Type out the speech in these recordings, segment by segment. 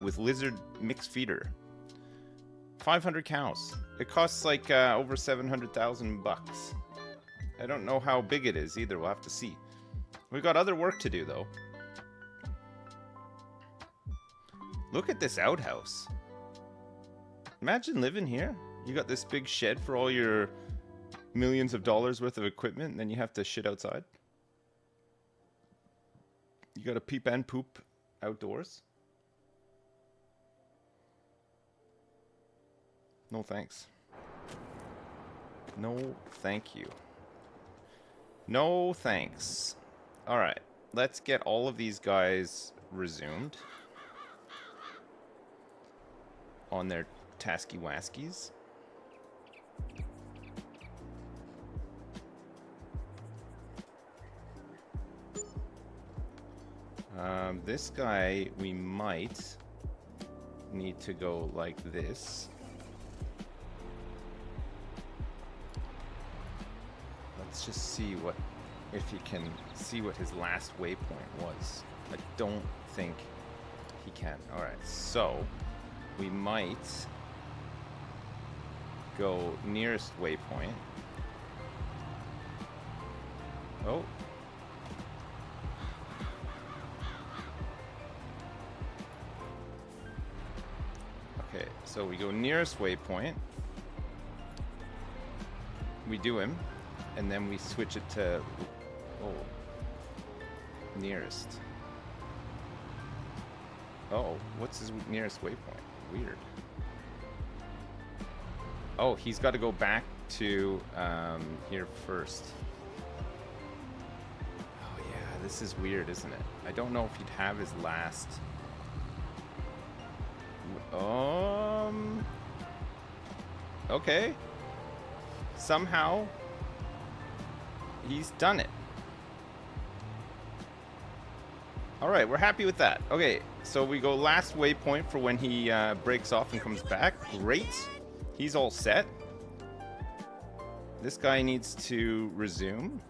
with lizard mix feeder. 500 cows. It costs like over 700,000 bucks. I don't know how big it is either. We'll have to see. We've got other work to do though. Look at this outhouse. Imagine living here. You got this big shed for all your millions of dollars worth of equipment, and then you have to shit outside. You gotta peep and poop outdoors. No thanks. No thank you. No thanks. Alright, let's get all of these guys resumed on their tasky waskies. This guy, we might need to go like this. Let's just see what, if he can see what his last waypoint was. I don't think he can. Alright, so we might go nearest waypoint. Oh. Okay, so we go nearest waypoint. We do him, and then we switch it to nearest. Oh, what's his nearest waypoint? Weird. Oh, he's got to go back to here first. Oh yeah, this is weird, isn't it? I don't know if he'd have his last. Okay. Somehow he's done it. Alright, we're happy with that. Okay, so we go last waypoint for when he breaks off and comes back. Great. He's all set. This guy needs to resume.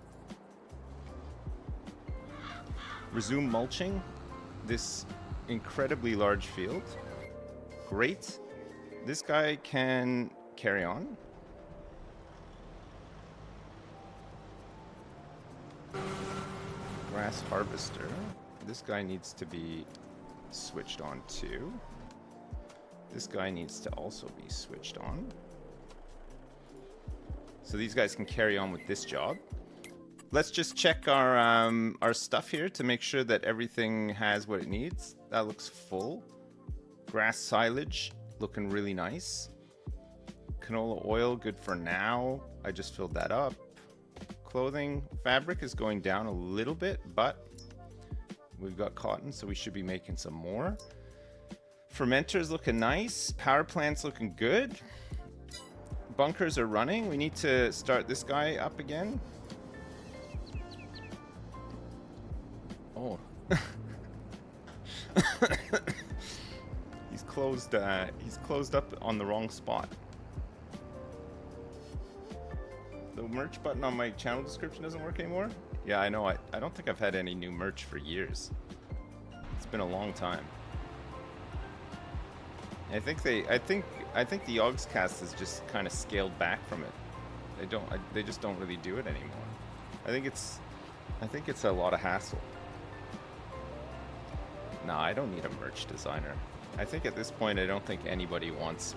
Resume mulching this incredibly large field. Great. This guy can carry on. Grass harvester. This guy needs to be switched on too. This guy needs to also be switched on. So these guys can carry on with this job. Let's just check our stuff here to make sure that everything has what it needs. That looks full. Grass silage looking really nice. Canola oil, good for now. I just filled that up. Clothing, fabric is going down a little bit, but we've got cotton, so we should be making some more. Fermenters looking nice. Power plant's looking good. Bunkers are running. We need to start this guy up again. Oh. He's closed up on the wrong spot. The merch button on my channel description doesn't work anymore? Yeah, I know. I don't think I've had any new merch for years. It's been a long time. I think the Yogscast has just kind of scaled back from it. They just don't really do it anymore. I think it's a lot of hassle. Nah, I don't need a merch designer. I think at this point I don't think anybody wants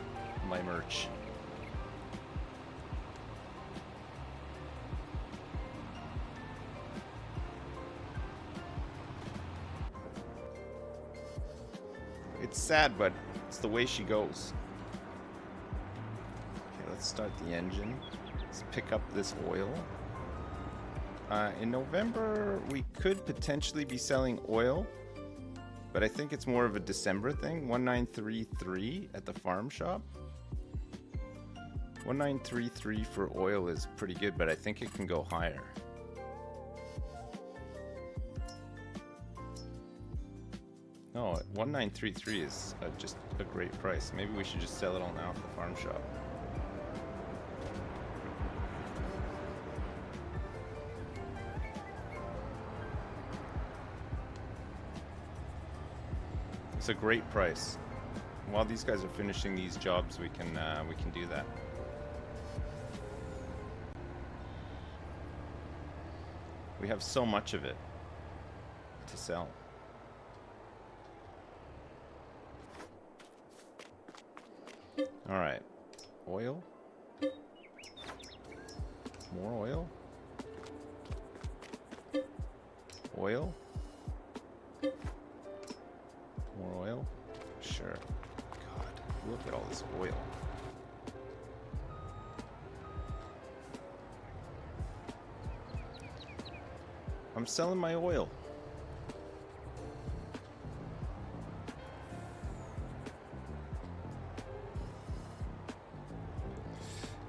my merch. It's sad, but it's the way she goes. Okay, let's start the engine. Let's pick up this oil. In November, we could potentially be selling oil, but I think it's more of a December thing. 1933 at the farm shop. 1933 for oil is pretty good, but I think it can go higher. No, 1933 is just a great price. Maybe we should just sell it all now at the farm shop. It's a great price. While these guys are finishing these jobs, we can do that. We have so much of it to sell. All right, oil. More oil. Oil. More oil. Sure. God, look at all this oil. I'm selling my oil.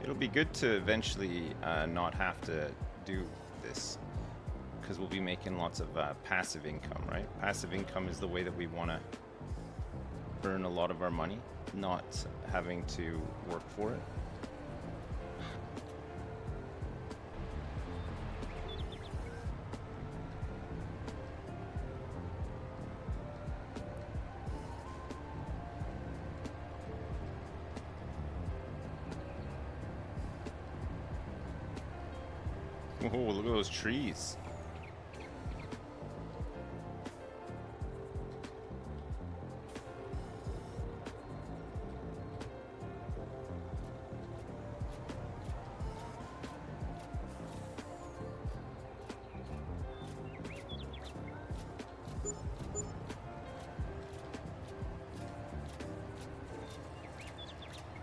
It'll be good to eventually not have to do this, because we'll be making lots of passive income, right? Passive income is the way that we want to earn a lot of our money, not having to work for it. Oh, look at those trees.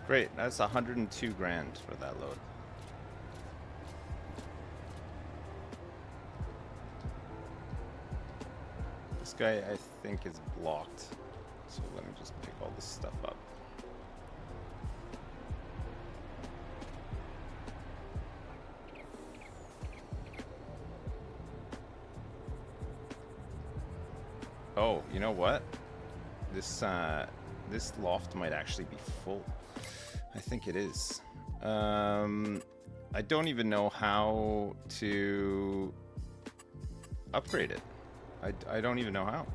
Great, that's 102 grand for that load. This guy, I think, is blocked. So let me just pick all this stuff up. Oh, you know what? This loft might actually be full. I think it is. I don't even know how to upgrade it. I don't even know how.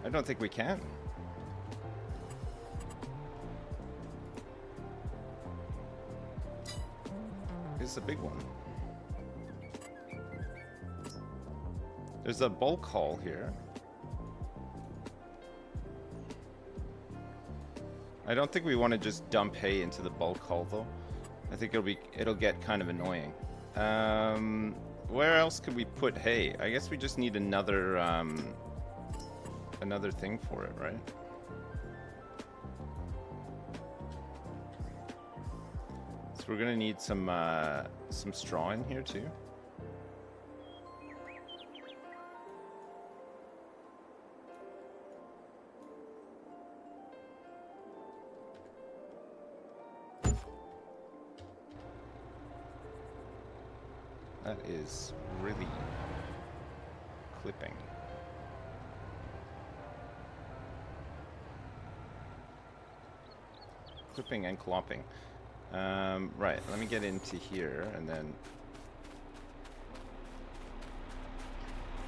I don't think we can. This is a big one. There's a bulk haul here. I don't think we want to just dump hay into the bulk haul though. I think it'll get kind of annoying. Where else could we put hay? I guess we just need another another thing for it, right? So we're gonna need some straw in here too. That is really clipping. Clipping and clopping. Right, let me get into here and then...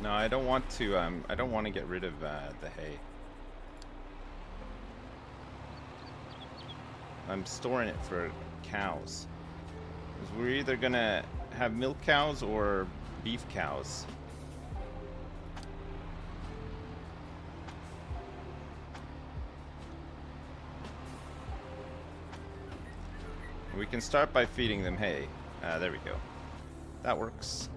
No, I don't want to get rid of the hay. I'm storing it for cows. 'Cause we're either gonna have milk cows or beef cows. We can start by feeding them hay. There we go. That works.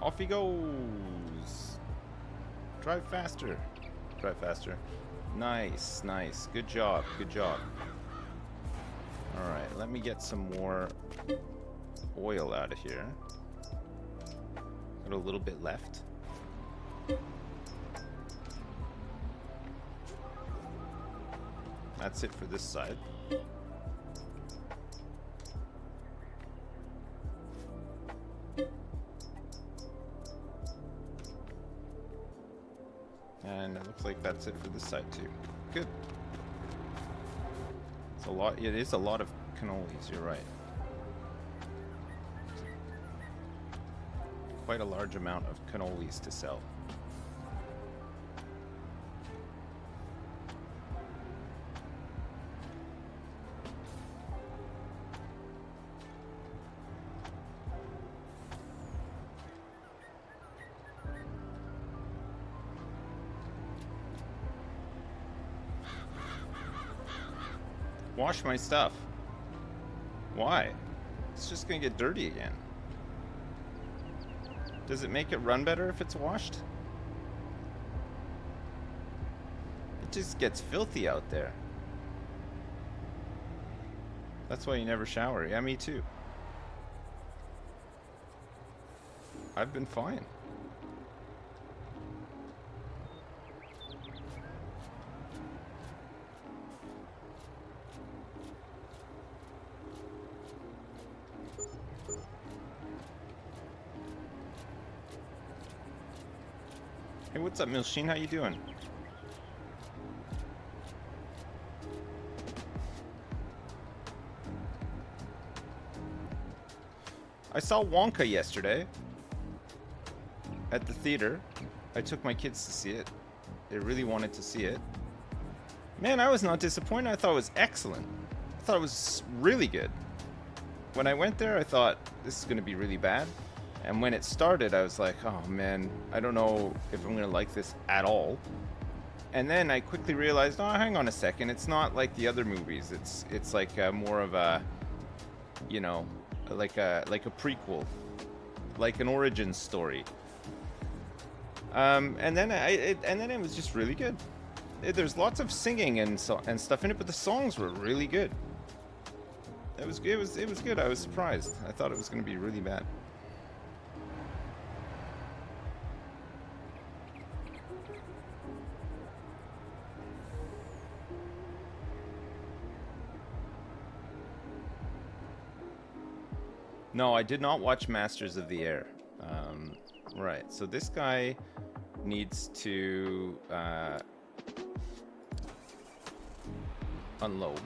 Off he goes. Drive faster. Drive faster. Nice, nice. Good job, good job. Alright, let me get some more oil out of here. Got a little bit left. That's it for this side. And it looks like that's it for this side too. Good. It's a lot. It is a lot of cannolis. You're right. Quite a large amount of cannolis to sell. Wash my stuff. Why? It's just gonna get dirty again. Does it make it run better if it's washed? It just gets filthy out there. That's why you never shower. Yeah, me too. I've been fine. Hey, what's up, Milsheen? How you doing? I saw Wonka yesterday at the theater. I took my kids to see it. They really wanted to see it. Man, I was not disappointed. I thought it was excellent. I thought it was really good. When I went there, I thought this is going to be really bad. And when it started, I was like, oh man, I don't know if I'm going to like this at all. And then I quickly realized, oh, hang on a second. It's not like the other movies. It's like more of a, you know, like a prequel, like an origin story. And then it was just really good. There's lots of singing and stuff in it, but the songs were really good. It was good. I was surprised. I thought it was going to be really bad. No, I did not watch Masters of the Air. Right, so this guy needs to unload.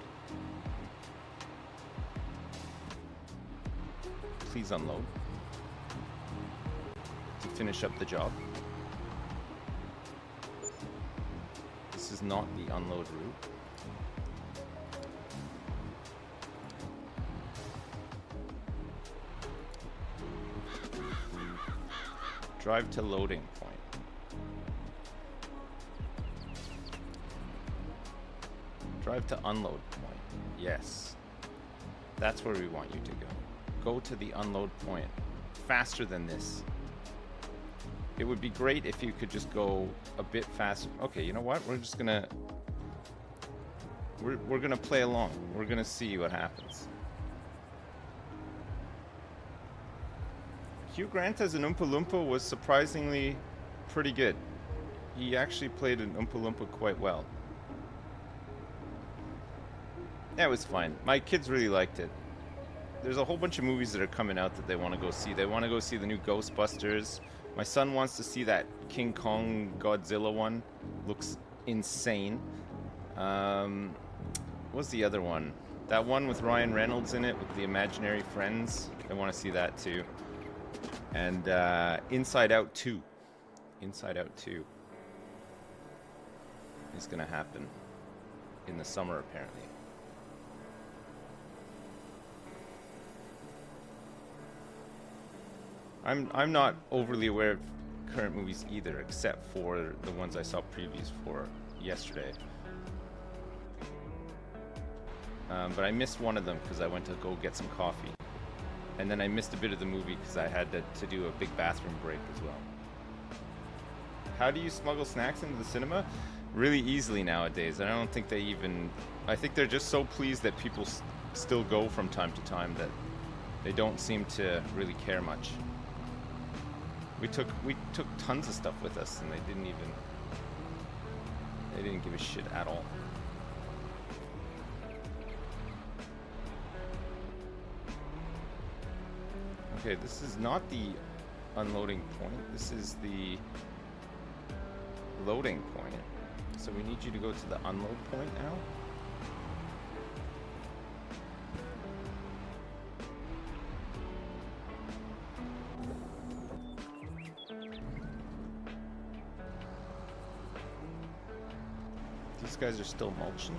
Please unload to finish up the job. This is not the unload route. Drive to loading point. Drive to unload point. Yes. That's where we want you to go. Go to the unload point. Faster than this. It would be great if you could just go a bit faster. Okay, you know what? We're just gonna... We're gonna play along. We're gonna see what happens. Hugh Grant as an Oompa Loompa was surprisingly pretty good. He actually played an Oompa Loompa quite well. Yeah, it was fine. My kids really liked it. There's a whole bunch of movies that are coming out that they want to go see. They want to go see the new Ghostbusters. My son wants to see that King Kong Godzilla one. Looks insane. What's the other one? That one with Ryan Reynolds in it with the imaginary friends. I want to see that too. And Inside Out 2. Inside Out 2 is going to happen in the summer, apparently. I'm not overly aware of current movies either, except for the ones I saw previews for yesterday. But I missed one of them because I went to go get some coffee. And then I missed a bit of the movie because I had to do a big bathroom break as well. How do you smuggle snacks into the cinema? Really easily nowadays. I don't think they even... I think they're just so pleased that people still go from time to time that they don't seem to really care much. We took tons of stuff with us and they didn't give a shit at all. Okay, this is not the unloading point. This is the loading point. So we need you to go to the unload point now. These guys are still mulching.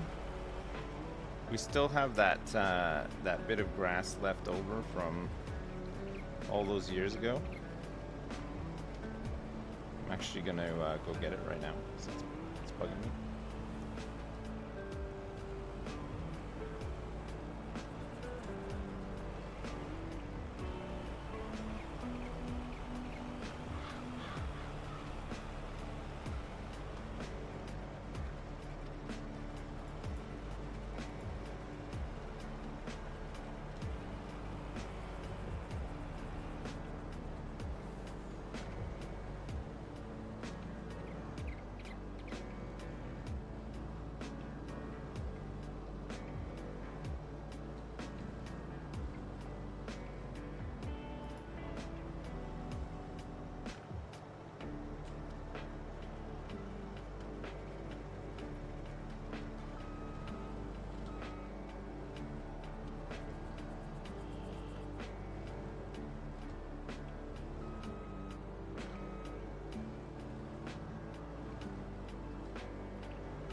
We still have that that bit of grass left over from all those years ago. I'm actually gonna go get it right now because it's bugging me.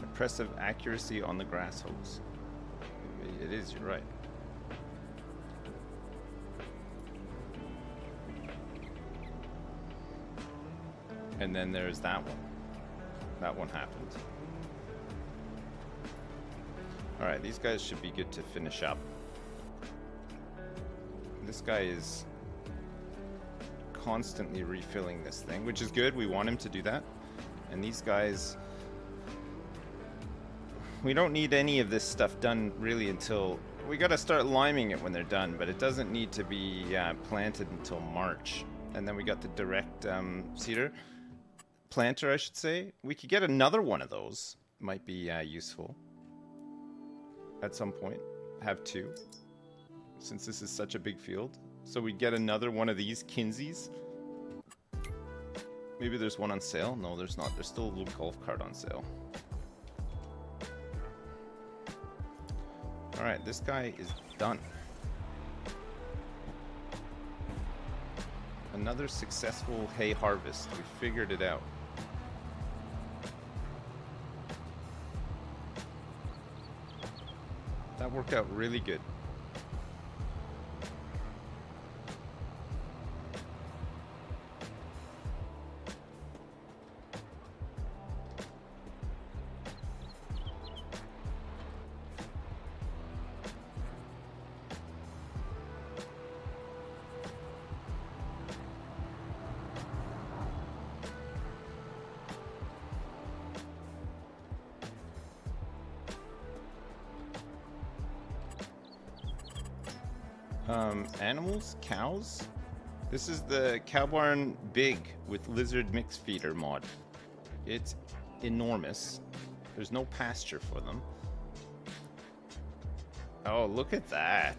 Impressive accuracy on the grass hose. It is, you're right. And then there's that one. That one happened. Alright, these guys should be good to finish up. This guy is constantly refilling this thing, which is good. We want him to do that. And these guys... We don't need any of this stuff done really until... We gotta start liming it when they're done, but it doesn't need to be planted until March. And then we got the direct seeder. Planter, I should say. We could get another one of those. Might be useful. At some point. Have two. Since this is such a big field. So we'd get another one of these Kinseys. Maybe there's one on sale? No, there's not. There's still a little golf cart on sale. Alright, this guy is done. Another successful hay harvest. We figured it out. That worked out really good. Animals? Cows? This is the cow barn big with lizard mix feeder mod. It's enormous. There's no pasture for them. Oh, look at that.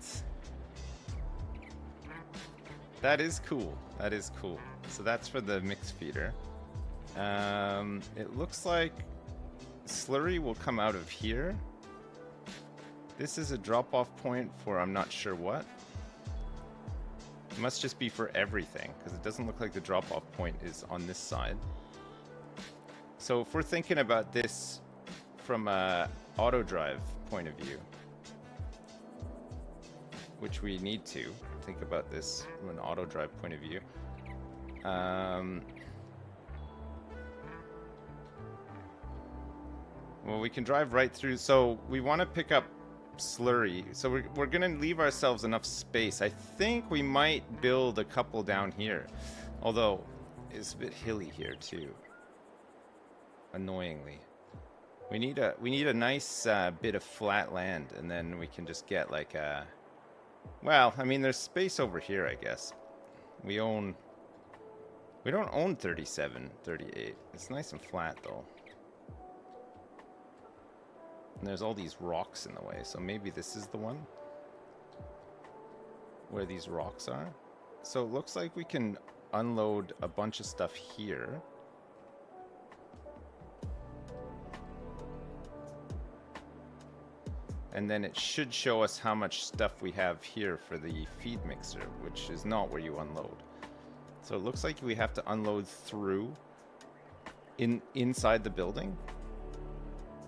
That is cool. That is cool. So that's for the mix feeder. It looks like slurry will come out of here. This is a drop-off point for I'm not sure what. It must just be for everything, because it doesn't look like the drop-off point is on this side. So if we're thinking about this from a auto drive point of view, which we need to think about this from an auto drive point of view, well, we can drive right through. So we want to pick up slurry, so we're gonna leave ourselves enough space. I think we might build a couple down here, although it's a bit hilly here too, annoyingly. We need a nice bit of flat land, and then we can just get like a, well, I mean, there's space over here, I guess. We don't own 37, 38. It's nice and flat though. And there's all these rocks in the way, so maybe this is the one where these rocks are. So it looks like we can unload a bunch of stuff here. And then it should show us how much stuff we have here for the feed mixer, which is not where you unload. So it looks like we have to unload through inside the building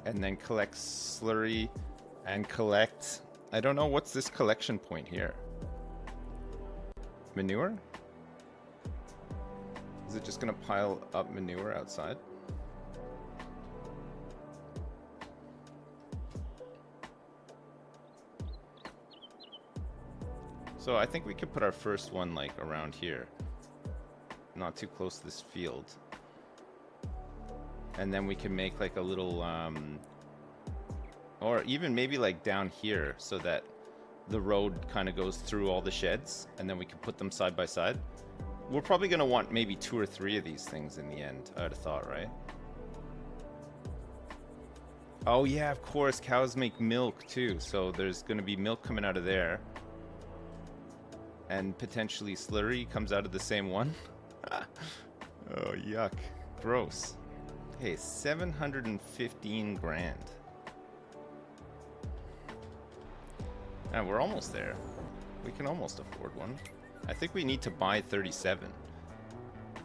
and then collect slurry and collect, I don't know, what's this collection point here? Manure? Is it just gonna pile up manure outside? So I think we could put our first one like around here, not too close to this field. And then we can make like a little, or even maybe like down here so that the road kind of goes through all the sheds and then we can put them side by side. We're probably going to want maybe 2 or 3 of these things in the end, I would have thought, right? Oh yeah, of course, cows make milk too. So there's going to be milk coming out of there. And potentially slurry comes out of the same one. Oh, yuck. Gross. Hey, 715 grand. And we're almost there. We can almost afford one. I think we need to buy 37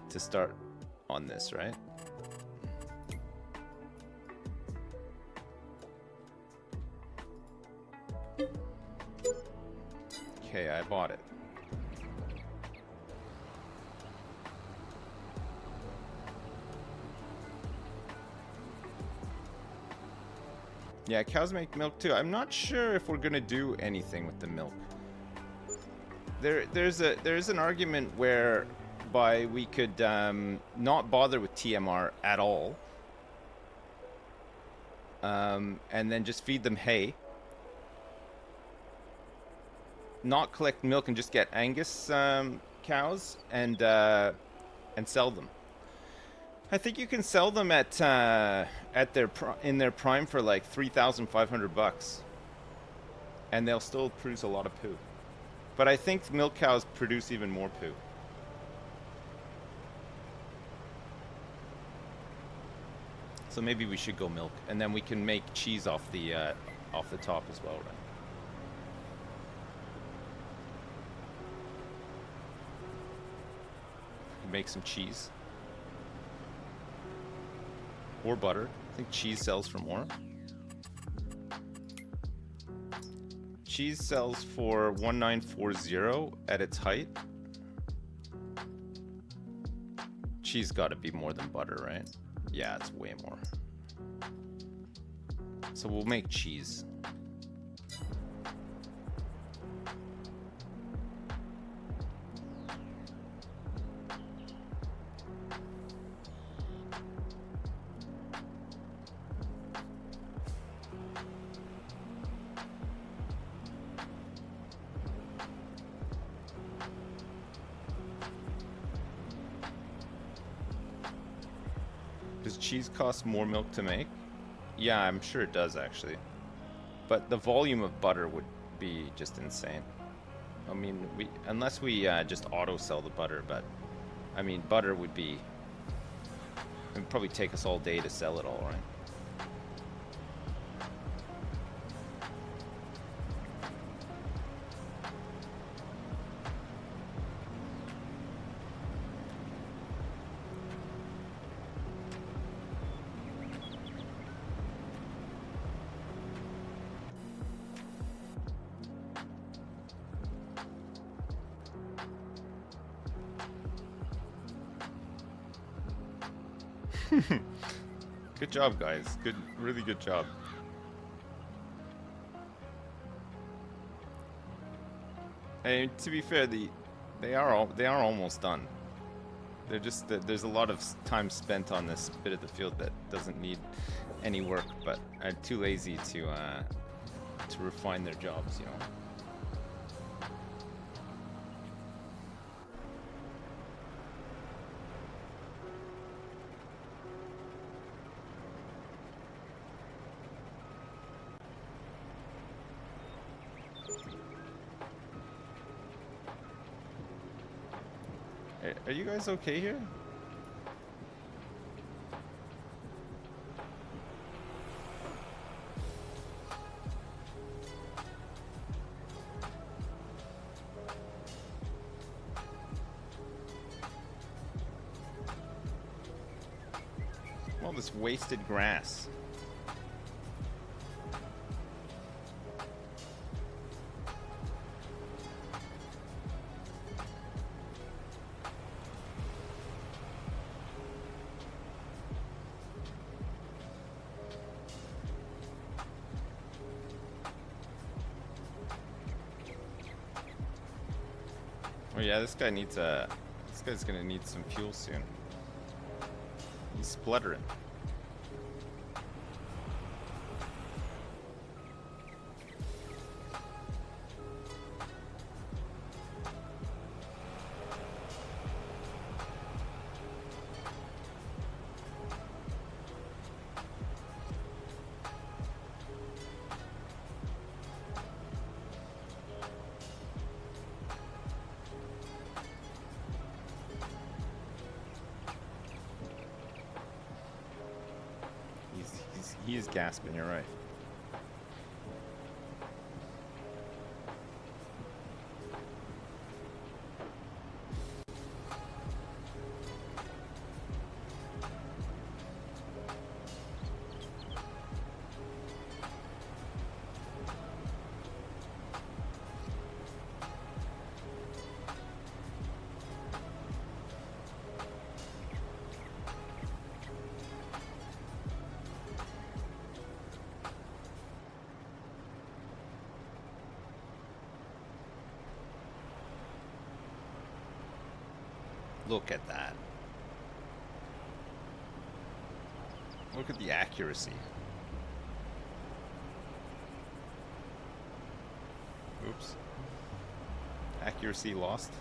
to start on this, right? Okay, I bought it. Yeah, cows make milk too. I'm not sure if we're gonna do anything with the milk. There's an argument whereby we could not bother with TMR at all, and then just feed them hay. Not collect milk and just get Angus cows and sell them. I think you can sell them at in their prime for like $3,500, and they'll still produce a lot of poo. But I think milk cows produce even more poo. So maybe we should go milk, and then we can make cheese off the top as well, right? Make some cheese. Or butter. I think cheese sells for more. Cheese sells for 1940 at its height. Cheese gotta be more than butter, right? Yeah, it's way more. So we'll make cheese. Does cheese cost more milk to make? Yeah, I'm sure it does actually. But the volume of butter would be just insane. I mean, unless we just auto sell the butter, but I mean, butter would be, it would probably take us all day to sell it all, right? Good job, guys. Good, really good job. And to be fair, they are almost done. They're just there's a lot of time spent on this bit of the field that doesn't need any work, but I'm too lazy to refine their jobs, you know. Are you guys okay here? All this wasted grass. Oh yeah, this guy's gonna need some fuel soon. He's spluttering. He is gasping, you're right. Look at that. Look at the accuracy. Oops. Accuracy lost.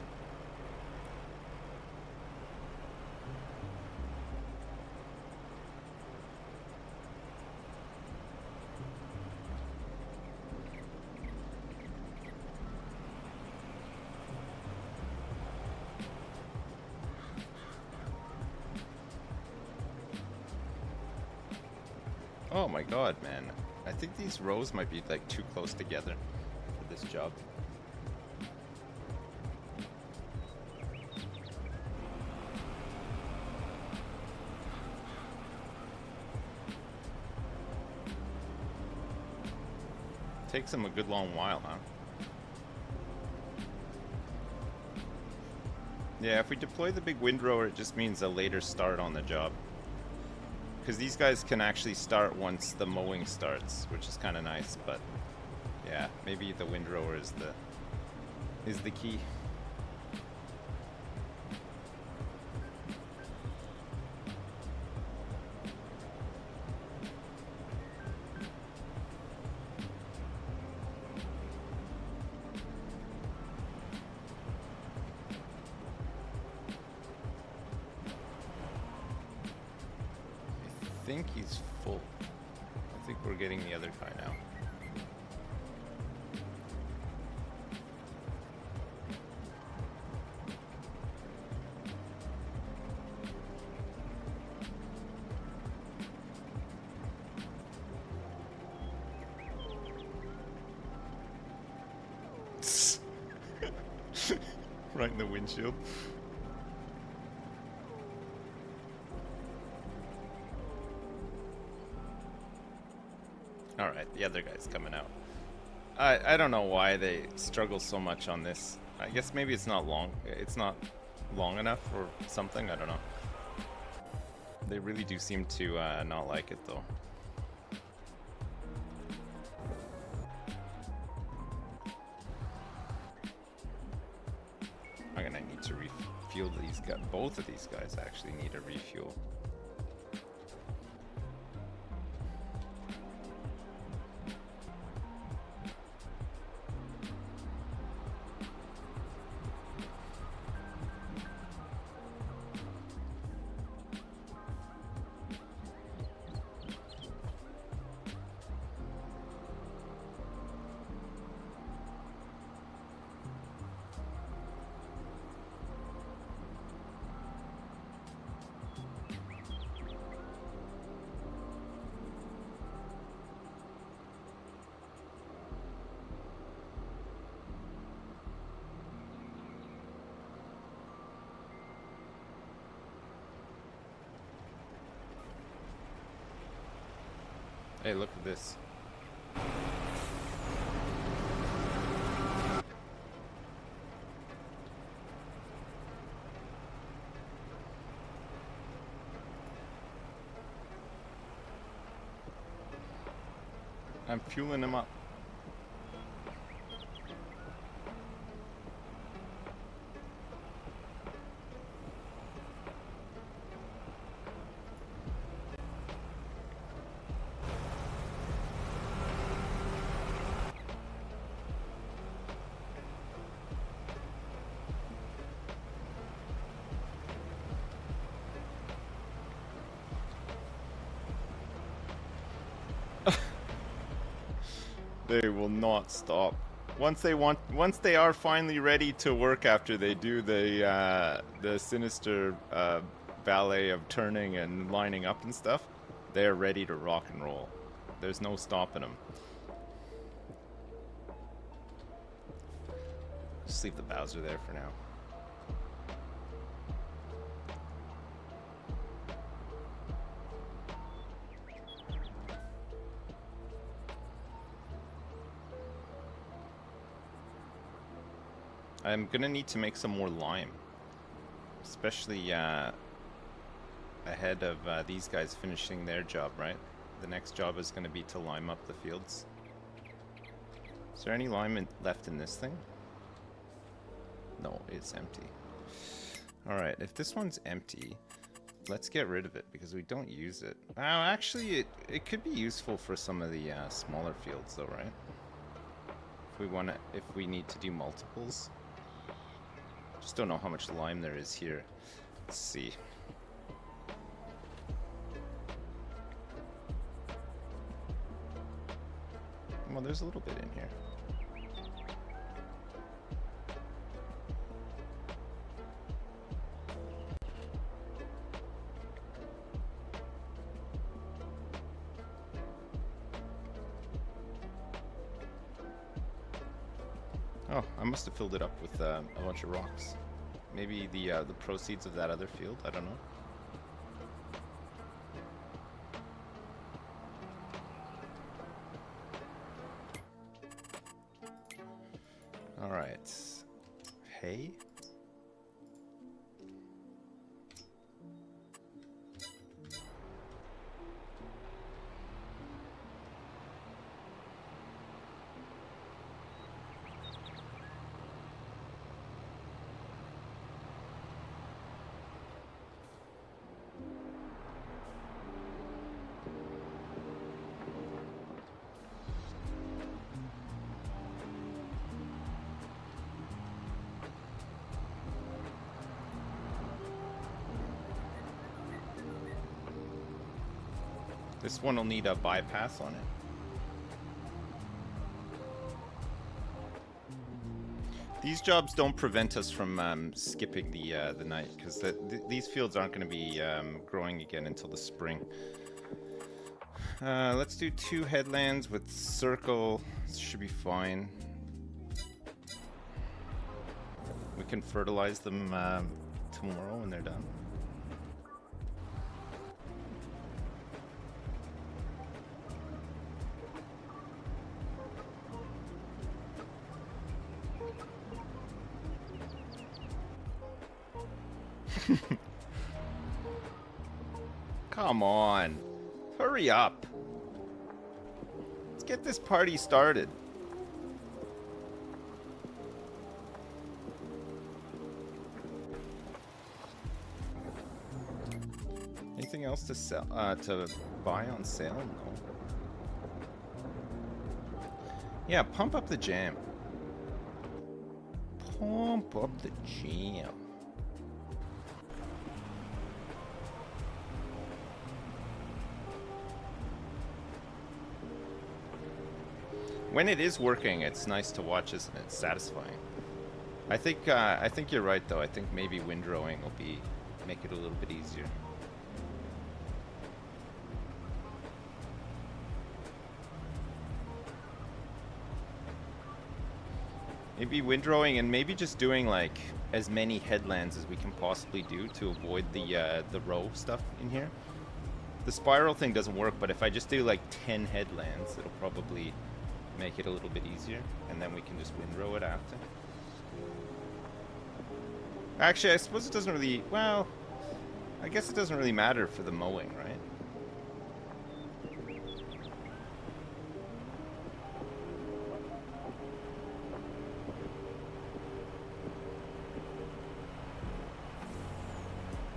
Oh my god, man. I think these rows might be like too close together for this job. Takes them a good long while, huh? Yeah, if we deploy the big windrower, it just means a later start on the job. Because these guys can actually start once the mowing starts, which is kind of nice, but yeah, maybe the windrower is the key. I think he's full. I think we're getting the other guy now. Right in the windshield. Alright, the other guy's coming out. I don't know why they struggle so much on this. I guess maybe it's not long enough or something, I don't know. They really do seem to not like it though. I'm gonna need to refuel these guys. Both of these guys actually need a refuel. Hey, look at this. I'm fueling them up. They will not stop. Once they are finally ready to work after they do the sinister ballet of turning and lining up and stuff, they're ready to rock and roll. There's no stopping them. Just leave the Bowser there for now. I'm gonna need to make some more lime, especially ahead of these guys finishing their job, right? The next job is gonna be to lime up the fields. Is there any lime left in this thing? No, it's empty. Alright, if this one's empty, let's get rid of it because we don't use it. Oh, actually, it could be useful for some of the smaller fields though, right? If we need to do multiples. Just don't know how much lime there is here. Let's see. Well, there's a little bit in here. Oh, I must have filled it up with a bunch of rocks. Maybe the proceeds of that other field. I don't know. All right. Hay. This one will need a bypass on it. These jobs don't prevent us from skipping the night, because these fields aren't going to be growing again until the spring. Let's do 2 headlands with circle. This should be fine. We can fertilize them tomorrow when they're done. Come on. Hurry up. Let's get this party started. Anything else to sell to buy on sale? No. Yeah, pump up the jam. Pump up the jam. When it is working, it's nice to watch, isn't it? It's satisfying. I think you're right though. I think maybe windrowing will make it a little bit easier. Maybe windrowing and maybe just doing like as many headlands as we can possibly do to avoid the row stuff in here. The spiral thing doesn't work, but if I just do like 10 headlands, it'll probably make it a little bit easier, and then we can just windrow it after. Actually, I suppose it doesn't really, well, I guess it doesn't really matter for the mowing, right?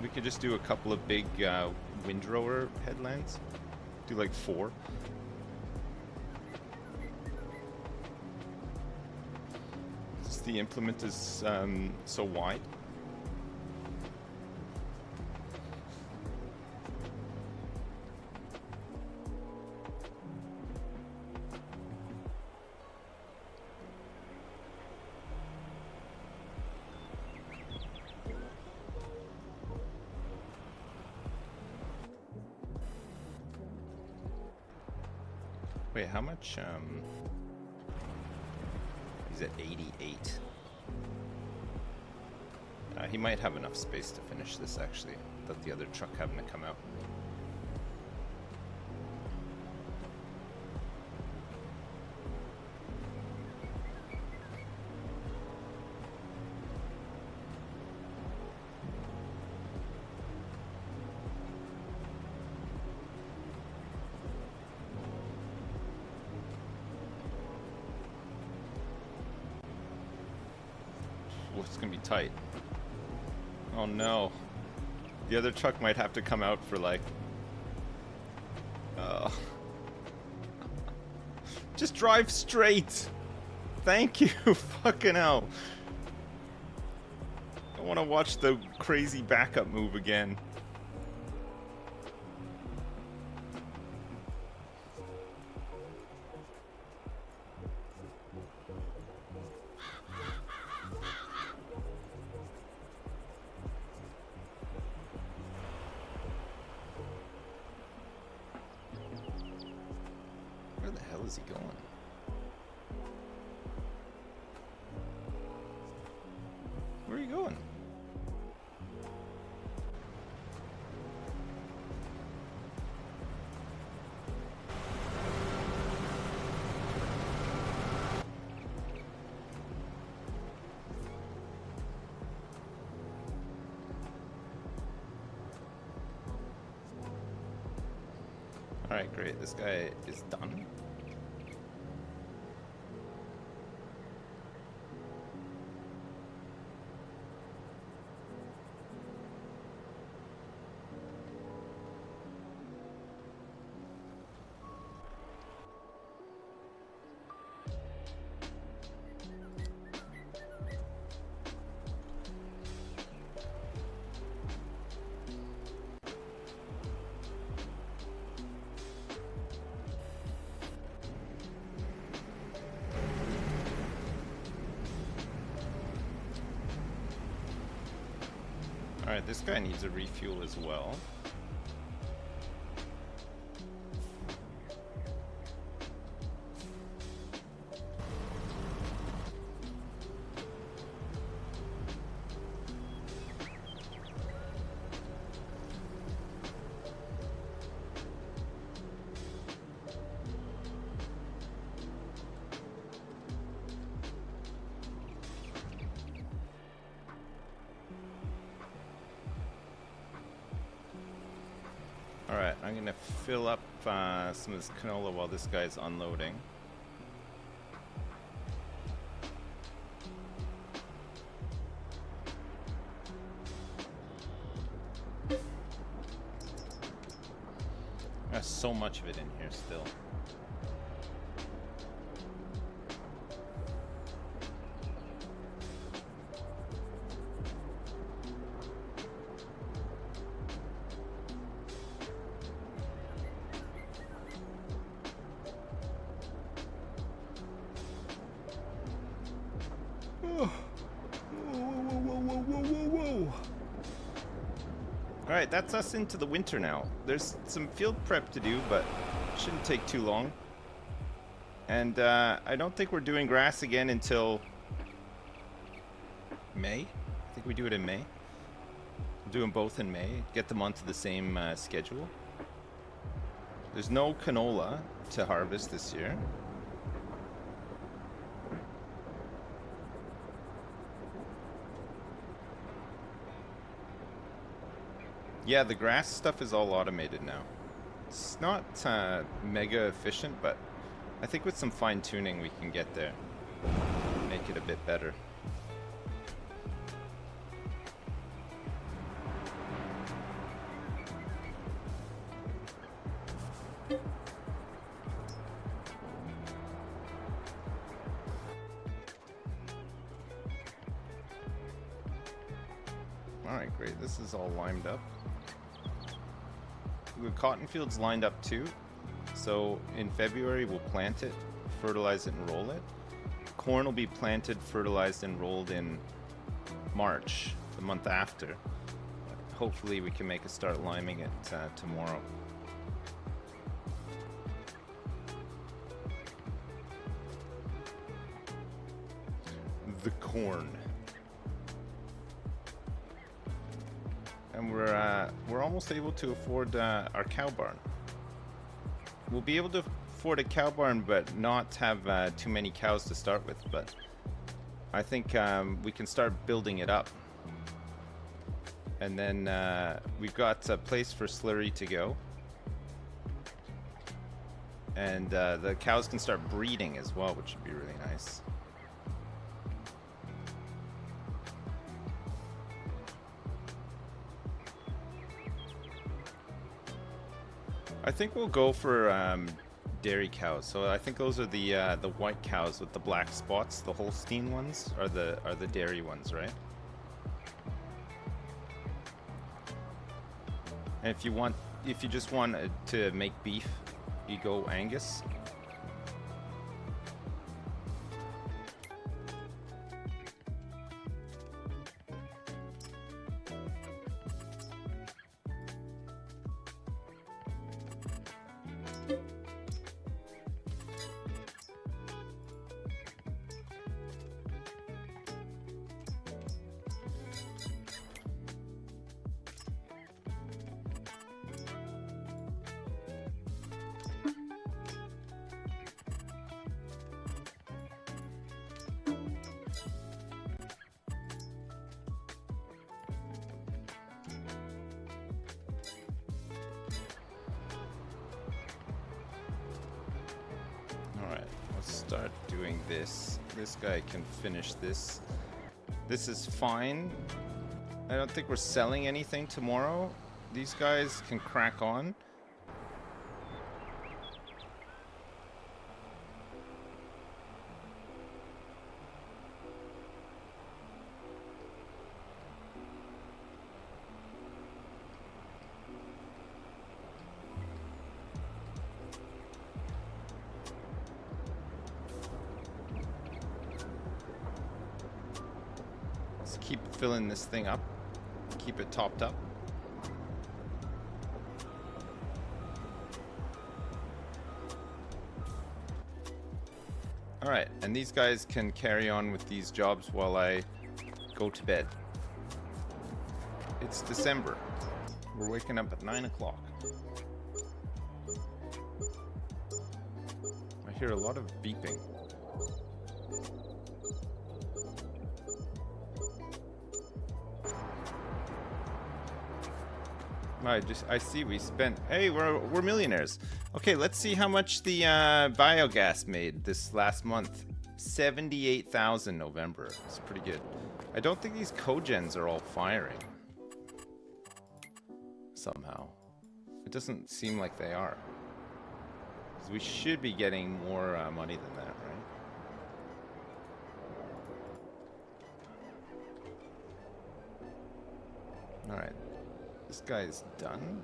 We could just do a couple of big windrower headlands. Do like 4. Since the implement is so wide. Wait, how much? He's at 88. He might have enough space to finish this, actually, without the other truck having to come out. It's gonna be tight. Oh no. The other truck might have to come out for like... Just drive straight! Thank you! Fucking hell. I want to watch the crazy backup move again. Is he going? Where are you going? All right, great. This guy is done. Alright, this guy needs a refuel as well. Alright, I'm gonna fill up some of this canola while this guy's unloading. There's so much of it in here still. Alright, that's us into the winter now. There's some field prep to do, but it shouldn't take too long. And I don't think we're doing grass again until May. I think we do it in May. We'll do them both in May. Get them onto the same schedule. There's no canola to harvest this year. Yeah, the grass stuff is all automated now. It's not mega efficient, but I think with some fine tuning we can get there. Make it a bit better. Alright, great. This is all limed up. The cotton field's lined up too. So in February we'll plant it, fertilize it, and roll it. Corn will be planted, fertilized, and rolled in March, the month after. Hopefully we can make a start liming it tomorrow. The corn. And we're almost able to afford our cow barn. We'll be able to afford a cow barn, but not have too many cows to start with. But I think we can start building it up. And then we've got a place for Slurry to go. And the cows can start breeding as well, which would be really nice. I think we'll go for dairy cows. So I think those are the white cows with the black spots. The Holstein ones are the dairy ones, right? And if you just want to make beef, you go Angus. Start doing this. This guy can finish this. This is fine. I don't think we're selling anything tomorrow. These guys can crack on. Keep filling this thing up. Keep it topped up. Alright, and these guys can carry on with these jobs while I go to bed. It's December. We're waking up at 9 o'clock. I hear a lot of beeping. I see we spent. Hey, we're millionaires. Okay, let's see how much the biogas made this last month. 78,000 November. It's pretty good. I don't think these cogens are all firing. Somehow, it doesn't seem like they are. 'Cause we should be getting more money than that, right? All right. This guy is done.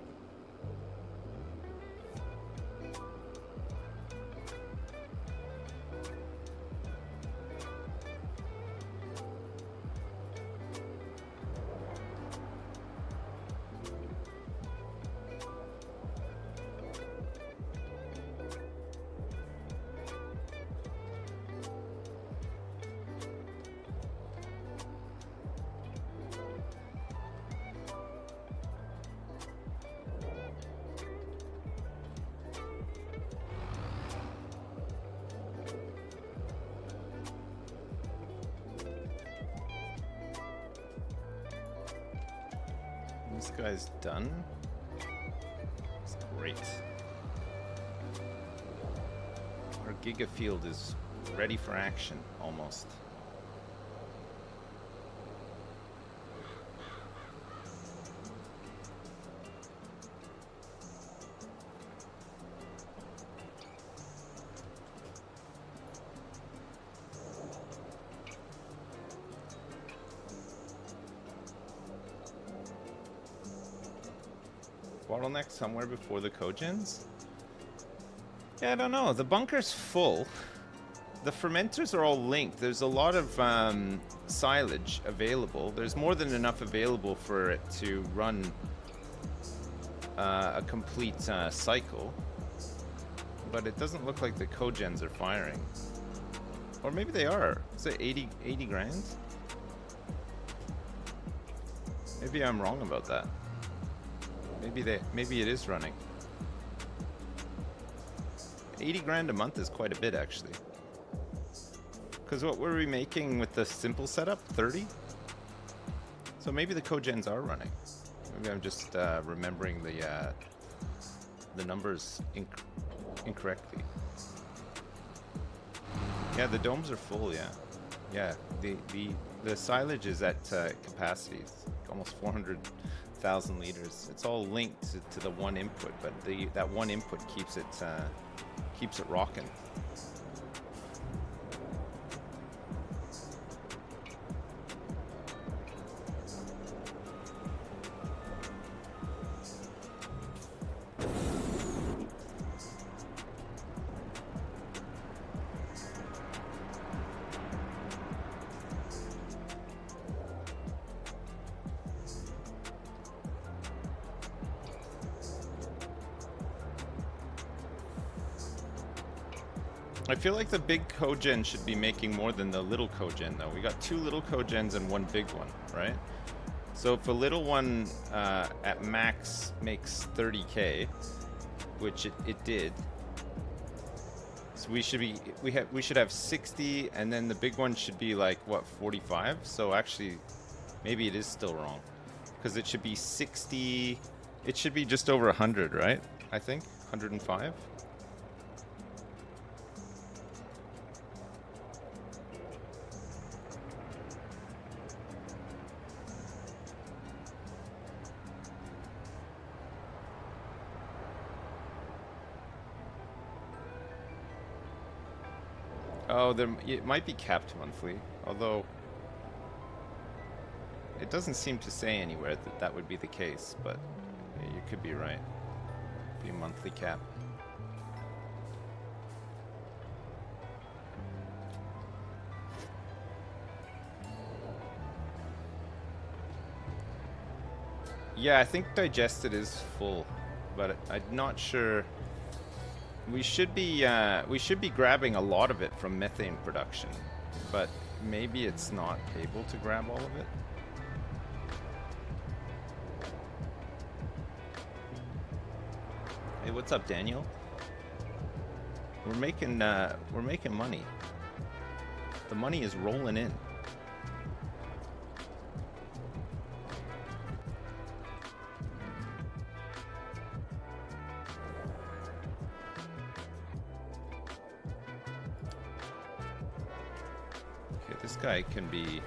This guy's done. That's great. Our Giga Field is ready for action, almost. Bottleneck somewhere before the cogens? Yeah, I don't know. The bunker's full. The fermenters are all linked. There's a lot of silage available. There's more than enough available for it to run a complete cycle. But it doesn't look like the cogens are firing. Or maybe they are. Is it 80 grand? Maybe I'm wrong about that. Maybe it is running. 80 grand a month is quite a bit, actually. Because what were we making with the simple setup? 30? So maybe the cogens are running. Maybe I'm just remembering the numbers incorrectly. Yeah, the domes are full. Yeah, yeah. The silage is at capacity. It's almost 400,000 liters. It's all linked to the one input, but that one input keeps it rocking. I feel like the big cogen should be making more than the little cogen, though. We got 2 little cogens and 1 big one, right? So if a little one at max makes 30k, which it did, so we should have 60, and then the big one should be like what, 45? So actually, maybe it is still wrong, because it should be 60. It should be just over 100, right? I think 105. Oh, it might be capped monthly, although it doesn't seem to say anywhere that that would be the case, but yeah, you could be right. Be a monthly cap. Yeah, I think digested is full, but I'm not sure. We should be grabbing a lot of it from methane production, but maybe it's not able to grab all of it. Hey, what's up, Daniel? We're making money. The money is rolling in. This guy can be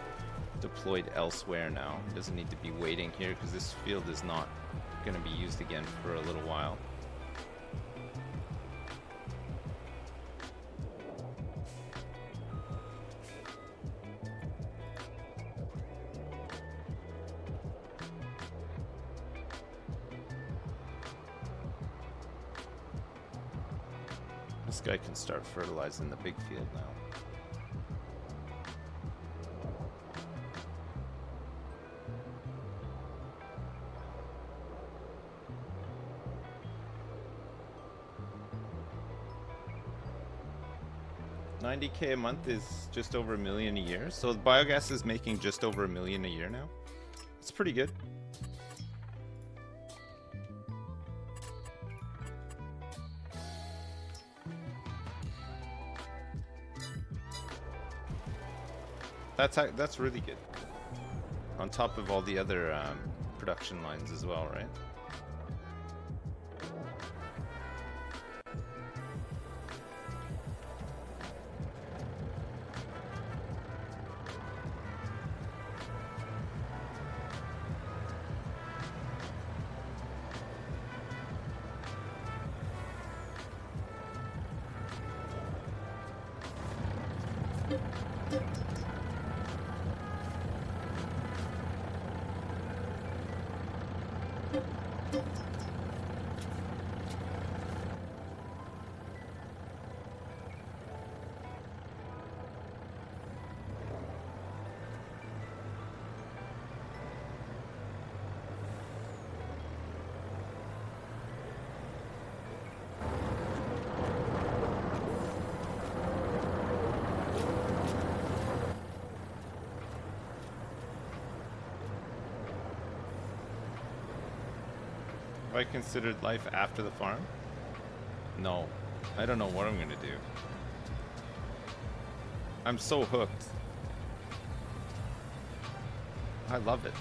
deployed elsewhere now. Doesn't need to be waiting here because this field is not going to be used again for a little while. This guy can start fertilizing the big field now. $90K a month is just over $1 million a year. So the biogas is making just over $1 million a year now. It's pretty good. That's really good. On top of all the other production lines as well, right? Have I considered life after the farm? No. I don't know what I'm gonna do. I'm so hooked. I love it.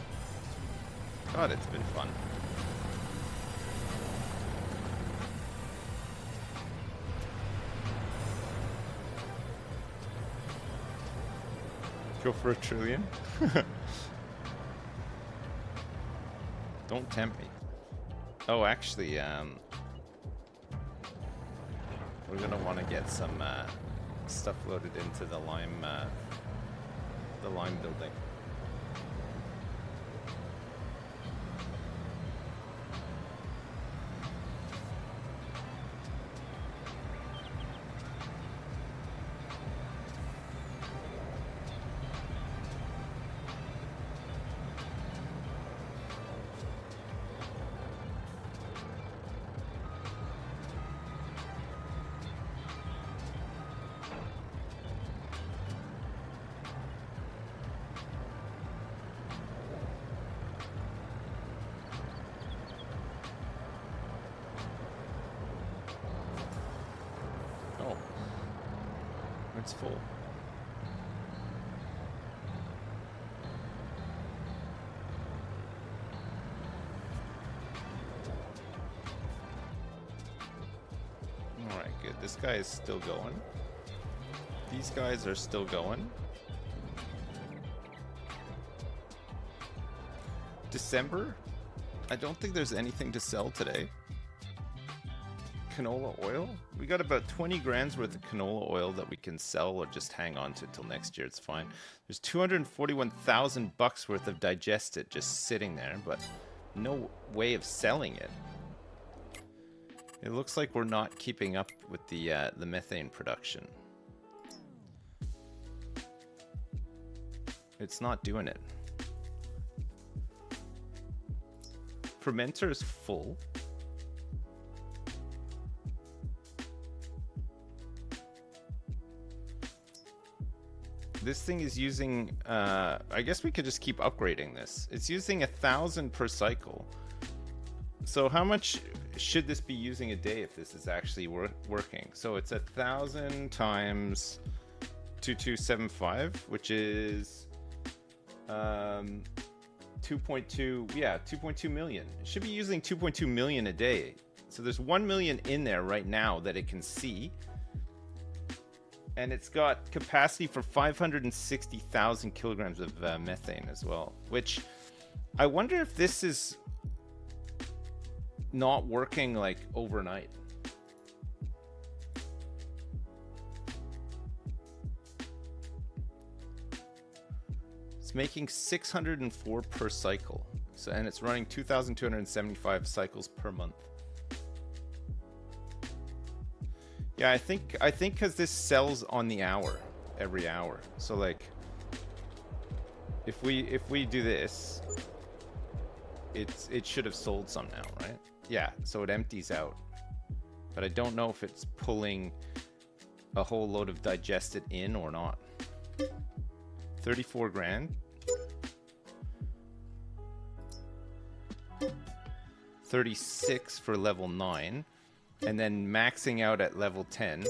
God, it's been fun. Go for a trillion? Don't tempt me. Oh, actually, we're gonna want to get some stuff loaded into the lime building. It's full. Alright, good. This guy is still going. These guys are still going. December? I don't think there's anything to sell today. Canola oil? We got about 20 grams worth of canola oil that we can sell or just hang on to till next year. It's fine. There's 241,000 bucks worth of digestate just sitting there, but no way of selling it. It looks like we're not keeping up with the methane production. It's not doing it. Fermenter is full. This thing is using, I guess we could just keep upgrading this. It's using 1,000 per cycle. So how much should this be using a day if this is actually working? So it's 1,000 times 2275, which is 2.2, yeah, 2.2 million. It should be using 2.2 million a day. So there's 1 million in there right now that it can see. And it's got capacity for 560,000 kilograms of methane as well, which I wonder if this is not working like overnight. It's making 604 per cycle. So, and it's running 2,275 cycles per month. Yeah, I think because this sells on the hour, every hour. So like, if we do this, it should have sold some now, right? Yeah, so it empties out. But I don't know if it's pulling a whole load of digestate in or not. 34 grand. 36 for level 9. And then maxing out at level 10.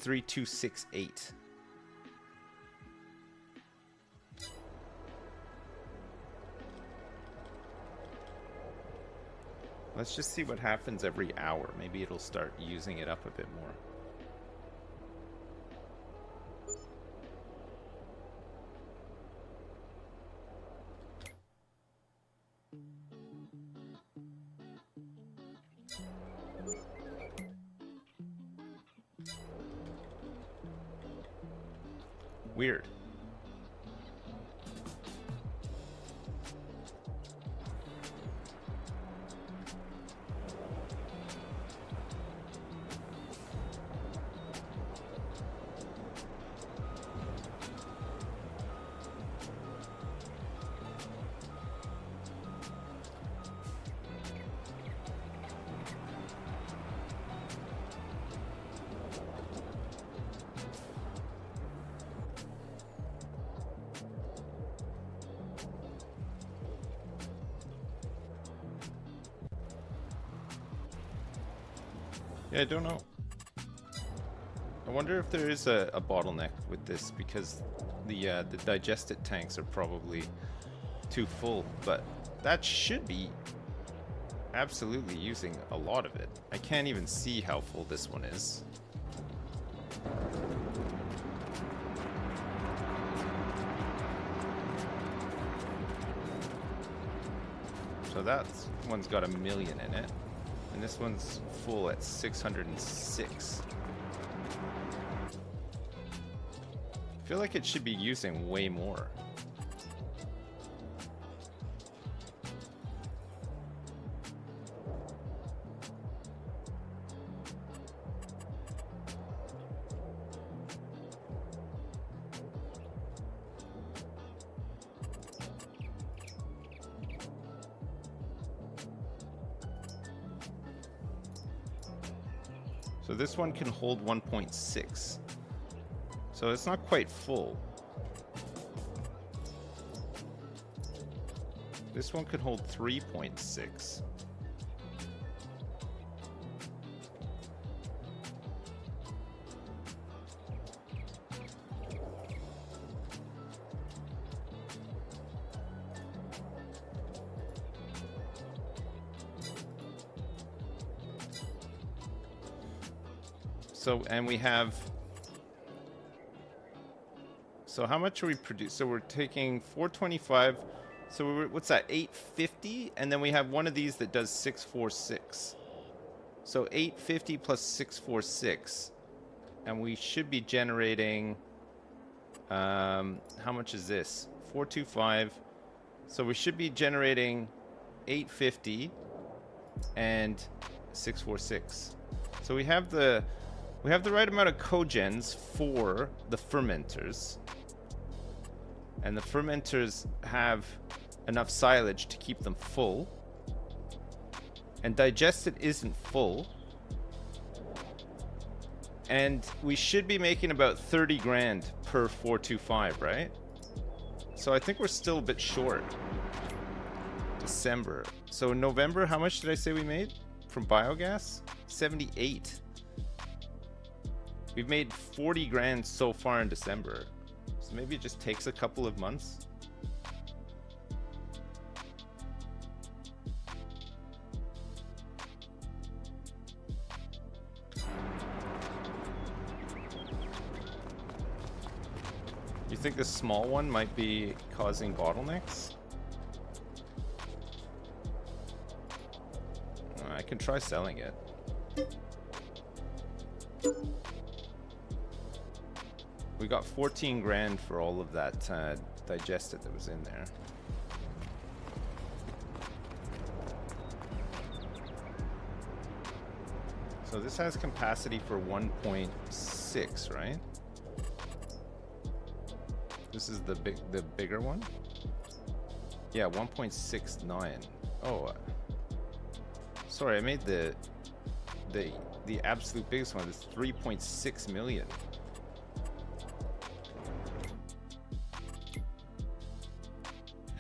$3,268. Let's just see what happens every hour. Maybe it'll start using it up a bit more. Weird. Yeah, I don't know. I wonder if there is a bottleneck with this, because the digested tanks are probably too full, but that should be absolutely using a lot of it. I can't even see how full this one is. So that one's got 1 million in it. And this one's full at 606. I feel like it should be using way more. So this one can hold 1.6. So it's not quite full. This one could hold 3.6. So, and we have, so how much are we produce? So we're taking 425. So we're, what's that? 850. And then we have one of these that does 646. So 850 plus 646. And we should be generating, how much is this? 425. So we should be generating 850 and 646. So we have the right amount of cogens for the fermenters. And the fermenters have enough silage to keep them full. And digested isn't full. And we should be making about 30 grand per 425, right? So I think we're still a bit short. December. So in November, how much did I say we made from biogas? 78. We've made 40 grand so far in December. So maybe it just takes a couple of months. You think the small one might be causing bottlenecks? I can try selling it. We got 14 grand for all of that digested that was in there. So this has capacity for 1.6, right? This is the bigger one? Yeah, 1.69. Oh, sorry, I made the absolute biggest one. It's 3.6 million.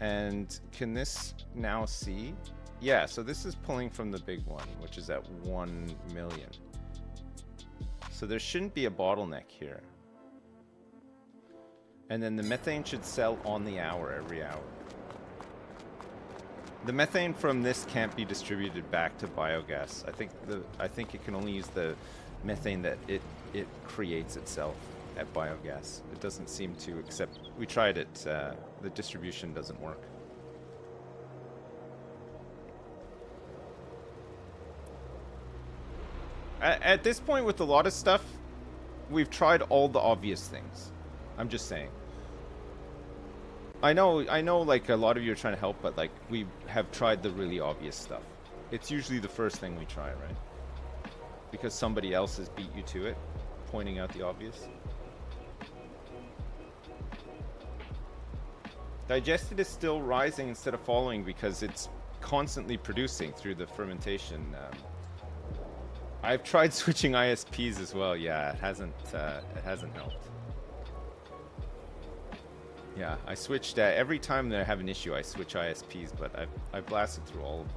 And can this now see? Yeah, so this is pulling from the big one, which is at 1 million. So there shouldn't be a bottleneck here. And then the methane should sell on the hour, every hour. The methane from this can't be distributed back to biogas. I think it can only use the methane that it creates itself at biogas. It doesn't seem to accept. We tried it. The distribution doesn't work. At this point, with a lot of stuff, we've tried all the obvious things. I'm just saying. I know, like, a lot of you are trying to help, but, like, we have tried the really obvious stuff. It's usually the first thing we try, right? Because somebody else has beat you to it, pointing out the obvious. Digested is still rising instead of falling because it's constantly producing through the fermentation. I've tried switching ISPs as well. Yeah, it hasn't helped. Yeah, I switched every time that I have an issue, I switch ISPs, but I've blasted through all of them.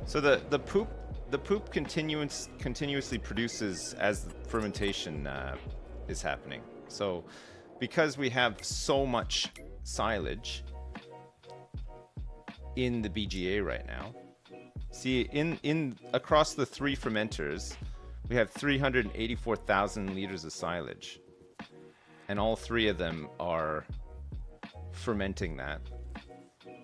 So the poop continuously produces as the fermentation is happening. So because we have so much silage in the BGA right now, see in across the 3 fermenters, we have 384,000 liters of silage, and all 3 of them are fermenting that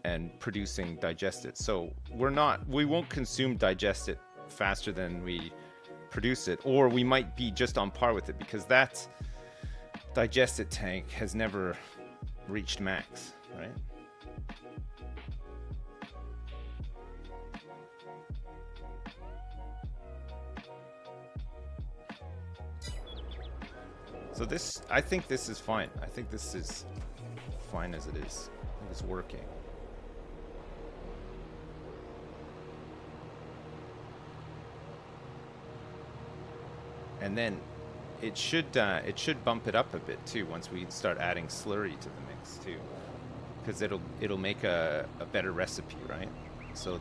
and producing digestate. So we won't consume digestate faster than we produce it, or we might be just on par with it because that digestate tank has never reached max, right? So this, I think this is fine. I think this is fine as it is. I think it's working. And then it should bump it up a bit too once we start adding slurry to the mix too, because it'll make a better recipe, right? So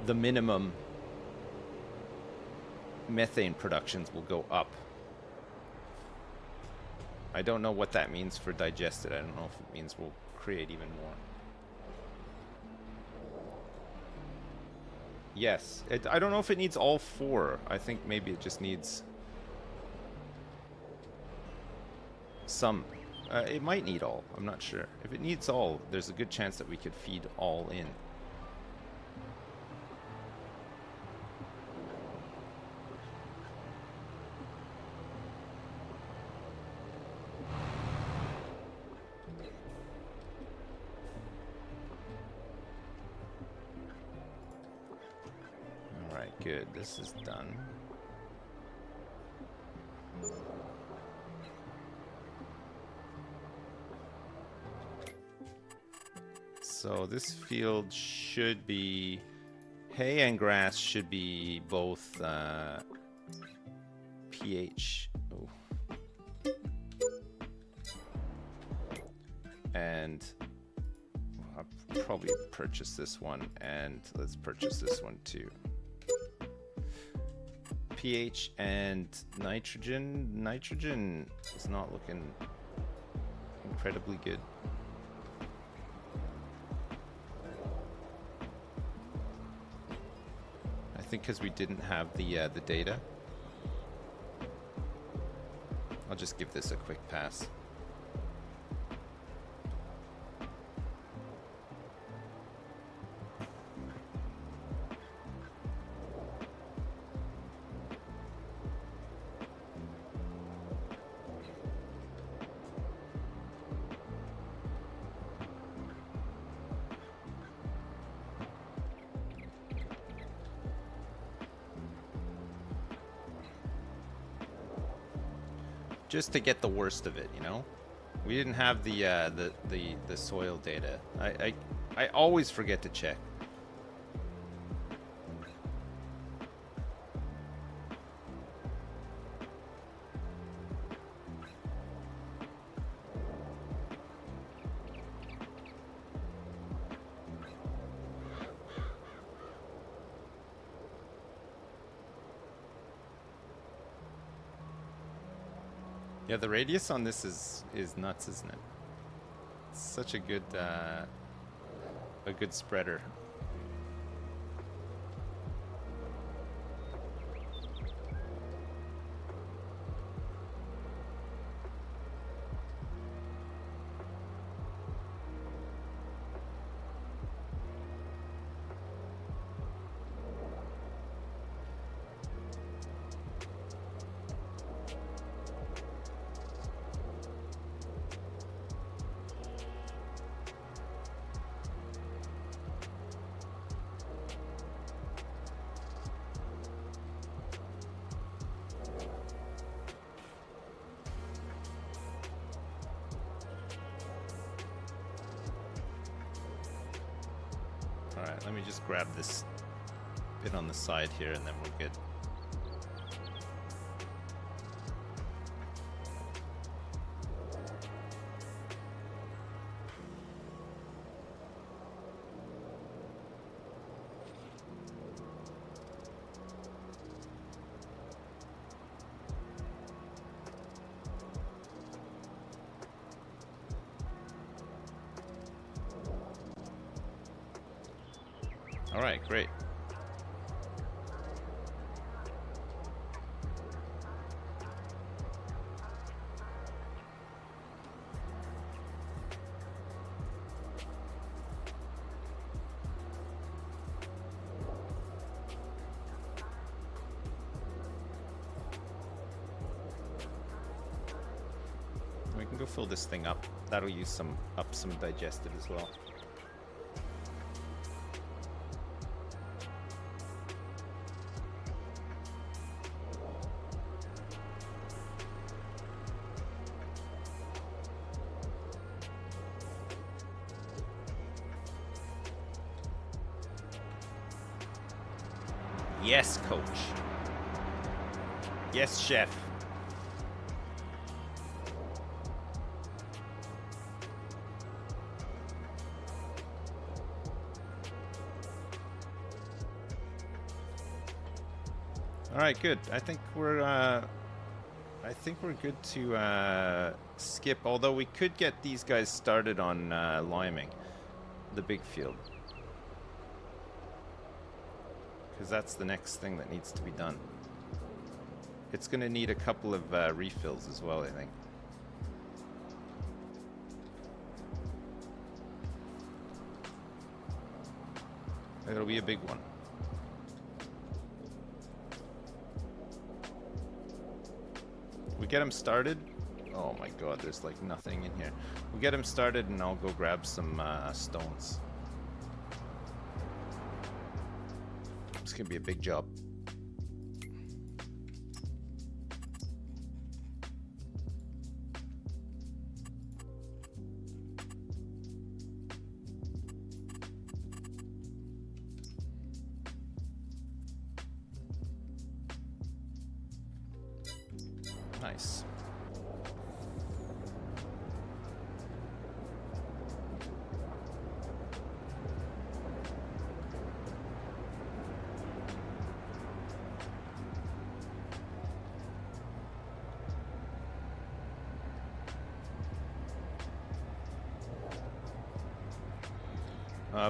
the minimum methane productions will go up. I don't know what that means for digested. I don't know if it means we'll create even more. Yes. I don't know if it needs all 4. I think maybe it just needs some. It might need all. I'm not sure. If it needs all, there's a good chance that we could feed all in. Good, this is done. So this field should be hay and grass should be both pH. Oh. And I'll probably purchase this one, and let's purchase this one too. pH and nitrogen. Nitrogen is not looking incredibly good. I think because we didn't have the data. I'll just give this a quick pass. Just to get the worst of it, you know. We didn't have the soil data. I always forget to check. Yeah, the radius on this is nuts, isn't it? It's such a good spreader. Alright, let me just grab this bit on the side here and then we're good. All right, great. We can go fill this thing up. That'll use some digested as well. Yes, coach. Yes, chef. All right, good. I think we're good to skip. Although we could get these guys started on liming the big field. Because that's the next thing that needs to be done. It's going to need a couple of refills as well, I think. It'll be a big one. We get them started. Oh my god, there's like nothing in here. We get them started and I'll go grab some stones. It's gonna be a big job. Nice.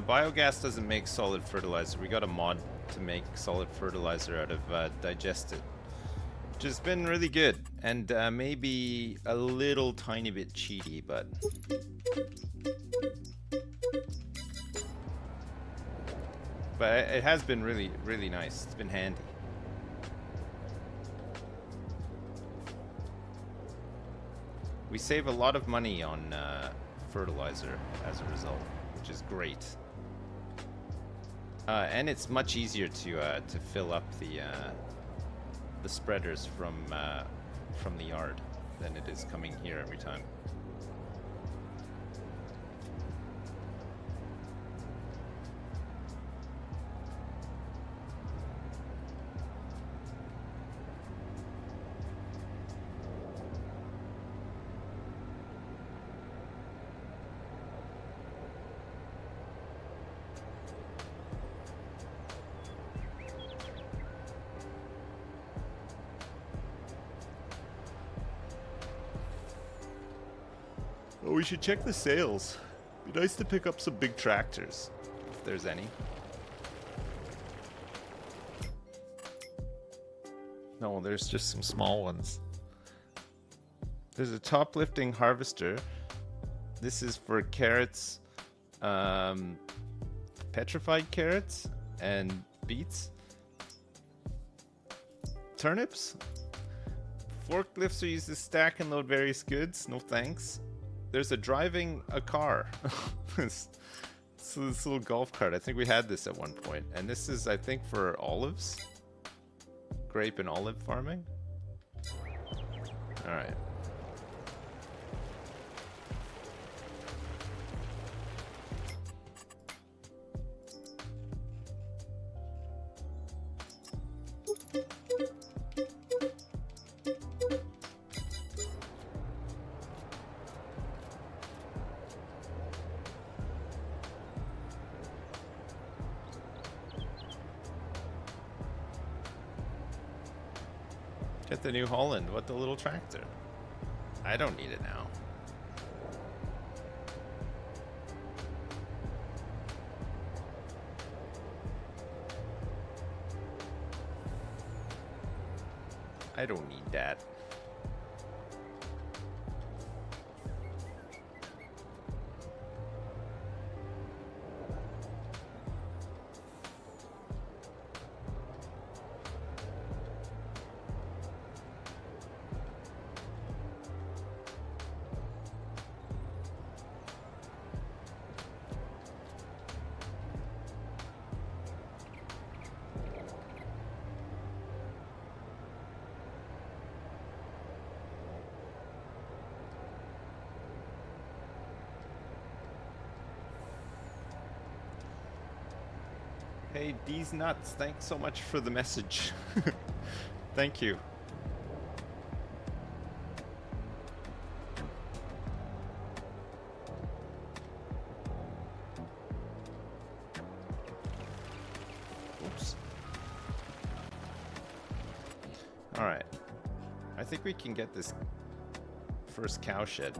Biogas doesn't make solid fertilizer. We got a mod to make solid fertilizer out of digested, which has been really good and maybe a little tiny bit cheaty, but it has been really, really nice. It's been handy. We save a lot of money on fertilizer as a result, which is great. And it's much easier to fill up the spreaders from the yard than it is coming here every time. Oh, we should check the sales. Be nice to pick up some big tractors, if there's any. No, there's just some small ones. There's a top lifting harvester. This is for carrots, petrified carrots and beets. Turnips. Forklifts are used to stack and load various goods. No thanks. There's a driving a car. this little golf cart. I think we had this at one point. And this is, I think, for olives. Grape and olive farming. Alright. Get the New Holland. What, the little tractor? I don't need it now. I don't need that. Hey, D's Nuts, thanks so much for the message. Thank you. Oops. Alright. I think we can get this first cow shed.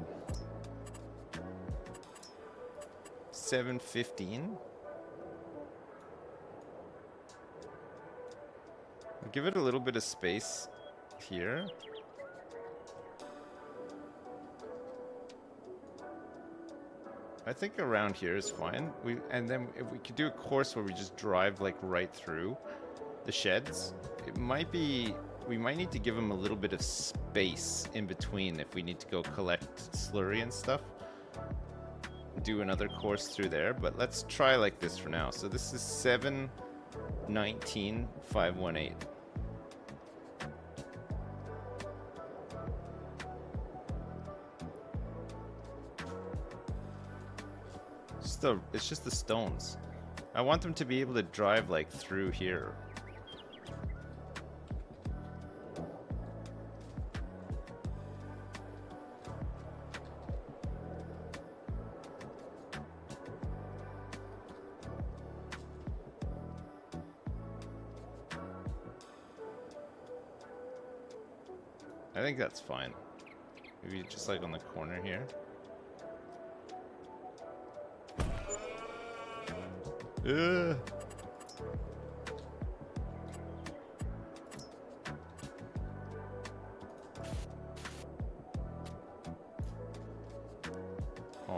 715. Give it a little bit of space here. I think around here is fine. And then if we could do a course where we just drive like right through the sheds, it might be, we might need to give them a little bit of space in between if we need to go collect slurry and stuff. Do another course through there, but let's try like this for now. So this is 719,518. It's just the stones. I want them to be able to drive like through here. I think that's fine. Maybe just like on the corner here. Oh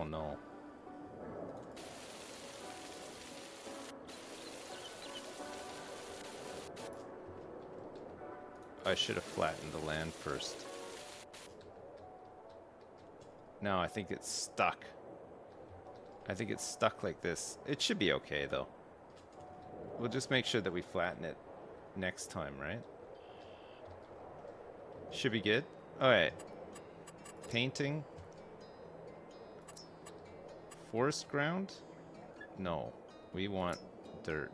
no. I should have flattened the land first. No, I think it's stuck. I think it's stuck like this. It should be okay, though. We'll just make sure that we flatten it next time, right? Should be good. Alright. Painting. Forest ground? No. We want dirt.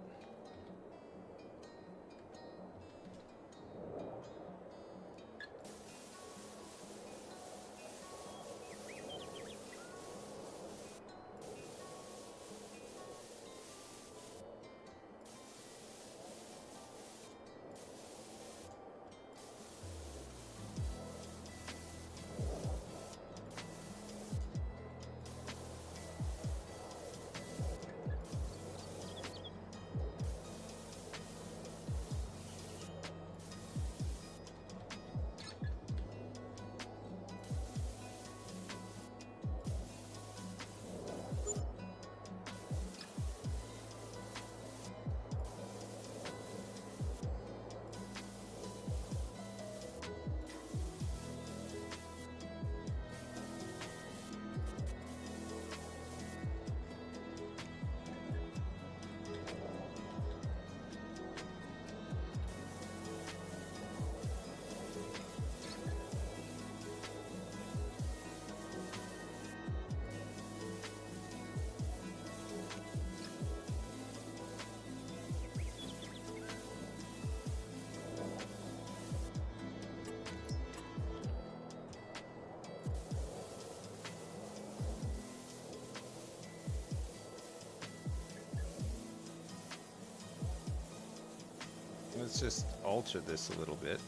Let's just alter this a little bit.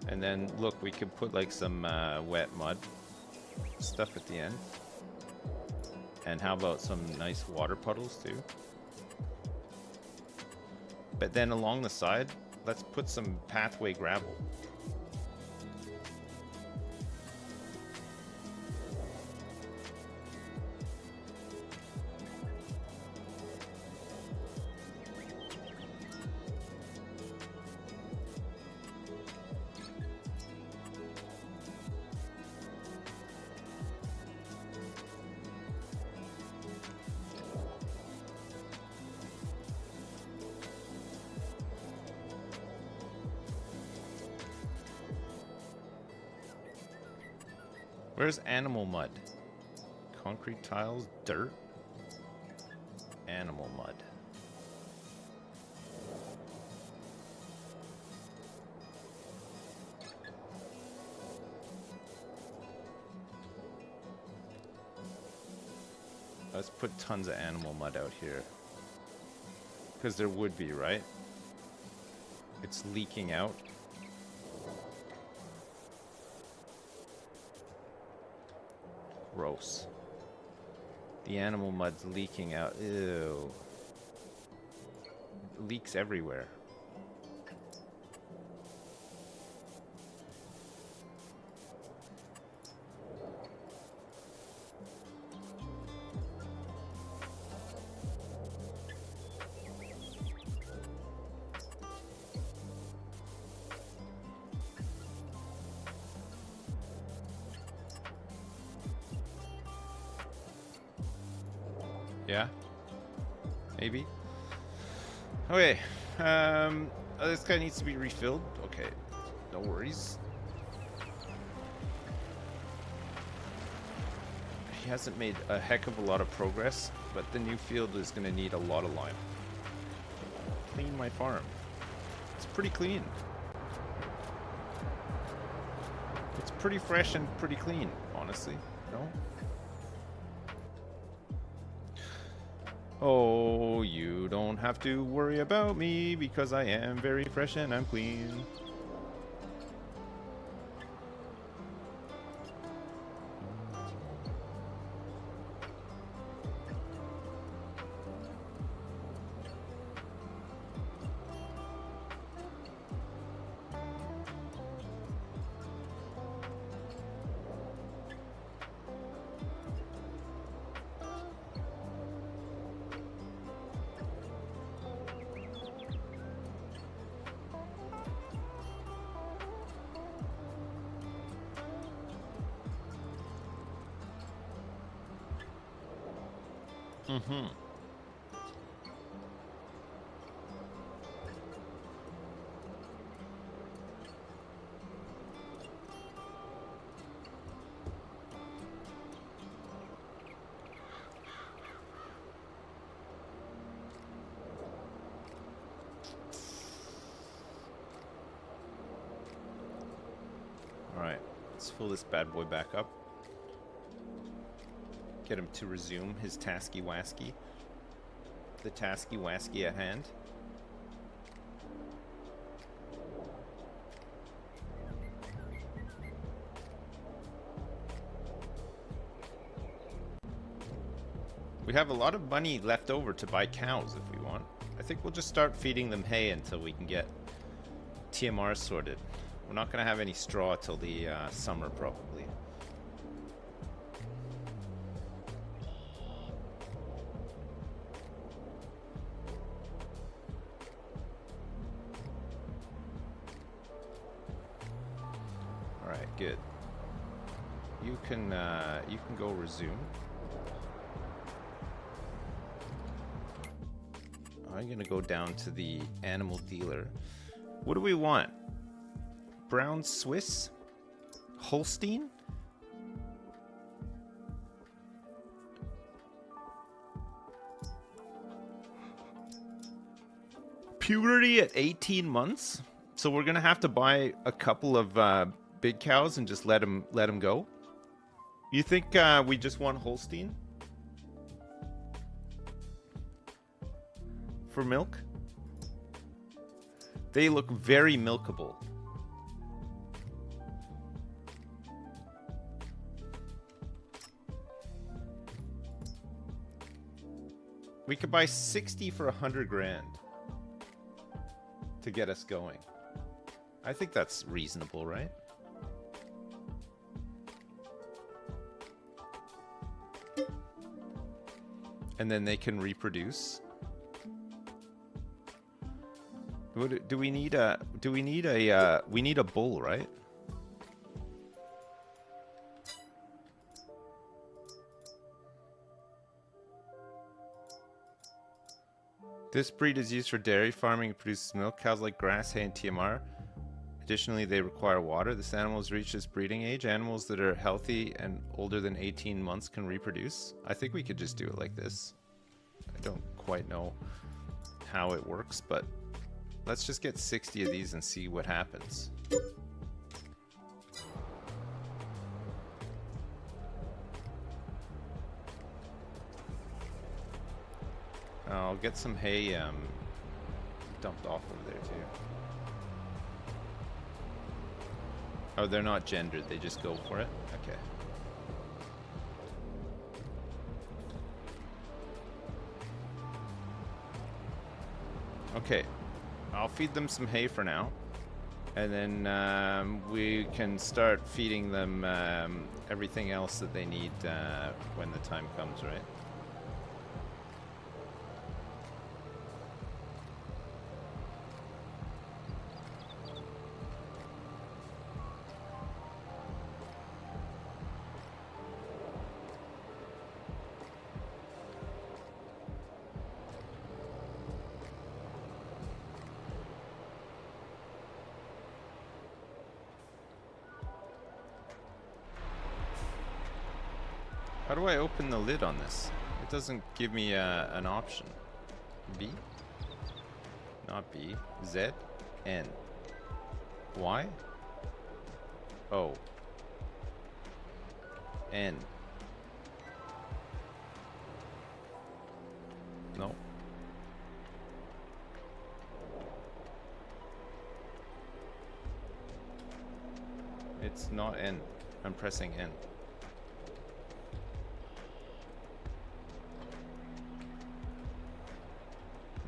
And then, look, we could put like some wet mud stuff at the end. And how about some nice water puddles too? But then along the side, let's put some pathway gravel. Where's animal mud? Concrete tiles, dirt, animal mud. Let's put tons of animal mud out here. Because there would be, right? It's leaking out. Gross. The animal mud's leaking out. Ew. It leaks everywhere. Yeah, maybe. Okay, this guy needs to be refilled. Okay, no worries. He hasn't made a heck of a lot of progress, but the new field is going to need a lot of lime. Clean my farm. It's pretty clean. It's pretty fresh and pretty clean, honestly. No? Oh, you don't have to worry about me because I am very fresh and I'm clean. Mm-hmm. All right, let's fill this bad boy back up. Get him to resume his tasky-wasky. The tasky-wasky at hand. We have a lot of money left over to buy cows if we want. I think we'll just start feeding them hay until we can get TMR sorted. We're not going to have any straw till the summer probably. Good. You can go resume. I'm gonna go down to the animal dealer. What do we want? Brown Swiss? Holstein? Puberty at 18 months? So we're gonna have to buy a couple of big cows and just let them go. You think we just want Holstein for milk? They look very milkable. We could buy 60 for 100 grand to get us going. I think that's reasonable, right? And then they can reproduce. Do we need a we need a bull, right? This breed is used for dairy farming and produces milk. Cows like grass, hay, and TMR. Additionally, they require water. This animal has reached its breeding age. Animals that are healthy and older than 18 months can reproduce. I think we could just do it like this. I don't quite know how it works, but let's just get 60 of these and see what happens. I'll get some hay dumped off over there too. Oh, they're not gendered, they just go for it? Okay. Okay, I'll feed them some hay for now. And then we can start feeding them everything else that they need when the time comes, right? How do I open the lid on this? It doesn't give me an option. B? Not B. Z? N. Y? O. N. No. It's not N. I'm pressing N.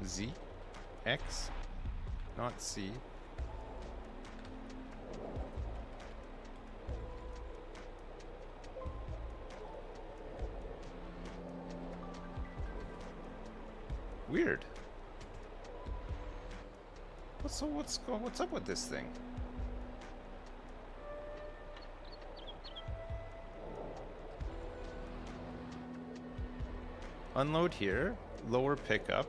Z, X, not C. Weird. What's up with this thing? Unload here, lower pickup.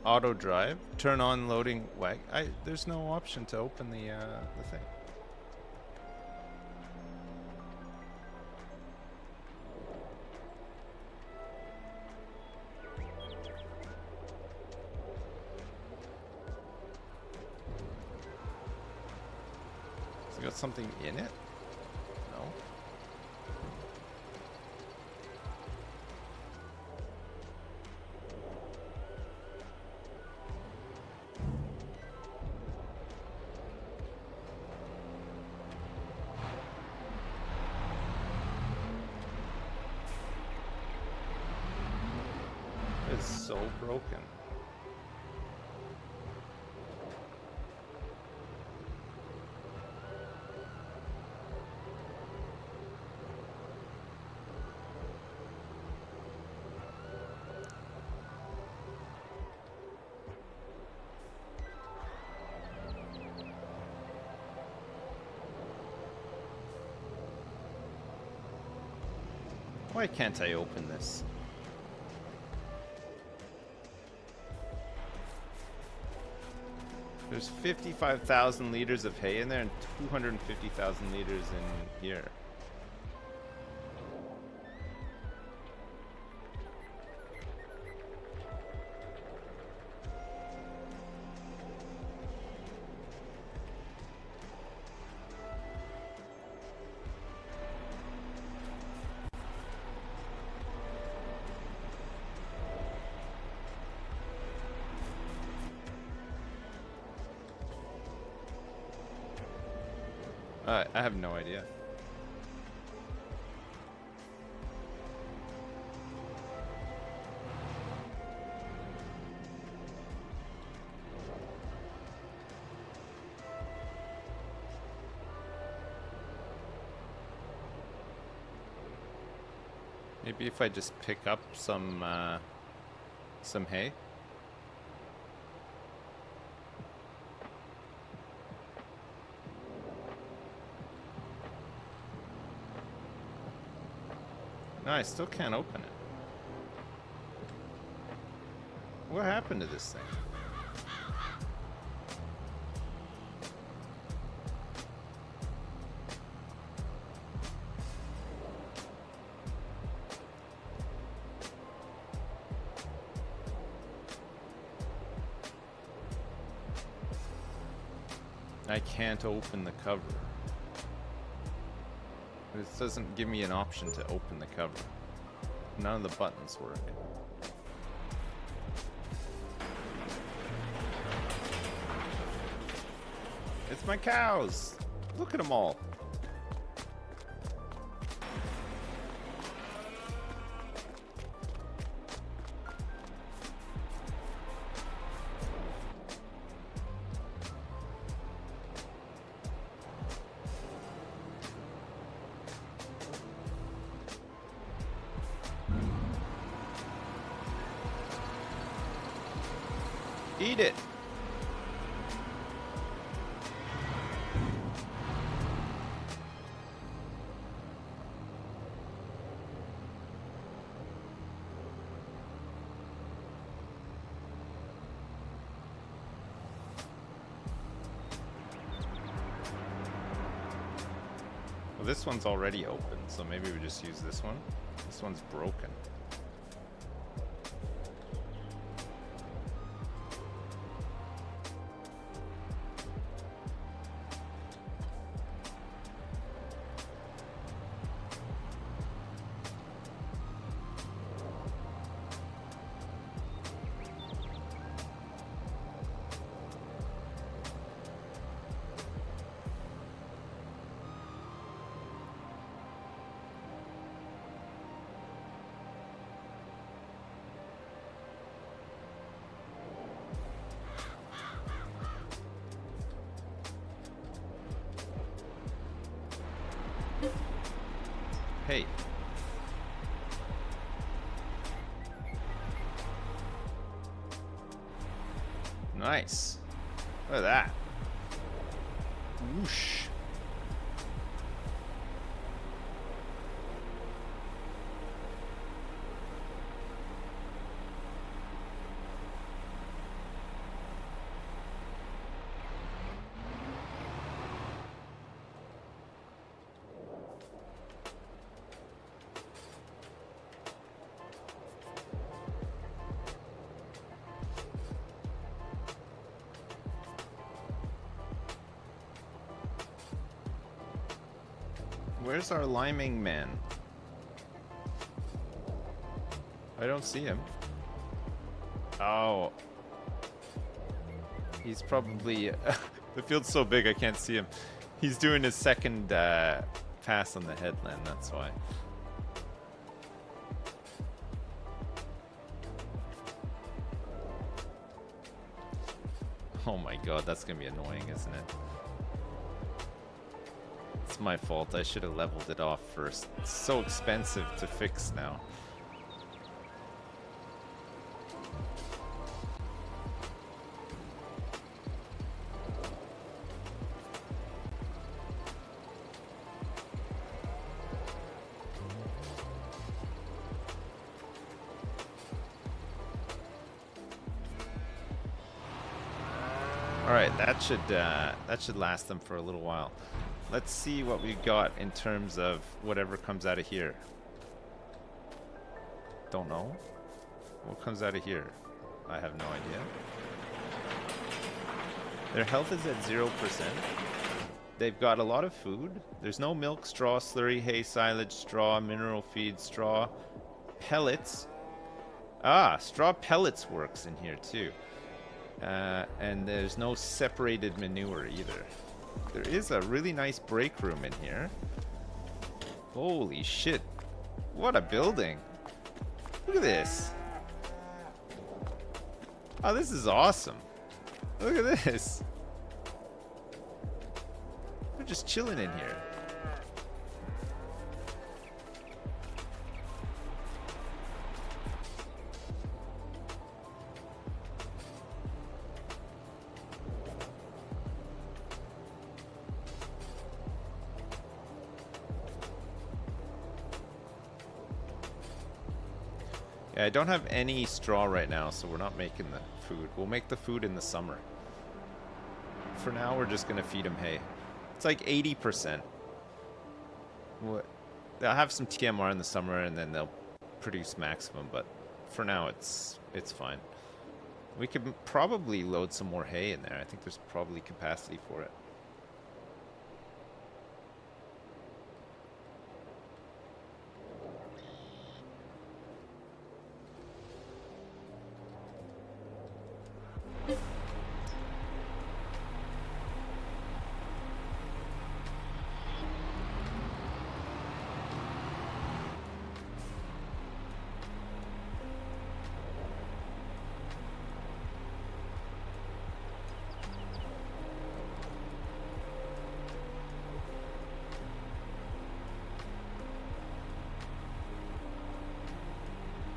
Auto drive, turn on loading wag. There's no option to open the thing. Has it got something in it? No. It's so broken. Why can't I open this? There's 55,000 liters of hay in there and 250,000 liters in here. I have no idea. Maybe if I just pick up some hay. No, I still can't open it. What happened to this thing? I can't open the cover. This doesn't give me an option to open the cover. None of the buttons work. It's my cows! Look at them all! Eat it! Well, this one's already open, so maybe we just use this one. This one's broken. Hey. Nice. Look at that. Whoosh. Where's our liming man? I don't see him. Oh. He's probably... the field's so big I can't see him. He's doing his second pass on the headland, that's why. Oh my god, that's gonna be annoying, isn't it? It's my fault. I should have leveled it off first. It's so expensive to fix now. All right, that should last them for a little while. Let's see what we got in terms of whatever comes out of here. Don't know. What comes out of here? I have no idea. Their health is at 0%. They've got a lot of food. There's no milk, straw, slurry, hay, silage, straw, mineral feed, straw, pellets. Ah, straw pellets works in here too. And there's no separated manure either. There is a really nice break room in here. Holy shit. What a building. Look at this. Oh, this is awesome. Look at this. We're just chilling in here. Yeah, I don't have any straw right now, so we're not making the food. We'll make the food in the summer. For now, we're just going to feed them hay. It's like 80%. What? They'll have some TMR in the summer, and then they'll produce maximum, but for now, it's fine. We could probably load some more hay in there. I think there's probably capacity for it.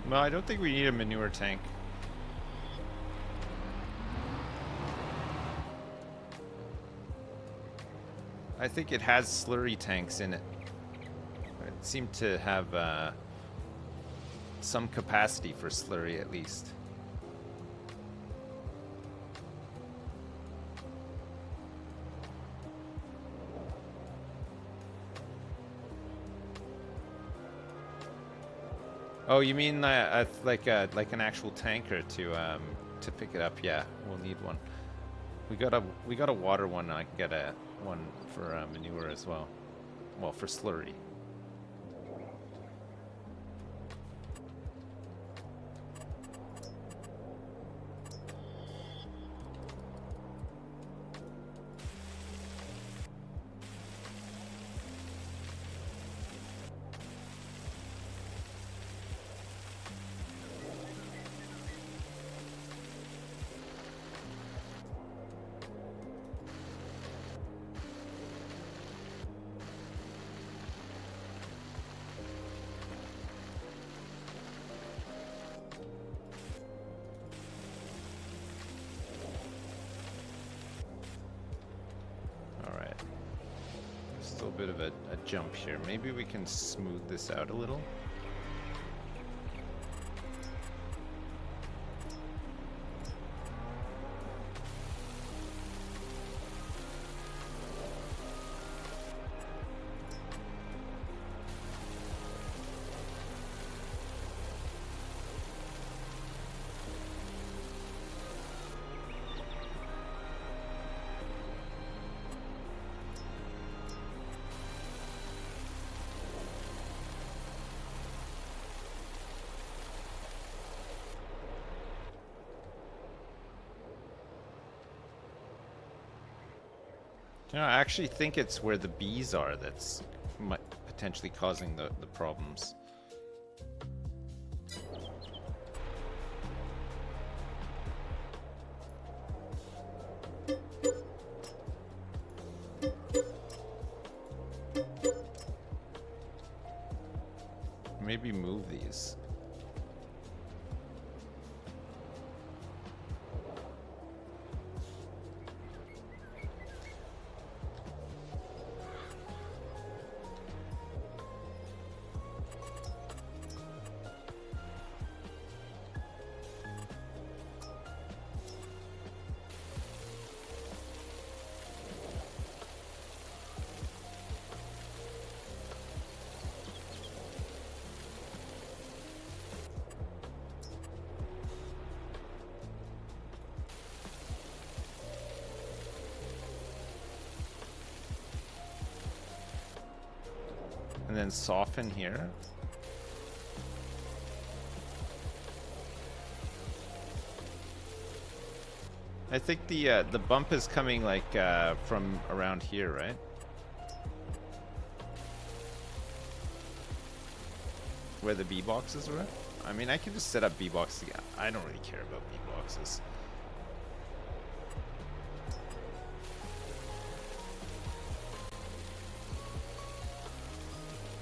No, I don't think we need a manure tank. I think it has slurry tanks in it. It seemed to have some capacity for slurry at least. Oh, you mean like an actual tanker to pick it up? Yeah, we'll need one. We got a water one. I can get a one for manure as well. Well, for slurry. Still a bit of a jump here. Maybe we can smooth this out a little. You know, I actually think it's where the bees are that's potentially causing the problems. Maybe move these. And then soften here. I think the bump is coming like from around here, right? Where the bee boxes were? I mean, I can just set up bee boxes again. I don't really care about bee boxes.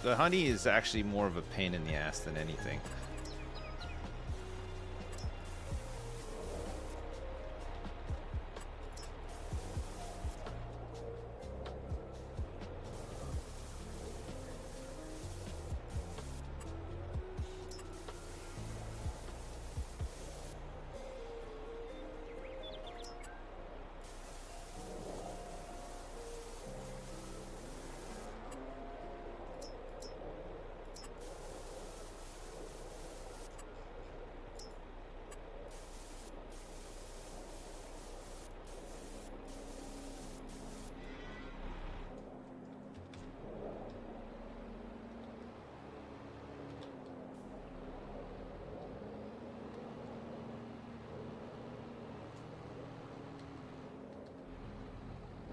The honey is actually more of a pain in the ass than anything.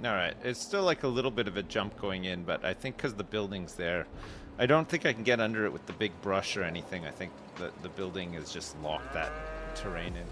Alright, it's still like a little bit of a jump going in, but I think because the building's there, I don't think I can get under it with the big brush or anything. I think the building is just locked that terrain in.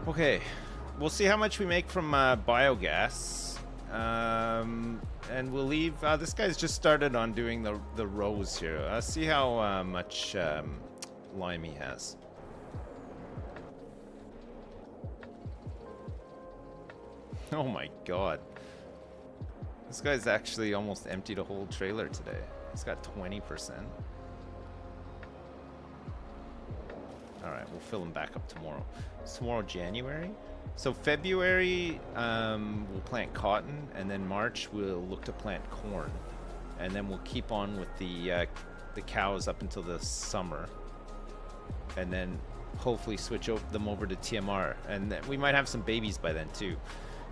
Okay, we'll see how much we make from biogas, and we'll leave. This guy's just started on doing the rows here. See how much lime he has. Oh my god, this guy's actually almost emptied a whole trailer today. He's got 20%. Alright, we'll fill them back up tomorrow. It's tomorrow January. So February, we'll plant cotton, and then March we'll look to plant corn. And then we'll keep on with the cows up until the summer. And then hopefully switch them over to TMR. And we might have some babies by then too.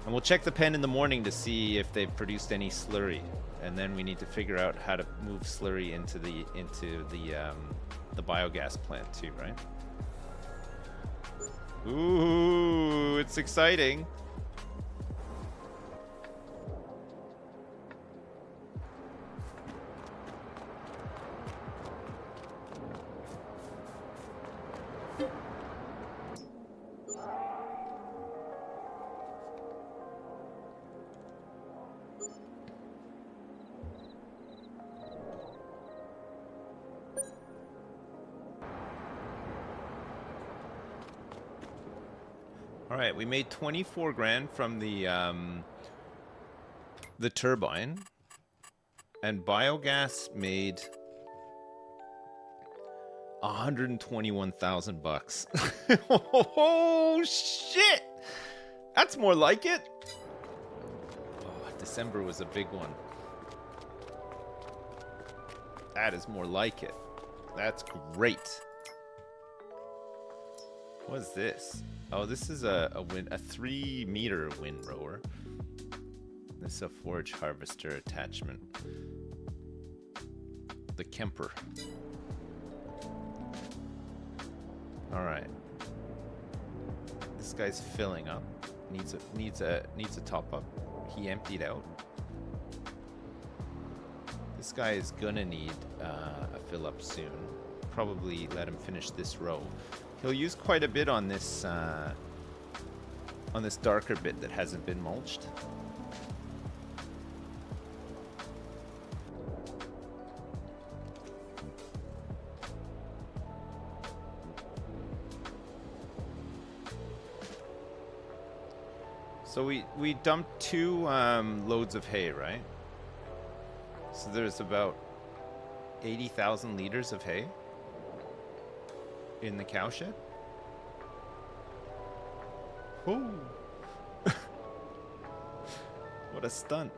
And we'll check the pen in the morning to see if they've produced any slurry. And then we need to figure out how to move slurry into the biogas plant too, right? Ooh, it's exciting. All right, we made 24 grand from the turbine, and biogas made 121,000 bucks. Oh shit! That's more like it. Oh, December was a big one. That is more like it. That's great. What is this? Oh, this is a 3-meter windrower. This is a forage harvester attachment. The Kemper. All right. This guy's filling up. Needs a top up. He emptied out. This guy is gonna need a fill up soon. Probably let him finish this row. He'll use quite a bit on this darker bit that hasn't been mulched. So we dumped 2 loads of hay, right? So there's about 80,000 liters of hay in the cow shed. Oh, what a stunt.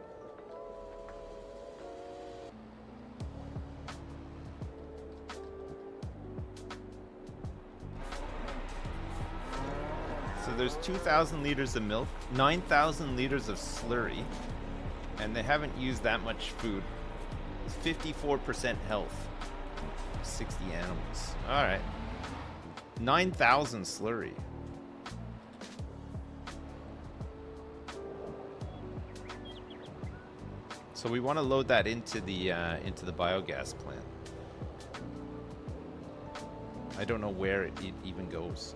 So there's 2,000 liters of milk, 9,000 liters of slurry, and they haven't used that much food. It's 54% health. 60 animals. All right. 9,000 slurry. So we want to load that into the biogas plant. I don't know where it even goes.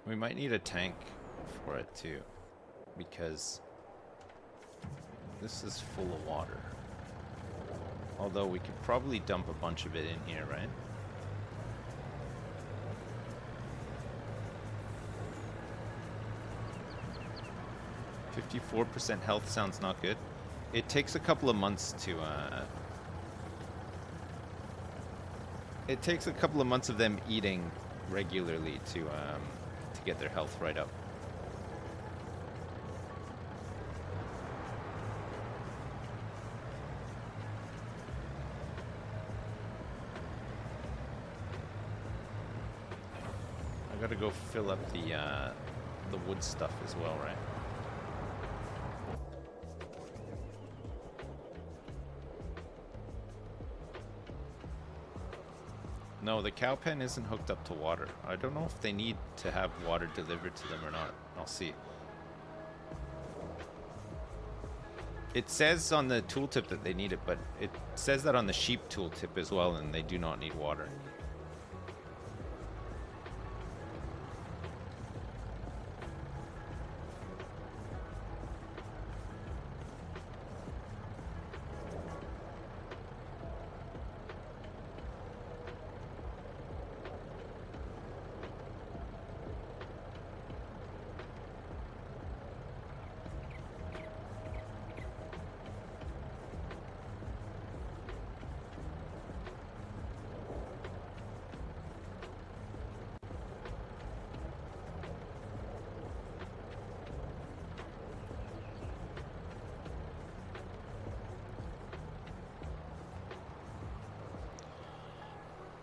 We might need a tank for it too, because this is full of water. Although we could probably dump a bunch of it in here, right? "54% health" sounds not good. It takes a couple of months to it takes a couple of months of them eating regularly to get their health right up. I gotta go fill up the wood stuff as well, right? No, the cow pen isn't hooked up to water. I don't know if they need to have water delivered to them or not. I'll see. It says on the tooltip that they need it, but it says that on the sheep tooltip as well, and they do not need water.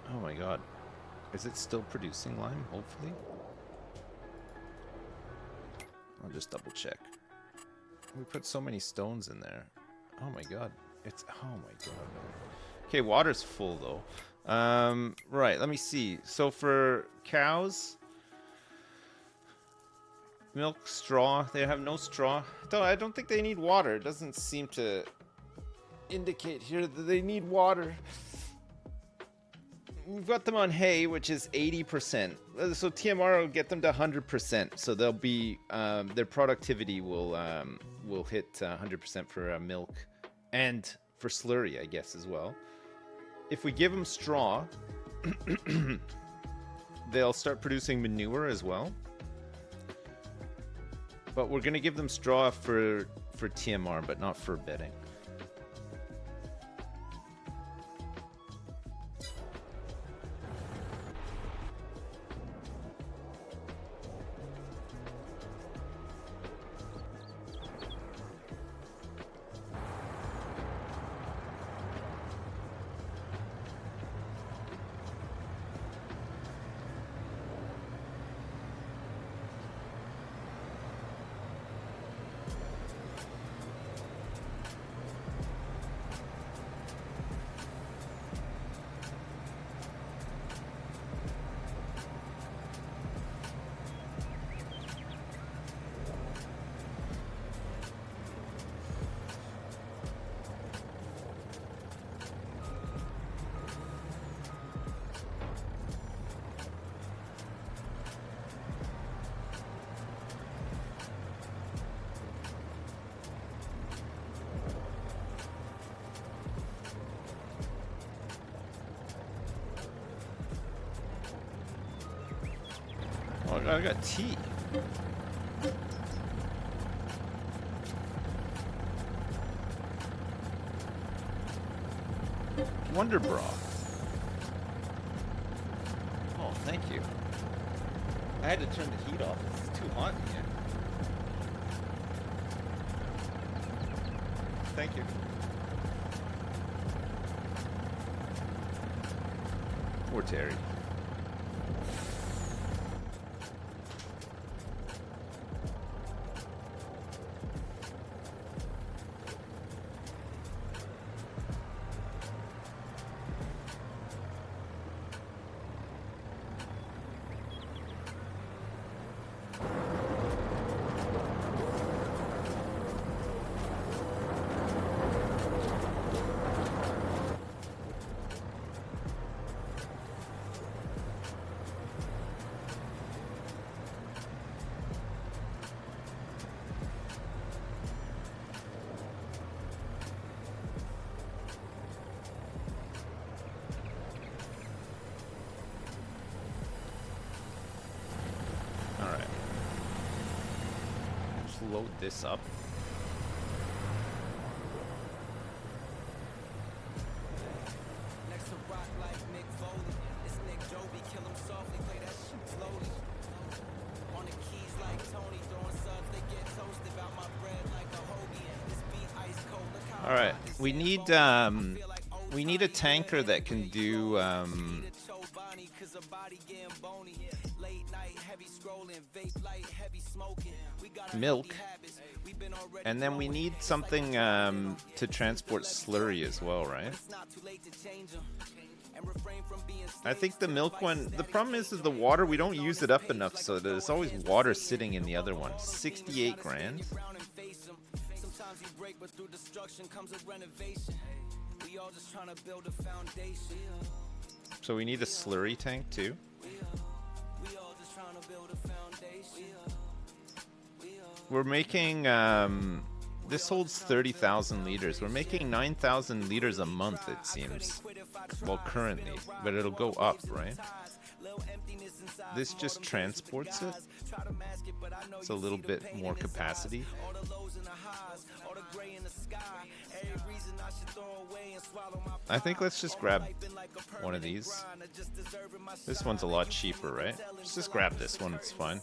Oh my god. Is it still producing lime? Hopefully. I'll just double check. We put so many stones in there. Oh my god. It's... oh my god. Okay, water's full though. Right, let me see. So for cows... milk, straw. They have no straw. Though I don't think they need water. It doesn't seem to indicate here that they need water. We've got them on hay, which is 80%. So TMR will get them to 100%. So they'll be their productivity will hit 100% for milk and for slurry, I guess, as well. If we give them straw, they'll start producing manure as well. But we're gonna give them straw for TMR, but not for bedding. I got tea. Wonder Bra. Oh, thank you. I had to turn the heat off. It's too hot in here. Thank you. Poor Terry. Load this up. All right, we need a tanker that can do milk, and then we need something to transport slurry as well, right? I think the milk one, the problem is that the water, we don't use it up enough, so there's always water sitting in the other one. 68 grand. So we need a slurry tank too. We're making, this holds 30,000 liters. We're making 9,000 liters a month, it seems. Well, currently, but it'll go up, right? This just transports it. It's a little bit more capacity. I think let's just grab one of these. This one's a lot cheaper, right? Let's just grab this one, it's fine.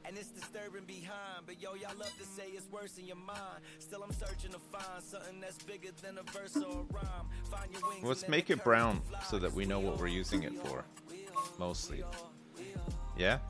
And it's disturbing behind, but yo, y'all love to say it's worse in your mind. Still I'm searching to find something that's bigger than a verse or a rhyme. Find your wings. Let's make it brown so that we know what we're using it for. Mostly. Yeah?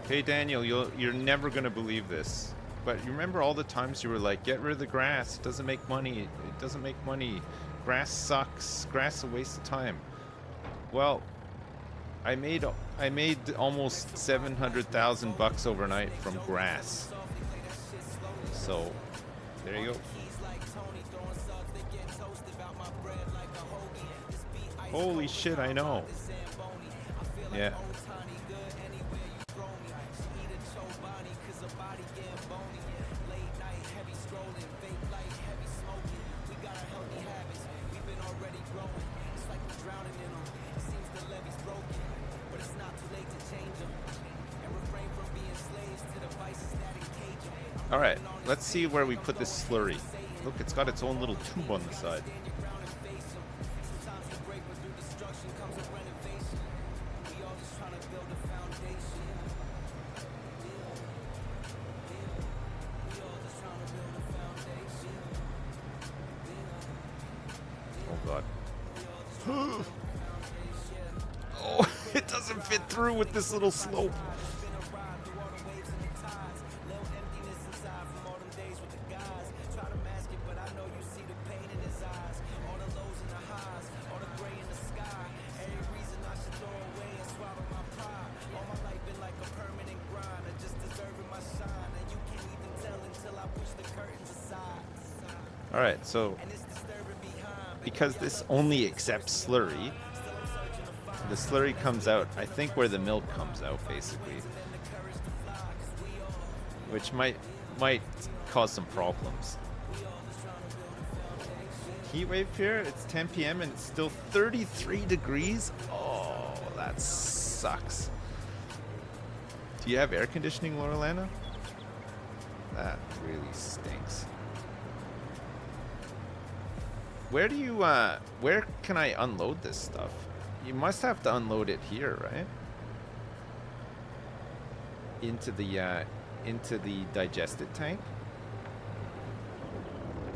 Hey Daniel, you're never gonna believe this, but you remember all the times you were like, get rid of the grass, it doesn't make money, it doesn't make money, grass sucks, grass is a waste of time. Well, I made almost 700,000 bucks overnight from grass. So, there you go. Holy shit, I know. Yeah. Alright, let's see where we put this slurry. Look, it's got its own little tube on the side. Oh god. Oh, it doesn't fit through with this little slope. Alright, so because this only accepts slurry, the slurry comes out, I think, where the milk comes out, basically. Which might cause some problems. Heat wave here, it's 10 p.m. and it's still 33 degrees. Oh, that sucks. Do you have air conditioning, Laurelana? That really stinks. Where do you, where can I unload this stuff? You must have to unload it here, right? Into the digested tank.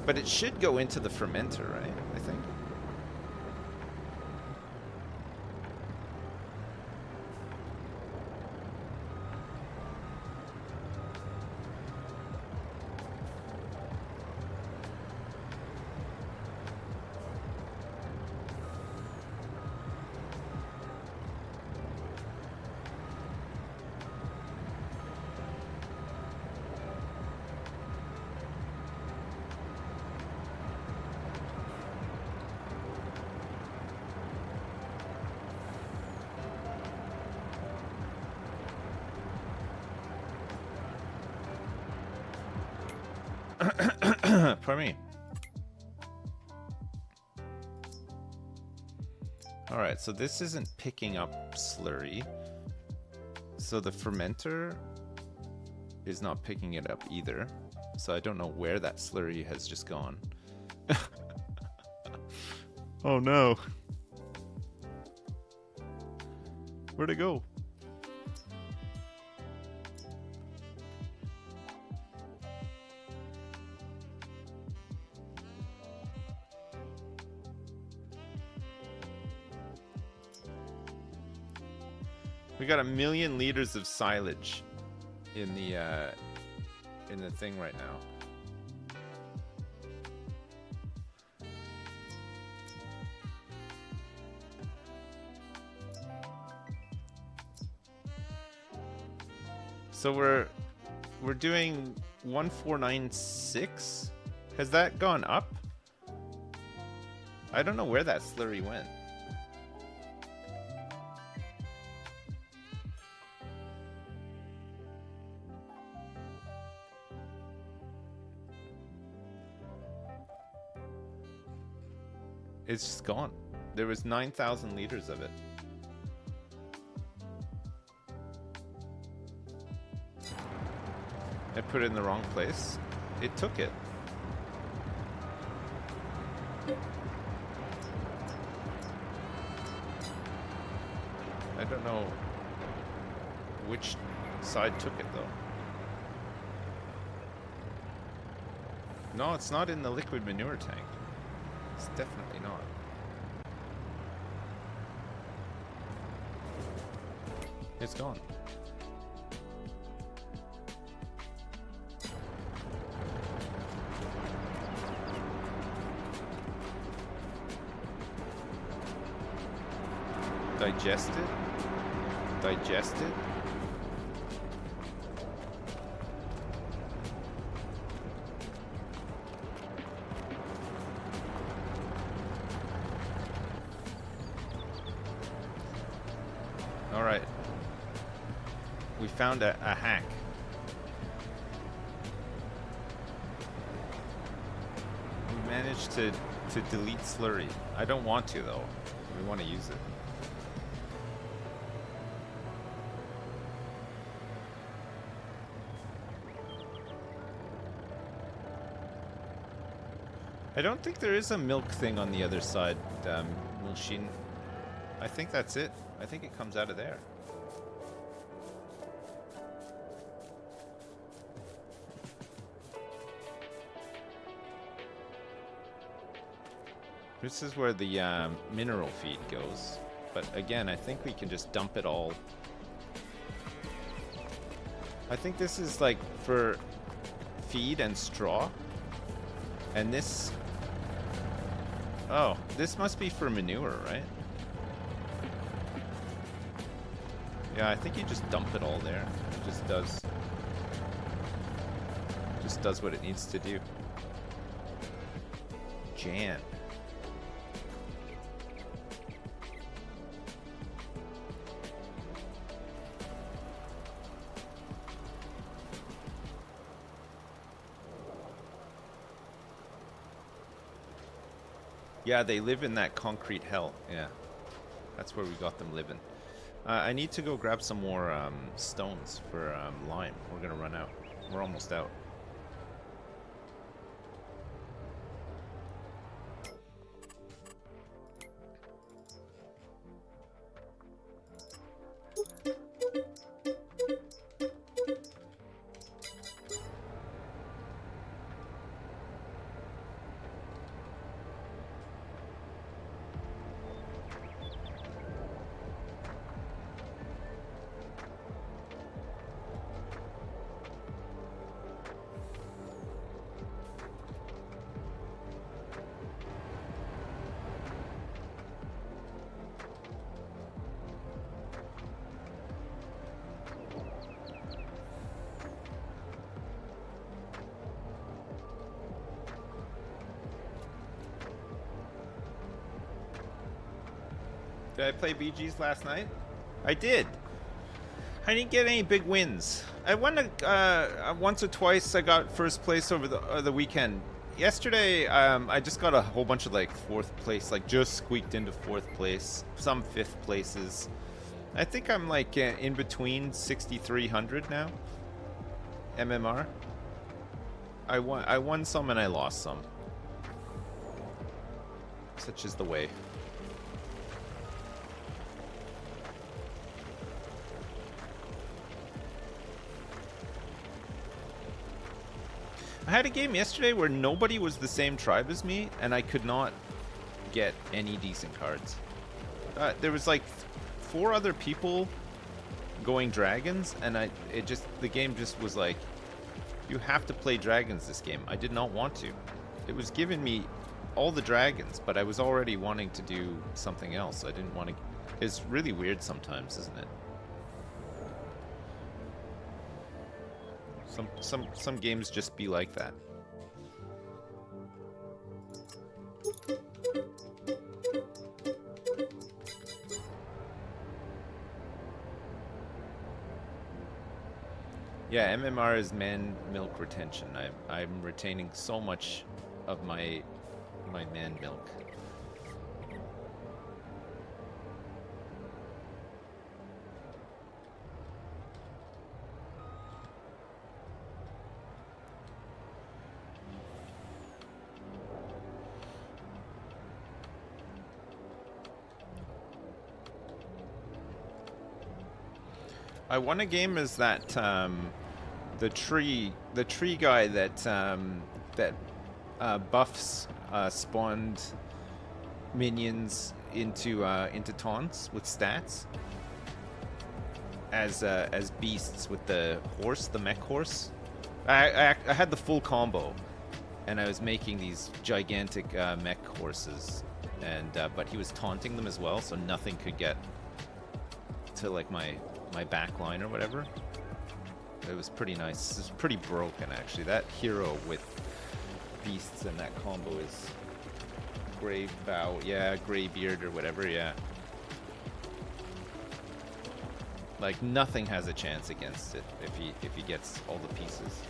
But it should go into the fermenter, right? I think. Pardon me. Alright, so this isn't picking up slurry. So the fermenter is not picking it up either. So I don't know where that slurry has just gone. Oh no. Where'd it go? We got 1 million liters of silage in the thing right now. So we're doing 1496. Has that gone up? I don't know where that slurry went. It's just gone. There was 9,000 liters of it. I put it in the wrong place. It took it. I don't know which side took it though. No, it's not in the liquid manure tank. It's definitely not. It's gone. Digested? Digested? Alright. We found a hack. We managed to delete slurry. I don't want to though. We want to use it. I don't think there is a milk thing on the other side, Mulshin. I think that's it. I think it comes out of there. This is where the mineral feed goes. But again, I think we can just dump it all. I think this is like for feed and straw. And this... Oh, this must be for manure, right? Yeah, I think you just dump it all there. It just does what it needs to do. Jan. Yeah, they live in that concrete hell. Yeah, that's where we got them living. I need to go grab some more stones for lime. We're gonna run out. We're almost out. Did I play BGs last night? I did. I didn't get any big wins. I won once or twice. I got first place over the weekend. Yesterday, I just got a whole bunch of like fourth place, like just squeaked into fourth place. Some fifth places. I think I'm like in between 6,300 now. MMR. I won some and I lost some. Such is the way. I had a game yesterday where nobody was the same tribe as me, and I could not get any decent cards. There was like 4 other people going dragons, and the game just was like, you have to play dragons this game. I did not want to. It was giving me all the dragons, but I was already wanting to do something else. I didn't want to. It's really weird sometimes, isn't it? Some games just be like that. Yeah, MMR is man milk retention. I'm retaining so much of my man milk. I won a game as that the tree guy that buffs spawned minions into taunts with stats as beasts with the horse, the mech horse. I had the full combo, and I was making these gigantic mech horses, and but he was taunting them as well, so nothing could get to like my back line or whatever. It was pretty nice. It was pretty broken, actually. That hero with beasts and that combo is Grey Bow, yeah, Greybeard or whatever, yeah. Like nothing has a chance against it if he gets all the pieces.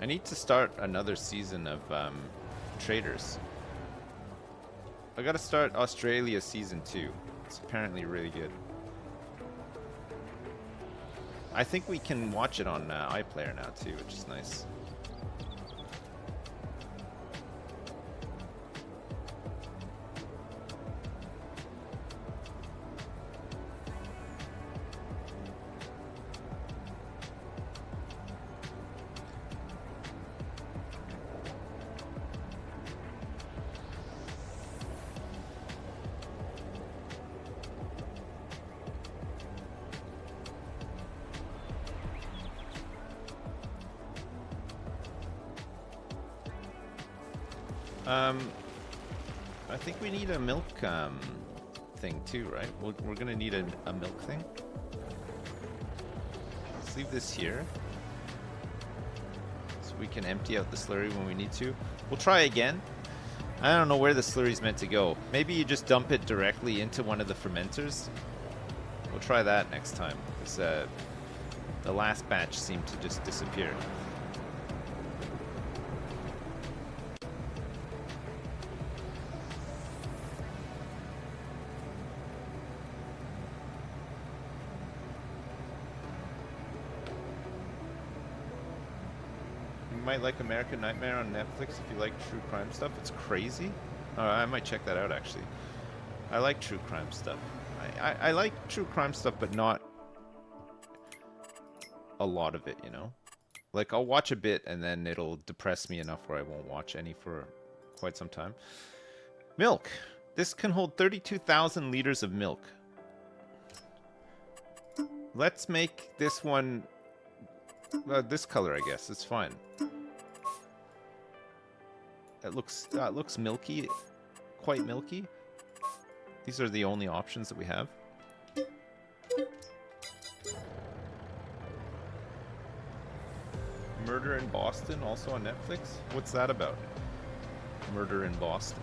I need to start another season of Traders. I gotta start Australia season 2. It's apparently really good. I think we can watch it on iPlayer now too, which is nice. I think we need a milk thing too, right? We're gonna need a milk thing. Let's leave this here. So we can empty out the slurry when we need to. We'll try again. I don't know where the slurry's meant to go. Maybe you just dump it directly into one of the fermenters. We'll try that next time, because the last batch seemed to just disappear. You might like American Nightmare on Netflix if you like true crime stuff. It's crazy. I might check that out, actually. I like true crime stuff. I like true crime stuff, but not a lot of it, you know? Like, I'll watch a bit, and then it'll depress me enough where I won't watch any for quite some time. Milk. This can hold 32,000 liters of milk. Let's make this one... this color, I guess. It's fine. It looks milky. Quite milky. These are the only options that we have. Murder in Boston, also on Netflix? What's that about? Murder in Boston.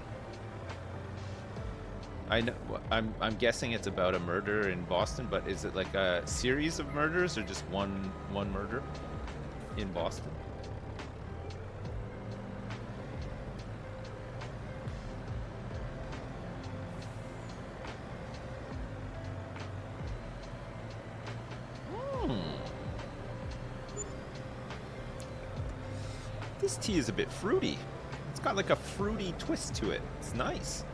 I know. I'm guessing it's about a murder in Boston, but is it like a series of murders or just one murder in Boston? This tea is a bit fruity. It's got like a fruity twist to it. It's nice.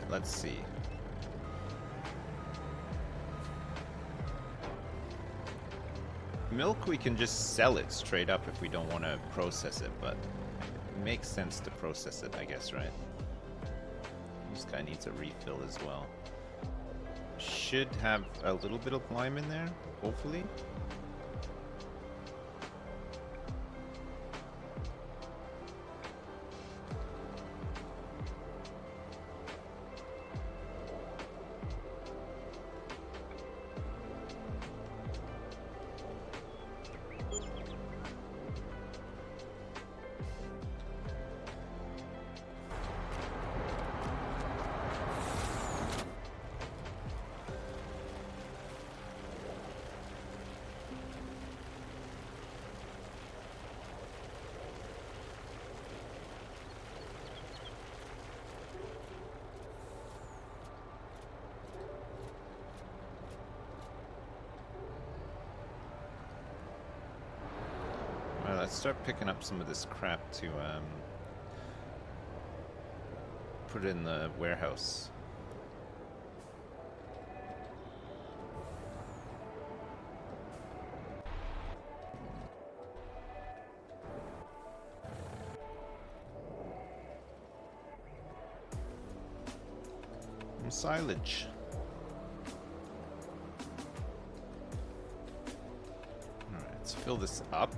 Let's see. Milk, we can just sell it straight up if we don't want to process it, but it makes sense to process it, I guess, right? This guy needs a refill as well. Should have a little bit of lime in there, hopefully. Let's start picking up some of this crap to put in the warehouse. Some silage. Alright, let's fill this up.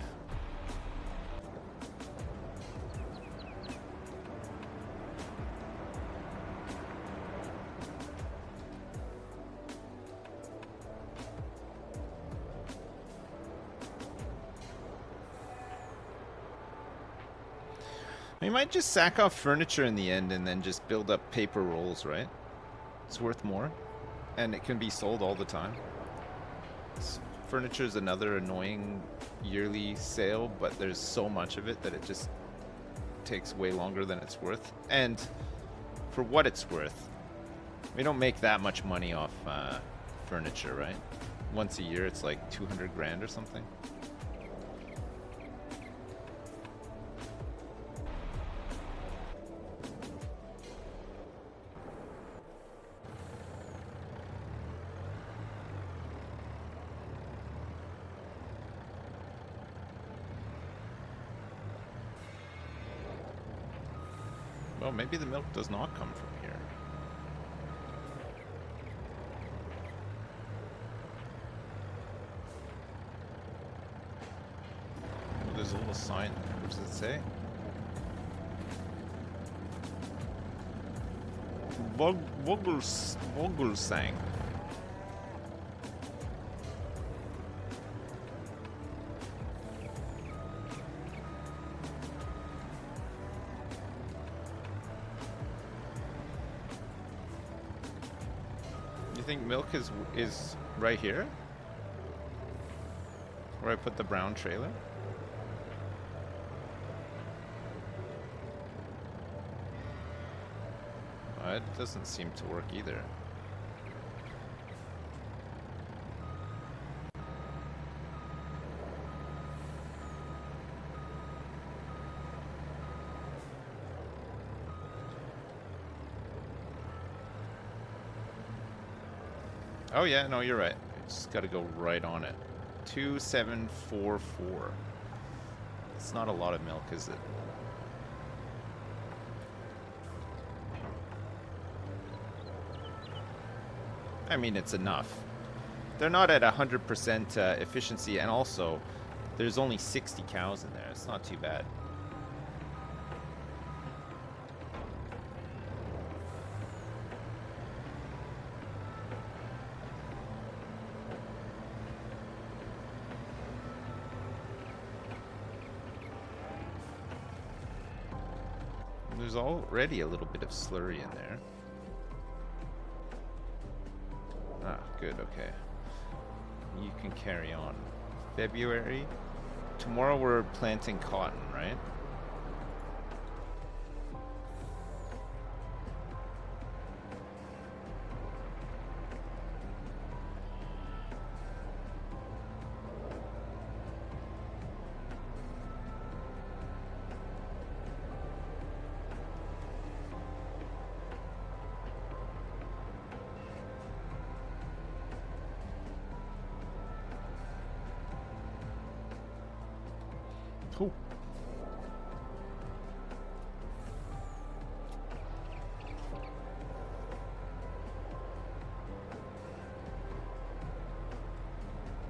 We might just sack off furniture in the end and then just build up paper rolls, right? It's worth more. And it can be sold all the time. Furniture is another annoying yearly sale, but there's so much of it that it just takes way longer than it's worth. And for what it's worth, we don't make that much money off furniture, right? Once a year, it's like 200 grand or something. Well, maybe the milk does not come from here. Oh, there's a little sign. What does it say? Vogelsang. You think milk is right here? Where I put the brown trailer? It doesn't seem to work either. Oh yeah, no, you're right. I just gotta go right on it. 2744. It's not a lot of milk, is it? I mean, it's enough. They're not at 100% efficiency, and also, there's only 60 cows in there. It's not too bad. There's already a little bit of slurry in there. Ah, good, okay. You can carry on. February. Tomorrow we're planting cotton, right? Cool.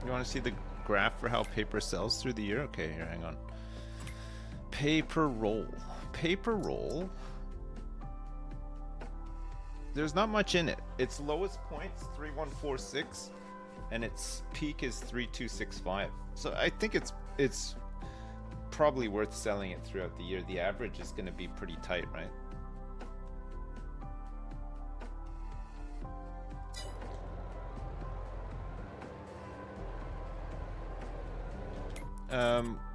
You want to see the graph for how paper sells through the year? Okay, here, hang on. Paper roll. Paper roll. There's not much in it. Its lowest point's 3146, and its peak is 3265. So I think it's probably worth selling it throughout the year. The average is going to be pretty tight, right?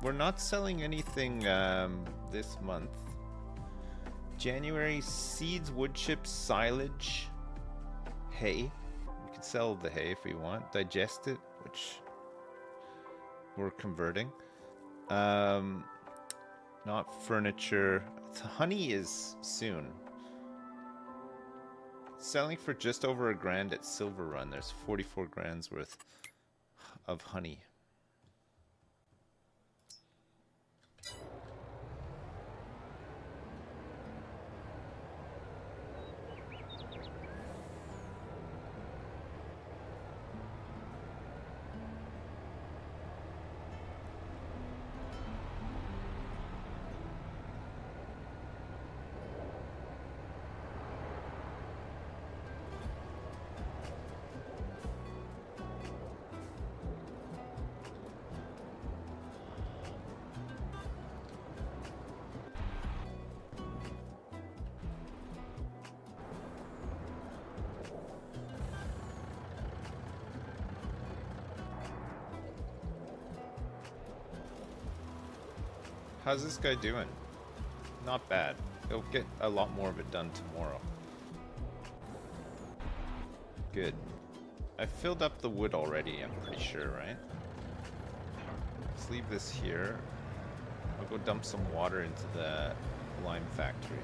We're not selling anything this month. January, seeds, wood chips, silage, hay. We could sell the hay if we want. Digest it, which we're converting. Not furniture. Honey is soon. Selling for just over $1,000 at Silver Run. There's 44 grand's worth of honey. How's this guy doing? Not bad. He'll get a lot more of it done tomorrow. Good. I filled up the wood already, I'm pretty sure, right? Let's leave this here. I'll go dump some water into the lime factory.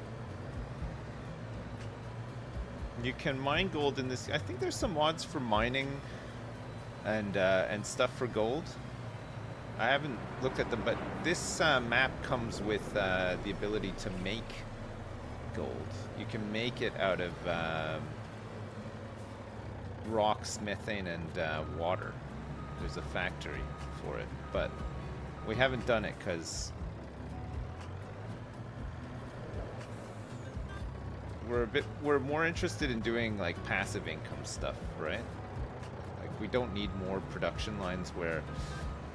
You can mine gold in this. I think there's some mods for mining and stuff for gold. I haven't looked at them, but this map comes with the ability to make gold. You can make it out of rocks, methane, and water. There's a factory for it, but we haven't done it because we're more interested in doing like passive income stuff, right? Like we don't need more production lines where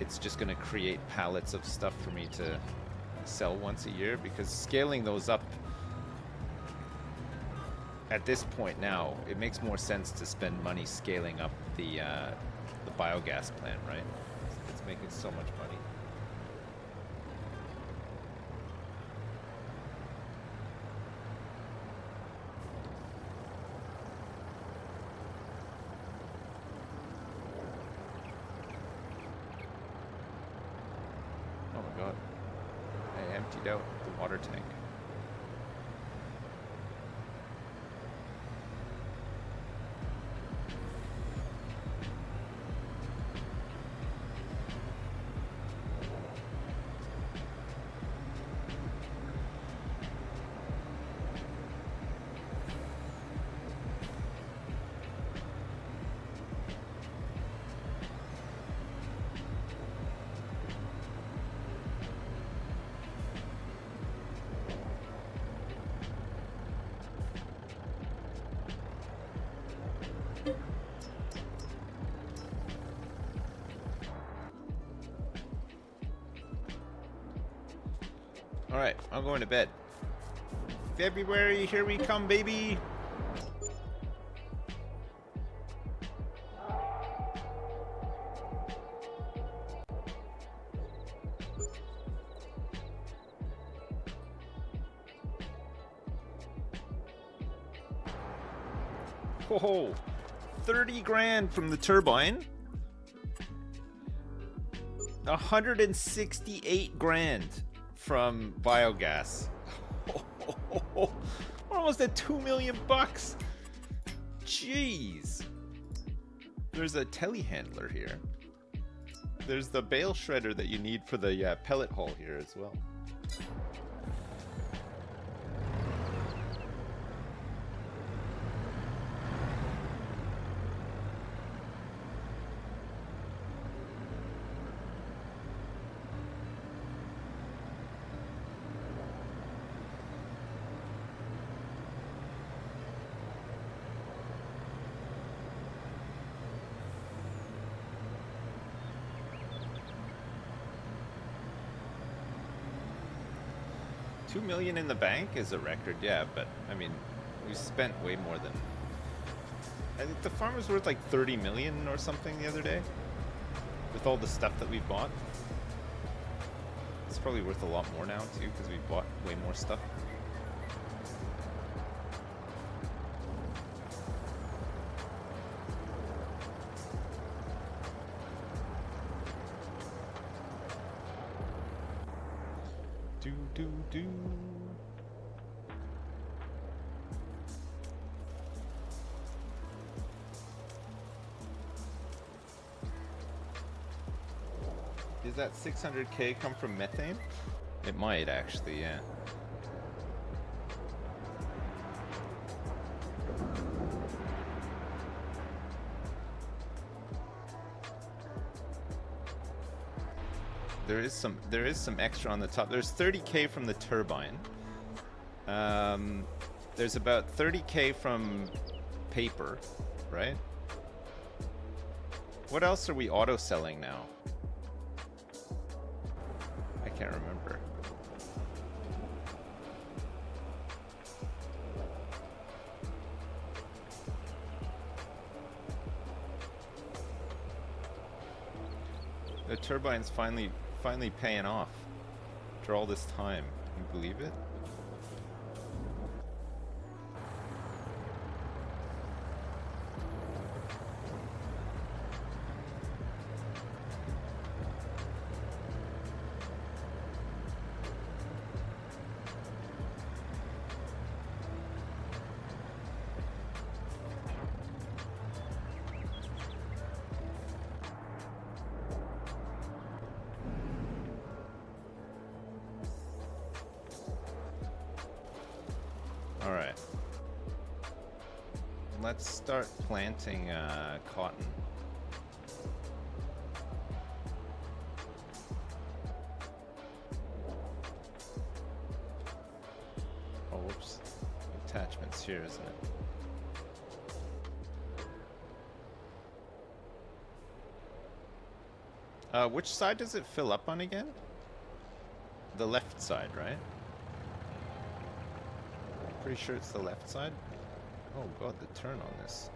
it's just going to create pallets of stuff for me to sell once a year, because scaling those up at this point now, it makes more sense to spend money scaling up the biogas plant, right? It's making so much money. Oh my god. I emptied out the water tank. Alright, I'm going to bed. February, here we come, baby! Whoa! 30 grand from the turbine. 168 grand from biogas. We're almost at 2 million bucks. Jeez. There's a telehandler here. There's the bale shredder that you need for the pellet haul here as well. $2 million in the bank is a record, yeah, but I mean, we spent way more than. I think the farm was worth like 30 million or something the other day, with all the stuff that we bought. It's probably worth a lot more now too, because we bought way more stuff. Do. Does that 600k come from methane? It might actually, yeah. There is some extra on the top. There's 30k from the turbine. There's about 30k from paper, right? What else are we auto selling now? I can't remember. The turbine's finally paying off. after all this time. Can you believe it? Alright. Let's start planting cotton. Oh, whoops. Attachment's here, isn't it? Which side does it fill up on again? The left side, right? Pretty sure it's the left side. Oh god, the turn on this.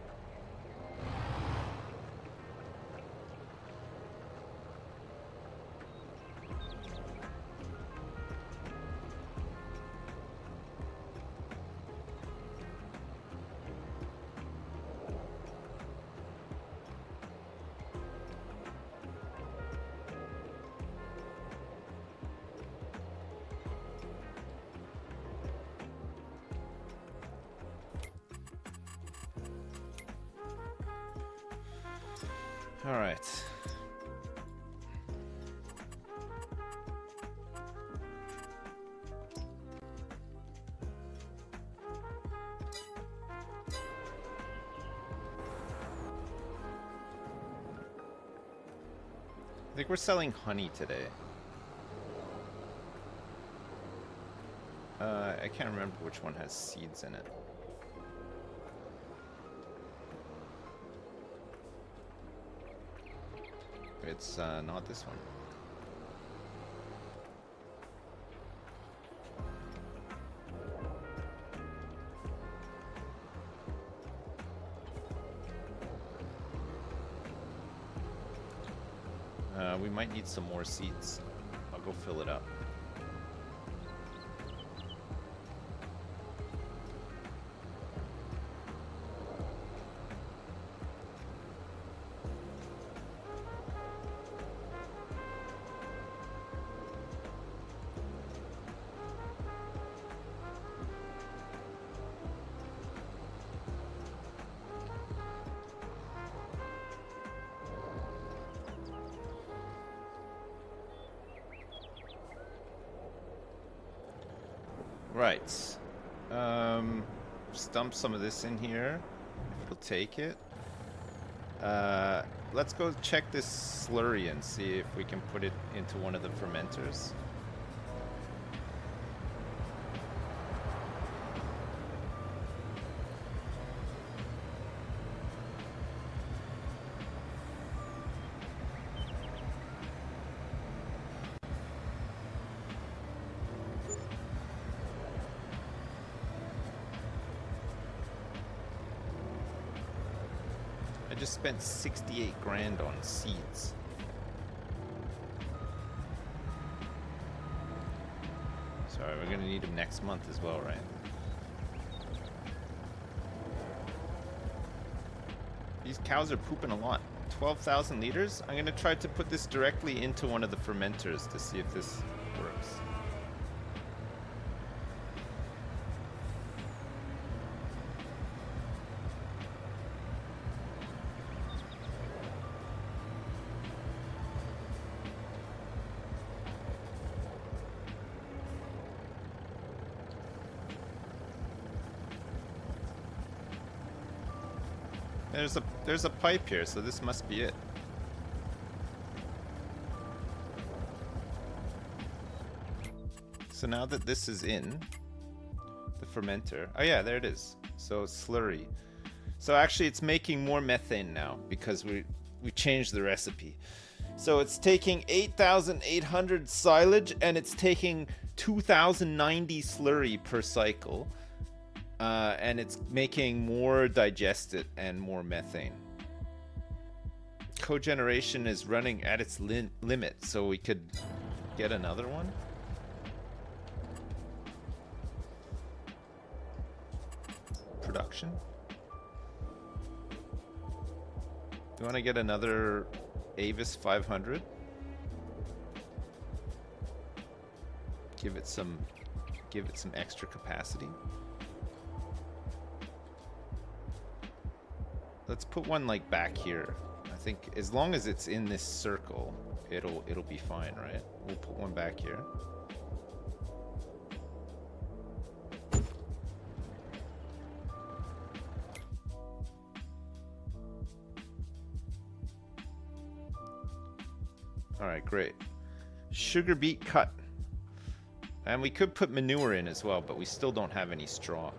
All right. I think we're selling honey today. I can't remember which one has seeds in it. It's not this one. We might need some more seeds. I'll go fill it up. Right. Just dump some of this in here. If it'll take it. Let's go check this slurry and see if we can put it into one of the fermenters. I just spent 68 grand on seeds. Sorry, we're gonna need them next month as well, right? These cows are pooping a lot. 12,000 liters? I'm gonna try to put this directly into one of the fermenters to see if this works. There's a pipe here, so this must be it. So now that this is in the fermenter, oh yeah, there it is. So slurry. So actually it's making more methane now because we changed the recipe. So it's taking 8,800 silage and it's taking 2,090 slurry per cycle. And it's making more digestate and more methane. Cogeneration is running at its limit, so we could get another one. production. You want to get another Avis 500? Give it some extra capacity. Let's put one like back here. I think as long as it's in this circle, it'll be fine, right? We'll put one back here. All right, great. Sugar beet cut. And we could put manure in as well, but we still don't have any straw.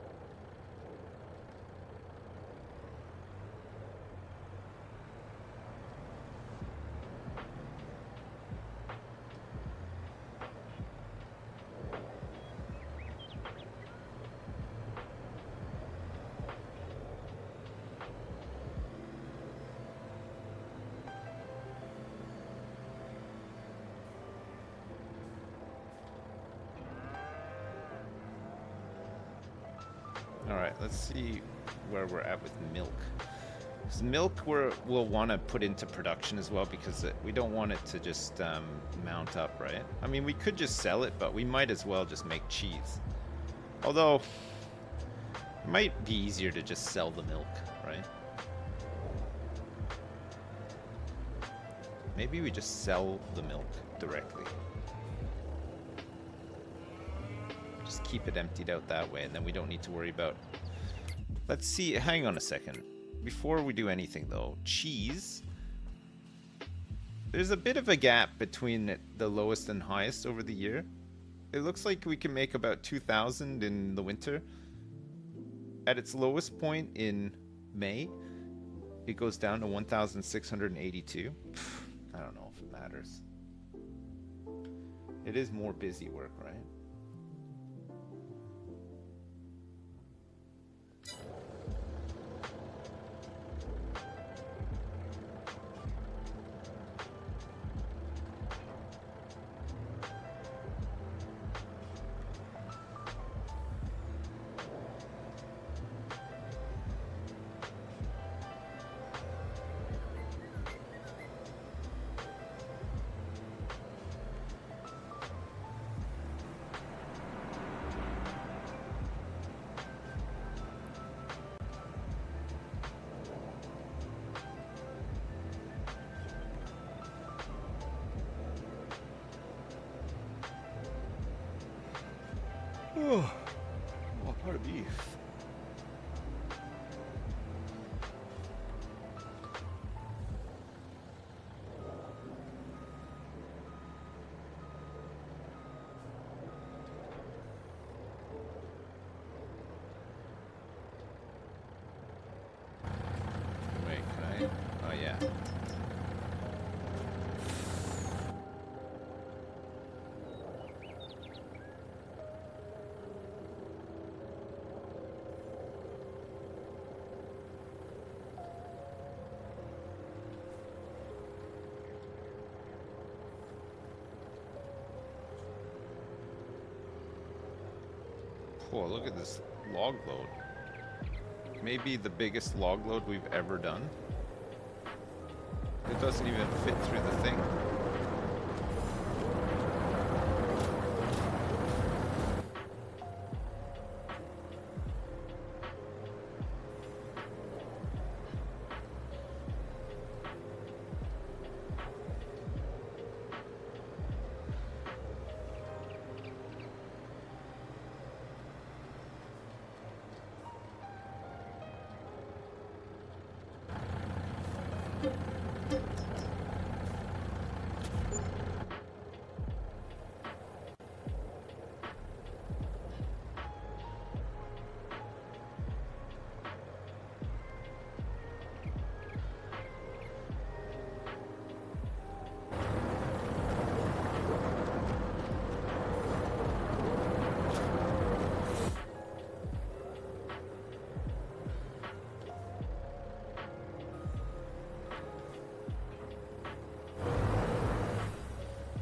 Alright, let's see where we're at with milk. So milk we'll want to put into production as well, because we don't want it to just mount up, right? I mean, we could just sell it, but we might as well just make cheese. Although, it might be easier to just sell the milk, right? Maybe we just sell the milk directly. Just keep it emptied out that way, and then we don't need to worry about... Let's see, hang on a second. Before we do anything though, cheese. There's a bit of a gap between the lowest and highest over the year. It looks like we can make about 2,000 in the winter. At its lowest point in May, it goes down to 1,682. I don't know if it matters. It is more busy work, right? Oh, part of beef. Wait, can I? Oh, yeah. Oh, look at this log load. Maybe the biggest log load we've ever done. It doesn't even fit through the thing.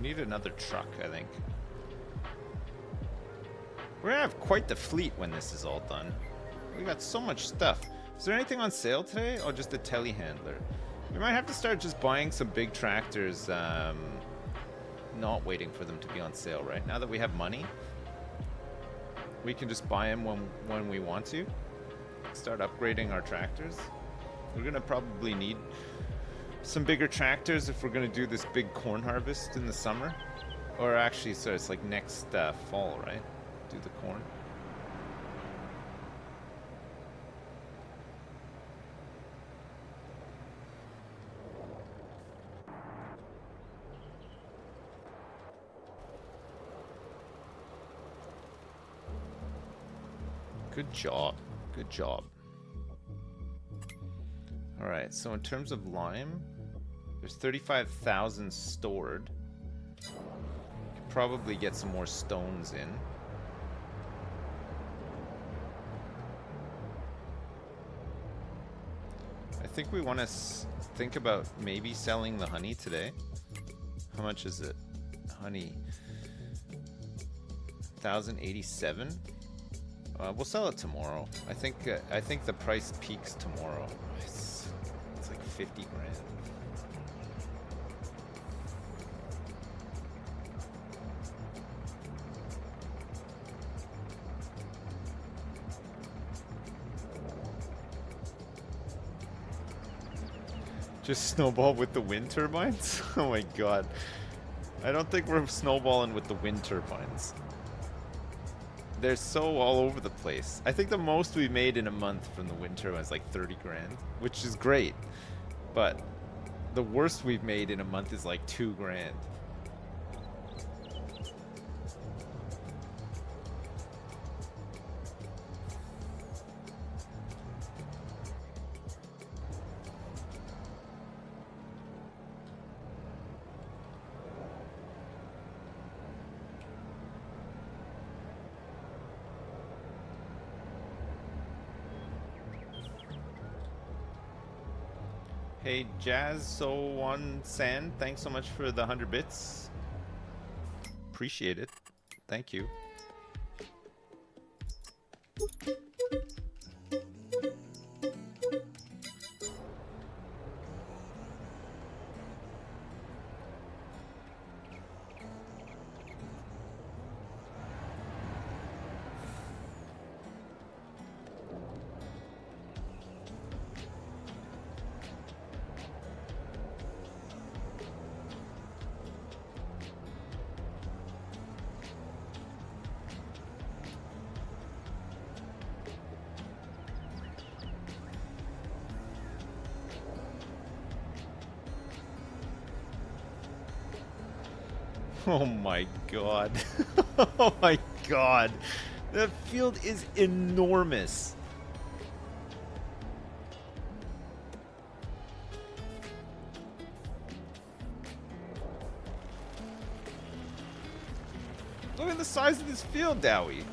Need another truck, I think. We're gonna have quite the fleet when this is all done. We got so much stuff. Is there anything on sale today? Oh, just a telehandler. We might have to start just buying some big tractors, not waiting for them to be on sale, right? Now that we have money, we can just buy them when we want to. Start upgrading our tractors. We're gonna probably need some bigger tractors if we're gonna do this big corn harvest in the summer. Or actually, so it's like next fall, right? Do the corn. Good job. Good job. Alright, so in terms of lime, there's 35,000 stored. Could probably get some more stones in. I think we want to think about maybe selling the honey today. How much is it? Honey. 1,087. We'll sell it tomorrow. I think the price peaks tomorrow. It's like 50 grand. Just snowball with the wind turbines? Oh my god. I don't think we're snowballing with the wind turbines. They're so all over the place. I think the most we made in a month from the wind turbine is like 30 grand, which is great. But the worst we've made in a month is like 2 grand. Hey, Jazz So One Sand, thanks so much for the 100 bits. Appreciate it. Thank you. Oh my god. Oh my god. The field is enormous. Look at the size of this field, Dowie.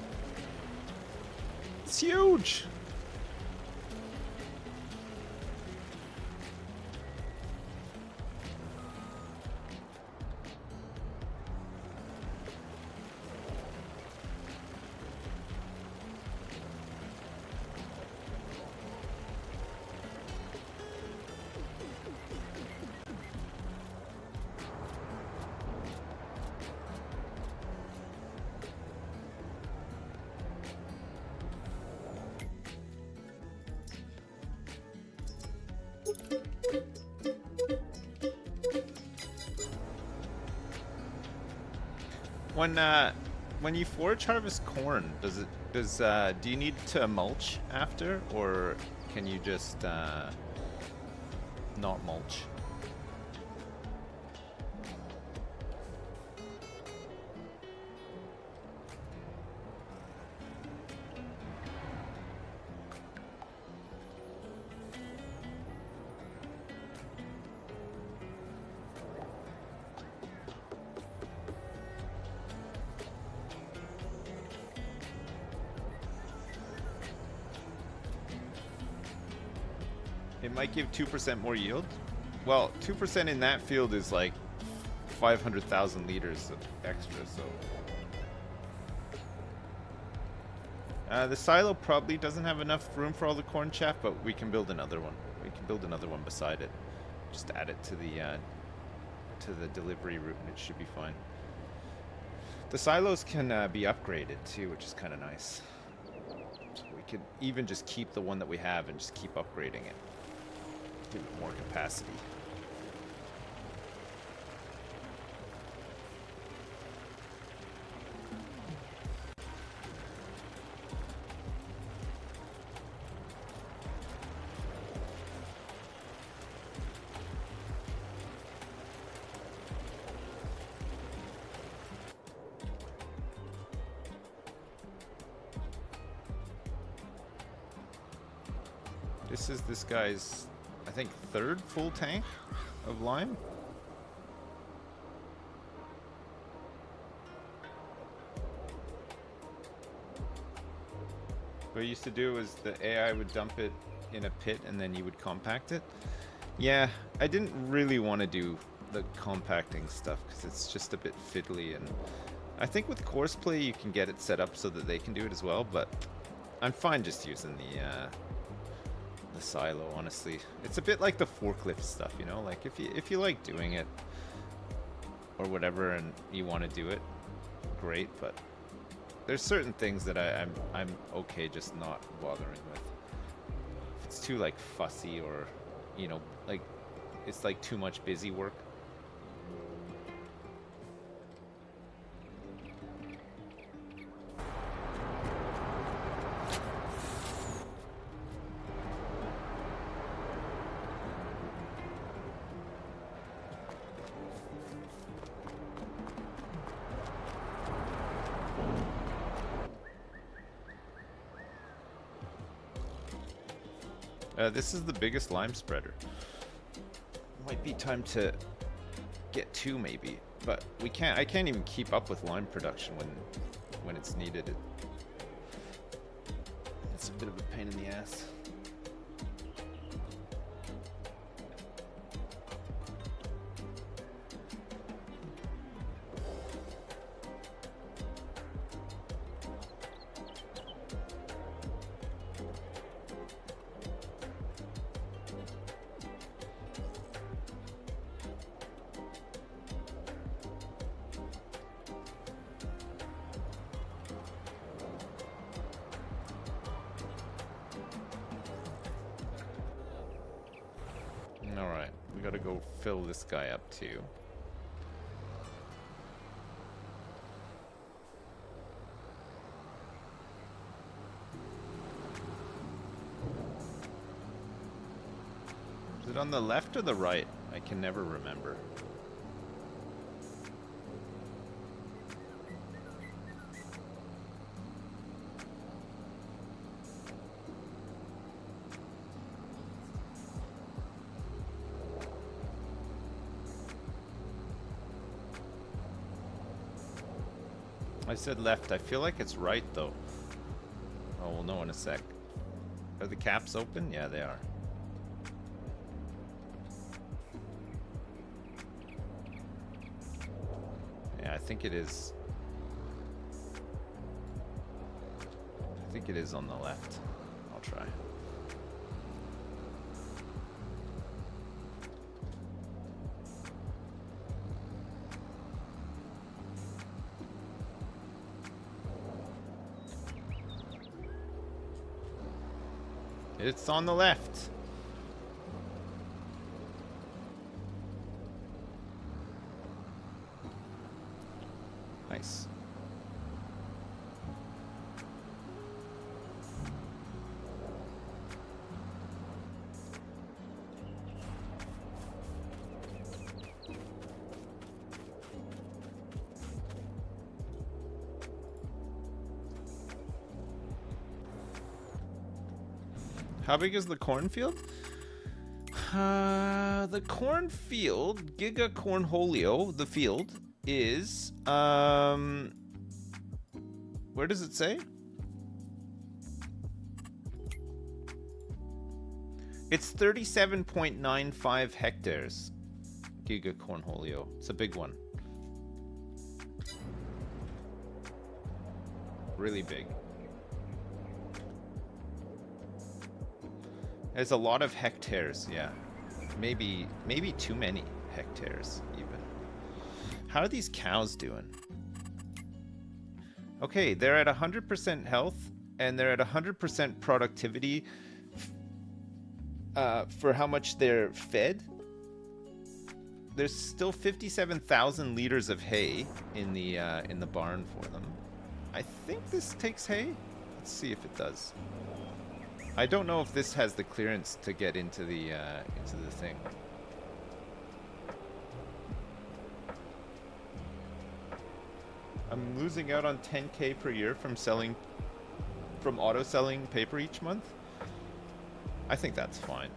It's huge. When you forage harvest corn, do you need to mulch after, or can you just not mulch? It might give 2% more yield. Well, 2% in that field is like 500,000 liters of extra, so The silo probably doesn't have enough room for all the corn chaff, but we can build another one. We can build another one beside it. Just add it to the delivery route, and it should be fine. The silos can be upgraded too, which is kind of nice. So we could even just keep the one that we have and just keep upgrading it. Give it more capacity. This is this guy's, I think, third full tank of lime. What I used to do was the AI would dump it in a pit and then you would compact it. Yeah, I didn't really want to do the compacting stuff because it's just a bit fiddly, and I think with Courseplay you can get it set up so that they can do it as well, but I'm fine just using the silo, honestly. It's a bit like the forklift stuff, you know, like if you like doing it or whatever and you want to do it, great, but there's certain things that I'm okay just not bothering with. If it's too like fussy, or you know, like it's like too much busy work. This is the biggest lime spreader. Might be time to get two, maybe, but we can't. I can't even keep up with lime production when it's needed. It's a bit of a pain in the ass. Alright, we gotta go fill this guy up too. Is it on the left or the right? I can never remember. I said left. I feel like it's right, though. Oh, we'll know in a sec. Are the caps open? Yeah, they are. Yeah, I think it is. I think it is on the left. I'll try. It's on the left. Nice. How big is the cornfield? The cornfield, Giga Cornholio, the field, is, where does it say? It's 37.95 hectares, Giga Cornholio. It's a big one. Really big. There's a lot of hectares, yeah. Maybe too many hectares, even. How are these cows doing? Okay, they're at 100% health, and they're at 100% productivity for how much they're fed. There's still 57,000 liters of hay in the barn for them. I think this takes hay. Let's see if it does. I don't know if this has the clearance to get into the thing. I'm losing out on 10K per year from auto selling paper each month. I think that's fine.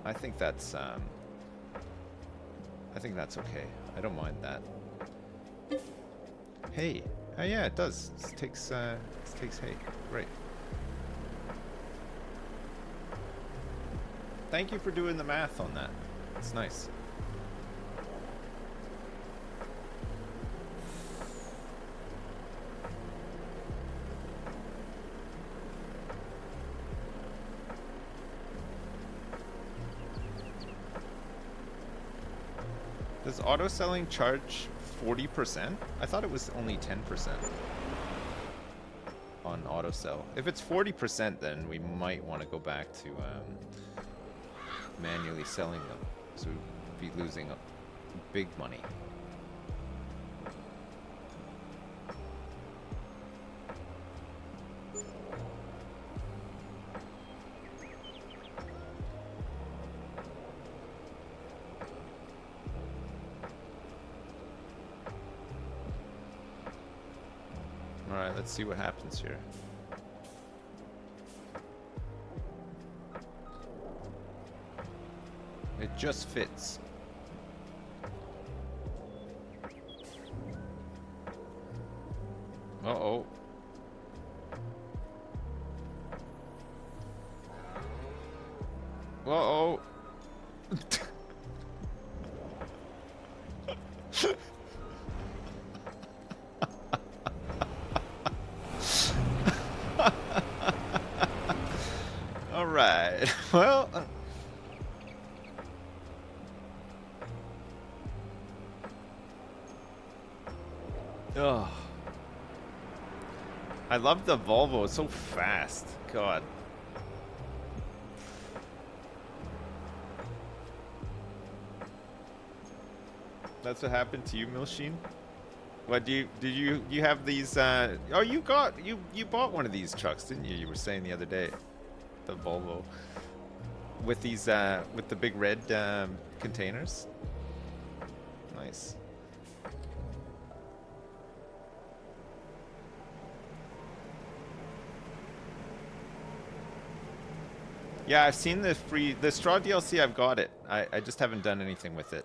I think that's okay. I don't mind that. Hey, oh yeah, it does. This takes hay. Great. Thank you for doing the math on that. It's nice. Does auto selling charge 40%? I thought it was only 10% on auto sell. If it's 40%, then we might want to go back to manually selling them, so we'd be losing big money. Alright, let's see what happens here. It just fits. Uh-oh. Uh-oh. All right. Well... Oh. I love the Volvo. It's so fast. God. That's what happened to you, Milsheen? What did you have these oh, you bought one of these trucks, didn't you? You were saying the other day. The Volvo with these with the big red containers. Nice. Yeah, I've seen the straw DLC. I've got it. I just haven't done anything with it.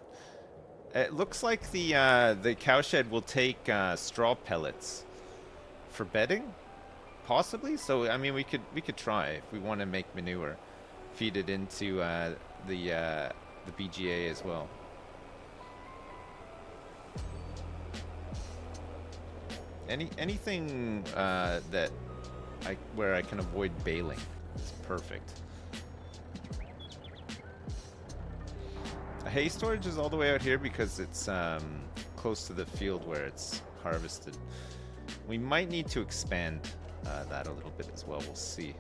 It looks like the cowshed will take straw pellets for bedding, possibly. So I mean, we could try if we want to make manure, feed it into the BGA as well. Anything where I can avoid baling is perfect. Hay storage is all the way out here because it's close to the field where it's harvested. We might need to expand that a little bit as well. We'll see.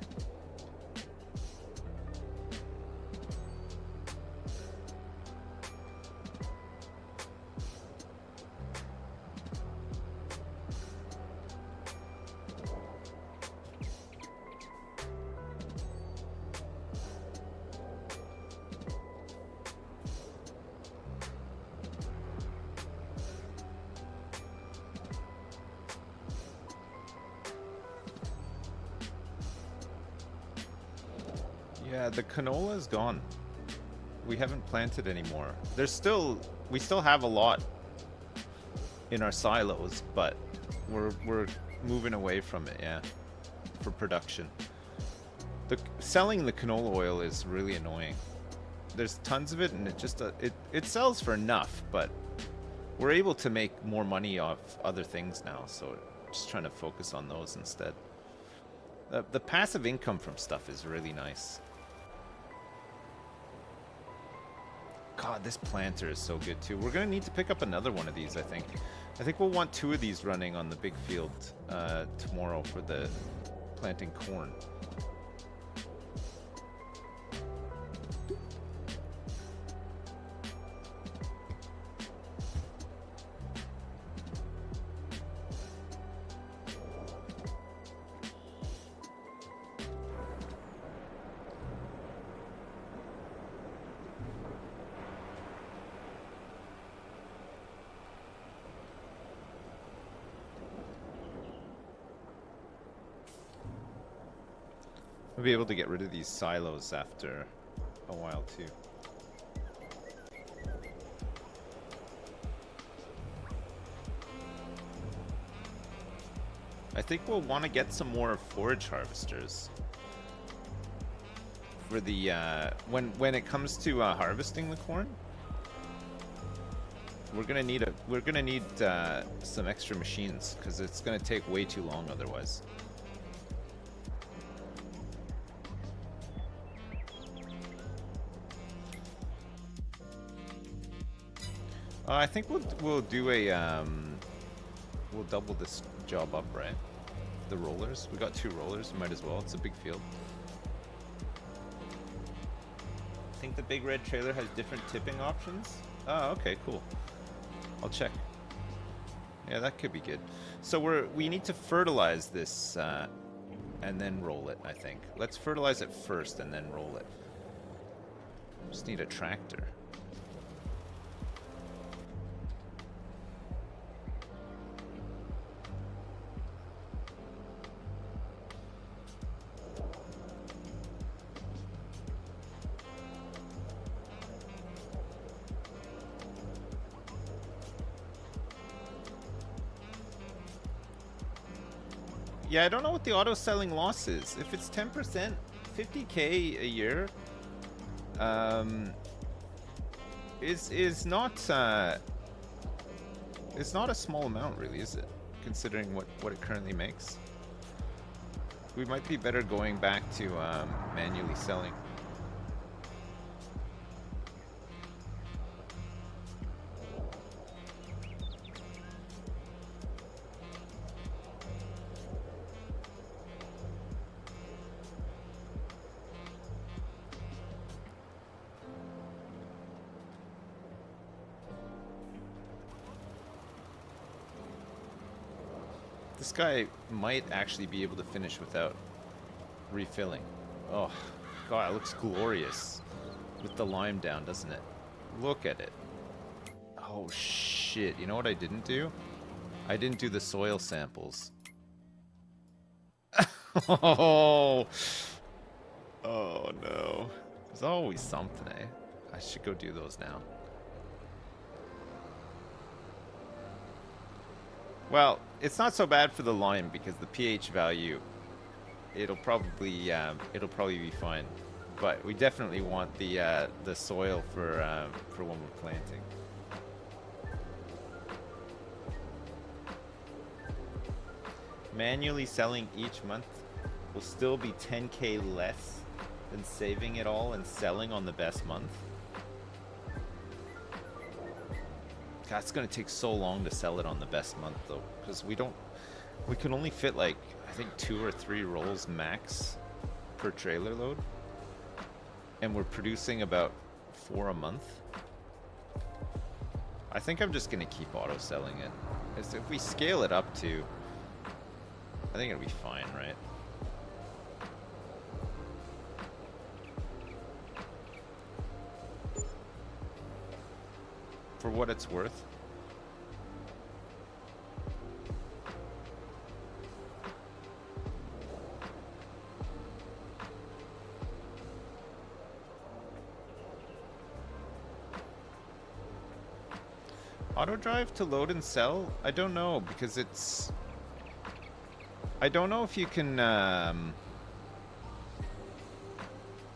Yeah, the canola is gone. We haven't planted anymore. We still have a lot in our silos, but we're moving away from it, yeah, for production. Selling the canola oil is really annoying. There's tons of it, and it sells for enough, but we're able to make more money off other things now, so just trying to focus on those instead. The passive income from stuff is really nice. God, this planter is so good too. We're gonna need to pick up another one of these, I think. I think we'll want 2 of these running on the big field tomorrow for the planting corn. We'll be able to get rid of these silos after a while too. I think we'll want to get some more forage harvesters for the when it comes to harvesting the corn. We're gonna need some extra machines because it's gonna take way too long otherwise. I think we'll do a we'll double this job up, right? The rollers. We got 2 rollers. We might as well. It's a big field. I think the big red trailer has different tipping options. Oh, okay, cool. I'll check. Yeah, that could be good. So we need to fertilize this and then roll it. I think. Let's fertilize it first and then roll it. Just need a tractor. Yeah, I don't know what the auto selling loss is. If it's 10%, 50k a year, is not it's not a small amount, really, is it? Considering what it currently makes, we might be better going back to manually selling. This guy might actually be able to finish without refilling. Oh, God, it looks glorious with the lime down, doesn't it? Look at it. Oh, shit. You know what I didn't do? I didn't do the soil samples. Oh, no. There's always something, eh? I should go do those now. Well, it's not so bad for the lime because the pH value, it'll probably be fine. But we definitely want the soil for when we're planting. Manually selling each month will still be 10k less than saving it all and selling on the best month. God, it's gonna take so long to sell it on the best month though, because we can only fit like I think 2 or 3 rolls max per trailer load, and we're producing about 4 a month. I think I'm just gonna keep auto selling it. If we scale it up to, I think it'll be fine, right? For what it's worth. Auto drive to load and sell? I don't know, because it's... I don't know if you can... I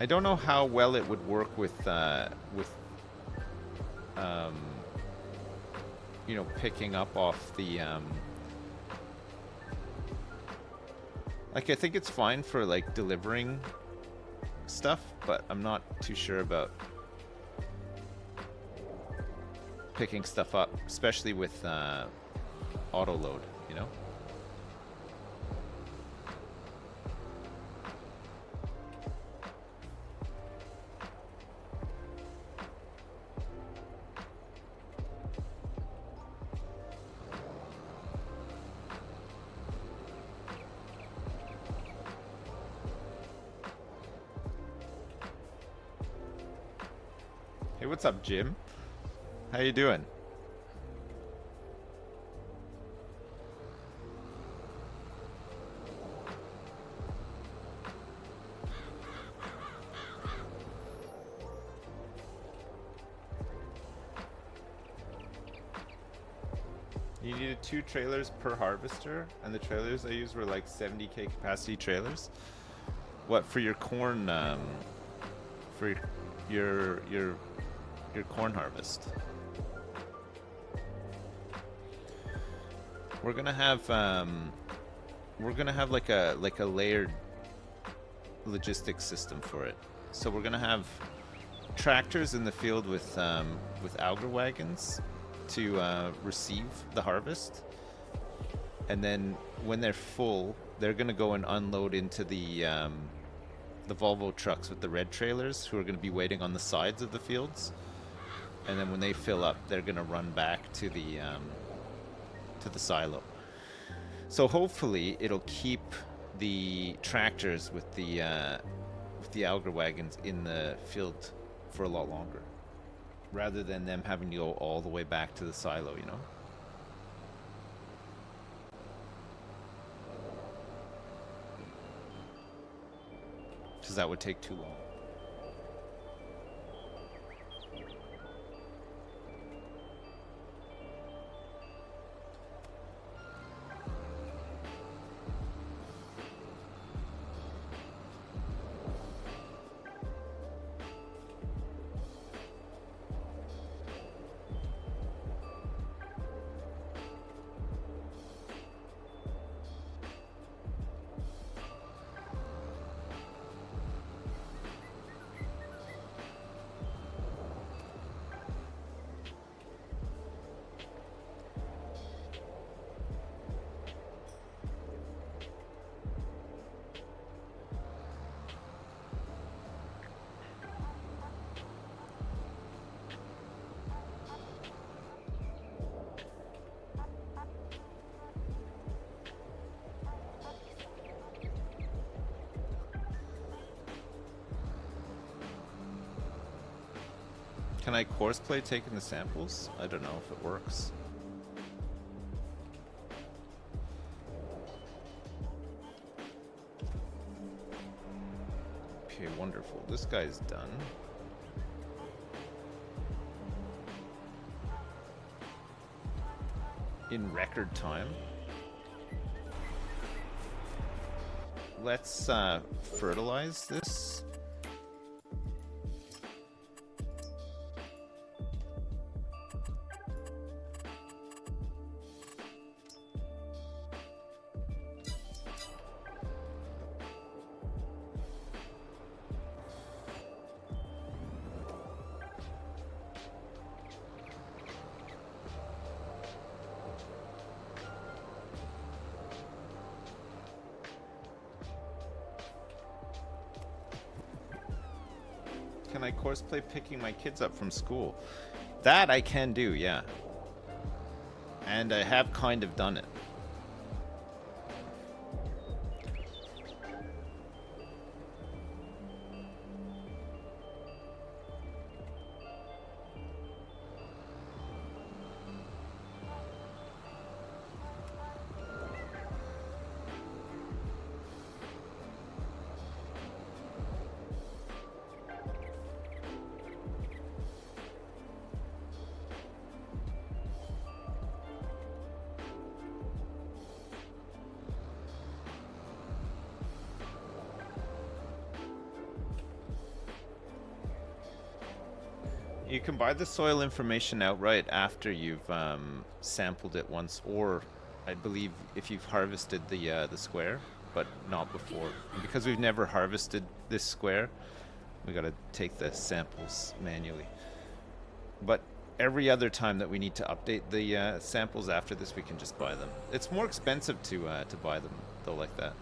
don't know how well it would work with you know, picking up off the like I think it's fine for like delivering stuff, but I'm not too sure about picking stuff up, especially with auto load, you know? Hey, what's up, Jim? How you doing? You needed 2 trailers per harvester, and the trailers I used were like 70k capacity trailers. What for your corn? For your corn harvest. We're gonna have like a layered logistics system for it. So we're gonna have tractors in the field with auger wagons to receive the harvest, and then when they're full, they're gonna go and unload into the Volvo trucks with the red trailers, who are gonna be waiting on the sides of the fields. And then when they fill up, they're gonna run back to the silo. So hopefully it'll keep the tractors with the auger wagons in the field for a lot longer, rather than them having to go all the way back to the silo, you know? Because that would take too long. Can I course play taking the samples? I don't know if it works. Okay, wonderful. This guy's done. In record time. Let's fertilize this. Can I course play picking my kids up from school? That I can do, yeah. And I have kind of done it. You can buy the soil information outright after you've sampled it once, or I believe if you've harvested the square, but not before. And because we've never harvested this square, we got to take the samples manually. But every other time that we need to update the samples after this, we can just buy them. It's more expensive to buy them though, like that.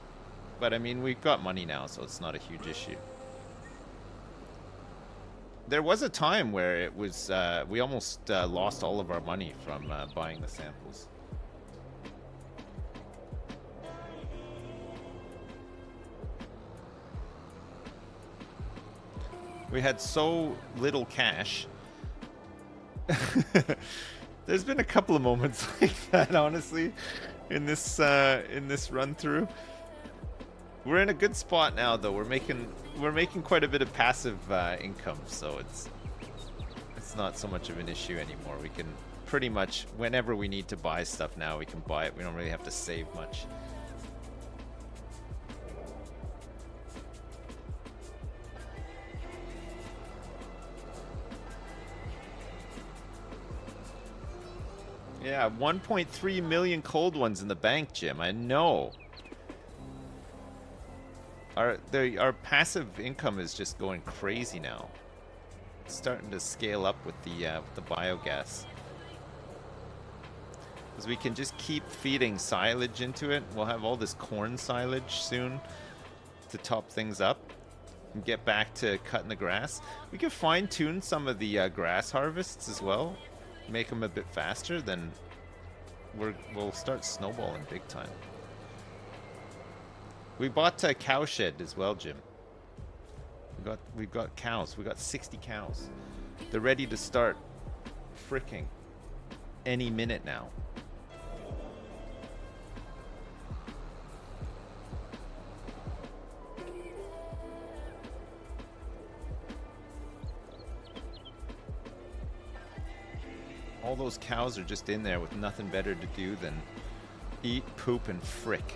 But I mean, we've got money now, so it's not a huge issue. There was a time where it was we almost lost all of our money from buying the samples. We had so little cash. There's been a couple of moments like that, honestly, in this run through. We're in a good spot now, though. We're making quite a bit of passive income, so it's not so much of an issue anymore. We can pretty much, whenever we need to buy stuff now, we can buy it. We don't really have to save much. Yeah, 1.3 million cold ones in the bank, Jim. I know. Our passive income is just going crazy now. It's starting to scale up with the biogas. Because we can just keep feeding silage into it. We'll have all this corn silage soon to top things up and get back to cutting the grass. We can fine-tune some of the grass harvests as well. Make them a bit faster, then we'll start snowballing big time. We bought a cow shed as well, Jim. We've got cows. We got 60 cows. They're ready to start fricking any minute now. All those cows are just in there with nothing better to do than eat, poop, and frick.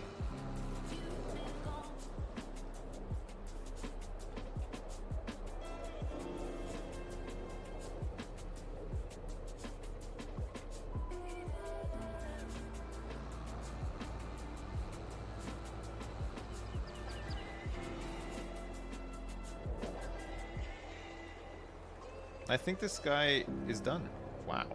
I think this guy is done. Wow.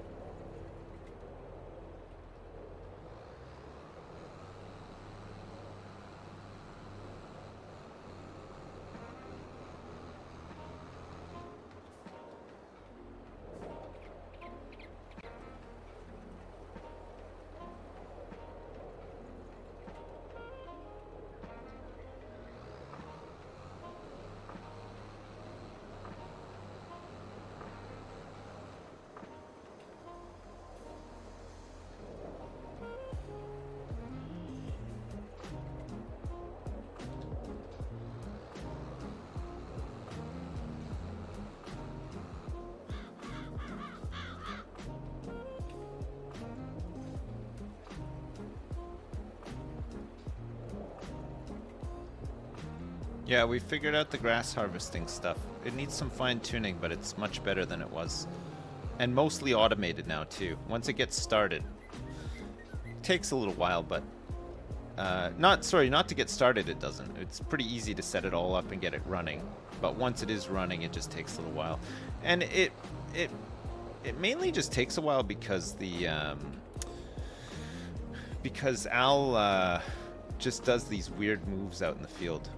Yeah, we figured out the grass harvesting stuff. It needs some fine tuning, but it's much better than it was. And mostly automated now too. Once it gets started. It takes a little while, but not to get started it doesn't. It's pretty easy to set it all up and get it running. But once it is running, it just takes a little while. And it mainly just takes a while because because Al just does these weird moves out in the field.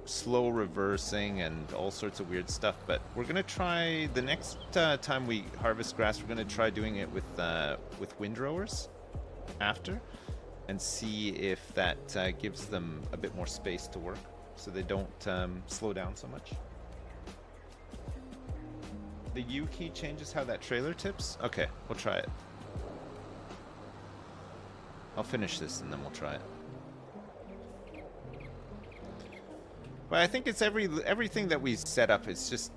Slow reversing and all sorts of weird stuff, but we're gonna try the next time we harvest grass. We're gonna try doing it with windrowers after, and see if that gives them a bit more space to work, so they don't slow down so much. The U key changes how that trailer tips. Okay, we'll try it. I'll finish this and then we'll try it. But I think it's everything that we set up. It's just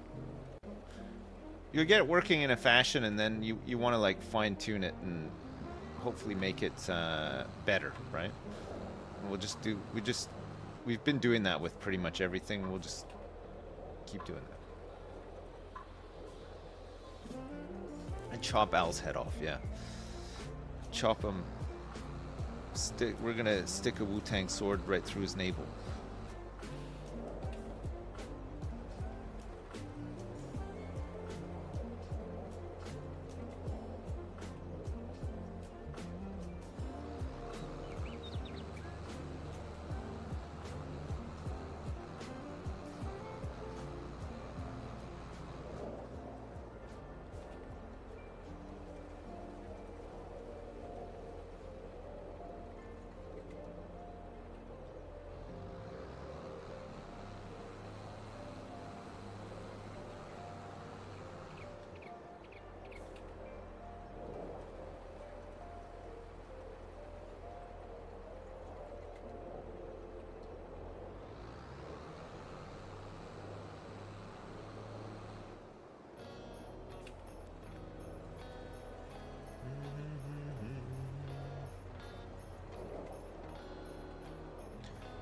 you get it working in a fashion, and then you want to like fine tune it and hopefully make it better, right? And we've been doing that with pretty much everything. We'll just keep doing that. And chop Al's head off, yeah. Chop him. We're gonna stick a Wu-Tang sword right through his navel.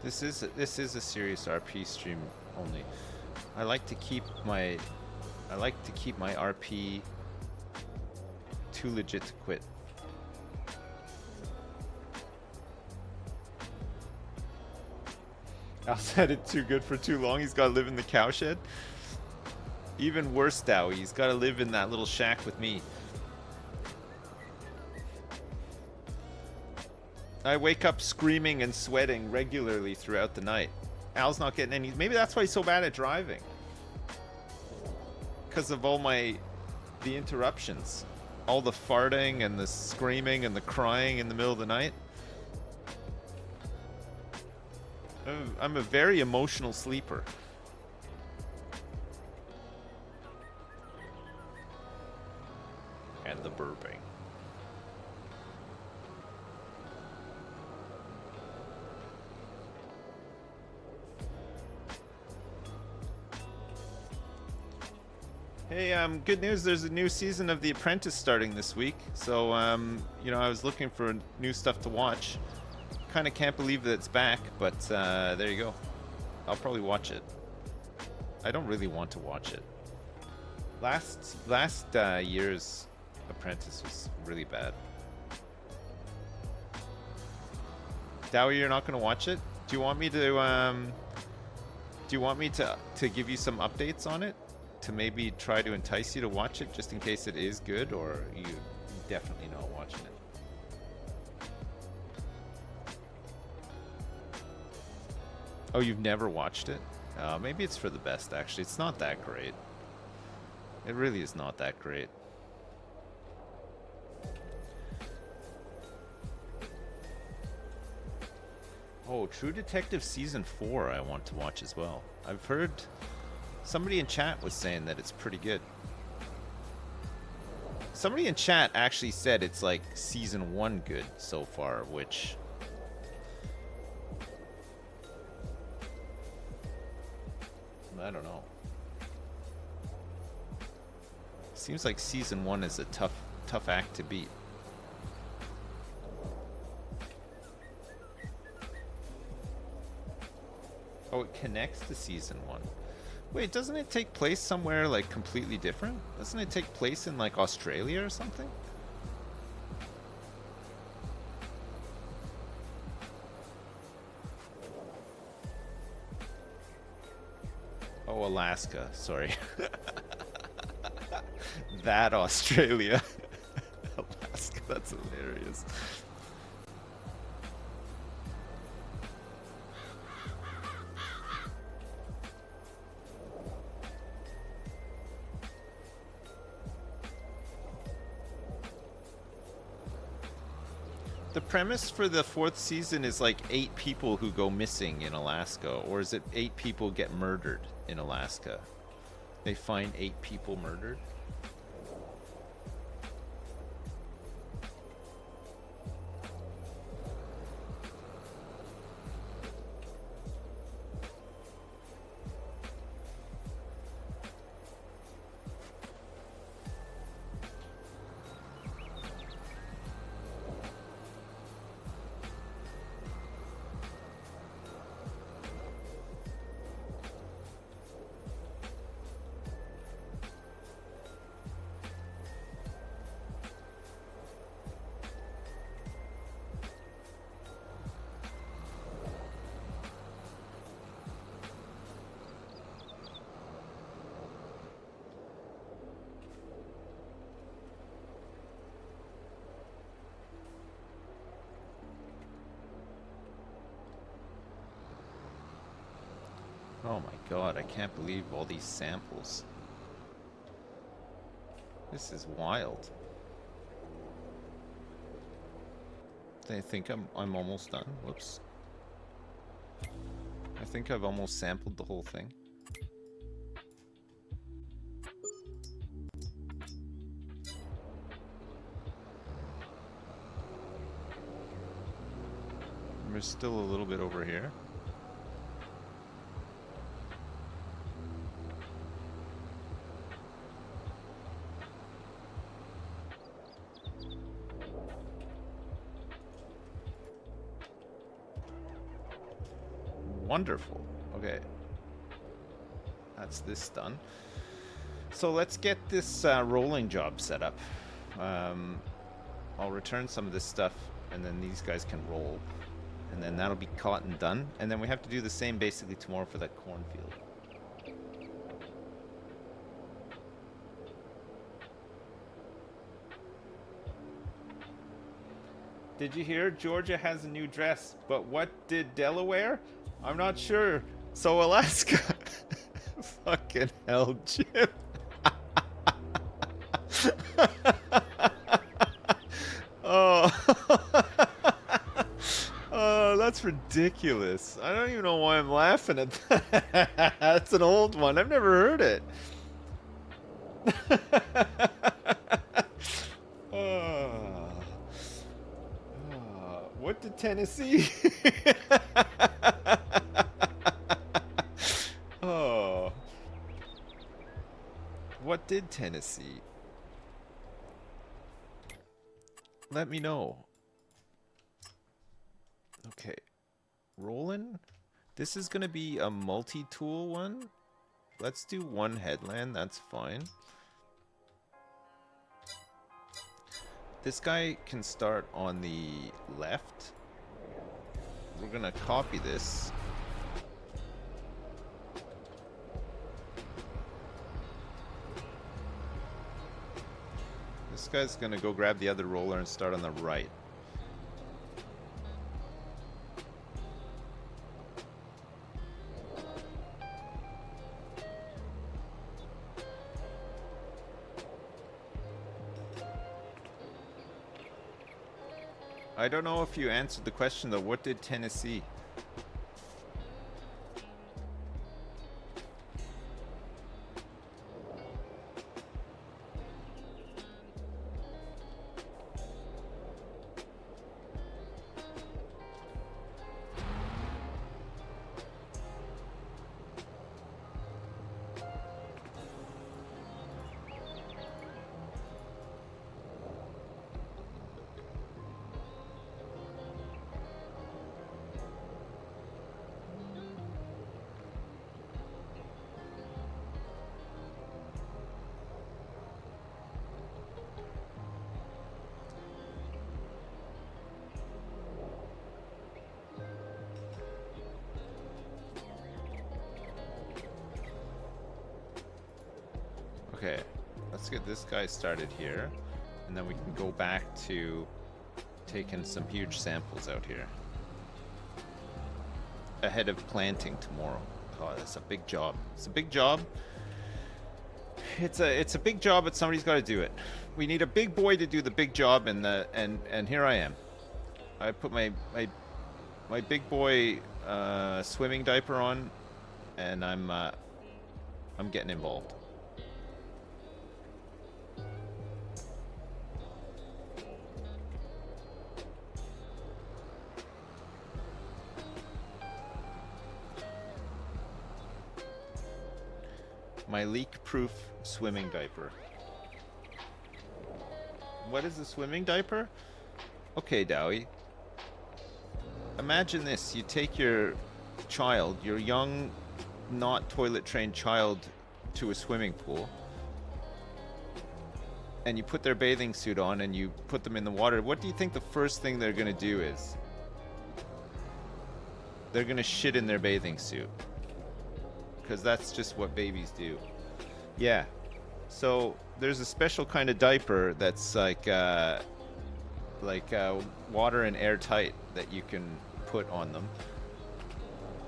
This is a serious RP stream only. I like to keep my RP too legit to quit. Al said it too good for too long. He's got to live in the cowshed. Even worse, Dowie. He's got to live in that little shack with me. I wake up screaming and sweating regularly throughout the night. Al's not getting any... Maybe that's why he's so bad at driving. Because of all the interruptions. All the farting and the screaming and the crying in the middle of the night. I'm a very emotional sleeper. And the burping. Hey, good news. There's a new season of The Apprentice starting this week. So, you know, I was looking for new stuff to watch. Kind of can't believe that it's back, but there you go. I'll probably watch it. I don't really want to watch it. Last year's Apprentice was really bad. Dowie, you're not going to watch it? Do you want me to give you some updates on it? To maybe try to entice you to watch it just in case it is good, or you definitely not watching it? Oh, you've never watched it? Maybe it's for the best, actually. It's not that great. It really is not that great. Oh, True Detective Season 4 I want to watch as well. I've heard... Somebody in chat was saying that it's pretty good. Somebody in chat actually said it's like Season 1 good so far, which... I don't know. Seems like Season 1 is a tough act to beat. Oh, it connects to Season 1. Wait, doesn't it take place somewhere like completely different? Doesn't it take place in like Australia or something? Oh, Alaska. Sorry. That Australia. Alaska, that's hilarious. The premise for the 4th season is like 8 people who go missing in Alaska, or is it 8 people get murdered in Alaska? They find 8 people murdered? Oh my god, I can't believe all these samples. This is wild. I think I'm almost done. Whoops. I think I've almost sampled the whole thing. There's still a little bit over here. Wonderful. Okay. That's this done. So let's get this rolling job set up. I'll return some of this stuff, and then these guys can roll. And then that'll be caught and done. And then we have to do the same basically tomorrow for that cornfield. Did you hear? Georgia has a new dress, but what did Delaware? I'm not sure. So Alaska. Fucking hell, Jim. Oh. Oh, that's ridiculous. I don't even know why I'm laughing at that. That's an old one. I've never heard it. Oh. Oh. What did Tennessee? Oh. What did Tennessee? Let me know. Okay. Rolling. This is going to be a multi-tool one. Let's do one headland. That's fine. This guy can start on the left. We're going to copy this. This guy's going to go grab the other roller and start on the right. I don't know if you answered the question though. What did Tennessee? Okay, let's get this guy started here, and then we can go back to taking some huge samples out here ahead of planting tomorrow. Oh, that's a big job. It's a big job. It's a big job, but somebody's got to do it. We need a big boy to do the big job, and here I am. I put my big boy swimming diaper on, and I'm getting involved. My leak-proof swimming diaper. What is a swimming diaper? Okay, Dowie. Imagine this. You take your child, your young, not toilet-trained child, to a swimming pool, and you put their bathing suit on and you put them in the water. What do you think the first thing they're going to do is? They're going to shit in their bathing suit. Because that's just what babies do. Yeah. So there's a special kind of diaper that's like water and airtight that you can put on them,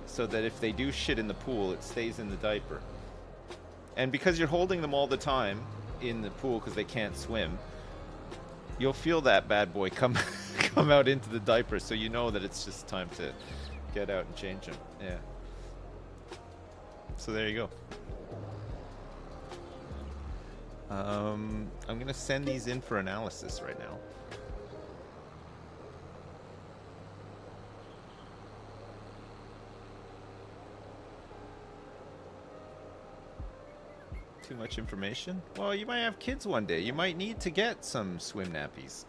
so that if they do shit in the pool, it stays in the diaper. And because you're holding them all the time in the pool because they can't swim, you'll feel that bad boy come out into the diaper, so you know that it's just time to get out and change them. Yeah. So there you go. I'm gonna send these in for analysis right now. Too much information? Well, you might have kids one day. You might need to get some swim nappies.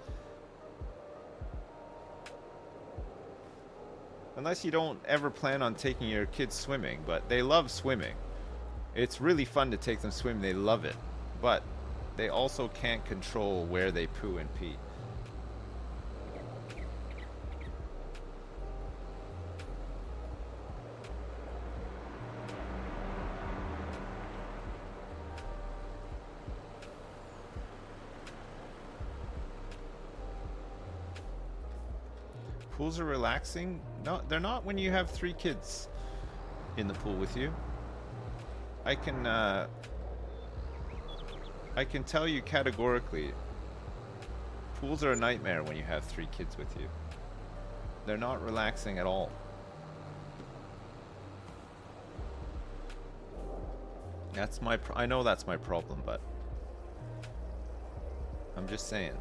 Unless you don't ever plan on taking your kids swimming, but they love swimming. It's really fun to take them swimming. They love it. But they also can't control where they poo and pee. Pools are relaxing? No, they're not when you have 3 kids in the pool with you. I can tell you categorically, pools are a nightmare when you have 3 kids with you. They're not relaxing at all. That's my I know that's my problem, but I'm just saying.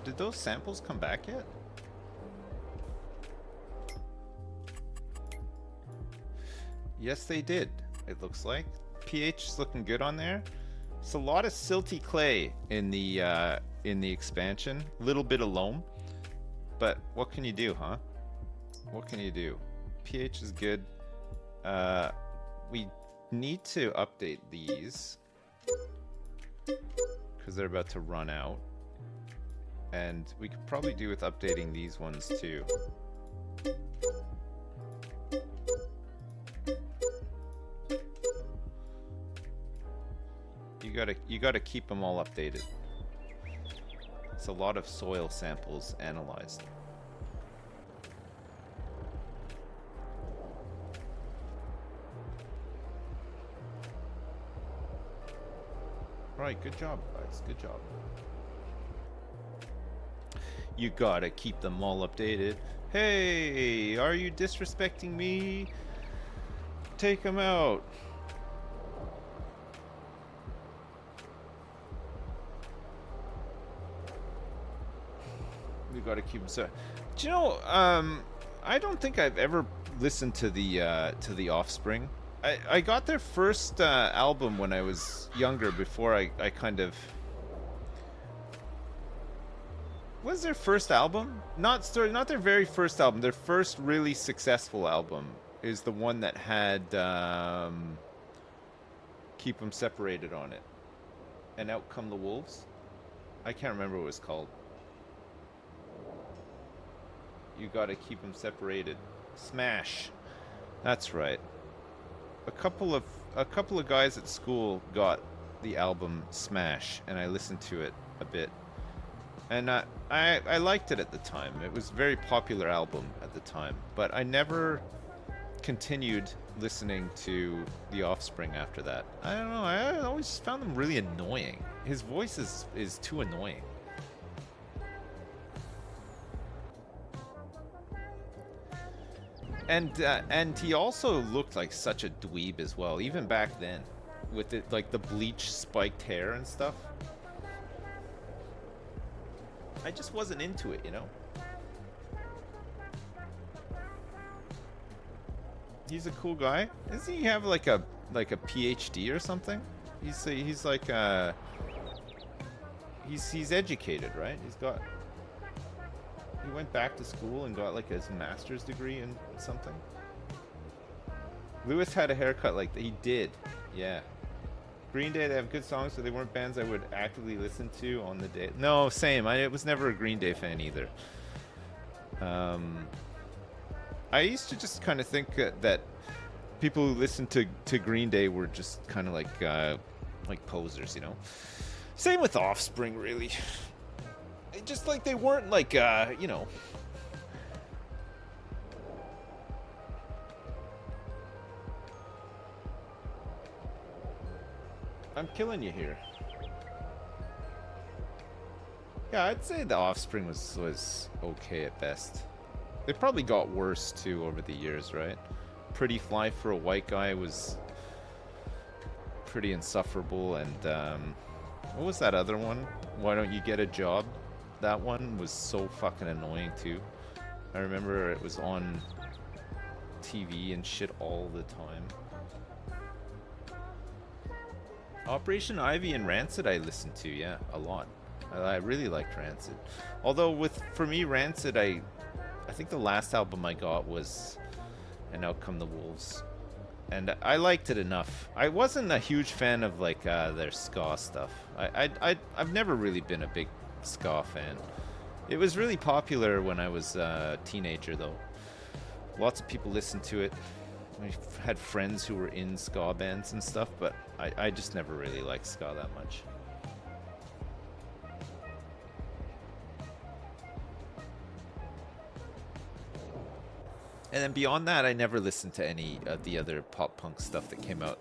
Did those samples come back yet? Yes, they did. It looks like pH is looking good on there. It's a lot of silty clay in the expansion. A little bit of loam, but what can you do, huh? What can you do? pH is good. We need to update these because they're about to run out. And we could probably do with updating these ones too. You gotta keep them all updated. It's a lot of soil samples analyzed. Right, good job, guys. Good job. You gotta keep them all updated. Hey, are you disrespecting me? Take them out. We gotta keep them. So, do you know? I don't think I've ever listened to the Offspring. I got their first album when I was younger. Before I kind of. What was their first album? Not their very first album. Their first really successful album is the one that had Keep 'Em Separated on it. And Out Come the Wolves. I can't remember what it was called. You gotta keep 'em separated. Smash. That's right. A couple of guys at school got the album Smash, and I listened to it a bit. And I liked it at the time. It was a very popular album at the time. But I never continued listening to The Offspring after that. I don't know. I always found them really annoying. His voice is too annoying. And he also looked like such a dweeb as well, even back then, with it like the bleach spiked hair and stuff. I just wasn't into it, you know. He's a cool guy. Doesn't he have like a PhD or something? He's like he's educated, right? He went back to school and got like his master's degree in something. Lewis had a haircut like that. He did, yeah. Green Day, they have good songs, so they weren't bands I would actively listen to on the day. No, same. I was never a Green Day fan either. I used to just kind of think that people who listened to Green Day were just kind of like posers, you know. Same with Offspring, really. Just like they weren't like, you know. I'm killing you here. Yeah, I'd say the offspring was okay at best. They probably got worse too over the years, right? Pretty Fly for a white guy was pretty insufferable, and what was that other one? Why Don't You Get a Job? That one was so fucking annoying too. I remember it was on TV and shit all the time. Operation Ivy and Rancid I listened to, yeah, a lot. I really liked Rancid. Although for me, Rancid, I think the last album I got was And Out Come the Wolves. And I liked it enough. I wasn't a huge fan of like their ska stuff. I've never really been a big ska fan. It was really popular when I was a teenager, though. Lots of people listened to it. I had friends who were in ska bands and stuff, but I just never really liked ska that much. And then beyond that, I never listened to any of the other pop punk stuff that came out.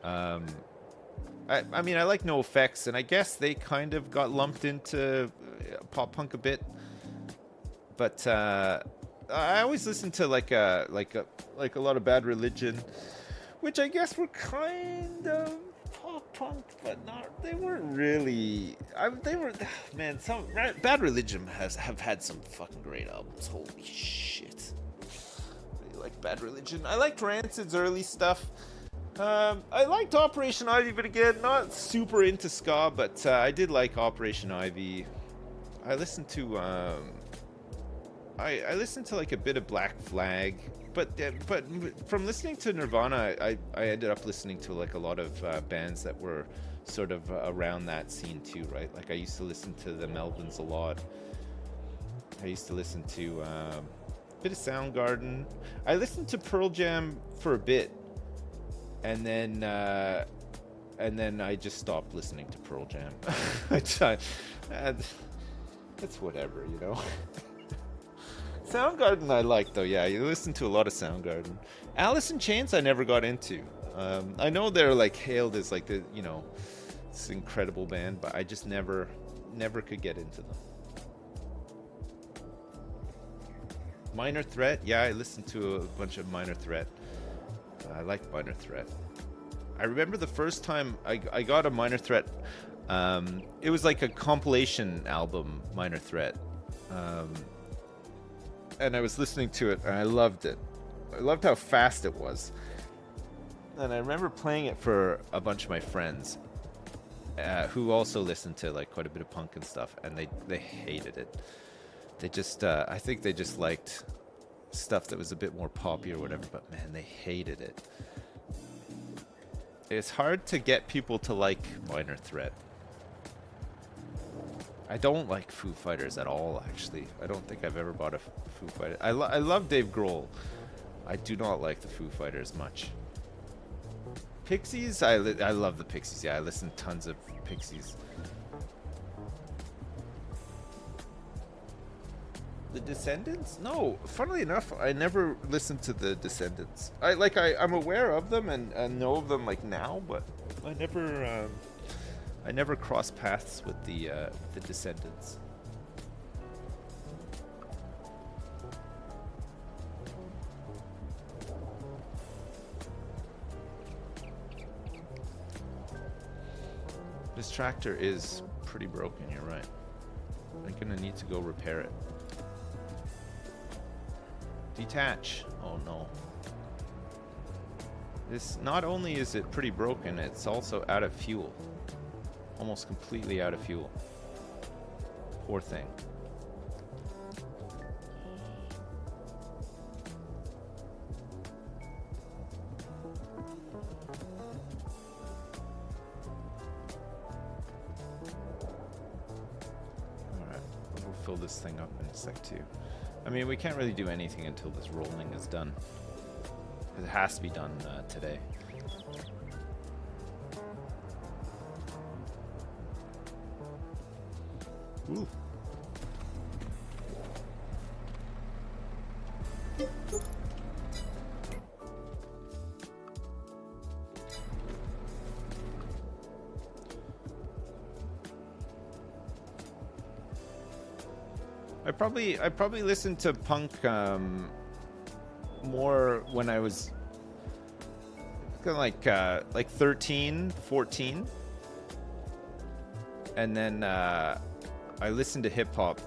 I mean, I like No Effects, and I guess they kind of got lumped into pop punk a bit. But I always listened to like a lot of Bad Religion, which I guess were kind of pop punk, but not. They weren't really. They were, man. Some Bad Religion have had some fucking great albums. Holy shit. Like Bad Religion. I liked Rancid's early stuff. I liked Operation Ivy, but again, not super into ska, but I did like Operation Ivy. I listened to I listened to like a bit of Black Flag, but from listening to Nirvana, I ended up listening to like a lot of bands that were sort of around that scene too, right? Like I used to listen to the Melvins a lot. I used to listen to bit of Soundgarden. I listened to Pearl Jam for a bit, and then I just stopped listening to Pearl Jam. That's whatever, you know. Soundgarden I like though. Yeah, you listen to a lot of Soundgarden. Alice in Chains I never got into. I know they're like hailed as like the, you know, this incredible band, but I just never could get into them. Minor Threat, yeah, I listened to a bunch of Minor Threat. I liked Minor Threat. I remember the first time I got a Minor Threat, it was like a compilation album, Minor Threat. And I was listening to it, and I loved it. I loved how fast it was. And I remember playing it for a bunch of my friends, who also listened to like quite a bit of punk and stuff, and they hated it. They just, I think they just liked stuff that was a bit more poppy or whatever, but man, they hated it. It's hard to get people to like Minor Threat. I don't like Foo Fighters at all, actually. I don't think I've ever bought a Foo Fighter. I love Dave Grohl. I do not like the Foo Fighters much. Pixies, I love the Pixies. Yeah, I listen to tons of Pixies. The Descendants? No, funnily enough, I never listened to the Descendants. I'm aware of them and know of them like now, but I never crossed paths with the Descendants. This tractor is pretty broken, you're right. I'm gonna need to go repair it. Detach. Oh no. This, not only is it pretty broken, it's also out of fuel. Almost completely out of fuel. Poor thing. Alright, we'll fill this thing up in a sec too. I mean, we can't really do anything until this rolling is done. It has to be done today. Ooh. probably listened to punk more when I was kind of like 13, 14. And then I listened to hip hop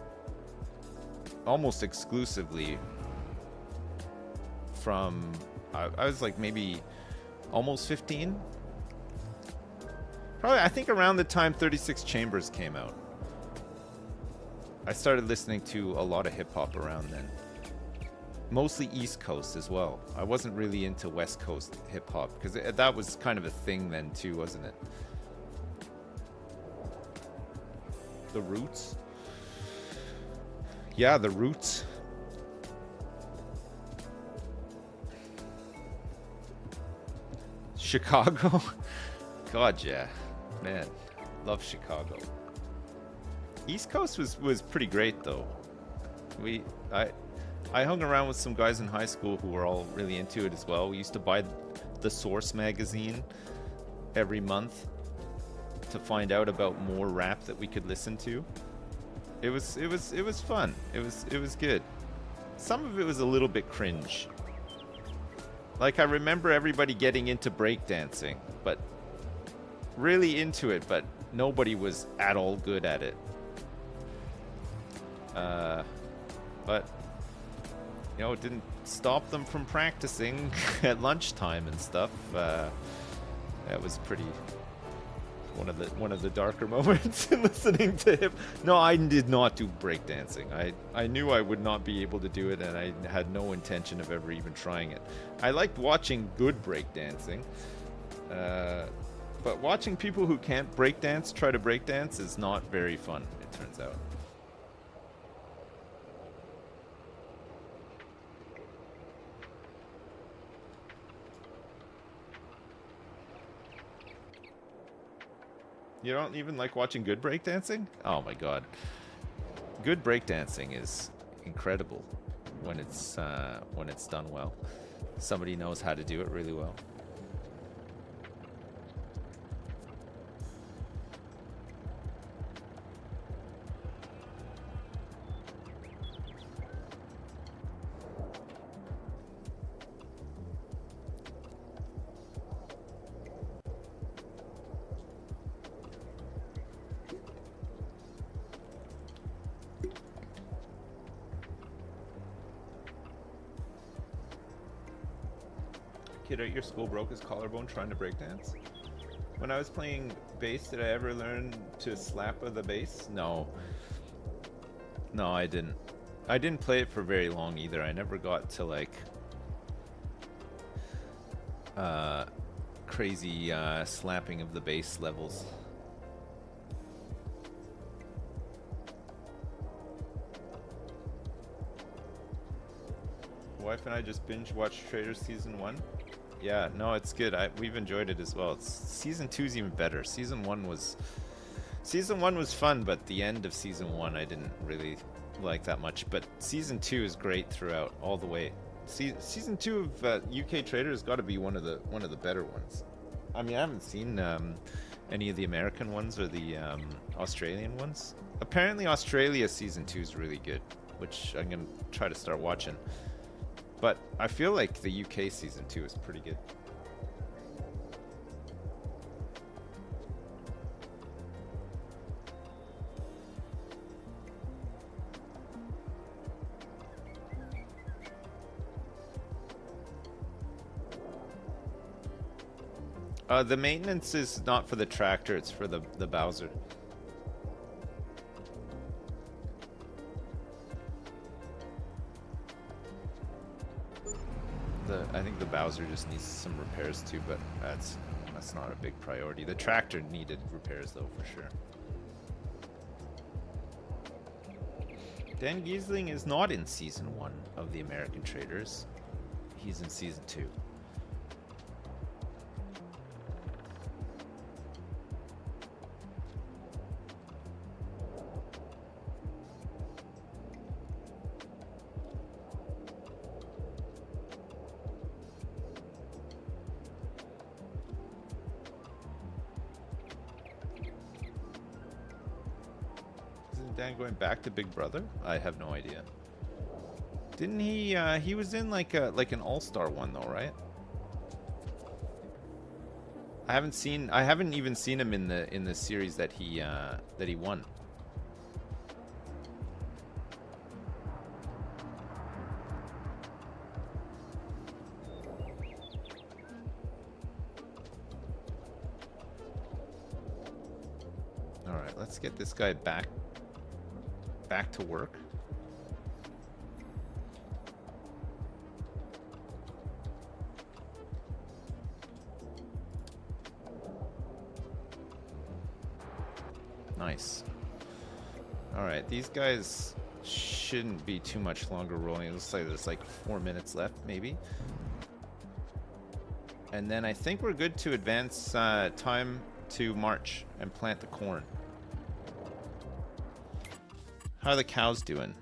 almost exclusively from I was like maybe almost 15. Probably I think around the time 36 Chambers came out. I started listening to a lot of hip hop around then. Mostly East Coast as well. I wasn't really into West Coast hip hop because that was kind of a thing then too, wasn't it? The Roots. Yeah, the Roots. Chicago. God, yeah. Man, love Chicago. East Coast was pretty great though. I hung around with some guys in high school who were all really into it as well. We used to buy the Source magazine every month to find out about more rap that we could listen to. It was fun. It was good. Some of it was a little bit cringe. Like I remember everybody getting into breakdancing, but really into it, but nobody was at all good at it. But you know, it didn't stop them from practicing at lunchtime and stuff. That was pretty one of the darker moments in listening to him. No, I did not do breakdancing. I knew I would not be able to do it, and I had no intention of ever even trying it. I liked watching good breakdancing, but watching people who can't breakdance try to breakdance is not very fun, it turns out. You don't even like watching good breakdancing? Oh my god. Good breakdancing is incredible when it's done well. Somebody knows how to do it really well. Kid at your school broke his collarbone trying to breakdance? When I was playing bass, did I ever learn to slap with the bass? No. No, I didn't. I didn't play it for very long either. I never got to like crazy slapping of the bass levels. Wife and I just binge watched Trader Season 1. Yeah, no, it's good. We've enjoyed it as well. Season 2's even better. Season 1 was fun, but the end of Season 1 I didn't really like that much. But Season 2 is great throughout, all the way. Season 2 of UK Trader has got to be one of the better ones. I mean, I haven't seen any of the American ones or the Australian ones. Apparently Australia Season 2 is really good, which I'm going to try to start watching. But I feel like the UK Season 2 is pretty good. The maintenance is not for the tractor, it's for the Bowser. I think the Bowser just needs some repairs too, but that's not a big priority. The tractor needed repairs though, for sure. Dan Giesling is not in Season 1 of the American Traders. He's in Season 2. Dan going back to Big Brother? I have no idea. Didn't he? He was in like an all-star one though, right? I haven't even seen him in the series that he won. All right, let's get this guy back to work. Nice. All right, these guys shouldn't be too much longer rolling. It looks like there's like 4 minutes left, maybe. And then I think we're good to advance time to March and plant the corn. How are the cows doing?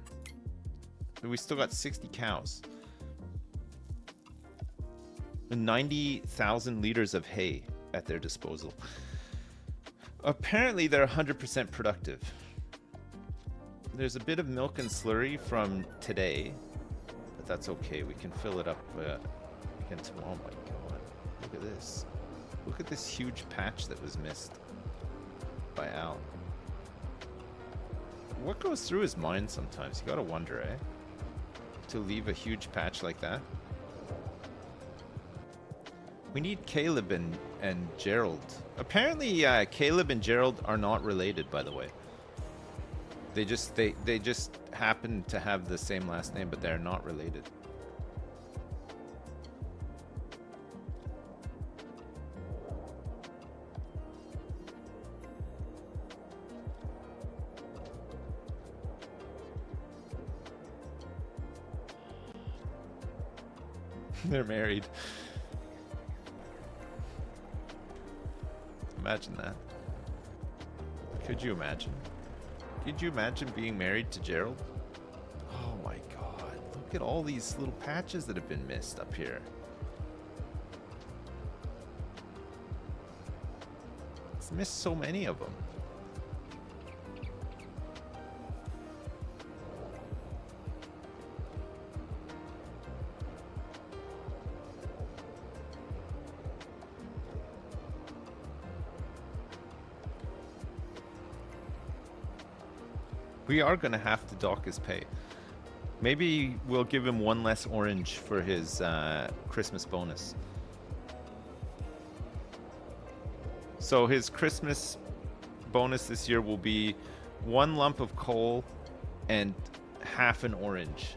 We still got 60 cows. 90,000 liters of hay at their disposal. Apparently they're 100% productive. There's a bit of milk and slurry from today, but that's okay. We can fill it up again tomorrow. Oh my god. Look at this. Look at this huge patch that was missed by Al. What goes through his mind sometimes? You gotta wonder, eh? To leave a huge patch like that. We need Caleb and Gerald. Apparently, Caleb and Gerald are not related, by the way. They just happen to have the same last name, but they're not related. They're married. Imagine that. Could you imagine? Could you imagine being married to Gerald? Oh my god. Look at all these little patches that have been missed up here. It's missed so many of them. We are going to have to dock his pay. Maybe we'll give him one less orange for his Christmas bonus. So his Christmas bonus this year will be 1 lump of coal and half an orange.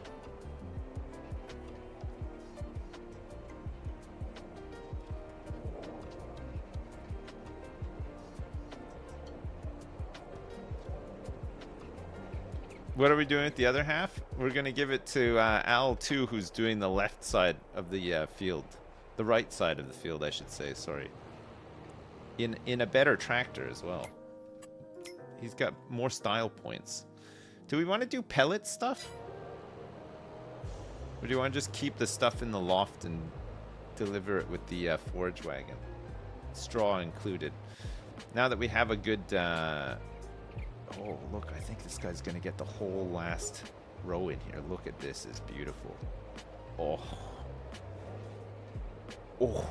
What are we doing with the other half? We're going to give it to Al, too, who's doing the left side of the field. The right side of the field, I should say, sorry. In a better tractor as well. He's got more style points. Do we want to do pellet stuff? Or do you want to just keep the stuff in the loft and deliver it with the forage wagon? Straw included. Now that we have a good... Oh, look, I think this guy's going to get the whole last row in here. Look at this. It's beautiful. Oh. Oh.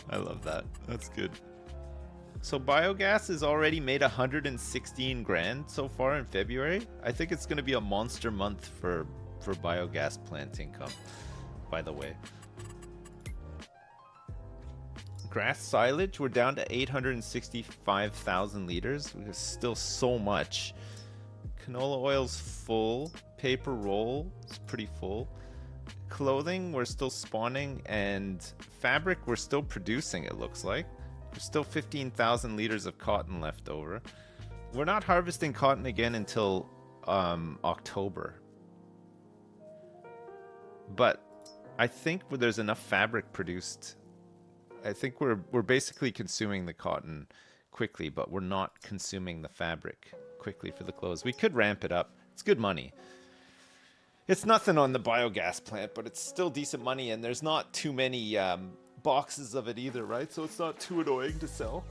I love that. That's good. So biogas has already made 116 grand so far in February. I think it's going to be a monster month for biogas plant income, by the way. Grass silage, we're down to 865,000 liters. There's still so much. Canola oil's full. Paper roll is pretty full. Clothing, we're still spawning. And fabric, we're still producing, it looks like. There's still 15,000 liters of cotton left over. We're not harvesting cotton again until October. But I think there's enough fabric produced. I think we're basically consuming the cotton quickly, but we're not consuming the fabric quickly for the clothes. We could ramp it up. It's good money. It's nothing on the biogas plant, but it's still decent money, and there's not too many boxes of it either, right? So it's not too annoying to sell.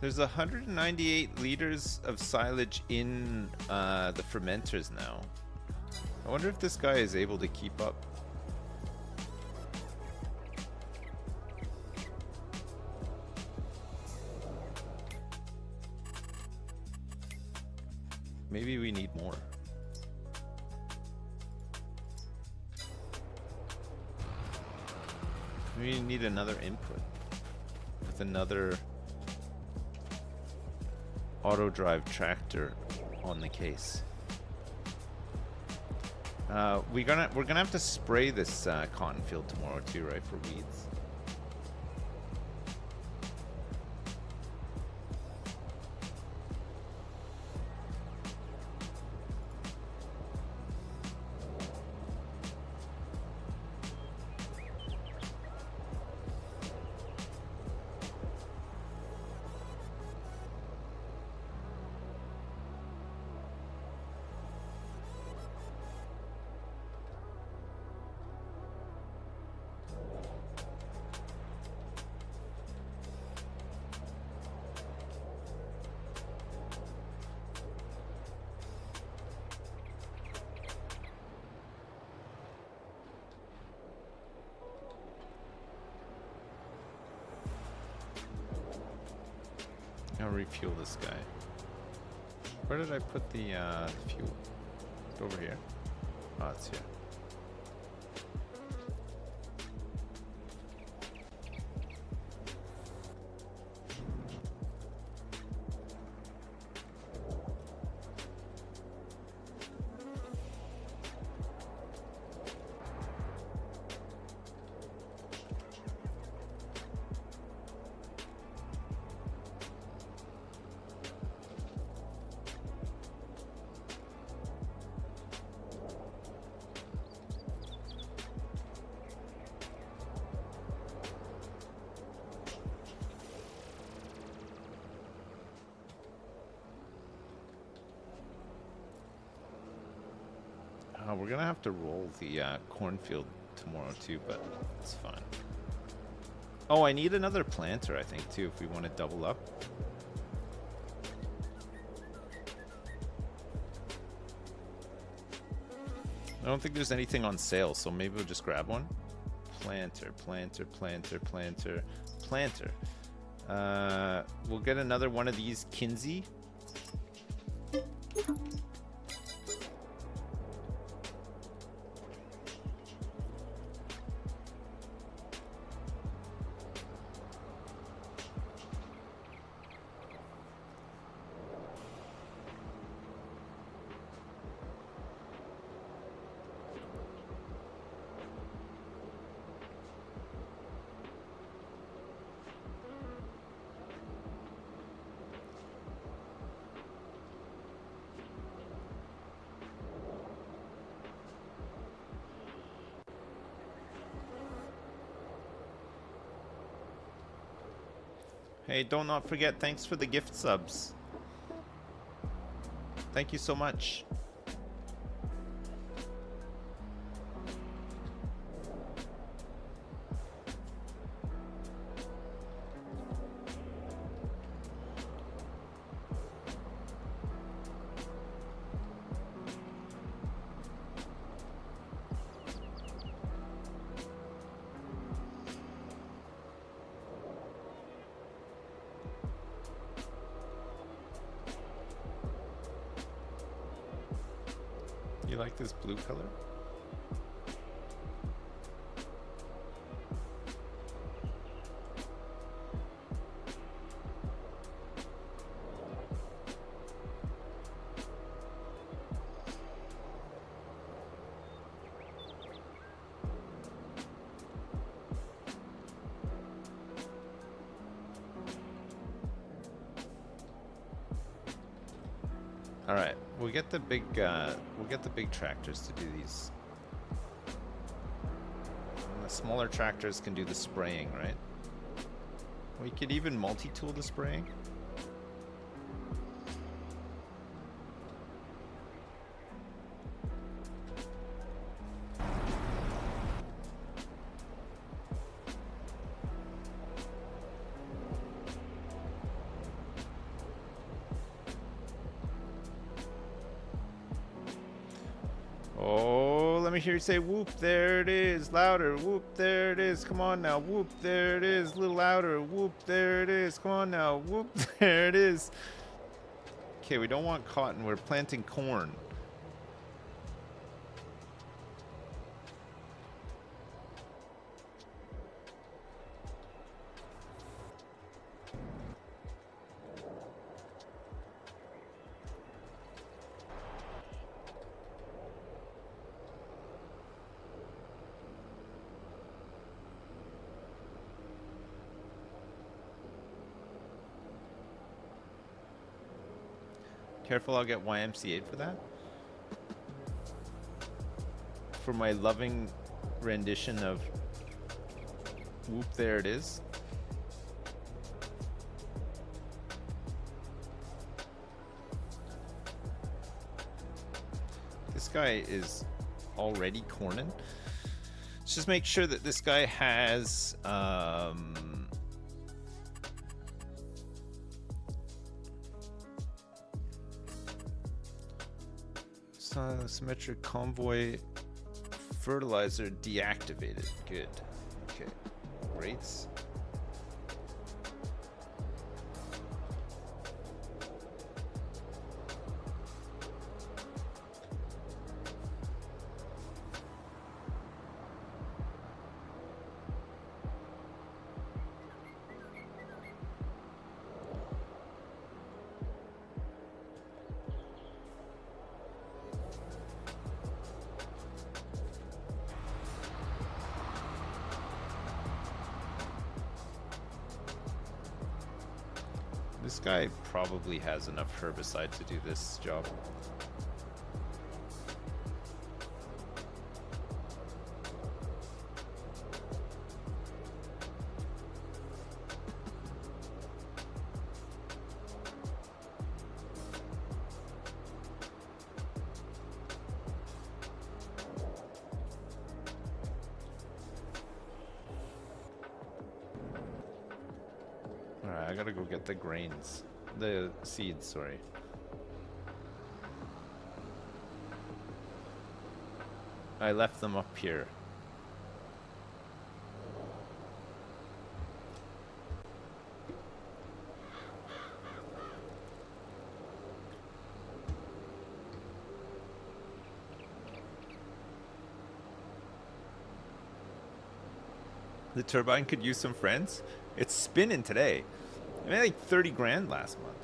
There's 198 liters of silage in the fermenters now. I wonder if this guy is able to keep up. Maybe we need more. We need another input with another auto drive tractor on the case. We're gonna have to spray this cotton field tomorrow too, right, for weeds. I'll refuel this guy. Where did I put the fuel? It's over here. Oh, it's here. We're gonna have to roll the cornfield tomorrow too, but it's fine. Oh, I need another planter, I think, too, if we want to double up. I don't think there's anything on sale, so maybe we'll just grab one. Planter, planter, planter, planter, planter. We'll get another one of these Kinsey. Hey, don't not forget, thanks for the gift subs. Thank you so much. like this blue color? All right, we'll get the big tractors to do these. And the smaller tractors can do the spraying, right? We could even multi-tool the spraying. Hear you say whoop, there it is, louder, whoop, there it is, come on now, whoop, there it is, a little louder, whoop, there it is, come on now, whoop, there it is. Okay, we don't want cotton, we're planting corn. Careful, I'll get YMCA'd for that. For my loving rendition of whoop, there it is. This guy is already corning. Let's just make sure that this guy has symmetric convoy fertilizer deactivated. Good. Okay. Rates. This guy probably has enough herbicide to do this job. I gotta go get the grains. The seeds, sorry. I left them up here. The turbine could use some friends. It's spinning today. I made like 30 grand last month.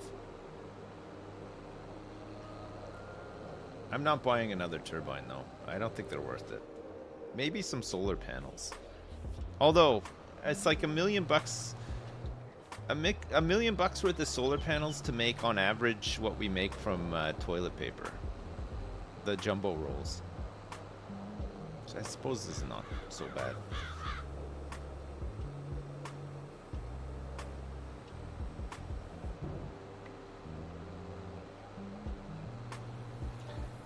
I'm not buying another turbine though. I don't think they're worth it. Maybe some solar panels. Although, it's like $1 million. $1 million worth of solar panels to make on average what we make from toilet paper. The jumbo rolls. So I suppose this is not so bad.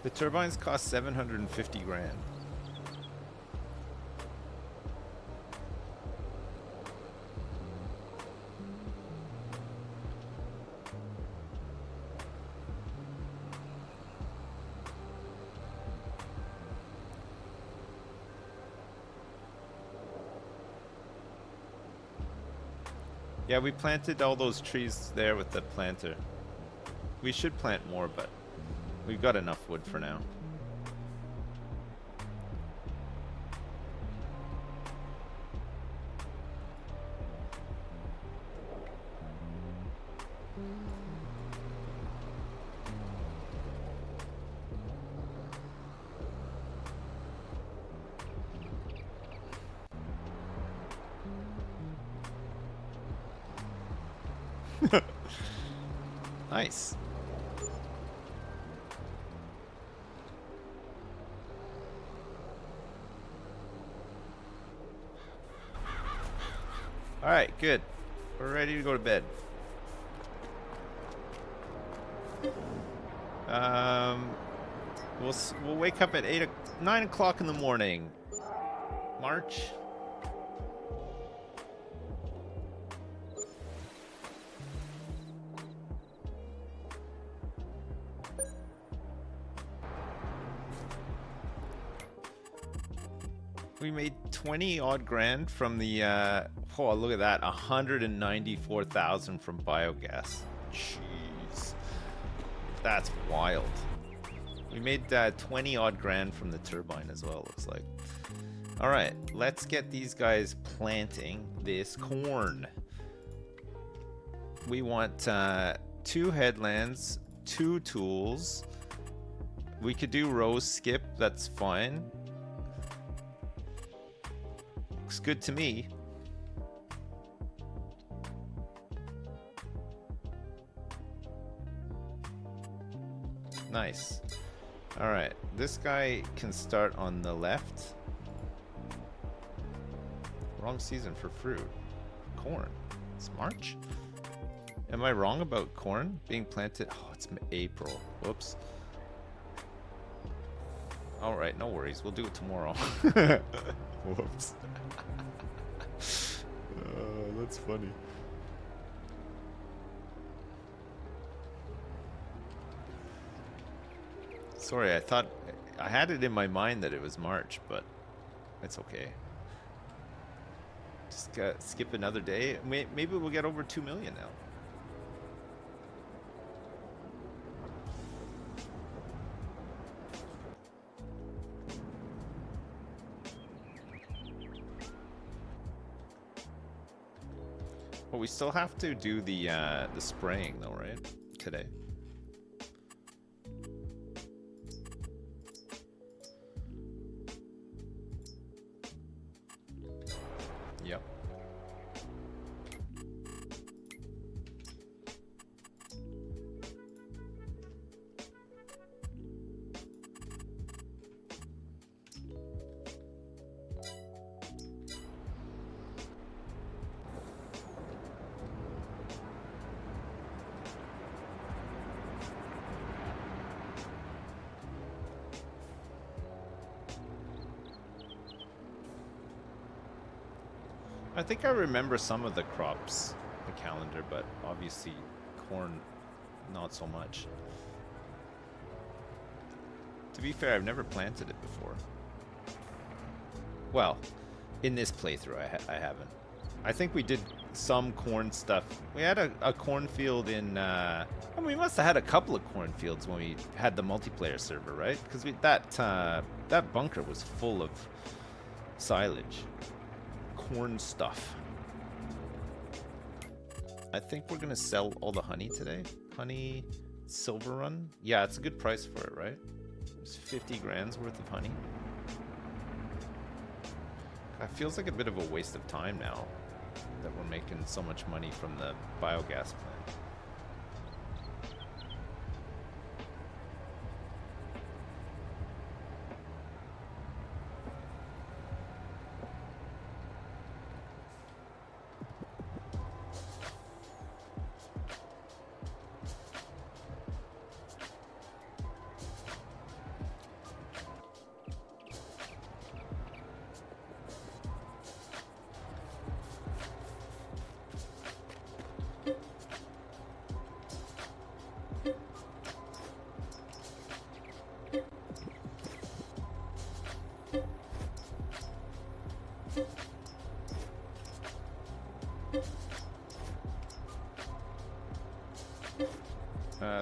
The turbines cost 750 grand. Yeah, we planted all those trees there with the planter. We should plant more, but we've got enough wood for now. Nice. All right, good. We're ready to go to bed. We'll wake up at 9 o'clock in the morning. March. We made 20 odd grand from the, oh, look at that, 194,000 from biogas. Jeez. That's wild. We made 20 odd grand from the turbine as well, looks like. All right, let's get these guys planting this corn. We want 2 headlands, 2 tools. We could do row skip, that's fine. Looks good to me. Nice. All right, this guy can start on the left. Wrong season for fruit. Corn. It's March? Am I wrong about corn being planted? Oh, it's April. Whoops. All right, no worries. We'll do it tomorrow. Whoops. That's funny. Sorry, I thought I had it in my mind that it was March, but it's okay. Just skip another day. Maybe we'll get over 2 million now. But we still have to do the spraying though, right? Today. Yep. I think I remember some of the crops, the calendar, but obviously corn, not so much. To be fair, I've never planted it before. Well, in this playthrough, I haven't. I think we did some corn stuff. We had a cornfield in, I mean, we must have had a couple of cornfields when we had the multiplayer server, right? Because that bunker was full of silage. Corn stuff. I think we're gonna sell all the honey today. Honey, silver run. Yeah, it's a good price for it, right? It's 50 grand's worth of honey. It feels like a bit of a waste of time now that we're making so much money from the biogas plant.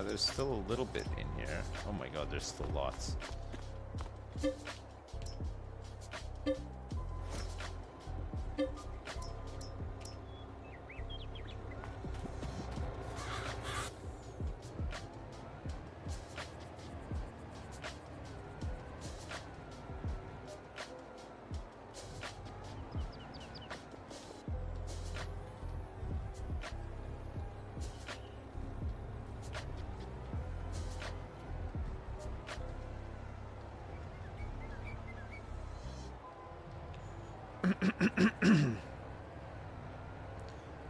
There's still a little bit in here. Oh my god, there's still lots.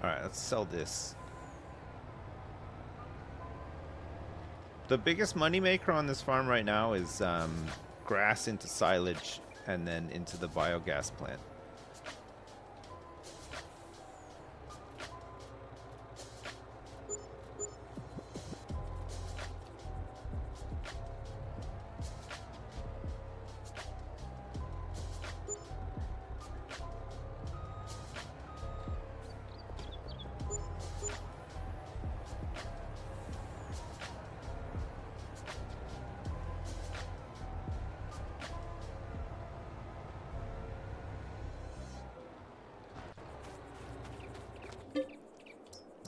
Alright, let's sell this. The biggest moneymaker on this farm right now is grass into silage and then into the biogas plant.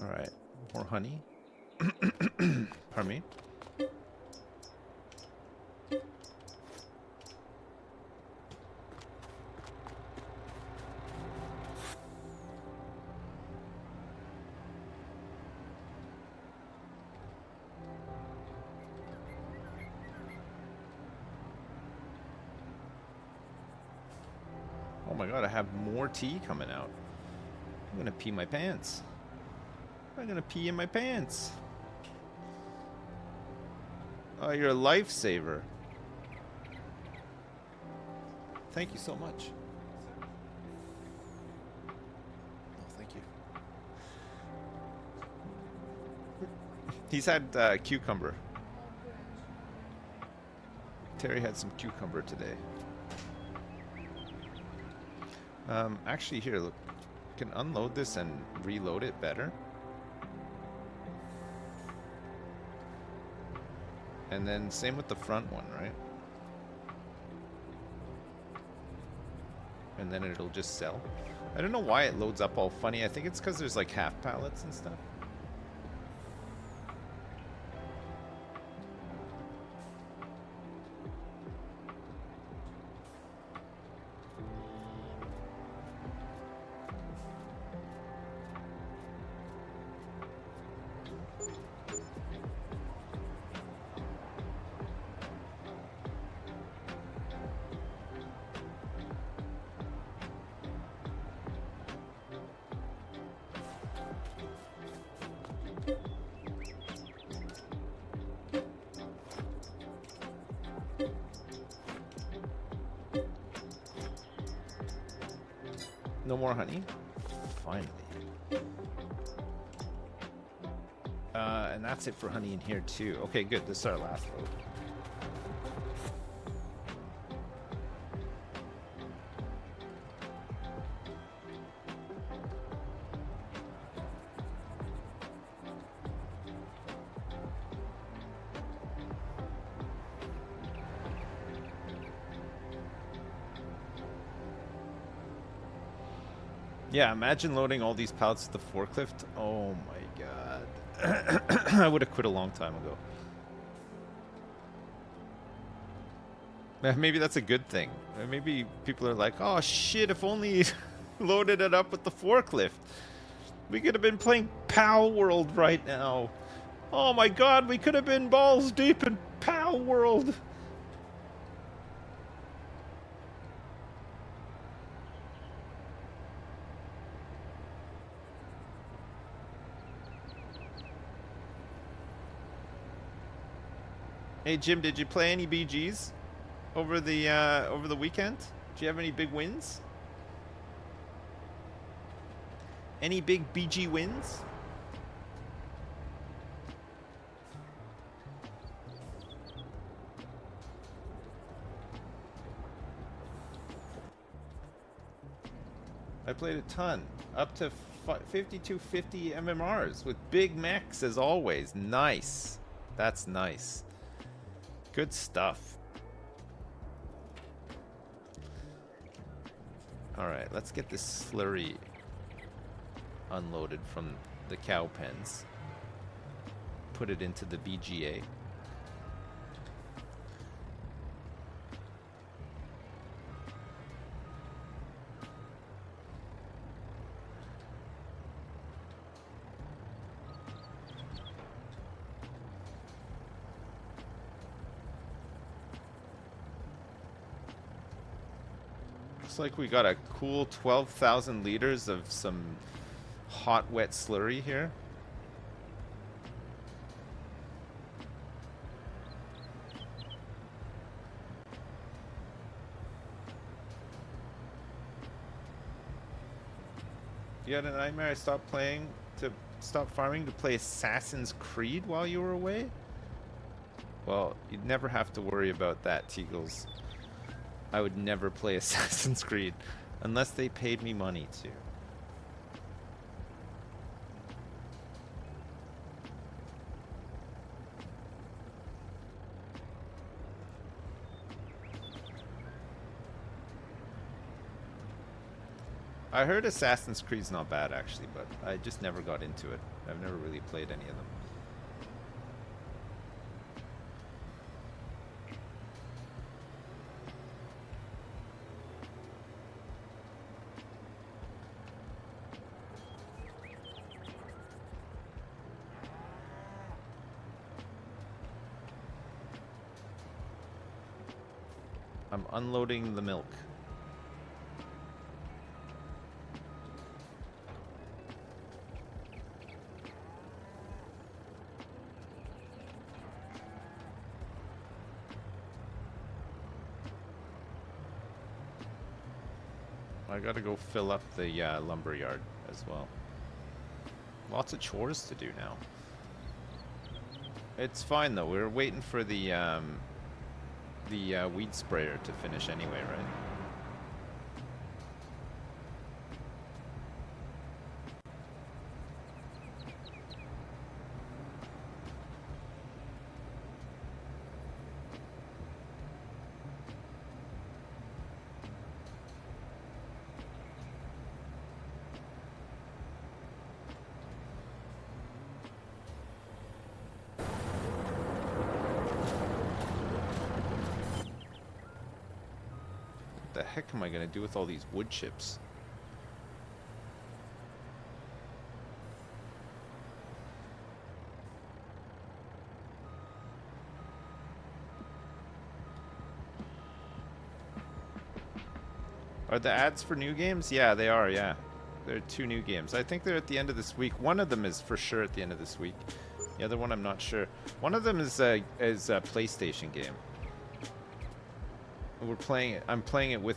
Alright, more honey. Pardon me. Oh my god, I have more tea coming out. I'm gonna pee my pants. I'm gonna pee in my pants. Oh, you're a lifesaver. Thank you so much. Oh, thank you. He's had cucumber. Terry had some cucumber today. Actually, here, look. You can unload this and reload it better. And then same with the front one, right? And then it'll just sell. I don't know why it loads up all funny. I think it's because there's like half pallets and stuff. No more honey? Finally. And that's it for honey in here too. Okay, good. This is our last load. Yeah, imagine loading all these pallets to the forklift. Oh my god. I would have quit a long time ago. Maybe that's a good thing. Maybe people are like, oh shit, if only loaded it up with the forklift. We could have been playing Pal World right now. Oh my god, we could have been balls deep in Pal World. Hey Jim, did you play any BGs over the weekend? Do you have any big wins? Any big BG wins? I played a ton, up to 5250 MMRs with big mechs as always. Nice. That's nice. Good stuff. Alright, let's get this slurry unloaded from the cow pens. Put it into the BGA. like we got a cool 12,000 liters of some hot, wet slurry here. You had a nightmare I stopped farming to play Assassin's Creed while you were away? Well, you'd never have to worry about that, Teagles. I would never play Assassin's Creed unless they paid me money to. I heard Assassin's Creed's not bad actually, but I just never got into it. I've never really played any of them. I'm unloading the milk. I gotta go fill up the lumber yard as well. Lots of chores to do now. It's fine though. We're waiting for the weed sprayer to finish anyway, right? What the heck am I gonna do with all these wood chips? Are the ads for new games? Yeah, they are, yeah. There are 2 new games. I think they're at the end of this week. One of them is for sure at the end of this week. The other one I'm not sure. One of them is a PlayStation game. We're playing it. I'm playing it with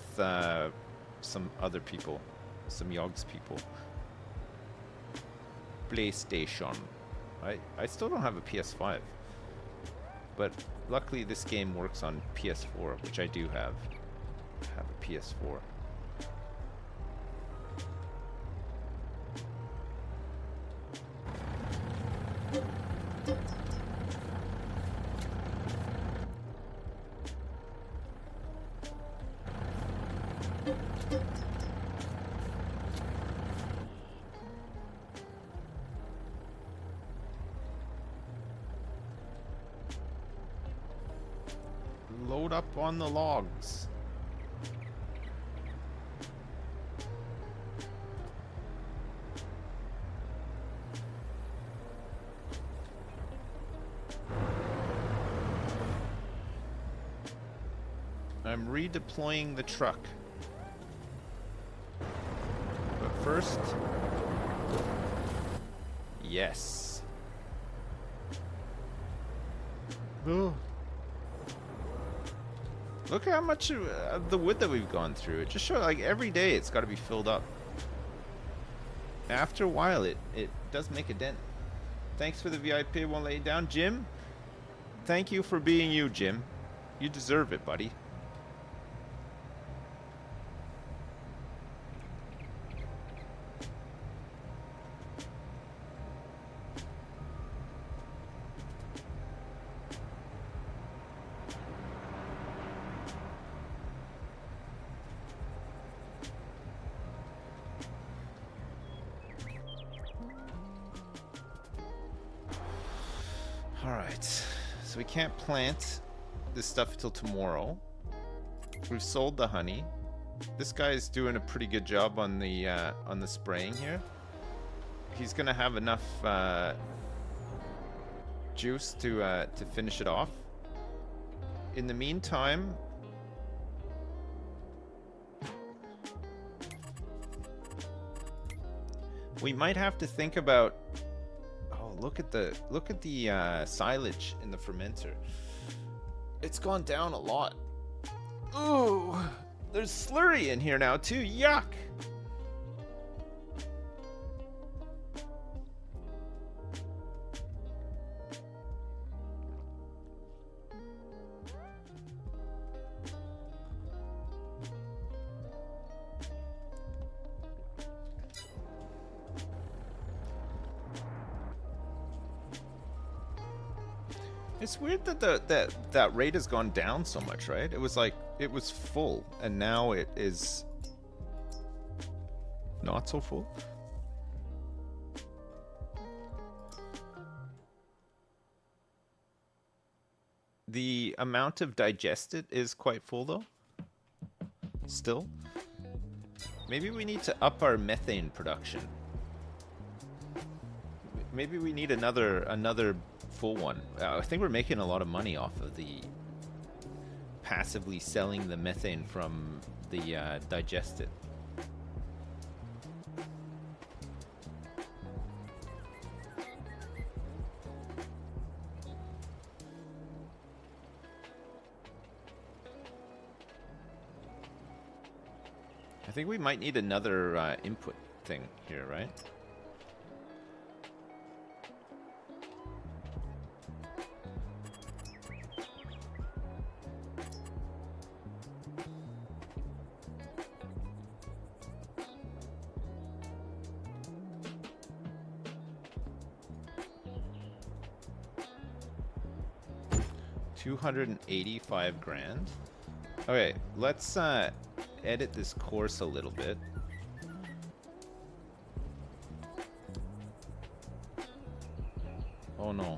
some other people, some Yogs people. PlayStation. I still don't have a PS5, but luckily this game works on PS4, which I do have. I have a PS4. Load up on the logs. I'm redeploying the truck. But first... Yes. Oh. Look how much of the wood that we've gone through. It just shows, like, every day it's got to be filled up. After a while, it does make a dent. Thanks for the VIP, won't let you down. Jim, thank you for being you, Jim. You deserve it, buddy. So we can't plant this stuff until tomorrow. We've sold the honey. This guy's doing a pretty good job on the spraying here. He's gonna have enough juice to finish it off. In the meantime, We might have to think about. Oh, look at the silage in the fermenter. It's gone down a lot. Ooh, there's slurry in here now too. Yuck. It's weird that that rate has gone down so much, right? It was like it was full, and now it is not so full. The amount of digested is quite full though. Still, maybe we need to up our methane production. Maybe we need another full one. I think we're making a lot of money off of the passively selling the methane from the digested. I think we might need another input thing here, right? $285,000. Okay, let's edit this course a little bit. Oh no.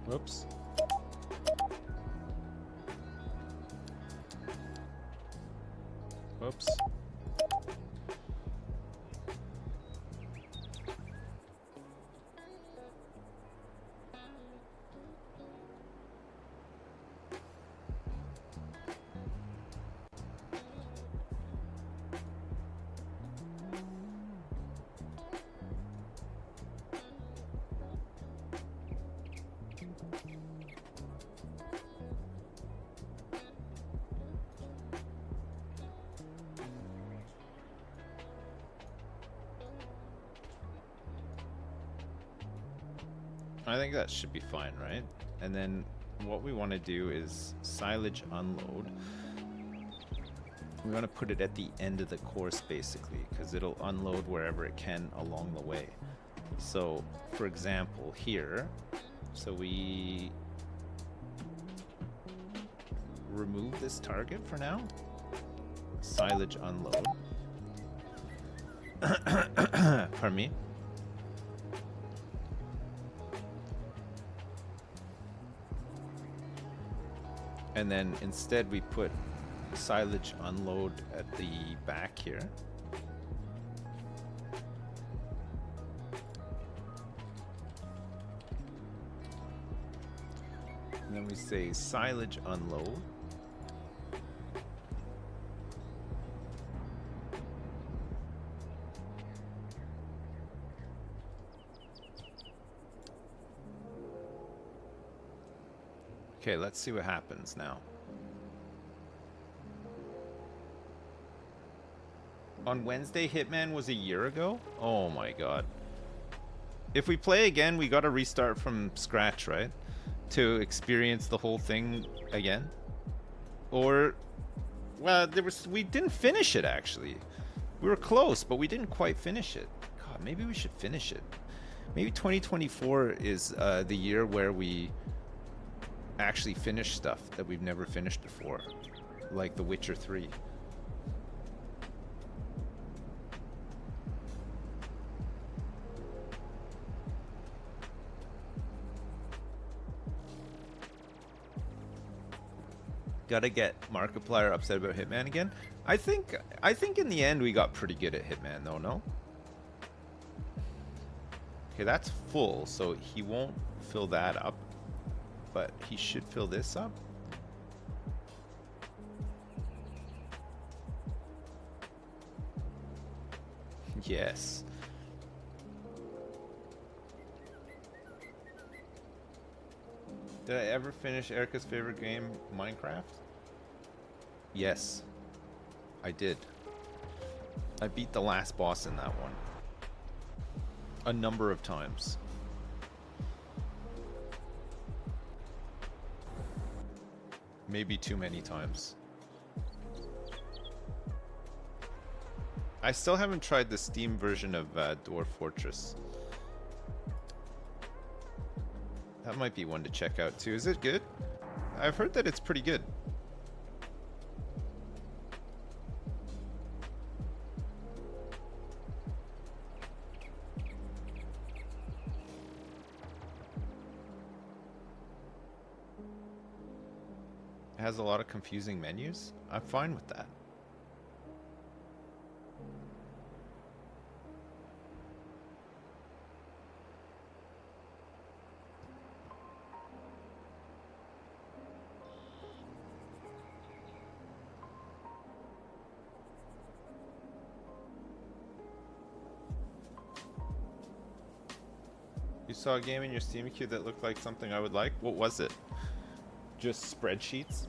Whoops. Whoops. I think that should be fine, right? And then what we want to do is silage unload. We want to put it at the end of the course basically, because it'll unload wherever it can along the way. So for example here, so we remove this target for now. Silage unload. Pardon me. And then instead we put silage unload at the back here. And then we say silage unload. Okay, let's see what happens now. On Wednesday, Hitman was a year ago? Oh my god. If we play again, we gotta restart from scratch, right? To experience the whole thing again? Or, well, we didn't finish it actually. We were close, but we didn't quite finish it. God, maybe we should finish it. Maybe 2024 is the year where we actually finish stuff that we've never finished before, like The Witcher 3. Gotta get Markiplier upset about Hitman again. I think in the end we got pretty good at Hitman though, no? Okay, that's full, so he won't fill that up. But he should fill this up. Yes. Did I ever finish Erica's favorite game, Minecraft? Yes, I did. I beat the last boss in that one a number of times. Maybe too many times. I still haven't tried the Steam version of Dwarf Fortress. That might be one to check out too. Is it good? I've heard that it's pretty good. It has a lot of confusing menus. I'm fine with that. You saw a game in your Steam queue that looked like something I would like? What was it? Just spreadsheets?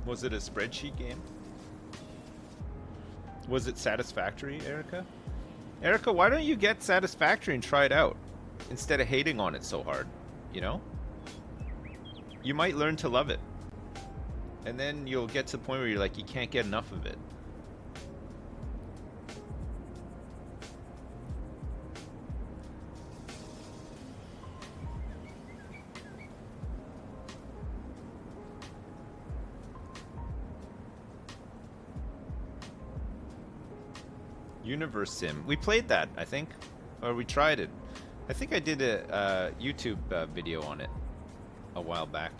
Was it a spreadsheet game? Was it Satisfactory, Erica? Erica, why don't you get Satisfactory and try it out? Instead of hating on it so hard, you know? You might learn to love it. And then you'll get to the point where you're like, you can't get enough of it. Universe Sim. We played that, I think. Or we tried it. I think I did a YouTube video on it a while back.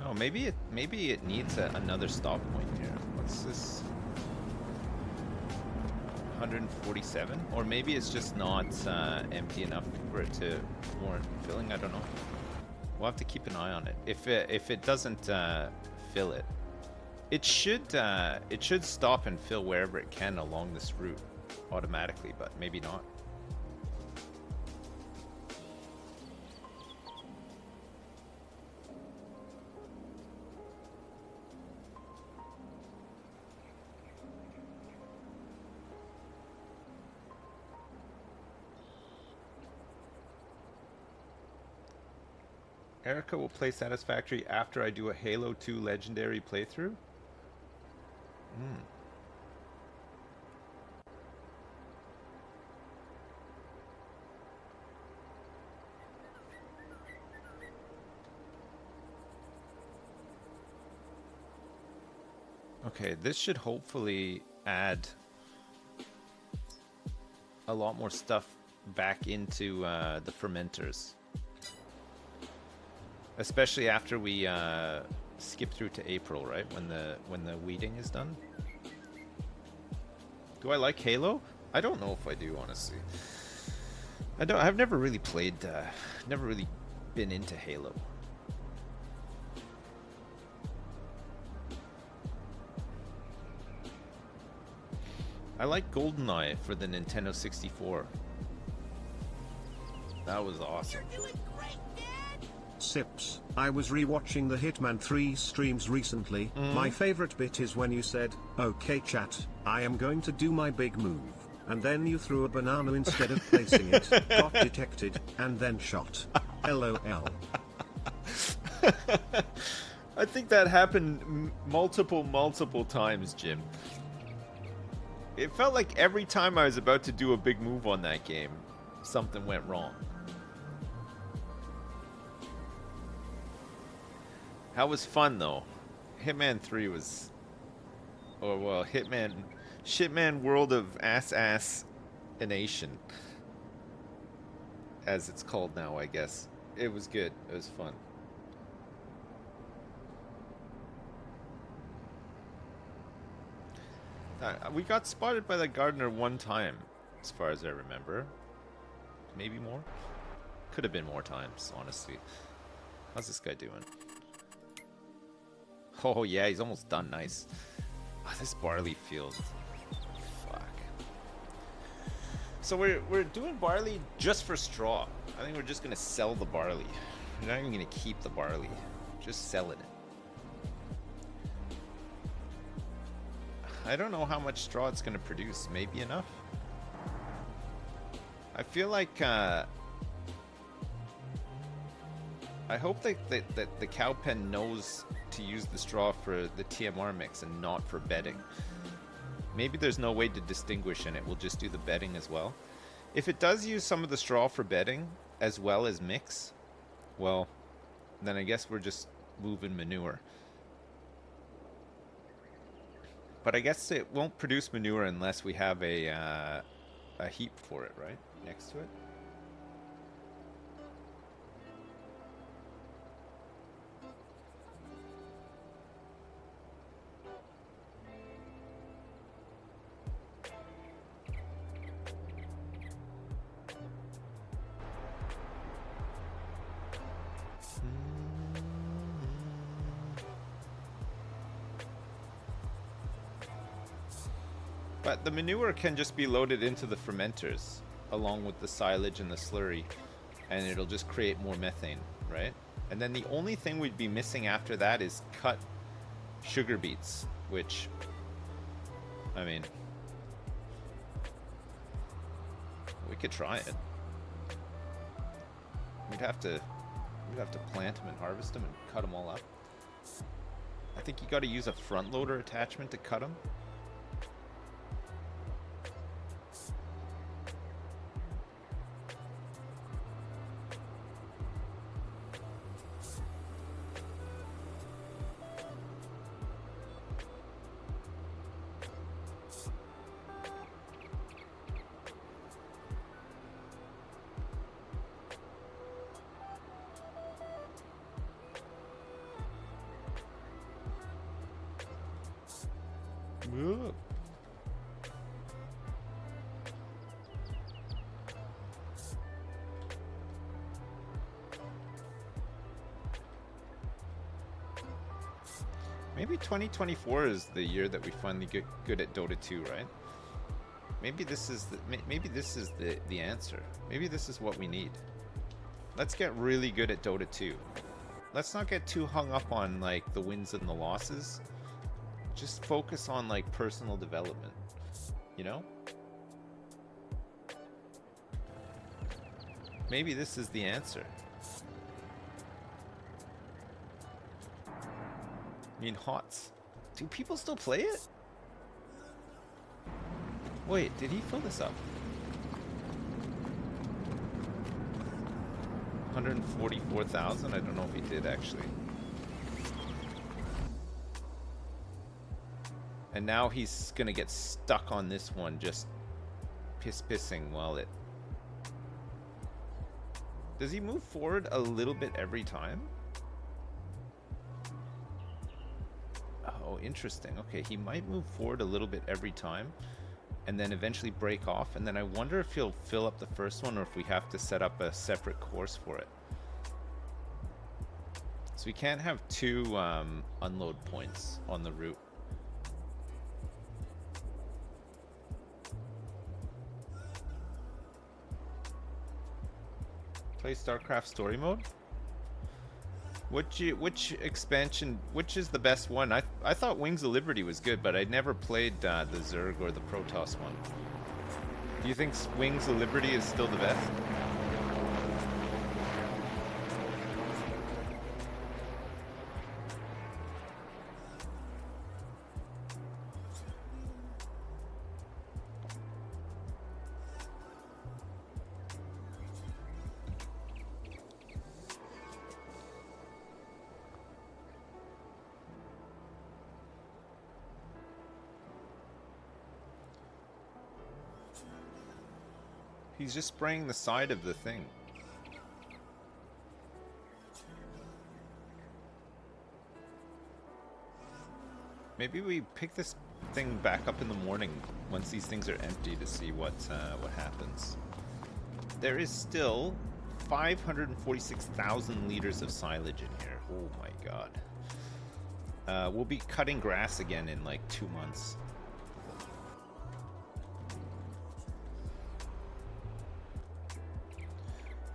Oh, maybe it needs another stop point here. What's this? 147? Or maybe it's just not empty enough for it to warrant filling. I don't know. We'll have to keep an eye on it. If it doesn't fill it, it should stop and fill wherever it can along this route automatically, but maybe not. Erica will play Satisfactory after I do a Halo 2 Legendary playthrough? Okay, this should hopefully add a lot more stuff back into the fermenters. Especially after we skip through to April, right? When the weeding is done. Do I like Halo? I don't know if I do, honestly. I've never really played. Never really been into Halo. I like GoldenEye for the Nintendo 64. That was awesome. You're doing great, Dad! Sips, I was rewatching the Hitman 3 streams recently. My favorite bit is when you said, "Okay chat, I am going to do my big move," and then you threw a banana instead of placing it, got detected, and then shot. LOL. I think that happened multiple times, Jim. It felt like every time I was about to do a big move on that game, something went wrong. That was fun, though. Hitman 3 was... Or, well, Shitman World of Ass-Nation. As it's called now, I guess. It was good. It was fun. We got spotted by the gardener one time, as far as I remember. Maybe more? Could have been more times, honestly. How's this guy doing? Oh yeah, he's almost done. Nice. Oh, this barley field. Fuck. So we're doing barley just for straw. I think we're just gonna sell the barley. We're not even gonna keep the barley. Just selling it. I don't know how much straw it's going to produce. Maybe enough? I feel like... I hope that the cow pen knows to use the straw for the TMR mix and not for bedding. Maybe there's no way to distinguish and it will just do the bedding as well. If it does use some of the straw for bedding as well as mix, well, then I guess we're just moving manure. But I guess it won't produce manure unless we have a heap for it, right? Next to it. But the manure can just be loaded into the fermenters along with the silage and the slurry, and it'll just create more methane, right? And then the only thing we'd be missing after that is cut sugar beets, which, I mean, we could try it. We'd have to plant them and harvest them and cut them all up. I think you got to use a front loader attachment to cut them. Maybe 2024 is the year that we finally get good at Dota 2, right? Maybe this is the answer. Maybe this is what we need. Let's get really good at Dota 2. Let's not get too hung up on like the wins and the losses. Just focus on like personal development, you know? Maybe this is the answer. I mean, HOTS. Do people still play it? Wait, did he fill this up? 144,000? I don't know if he did actually. And now he's gonna get stuck on this one, just pissing while it... Does he move forward a little bit every time? Oh, interesting. Okay, he might move forward a little bit every time and then eventually break off, and then I wonder if he'll fill up the first one or if we have to set up a separate course for it. So we can't have two unload points on the route. Play StarCraft story mode? Which expansion, which is the best one? I thought Wings of Liberty was good, but I never played the Zerg or the Protoss one. Do you think Wings of Liberty is still the best? He's just spraying the side of the thing. Maybe we pick this thing back up in the morning once these things are empty to see what happens. There is still 546,000 liters of silage in here. Oh my god. We'll be cutting grass again in like 2 months.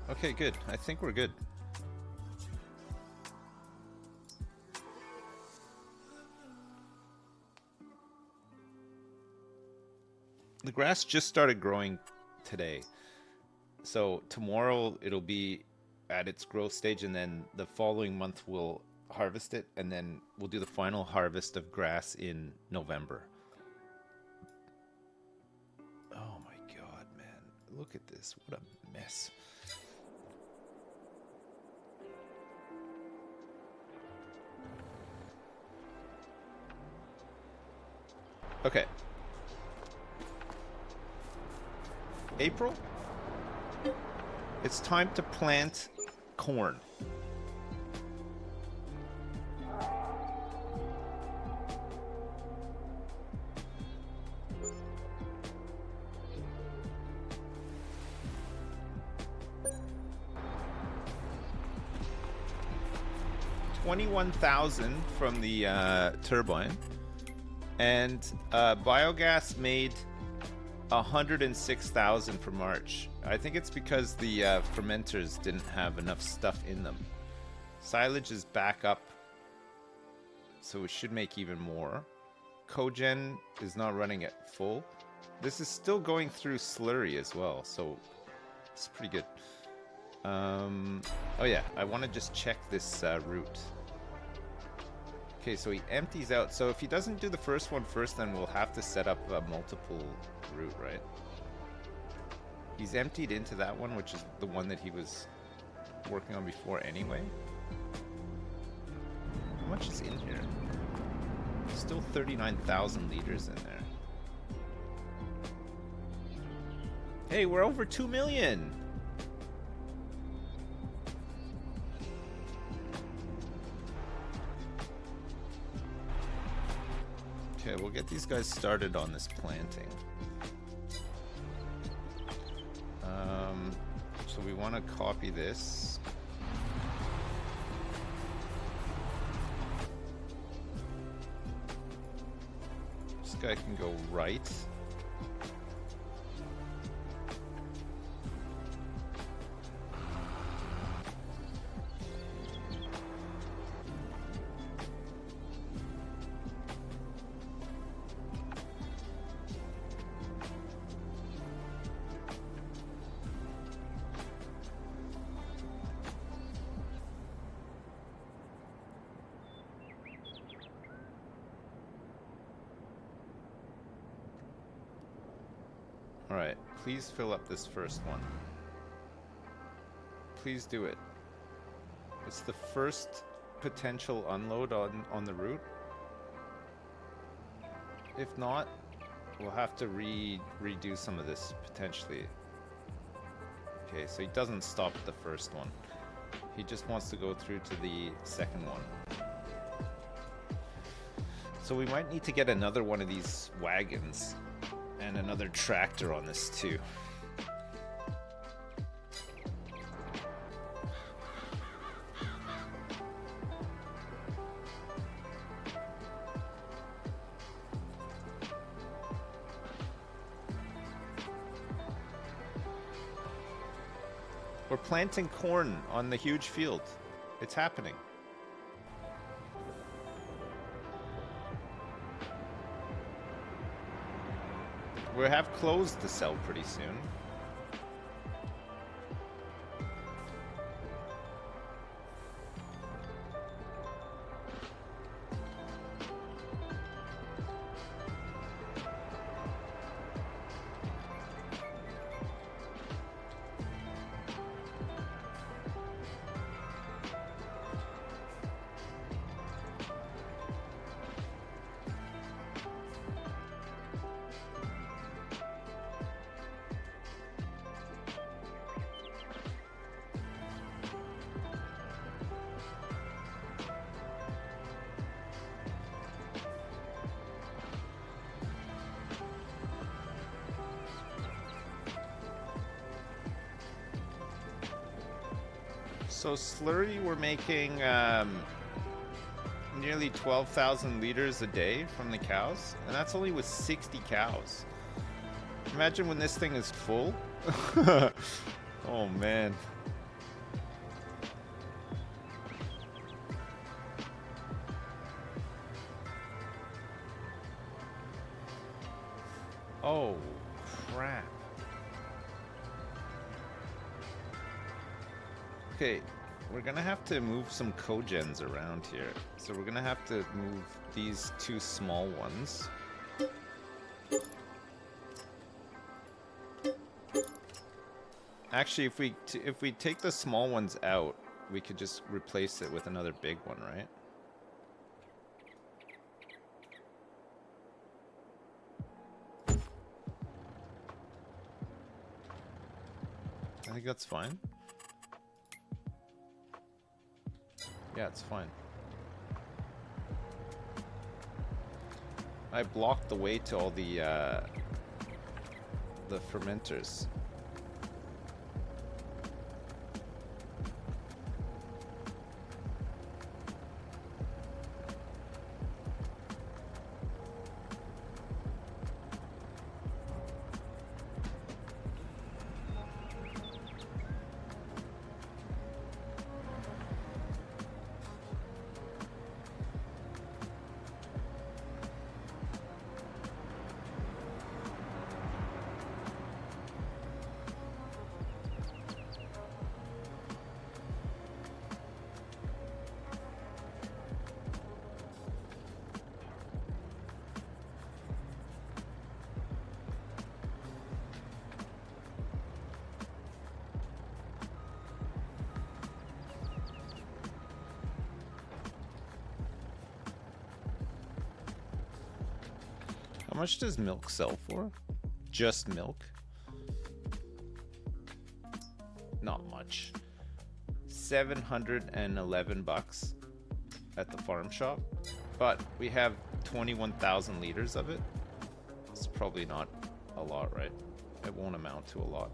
Okay, good. I think we're good. The grass just started growing today. So tomorrow it'll be at its growth stage, and then the following month we'll harvest it, and then we'll do the final harvest of grass in November. Oh my god, man. Look at this. What a mess. Okay. April? It's time to plant corn. $21,000 from the turbine, and biogas made 106,000 for March. I think it's because the fermenters didn't have enough stuff in them. Silage is back up, so it should make even more. Cogen is not running at full. This is still going through Slurry as well, so it's pretty good. Oh yeah, I want to just check this route. Okay, so he empties out. So if he doesn't do the first one first, then we'll have to set up a multiple route, right? He's emptied into that one, which is the one that he was working on before anyway. How much is in here? Still 39,000 liters in there. Hey, we're over 2 million! Okay, we'll get these guys started on this planting. So we want to copy this. This guy can go right. Alright, please fill up this first one. Please do it. It's the first potential unload on the route. If not, we'll have to redo some of this, potentially. Okay, so he doesn't stop at the first one. He just wants to go through to the second one. So we might need to get another one of these wagons. And another tractor on this too. We're planting corn on the huge field. It's happening. We'll have clothes to sell pretty soon. So Slurry, we're making nearly 12,000 liters a day from the cows, and that's only with 60 cows. Imagine when this thing is full. Oh man. Oh crap. Okay, we're gonna have to move some cogens around here. So we're gonna have to move these two small ones. Actually, if we take the small ones out, we could just replace it with another big one, right? I think that's fine. Yeah, it's fine. I blocked the way to all the fermenters. How much does milk sell for? Just milk? Not much. 711 bucks at the farm shop, but we have 21,000 liters of it. It's probably not a lot, right? It won't amount to a lot.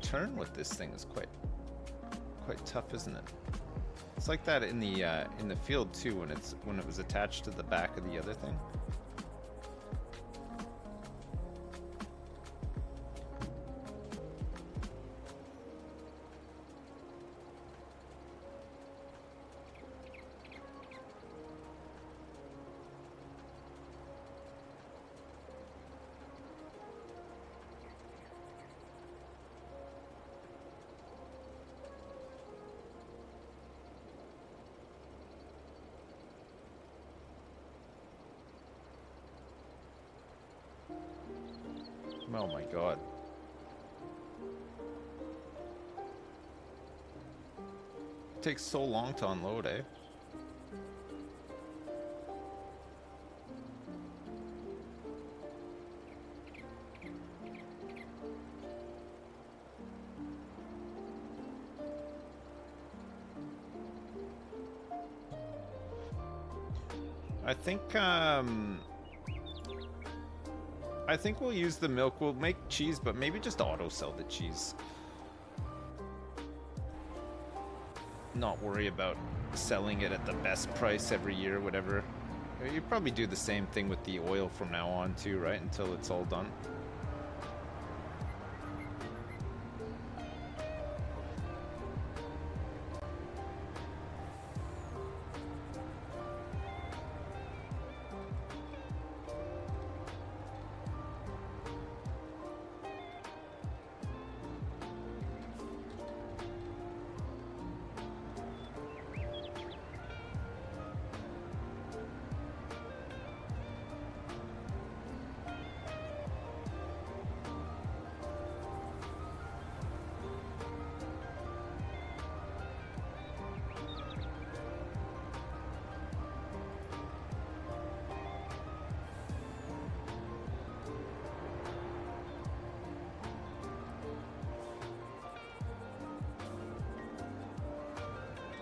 Turn with this thing is quite tough, isn't it? It's like that in the field too when it was attached to the back of the other thing. Oh my god. It takes so long to unload, eh? I think we'll use the milk. We'll make cheese, but maybe just auto sell the cheese. Not worry about selling it at the best price every year, whatever. You probably do the same thing with the oil from now on too, right? Until it's all done.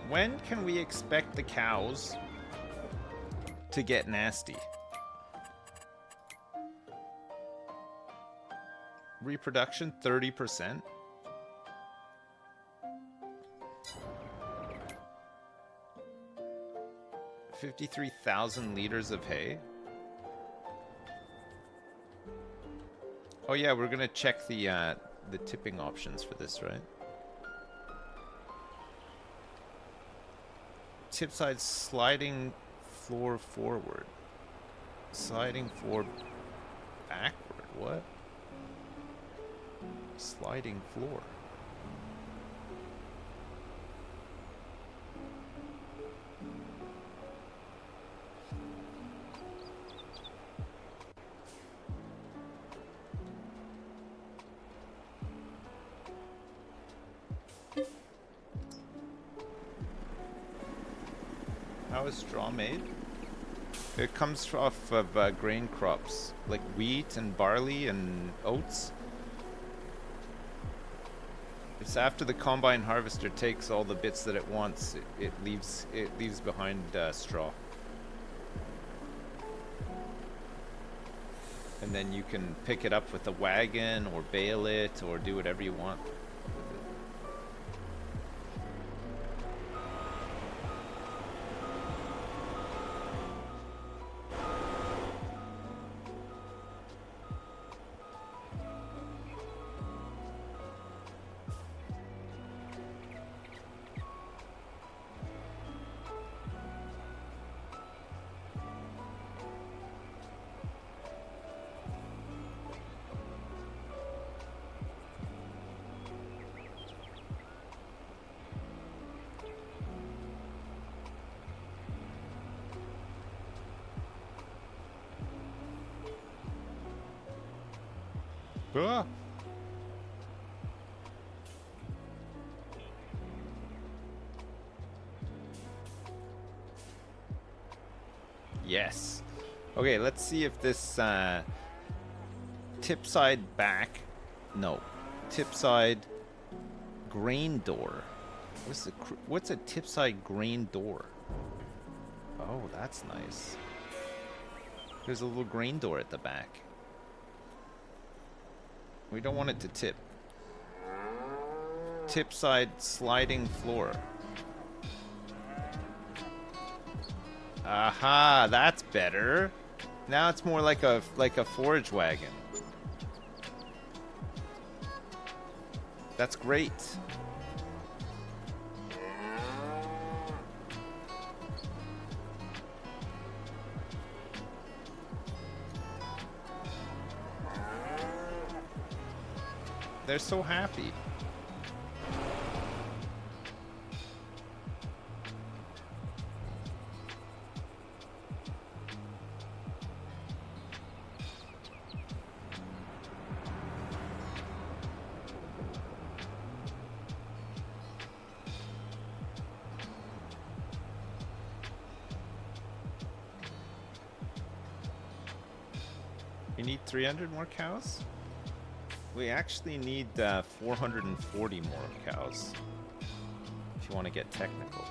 When can we expect the cows to get nasty? Reproduction 30%. 53,000 liters of hay. Oh yeah, we're gonna check the tipping options for this, right? Tip side sliding floor forward. Sliding floor backward. What? Sliding floor. How is straw made? It comes off of grain crops, like wheat and barley and oats. It's after the combine harvester takes all the bits that it wants, it leaves behind straw. And then you can pick it up with a wagon or bale it or do whatever you want. Ah. Yes. Okay, let's see if this tip side back. No, tip side grain door. What's a tip side grain door? Oh, that's nice. There's a little grain door at the back. We don't want it to tip. Tip side sliding floor. Aha, that's better. Now it's more like a forage wagon. That's great. They're so happy. You need 300 more cows? We actually need 440 more cows, if you want to get technical.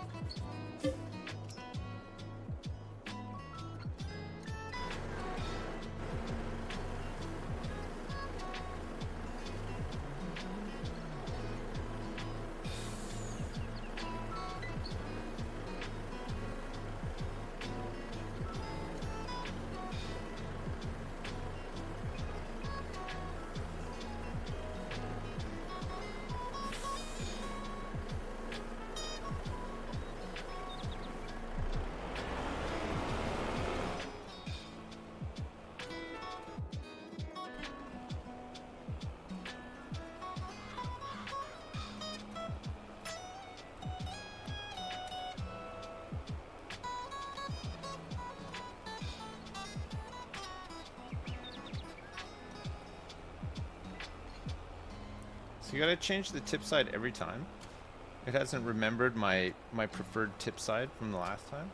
So you gotta change the tip side every time. It hasn't remembered my preferred tip side from the last time.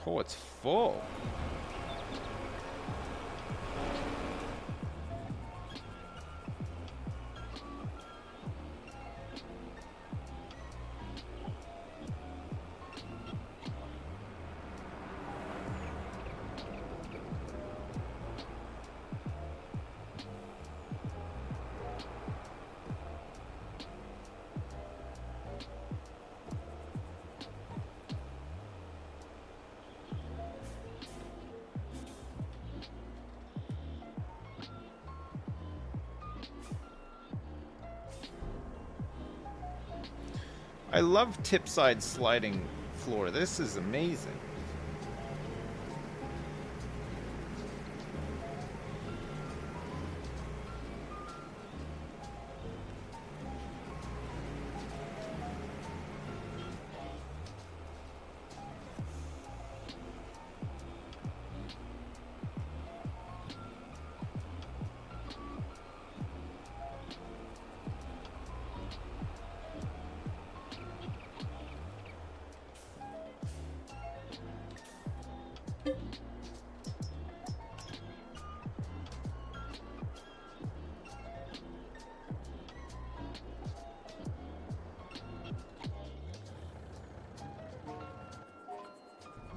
Oh, it's full. I love tip-side sliding floor. This is amazing.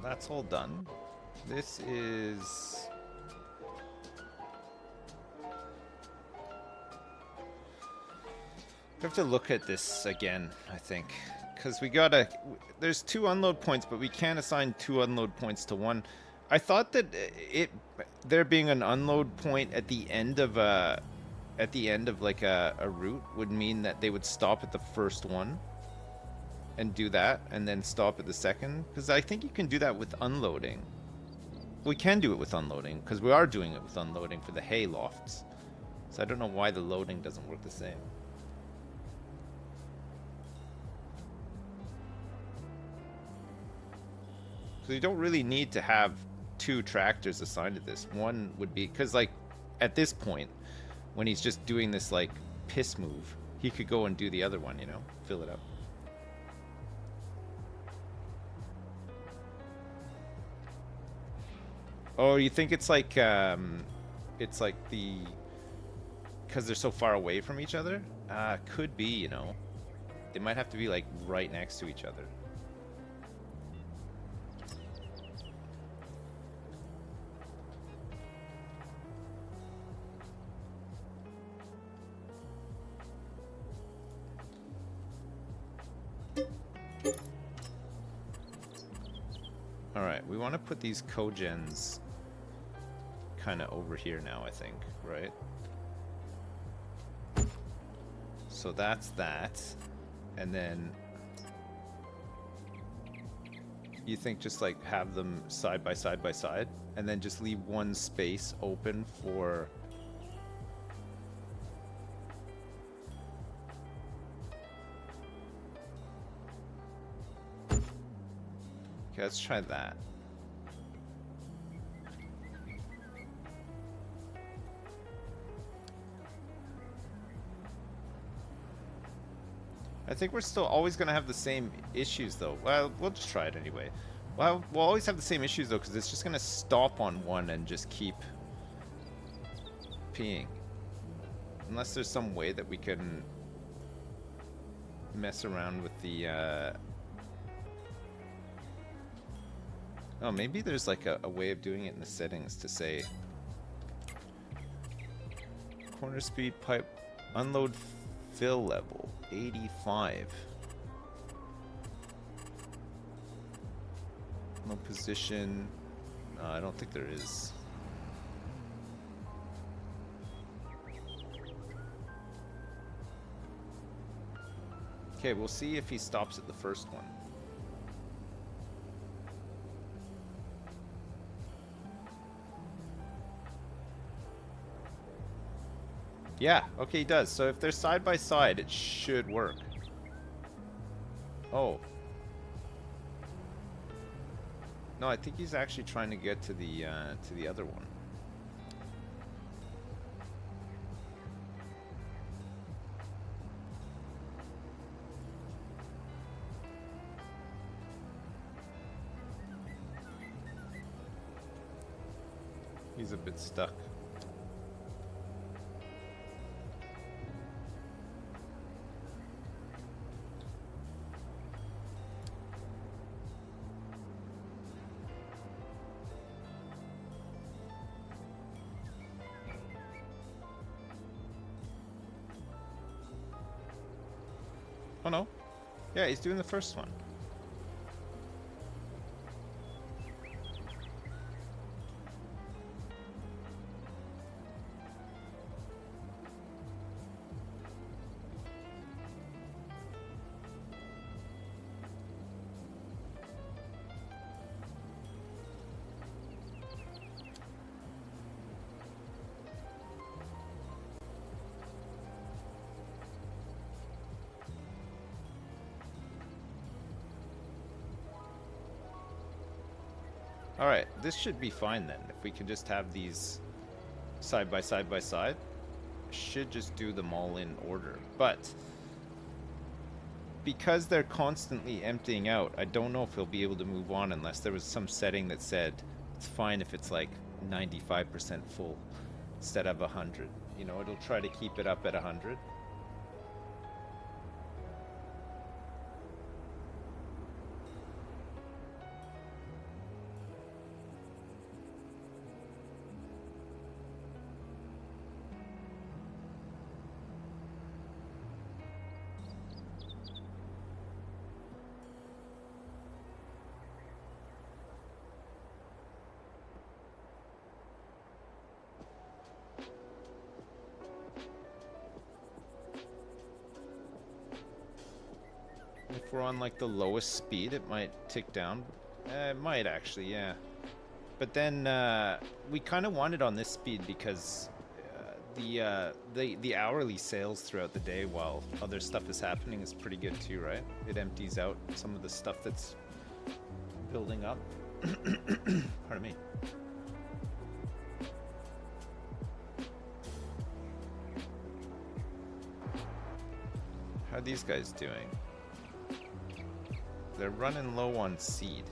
That's all done. This is... We have to look at this again, I think. Because we gotta... There's 2 unload points, but we can't assign 2 unload points to one. I thought that there being an unload point at the end of a... At the end of like a route would mean that they would stop at the first one. And do that, and then stop at the second. Because I think you can do that with unloading. We can do it with unloading, because we are doing it with unloading for the hay lofts. So I don't know why the loading doesn't work the same. So you don't really need to have 2 tractors assigned to this. One would be, because like, at this point, when he's just doing this like piss move, he could go and do the other one, you know? Fill it up. Oh, you think it's like the... Because they're so far away from each other? Could be, you know. They might have to be, like, right next to each other. Alright, we want to put these cogens kind of over here now, I think, right? So that's that. And then you think just like have them side by side by side, and then just leave one space open for... Okay, let's try that. I think we're still always going to have the same issues, though. Well, we'll just try it anyway. Well, we'll always have the same issues, though, because it's just going to stop on one and just keep peeing. Unless there's some way that we can mess around with the... Oh, maybe there's like a way of doing it in the settings to say... Corner speed pipe unload fill level 85. No position. No, I don't think there is. Okay, we'll see if he stops at the first one. Yeah, okay, he does. So if they're side by side, it should work. Oh. No, I think he's actually trying to get to the other one. He's a bit stuck. Oh no. Yeah, he's doing the first one. Alright, this should be fine then. If we can just have these side by side by side, should just do them all in order. But because they're constantly emptying out, I don't know if we'll be able to move on unless there was some setting that said it's fine if it's like 95% full instead of 100. You know, it'll try to keep it up at 100. If we're on like the lowest speed, it might tick down. It might actually, yeah. But then we kind of want it on this speed because the hourly sales throughout the day while other stuff is happening is pretty good too, right? It empties out some of the stuff that's building up. Pardon me. How are these guys doing? They're running low on seed.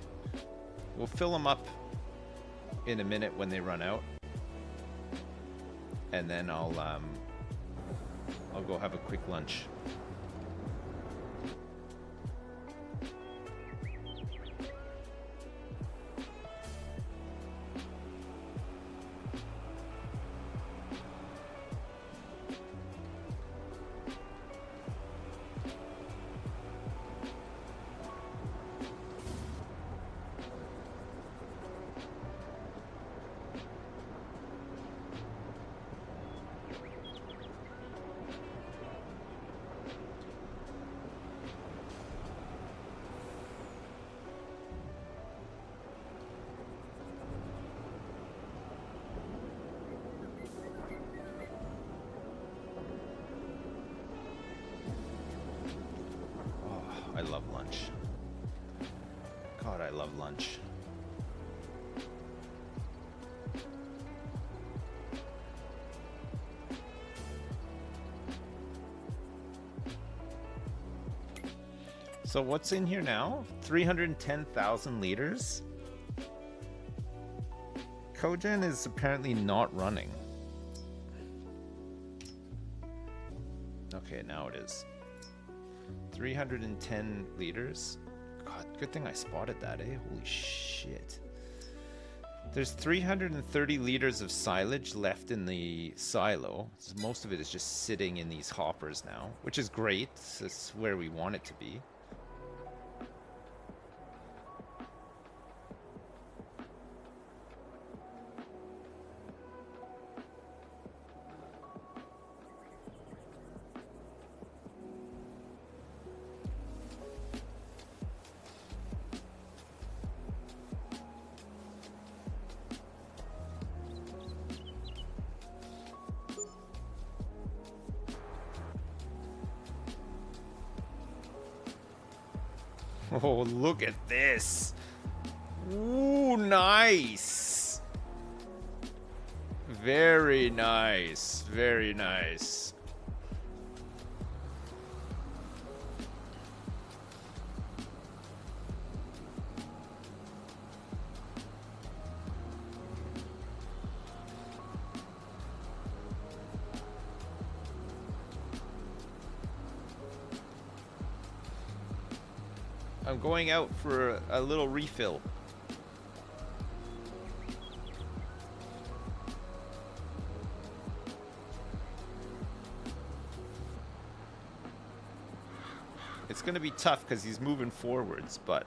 We'll fill them up in a minute when they run out, and then I'll go have a quick lunch. I love lunch. God, I love lunch. So what's in here now? 310,000 liters? Cogen is apparently not running. Okay, now it is. 310 liters. God, good thing I spotted that, eh? Holy shit. There's 330 liters of silage left in the silo. So most of it is just sitting in these hoppers now, which is great. It's where we want it to be. Oh, look at this. Ooh, nice. Very nice. Very nice. I'm going out for a little refill. It's going to be tough because he's moving forwards, but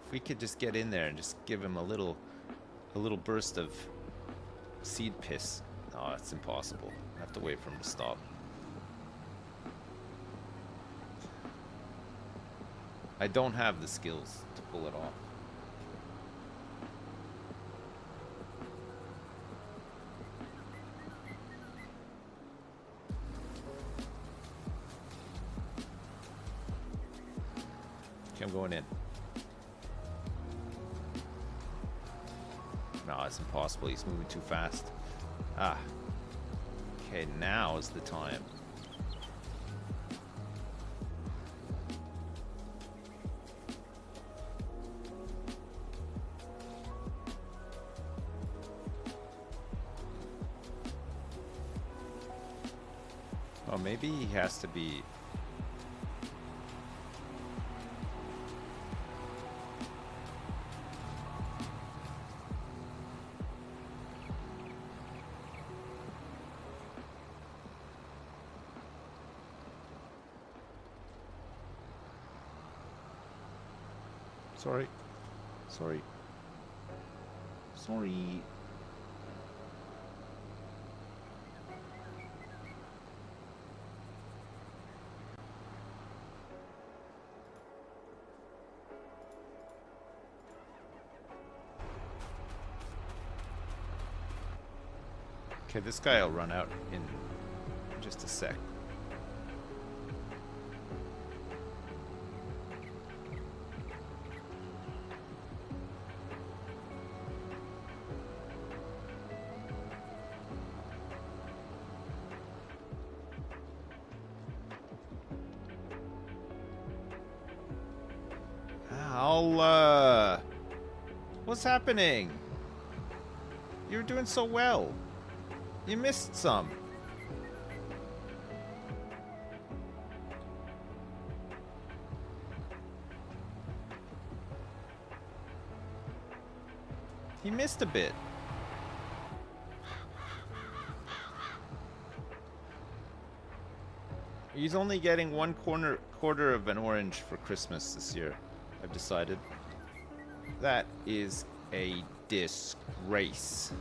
if we could just get in there and just give him a little burst of seed piss. Oh, it's impossible. I have to wait for him to stop. I don't have the skills to pull it off. Okay, I'm going in. No, it's impossible. He's moving too fast. Ah. Okay, now is the time. Oh, maybe he has to be... Sorry. Sorry. Sorry. Okay, this guy will run out in just a sec. What's happening? You were doing so well. You missed some. He missed a bit. He's only getting one quarter of an orange for Christmas this year, I've decided. That is a disgrace.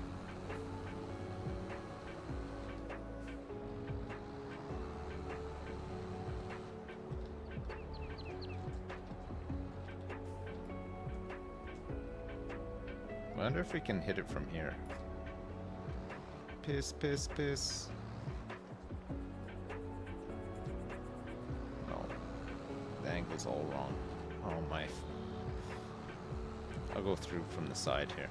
I wonder if we can hit it from here. Piss, piss, piss. No. The angle's all wrong. Oh my. I'll go through from the side here.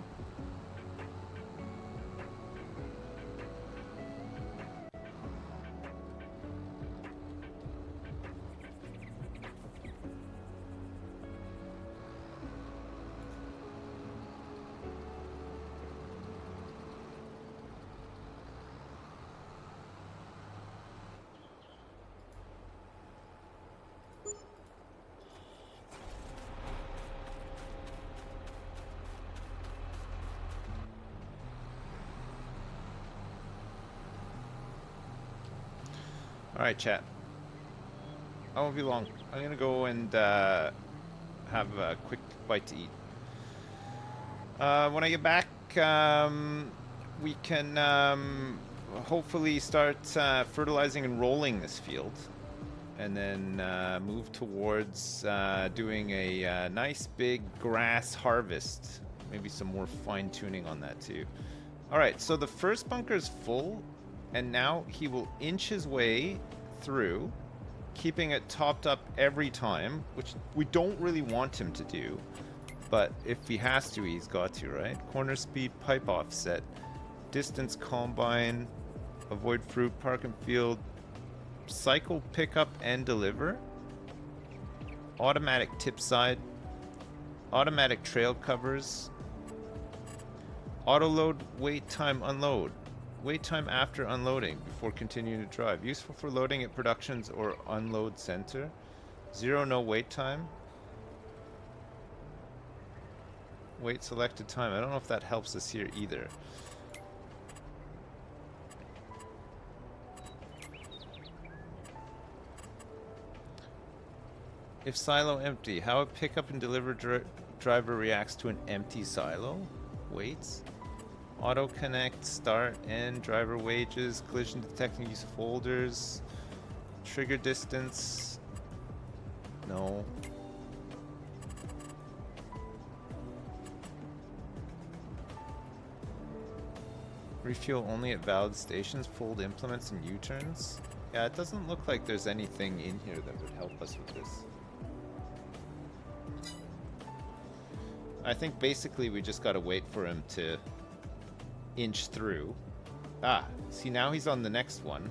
Alright, chat. I won't be long. I'm gonna go and have a quick bite to eat. When I get back, we can hopefully start fertilizing and rolling this field. And then move towards doing a nice big grass harvest. Maybe some more fine-tuning on that too. Alright, so the first bunker is full. And now he will inch his way through, keeping it topped up every time, which we don't really want him to do. But if he has to, he's got to, right? Corner speed, pipe offset, distance combine, avoid fruit, park and field, cycle pickup and deliver, automatic tip side, automatic trail covers, auto load, wait time, unload. Wait time after unloading before continuing to drive. Useful for loading at productions or unload center. 0 no wait time. Wait selected time. I don't know if that helps us here either. If silo empty, how a pickup and deliver driver reacts to an empty silo? Waits. Auto connect, start, end, driver wages, collision detecting use of folders, trigger distance. No. Refuel only at valid stations, fold implements and U-turns. Yeah, it doesn't look like there's anything in here that would help us with this. I think basically we just gotta wait for him to inch through. Ah, see now he's on the next one,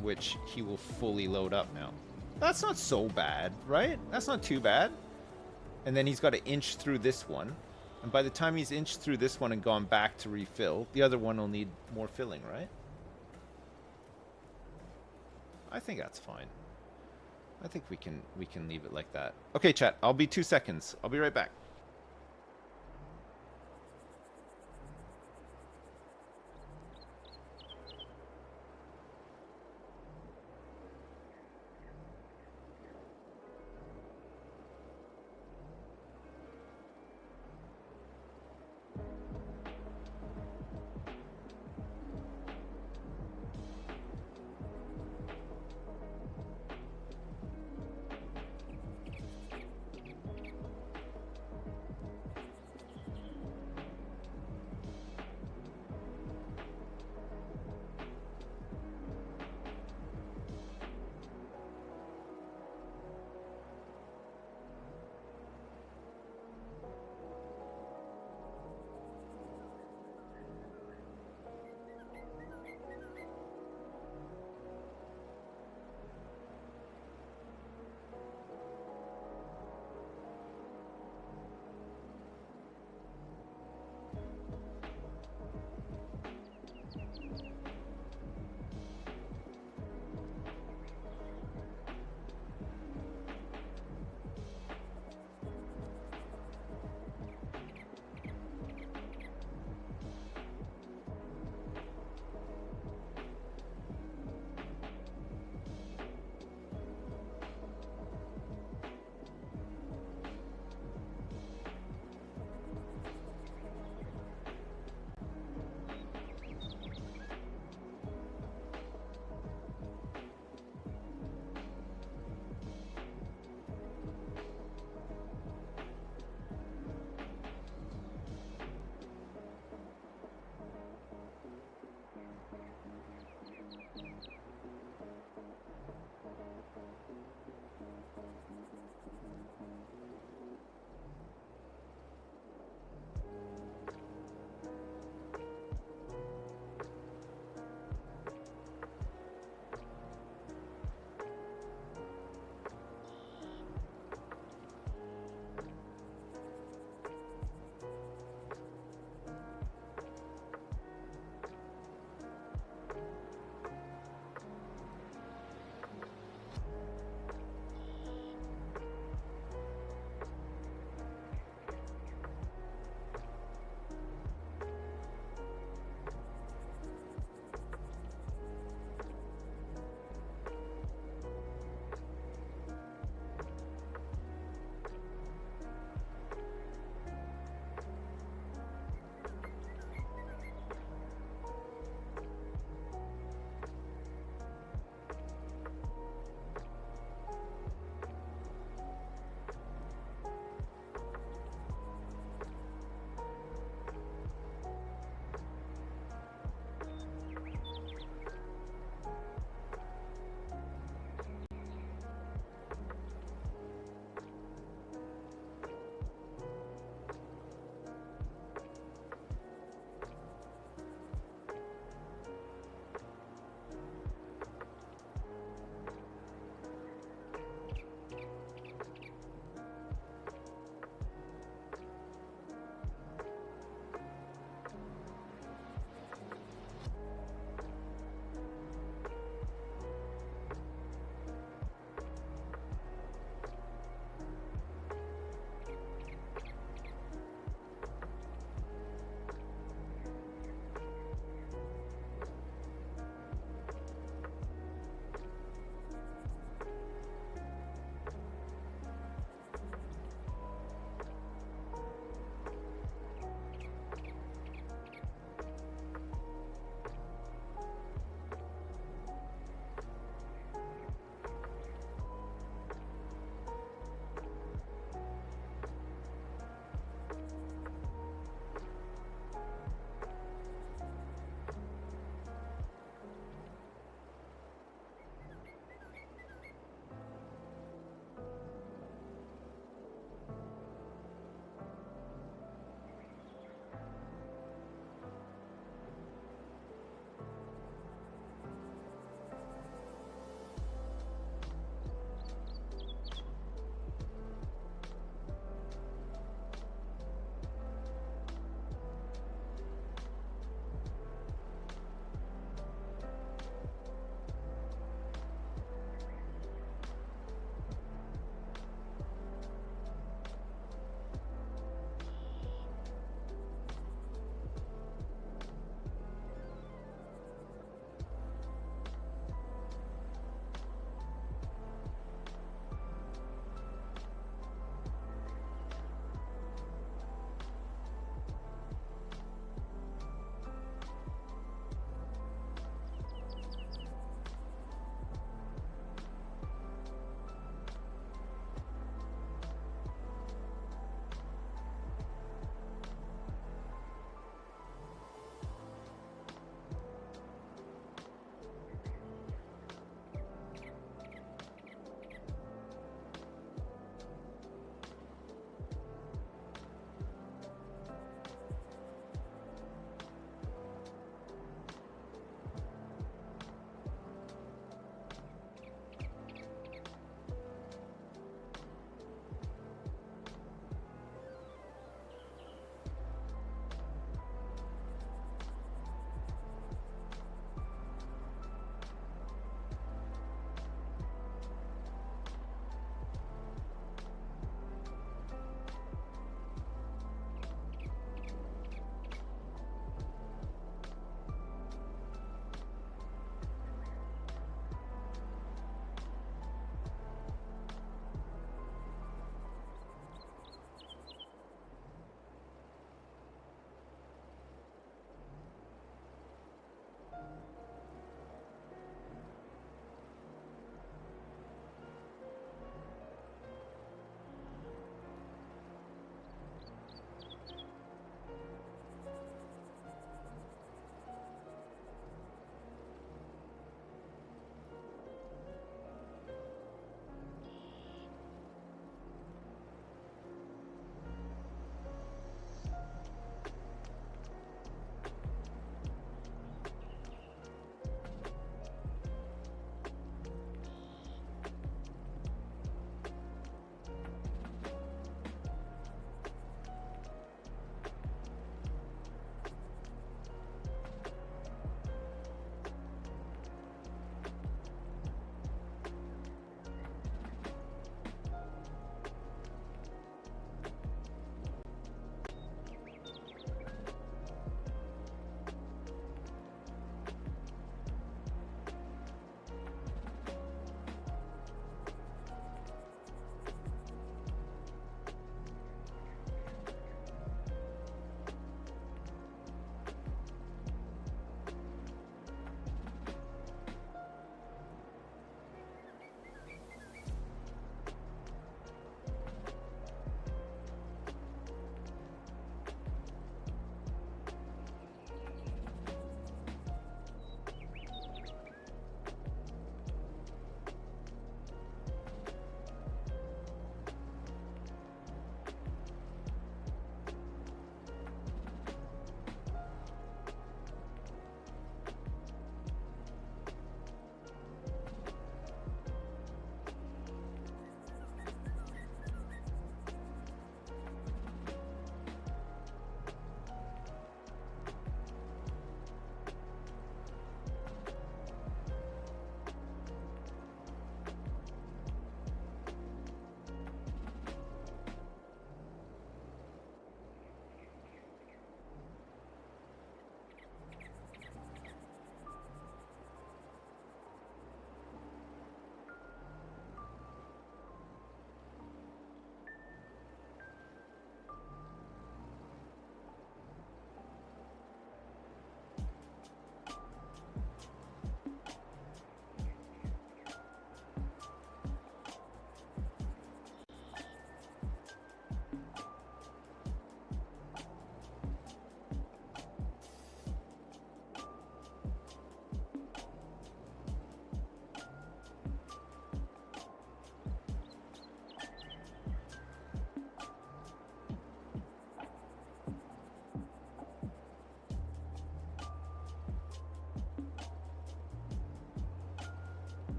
which he will fully load up now. That's not so bad, right? That's not too bad. And then he's got to inch through this one. And by the time he's inched through this one and gone back to refill, the other one will need more filling, right? I think that's fine. I think we can leave it like that. Okay, chat, I'll be 2 seconds. I'll be right back.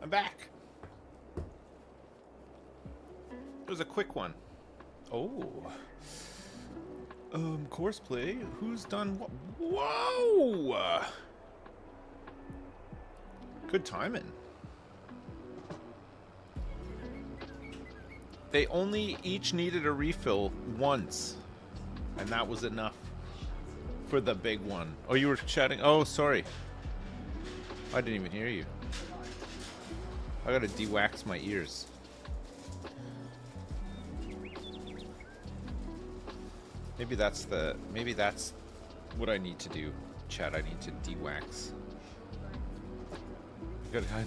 I'm back. It was a quick one. Oh. Course play. Who's done what? Whoa! Good timing. They only each needed a refill once, and that was enough for the big one. Oh, you were chatting? Oh, sorry. I didn't even hear you. I gotta de-wax my ears. Maybe that's what I need to do, chat. I need to de-wax.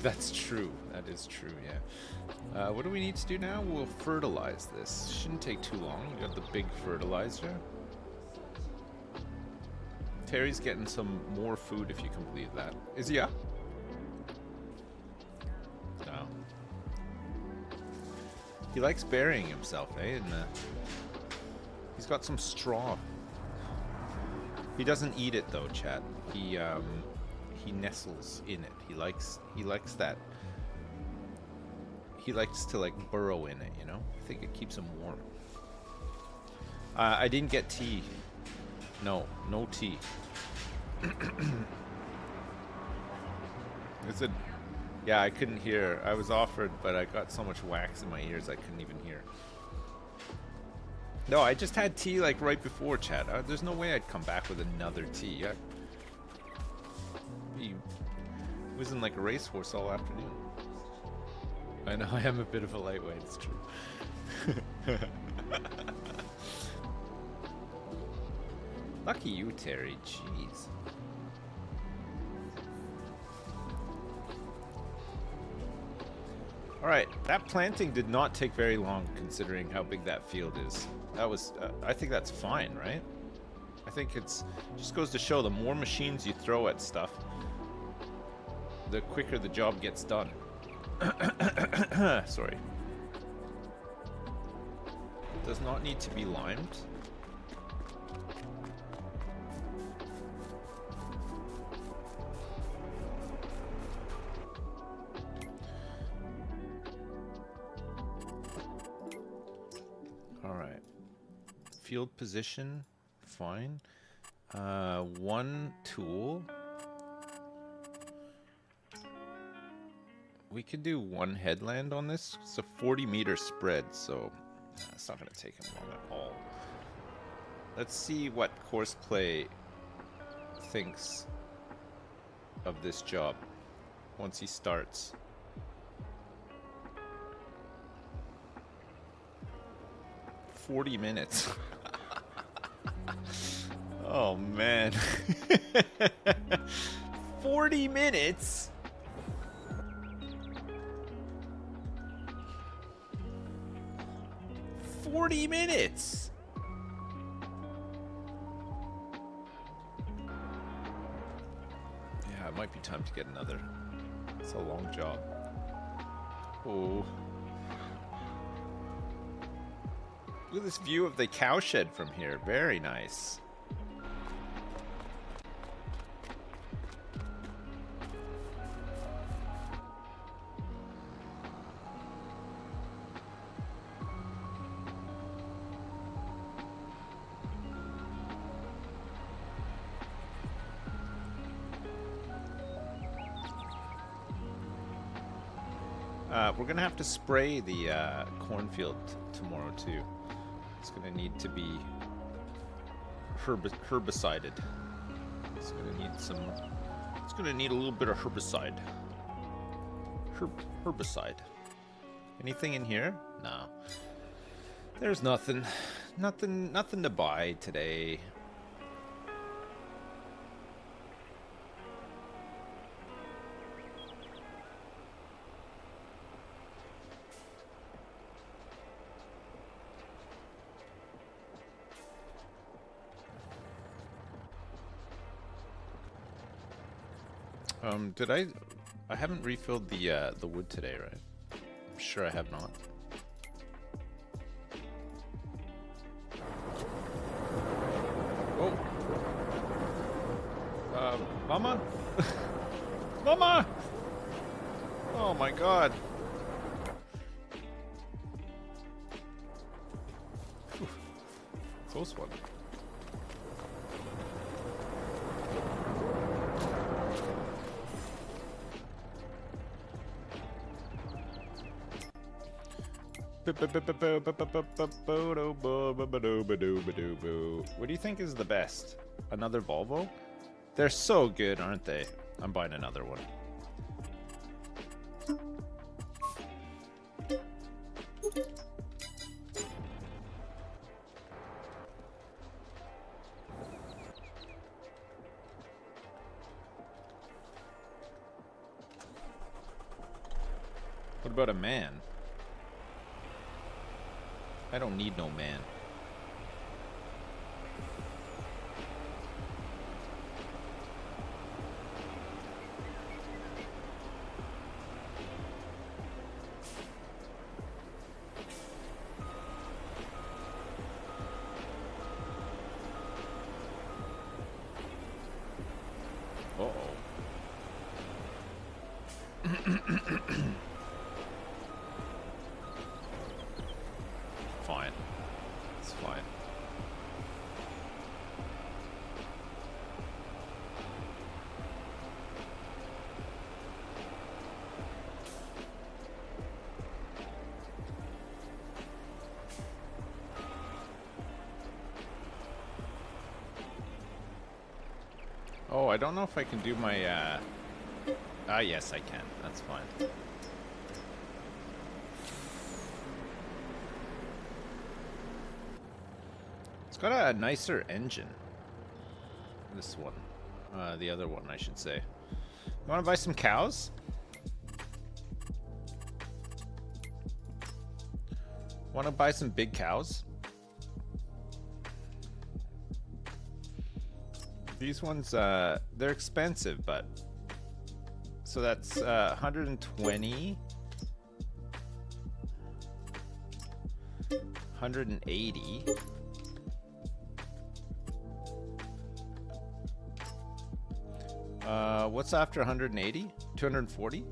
That's true. That is true, yeah. What do we need to do now? We'll fertilize this. Shouldn't take too long. We got the big fertilizer. Terry's getting some more food if you complete that. Is he up? No. He likes burying himself, eh? And he's got some straw. He doesn't eat it though, chat. He nestles in it. He likes that. He likes to like burrow in it, you know? I think it keeps him warm. I didn't get tea. No tea. Is it? Yeah, I couldn't hear. I was offered, but I got so much wax in my ears I couldn't even hear. No, I just had tea like right before, chat. There's no way I'd come back with another tea. He was in like a racehorse all afternoon. I know I am a bit of a lightweight, it's true. Lucky you, Terry. Jeez. Alright, that planting did not take very long considering how big that field is. That was, I think that's fine, right? I think it's, just goes to show the more machines you throw at stuff, the quicker the job gets done. Sorry. Does not need to be limed. Alright. Field position, fine. One tool. We could do one headland on this. It's a 40-meter spread, so it's not going to take him long at all. Let's see what Courseplay thinks of this job once he starts. "40 minutes." Oh man. 40 minutes? "40 minutes!" Yeah, it might be time to get another. It's a long job. Oh. Look at this view of the cowshed from here. Very nice. We're gonna have to spray the cornfield tomorrow too. It's gonna need to be herbicided. It's gonna need some. It's gonna need a little bit of herbicide. Herbicide. Anything in here? No. There's nothing. Nothing to buy today. Did I haven't refilled the wood today, right? I'm sure I have not. Oh. Mama? Mama! Oh my god. Whew. Close one. What do you think is the best? Another Volvo? They're so good, aren't they? I'm buying another one. What about a man? I don't need no man. Uh-oh. Fine. It's fine. Oh, I don't know if I can do my, yes, I can. That's fine. It's got a nicer engine. This one. The other one, I should say. You want to buy some cows? Want to buy some big cows? These ones, they're expensive, but... So that's 120. 180. What's after 180? 240?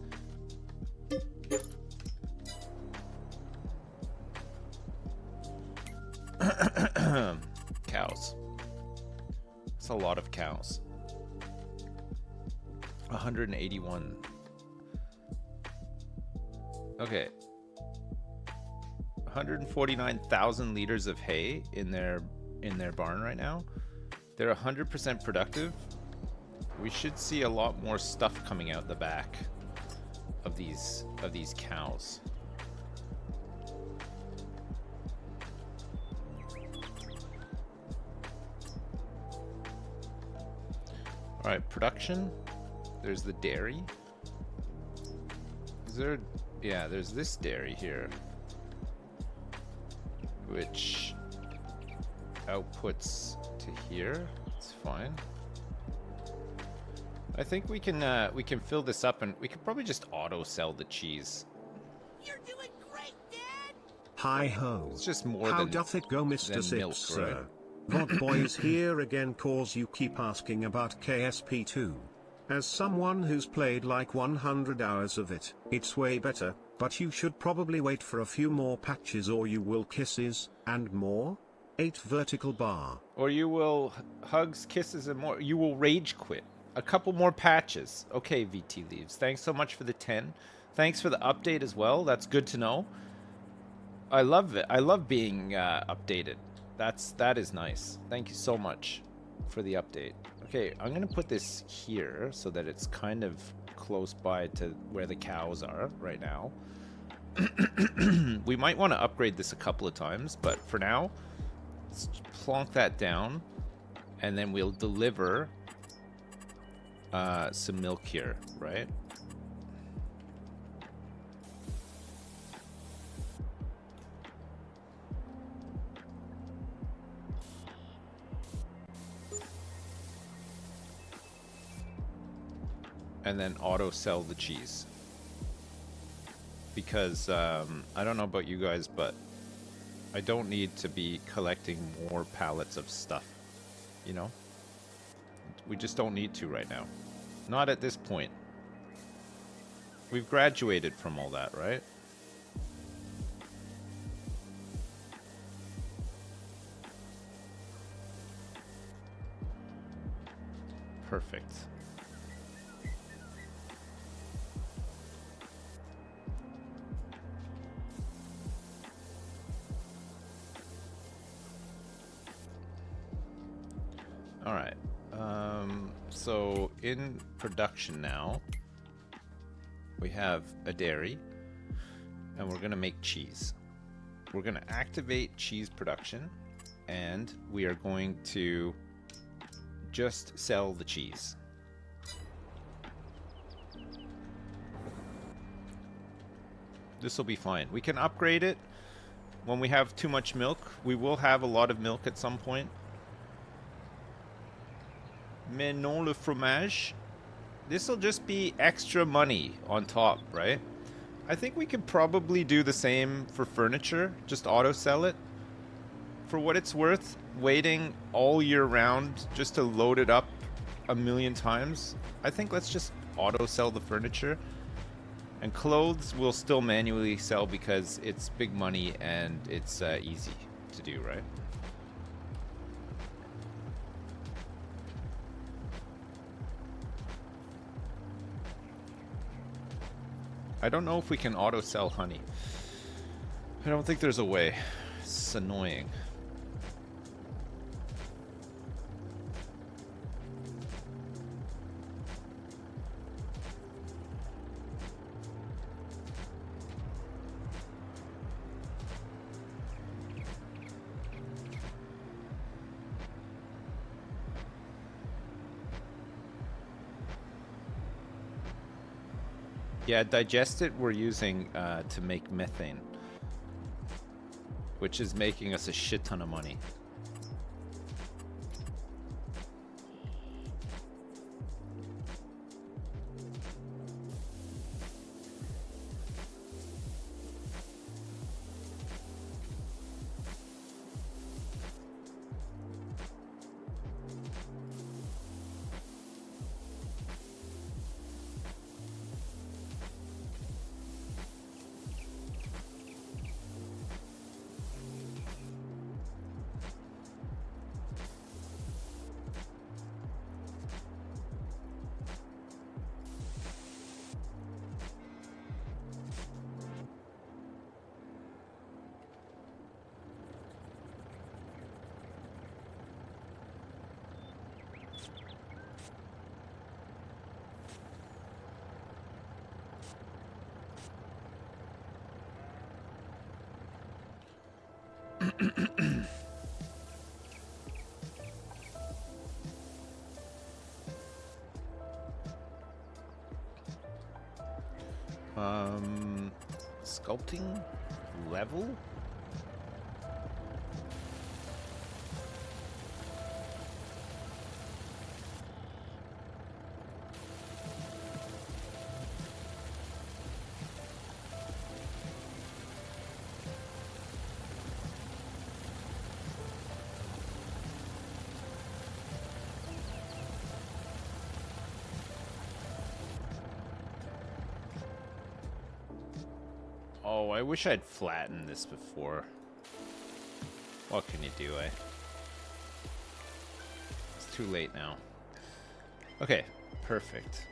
Cows. That's a lot of cows. 181. Okay. 149,000 liters of hay in their barn right now. They're 100% productive. We should see a lot more stuff coming out the back of these cows. All right, production. There's the dairy. Is there? Yeah, there's this dairy here, which outputs to here. It's fine. I think we can fill this up, and we could probably just auto sell the cheese. You're doing great, Dad. Hi ho. It's just more How than doth it go, Mr. Sips, milk, sir? right? Vod boy is here again, cause you keep asking about KSP2. As someone who's played like 100 hours of it, it's way better, but you should probably wait for a few more patches or you will kisses, and more? 8 vertical bar. Or you will hugs, kisses, and more. You will rage quit. A couple more patches. Okay, VT Leaves. Thanks so much for the 10. Thanks for the update as well. That's good to know. I love it. I love being updated. That is nice. Thank you so much for the update. Okay, I'm gonna put this here so that it's kind of close by to where the cows are right now. We might want to upgrade this a couple of times, but for now, let's plonk that down, and then we'll deliver some milk here, right? And then auto sell the cheese. Because I don't know about you guys, but I don't need to be collecting more pallets of stuff, you know? We just don't need to right now. Not at this point. We've graduated from all that, right? Perfect. All right. So in production now, we have a dairy, and we're going to make cheese. We're going to activate cheese production, and we are going to just sell the cheese. This will be fine. We can upgrade it when we have too much milk. We will have a lot of milk at some point. Mais non le fromage. This will just be extra money on top, right? I think we could probably do the same for furniture. Just auto sell it. For what it's worth, waiting all year round just to load it up a million times, I think let's just auto sell the furniture. And clothes we'll still manually sell because it's big money and it's easy to do, right? I don't know if we can auto sell honey. I don't think there's a way. It's annoying. Yeah, digestate we're using to make methane, which is making us a shit ton of money. Sculpting level? Oh, I wish I'd flattened this before. What can you do, eh? It's too late now. Okay, perfect.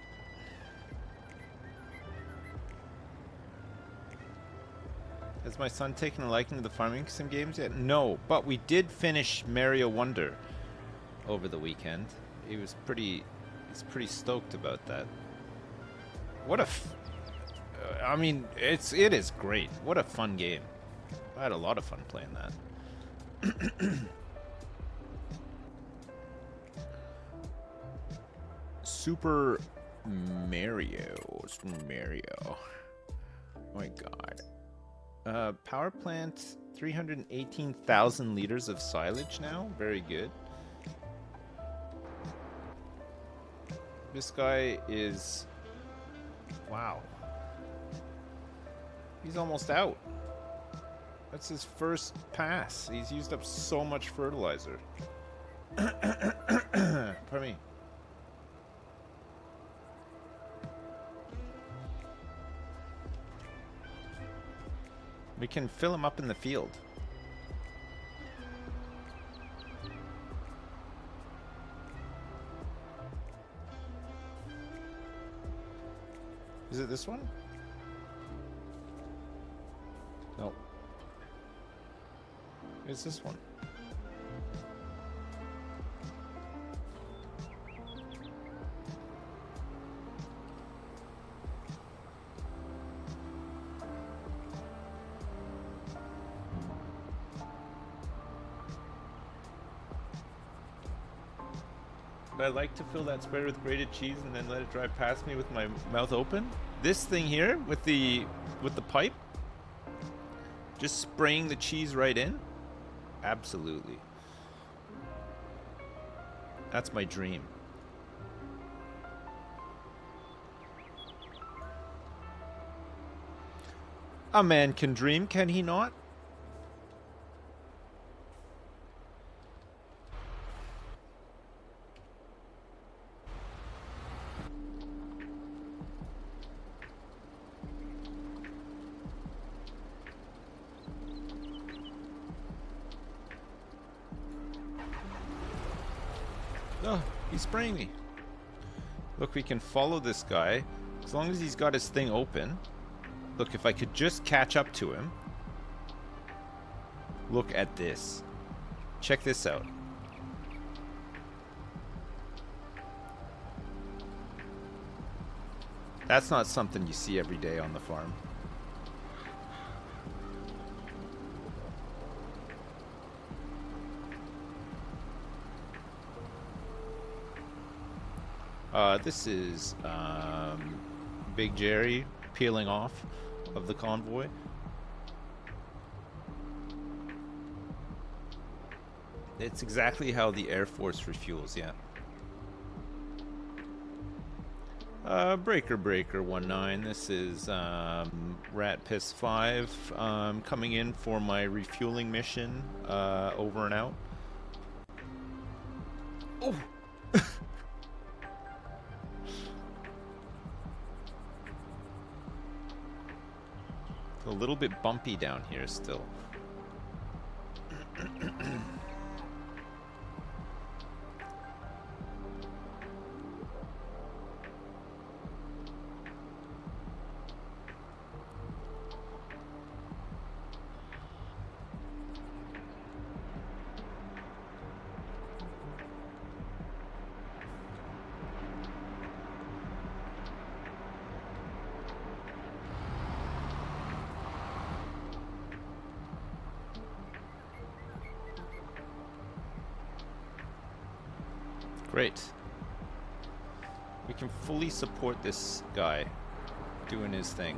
Has my son taken a liking to the farming sim games yet? No, but we did finish Mario Wonder over the weekend. He's pretty stoked about that. What a I mean, it is great. What a fun game. I had a lot of fun playing that. Super Mario. Oh my god. Power plant, 318,000 liters of silage now. Very good. This guy is... Wow. He's almost out. That's his first pass. He's used up so much fertilizer. Pardon me. We can fill them up in the field. Is it this one? No. It's this one. But I like to fill that spreader with grated cheese and then let it drive past me with my mouth open. This thing here with the pipe, just spraying the cheese right in. Absolutely. That's my dream. A man can dream, can he not? Oh, he's spraying me. Look, we can follow this guy as long as he's got his thing open. Look, if I could just catch up to him. Look at this. Check this out. That's not something you see every day on the farm. This is Big Jerry peeling off of the convoy. It's exactly how the Air Force refuels, yeah. Breaker 19, this is Rat Piss 5 coming in for my refueling mission, over and out. Oh! A little bit bumpy down here still. Great. We can fully support this guy doing his thing.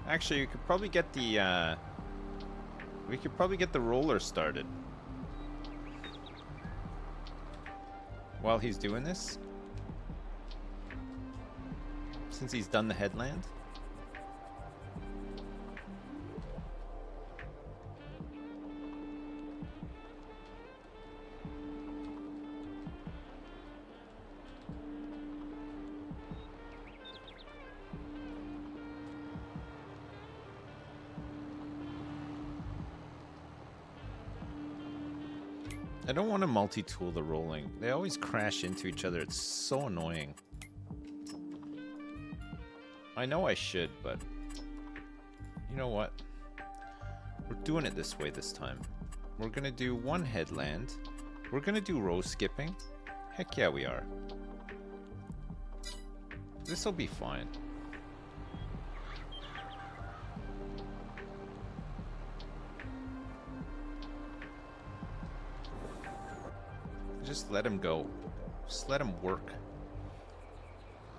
Actually, we could probably get the roller started while he's doing this, since he's done the headland. I don't want to multi-tool the rolling. They always crash into each other. It's so annoying. I know I should, but you know what? We're doing it this way this time. We're gonna do one headland. We're gonna do row skipping. Heck yeah, we are. This'll be fine. Just let him go. Just let him work.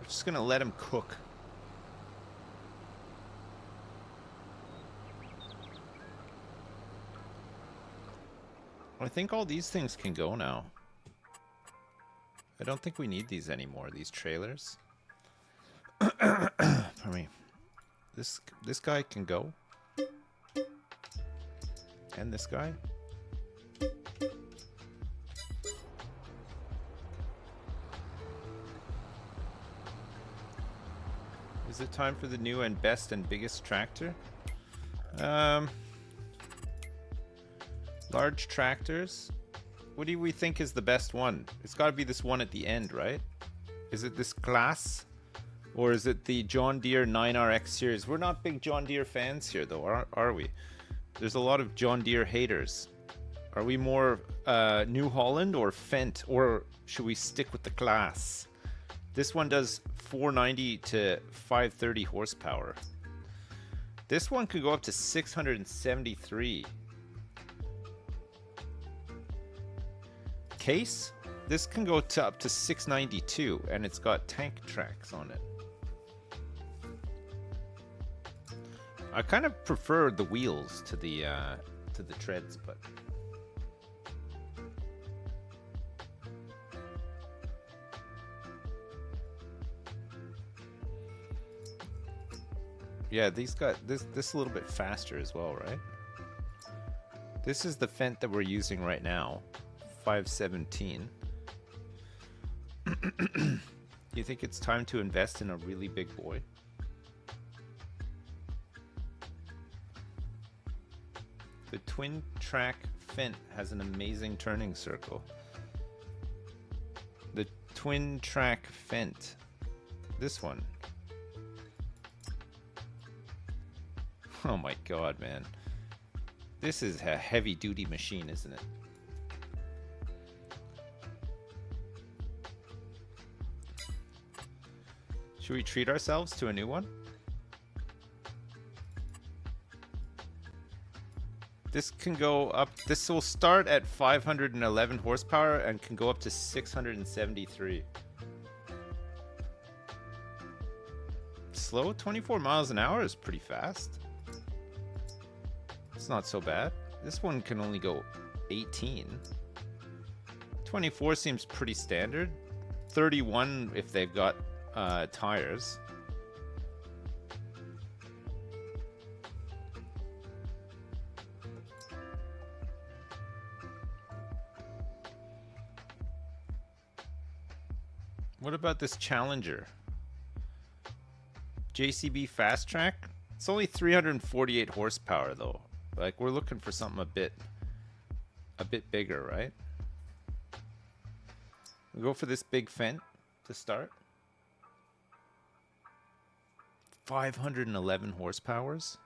We're just gonna let him cook. I think all these things can go now. I don't think we need these anymore, these trailers. Pardon me. This guy can go. And this guy. Is it time for the new and best and biggest tractor? Large tractors. What do we think is the best one? It's got to be this one at the end, right? Is it this class? Or is it the John Deere 9RX series? We're not big John Deere fans here, though, are we? There's a lot of John Deere haters. Are we more New Holland or Fendt? Or should we stick with the class? This one does 490 to 530 horsepower. This one could go up to 673. Case? This can go to up to 692, and it's got tank tracks on it. I kind of prefer the wheels to the treads, but yeah, these got this a little bit faster as well, right? This is the Fendt that we're using right now, 517. You think it's time to invest in a really big boy? The twin track Fendt has an amazing turning circle. The twin track Fendt. This one. Oh my god, man. This is a heavy duty machine, isn't it? Should we treat ourselves to a new one? This can go up, this will start at 511 horsepower and can go up to 673. Slow, 24 miles an hour is pretty fast. It's not so bad. This one can only go 18. 24 seems pretty standard. 31 if they've got tires. What about this Challenger? JCB Fast Track? It's only 348 horsepower though. Like, we're looking for something a bit bigger, right? We go for this big Fendt to start. 511 horsepowers.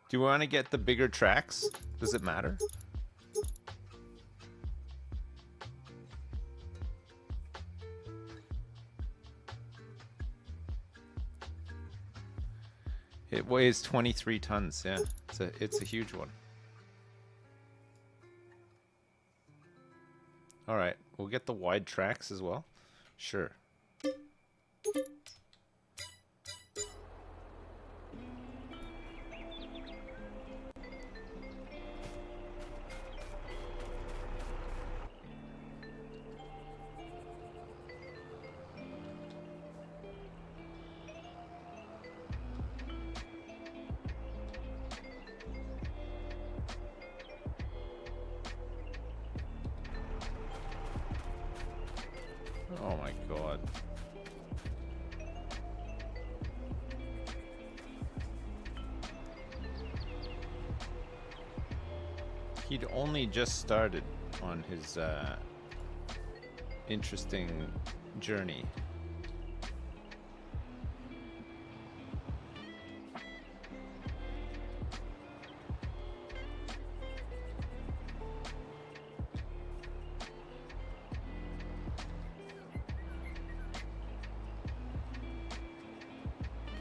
Do you want to get the bigger tracks? Does it matter? It weighs 23 tons, yeah. It's a huge one. Alright, we'll get the wide tracks as well. Sure. Oh my god. He'd only just started on his interesting journey.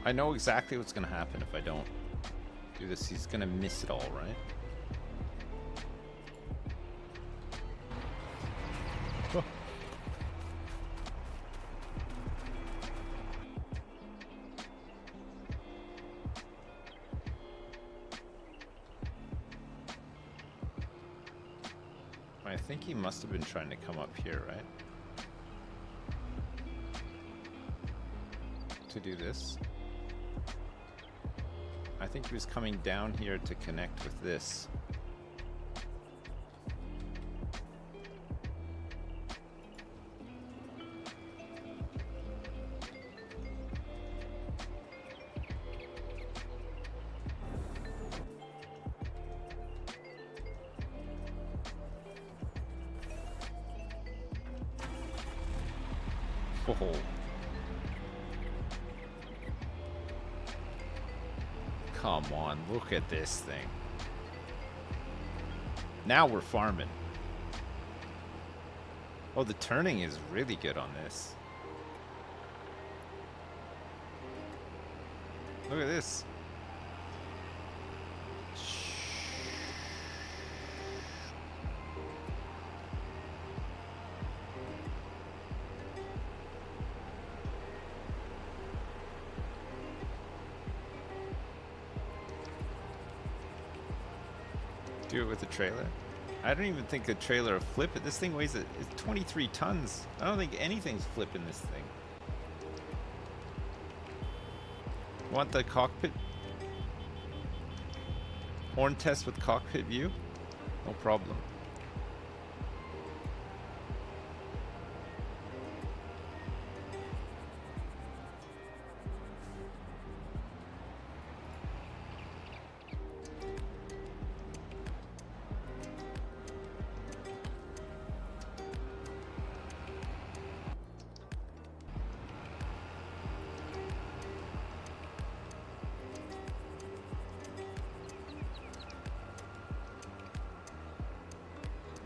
I know exactly what's going to happen if I don't do this. He's going to miss it all, right? Oh. I think he must have been trying to come up here, right? To do this. I think he was coming down here to connect with this. Oh. Come on, look at this thing. Now we're farming. Oh, the turning is really good on this. Look at this. Do it with the trailer. I don't even think the trailer will flip it. This thing weighs it's 23 tons. I don't think anything's flipping this thing. Want the cockpit? Horn test with cockpit view? No problem.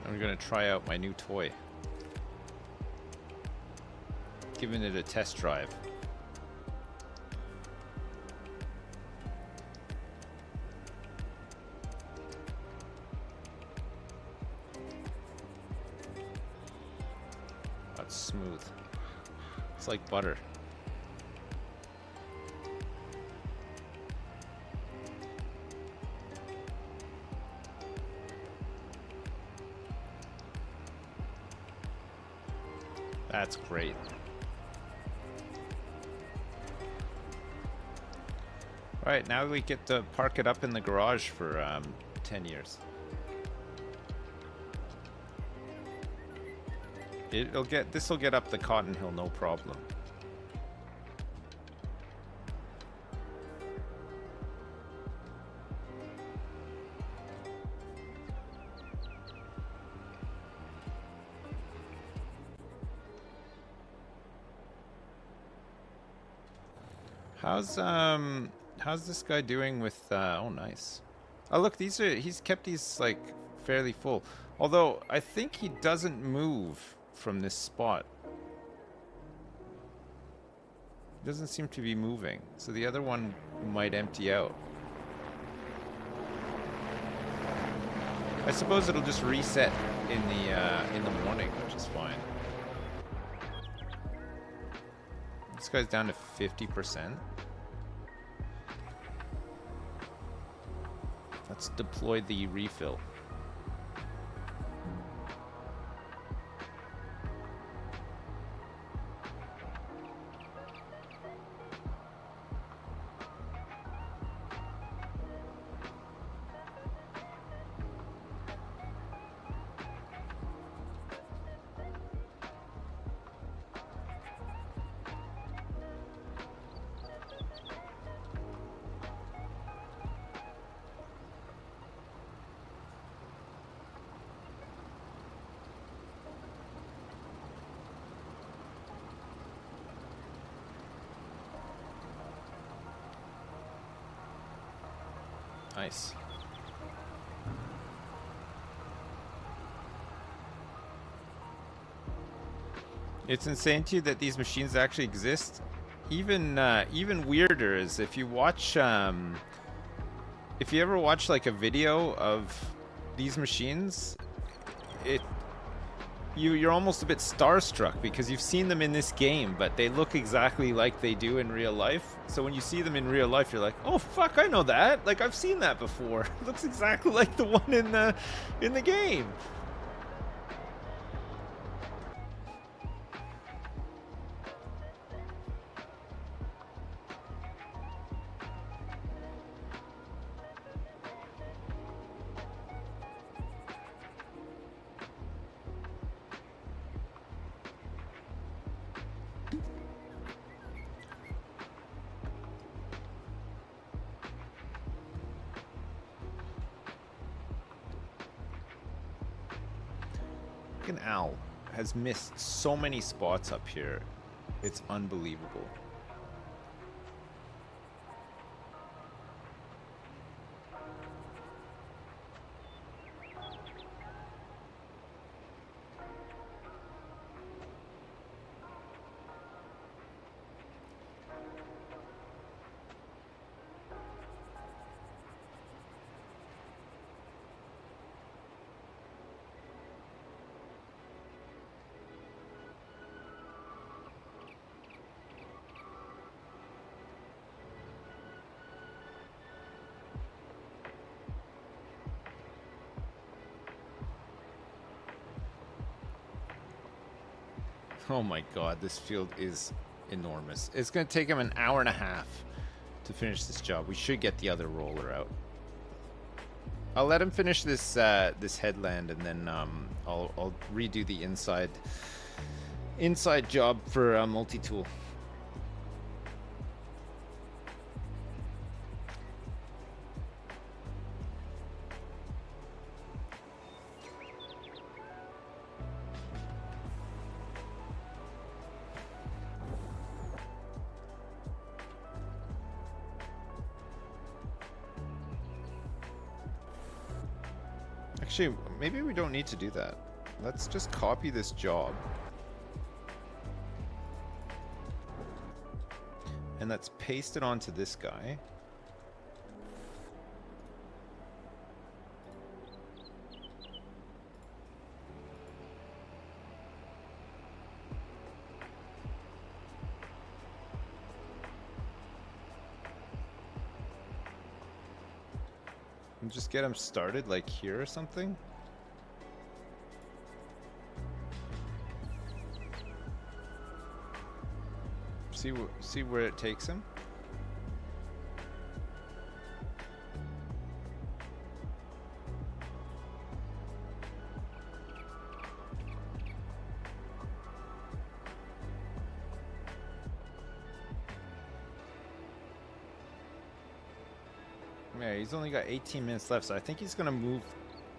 I'm gonna try out my new toy. Giving it a test drive. That's smooth. It's like butter. That's great. Alright, now we get to park it up in the garage for 10 years. This will get up the Cotton Hill, no problem. How's this guy doing with oh nice. Oh look, he's kept these like fairly full. Although I think he doesn't move from this spot. He doesn't seem to be moving. So the other one might empty out. I suppose it'll just reset in the morning, which is fine. This guy's down to 50%. Let's deploy the refill. Nice. It's insane to you that these machines actually exist. Even weirder is if you watch if you ever watch like a video of these machines, you're almost a bit starstruck because you've seen them in this game, but they look exactly like they do in real life. So when you see them in real life, you're like, oh fuck, I know that. Like I've seen that before. It looks exactly like the one in the game. An owl has missed so many spots up here. It's unbelievable. Oh my god, this field is enormous. It's going to take him an hour and a half to finish this job. We should get the other roller out. I'll let him finish this this headland, and then I'll redo the inside job for multi-tool. Actually, maybe we don't need to do that. Let's just copy this job. And let's paste it onto this guy. And just get him started like here or something. See where it takes him. Yeah, he's only got 18 minutes left, so I think he's gonna move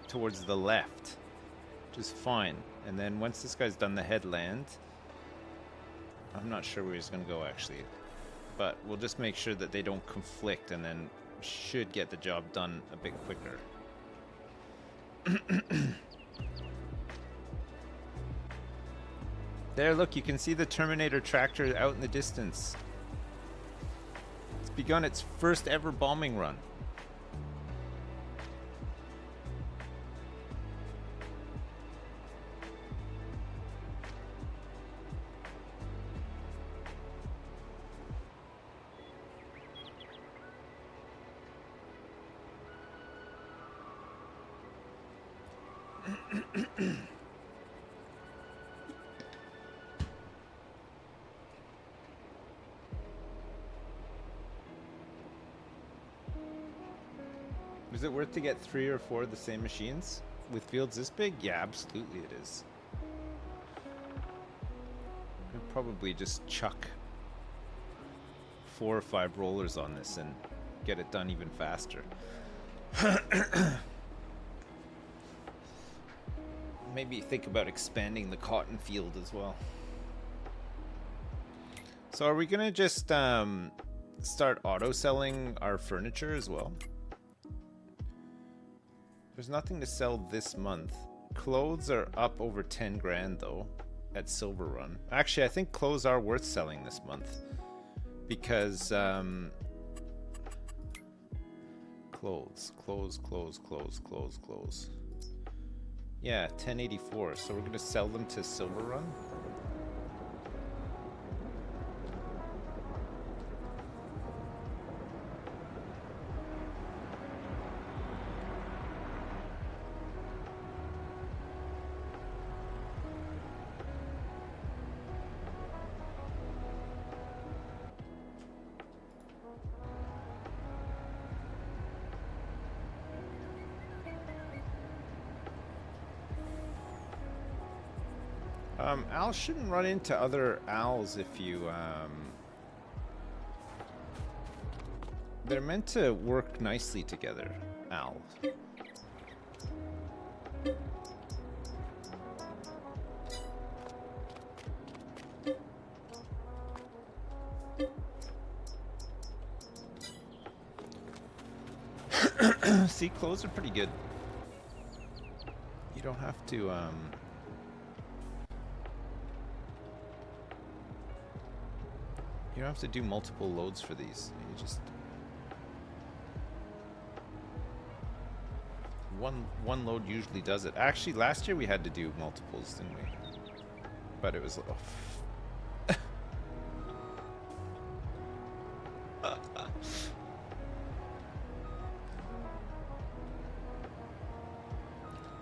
towards the left, which is fine. And then once this guy's done the headland, I'm not sure where he's gonna go actually, but we'll just make sure that they don't conflict, and then should get the job done a bit quicker. There, look, you can see the Terminator tractor out in the distance. It's begun its first ever bombing run. Is it worth to get 3 or 4 of the same machines with fields this big? Yeah, absolutely it is. I'd probably just chuck 4 or 5 rollers on this and get it done even faster. Maybe think about expanding the cotton field as well. So are we gonna just start auto selling our furniture as well? There's nothing to sell this month. Clothes are up over 10 grand though at Silver Run. Actually, I think clothes are worth selling this month because clothes. Yeah, 1084. So we're gonna sell them to Silver Run. Al shouldn't run into other owls if you, they're meant to work nicely together, Al. See, clothes are pretty good. You don't have to, you don't have to do multiple loads for these. You just... One load usually does it. Actually, last year we had to do multiples, didn't we? But it was... Oh.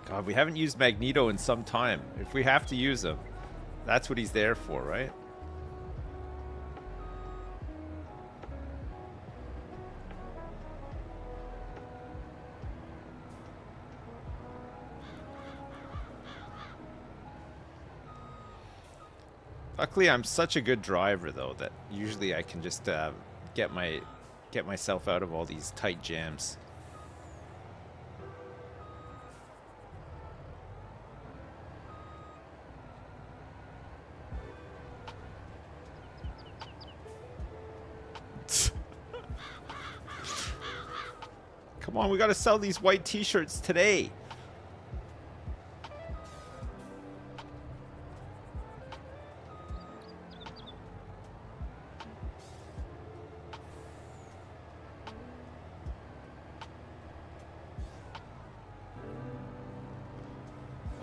God, we haven't used Magneto in some time. If we have to use him, that's what he's there for, right? Luckily, I'm such a good driver, though, that usually I can just get myself out of all these tight jams. Come on, we gotta sell these white t-shirts today.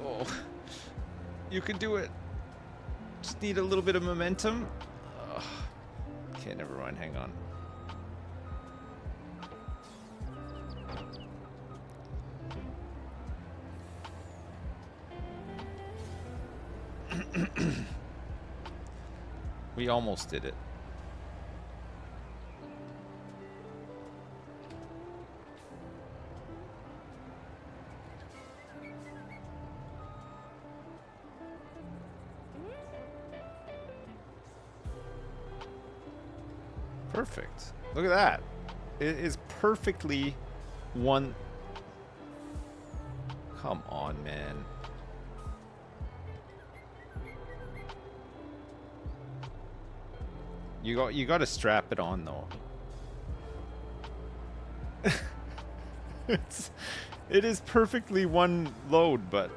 Oh, you can do it. Just need a little bit of momentum. Ugh. Okay, never mind, hang on. We almost did it. Perfect. Look at that. It is perfectly one. Come on, man. You got to strap it on though. It is perfectly one load, but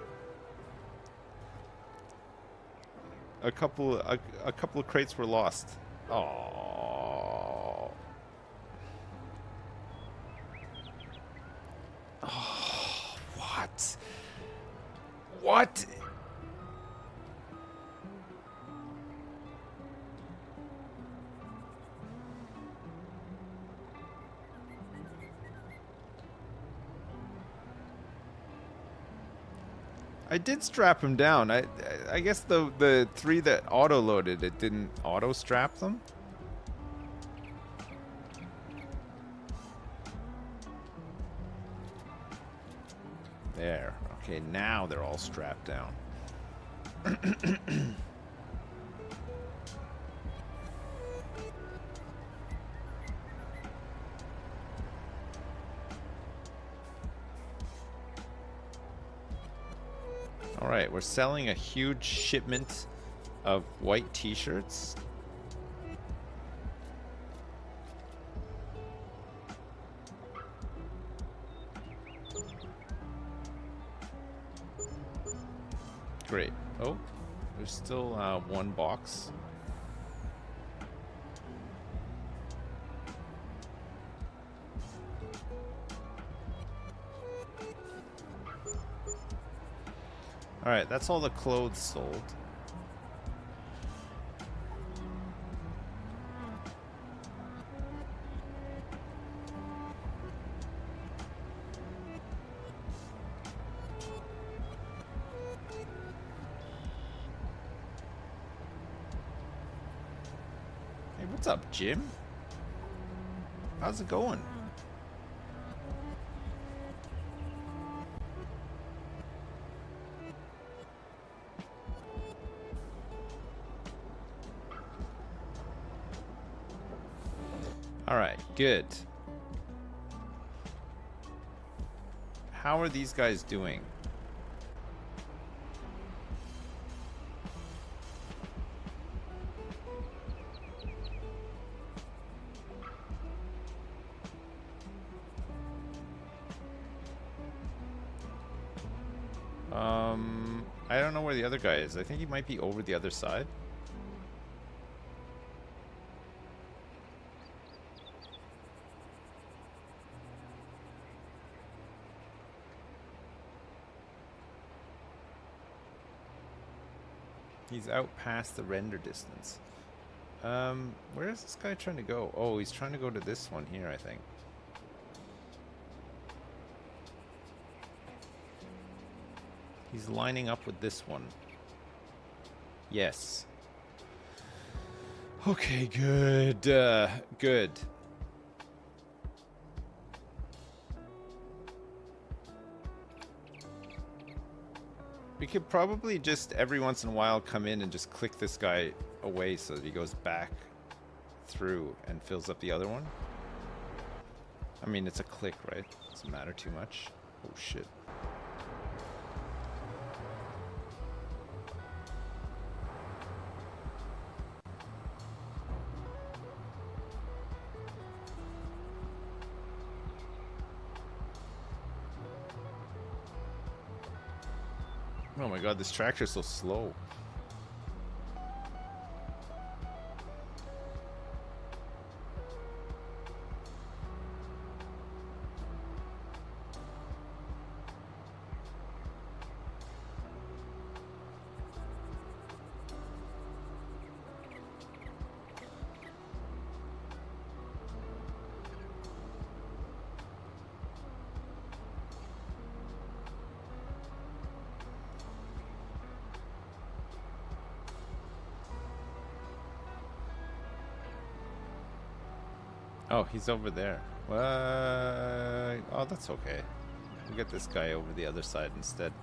a couple of crates were lost. Oh. Oh, what? What? I did strap him down. I guess the three that auto loaded it didn't auto strap them. There. Okay, now they're all strapped down. All right, we're selling a huge shipment of white t-shirts. Great. Oh, there's still one box. All right, that's all the clothes sold. Hey, what's up, Jim? How's it going? All right, good. How are these guys doing? I don't know where the other guy is. I think he might be over the other side. He's out past the render distance. Where is this guy trying to go? Oh, he's trying to go to this one here, I think. He's lining up with this one. Yes. Okay, good. Good. We could probably just every once in a while come in and just click this guy away so that he goes back through and fills up the other one. I mean, it's a click, right? Doesn't matter too much. Oh, shit. Oh my god, this tractor's so slow. Oh, he's over there. What? Oh, that's okay. We'll get this guy over the other side instead.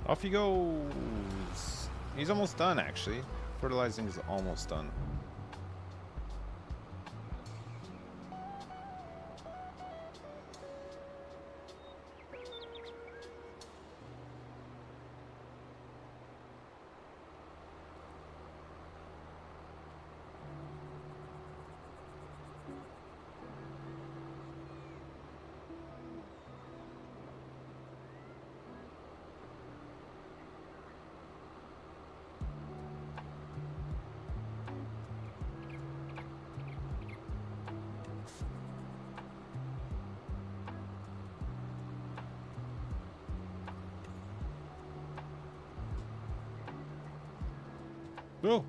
Off he goes. He's almost done, actually. Fertilizing is almost done. Go.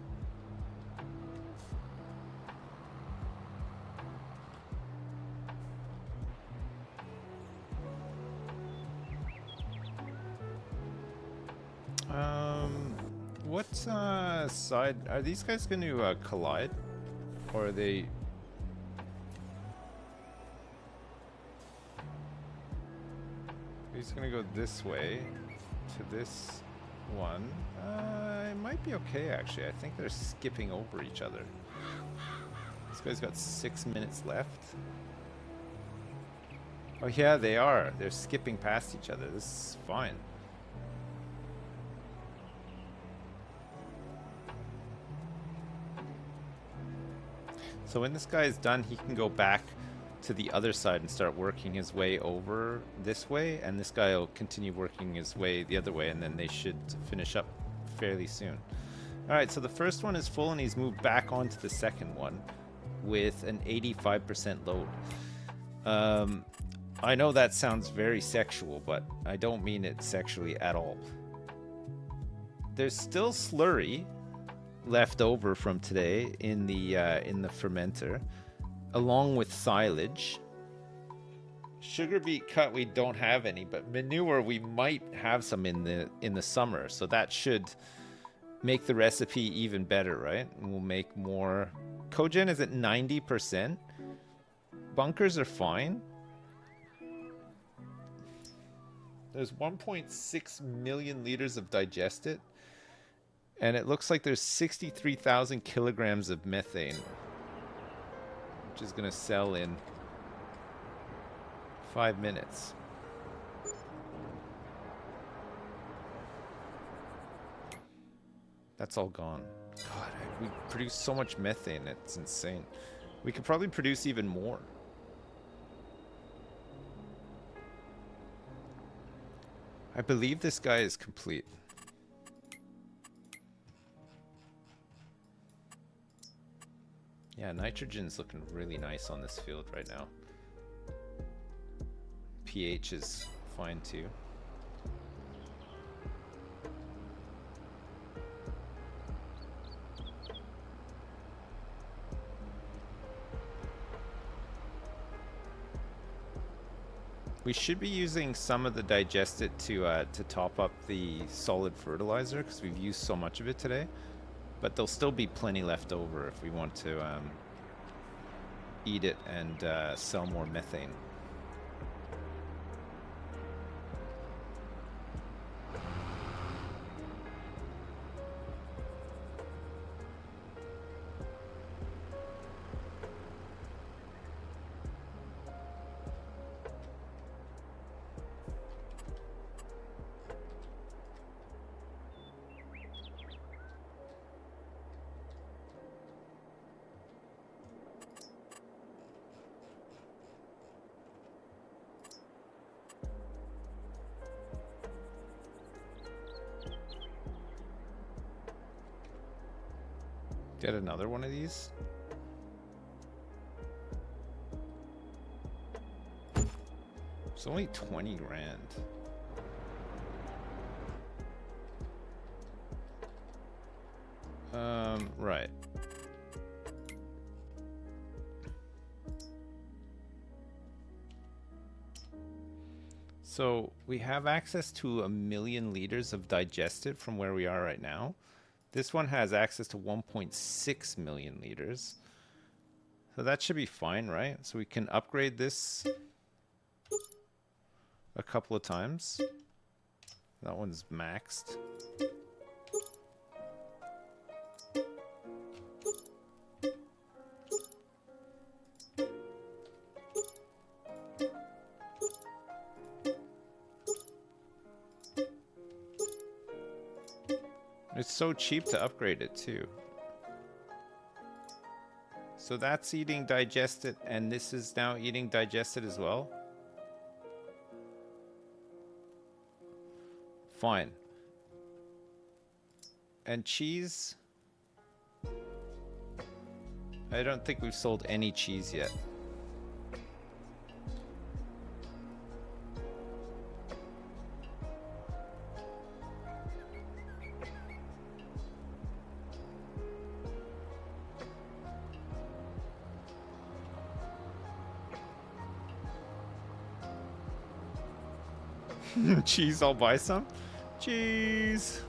What side are these guys going to collide, or are they? He's going to go this way to this one. It might be okay, actually. I think they're skipping over each other. This guy's got 6 minutes left. Oh yeah, they are. They're skipping past each other. This is fine. So when this guy is done, he can go back to the other side and start working his way over this way, and this guy will continue working his way the other way, and then they should finish up fairly soon. Alright, so the first one is full, and he's moved back onto the second one with an 85% load. I know that sounds very sexual, but I don't mean it sexually at all. There's still slurry left over from today in the fermenter, along with silage. Sugar beet cut, we don't have any, but manure we might have some in the summer, so that should make the recipe even better, right? And we'll make more. Cogen is at 90%. Bunkers are fine. There's 1.6 million liters of digestate, and it looks like there's 63,000 kilograms of methane. which is going to sell in 5 minutes. That's all gone. God, we produce so much methane, it's insane. We could probably produce even more. I believe this guy is complete. Yeah, nitrogen's looking really nice on this field right now. pH is fine too. We should be using some of the digestate to top up the solid fertilizer because we've used so much of it today. But there'll still be plenty left over if we want to eat it and sell more methane. Get another one of these. It's only 20 grand. Right. So we have access to 1 million liters of digestate from where we are right now. This one has access to 1.6 million liters. So that should be fine, right? So we can upgrade this a couple of times. That one's maxed. It's so cheap to upgrade it too. So that's eating digestate, and this is now eating digestate as well. Fine. And cheese. I don't think we've sold any cheese yet. Cheese, I'll buy some. Cheese.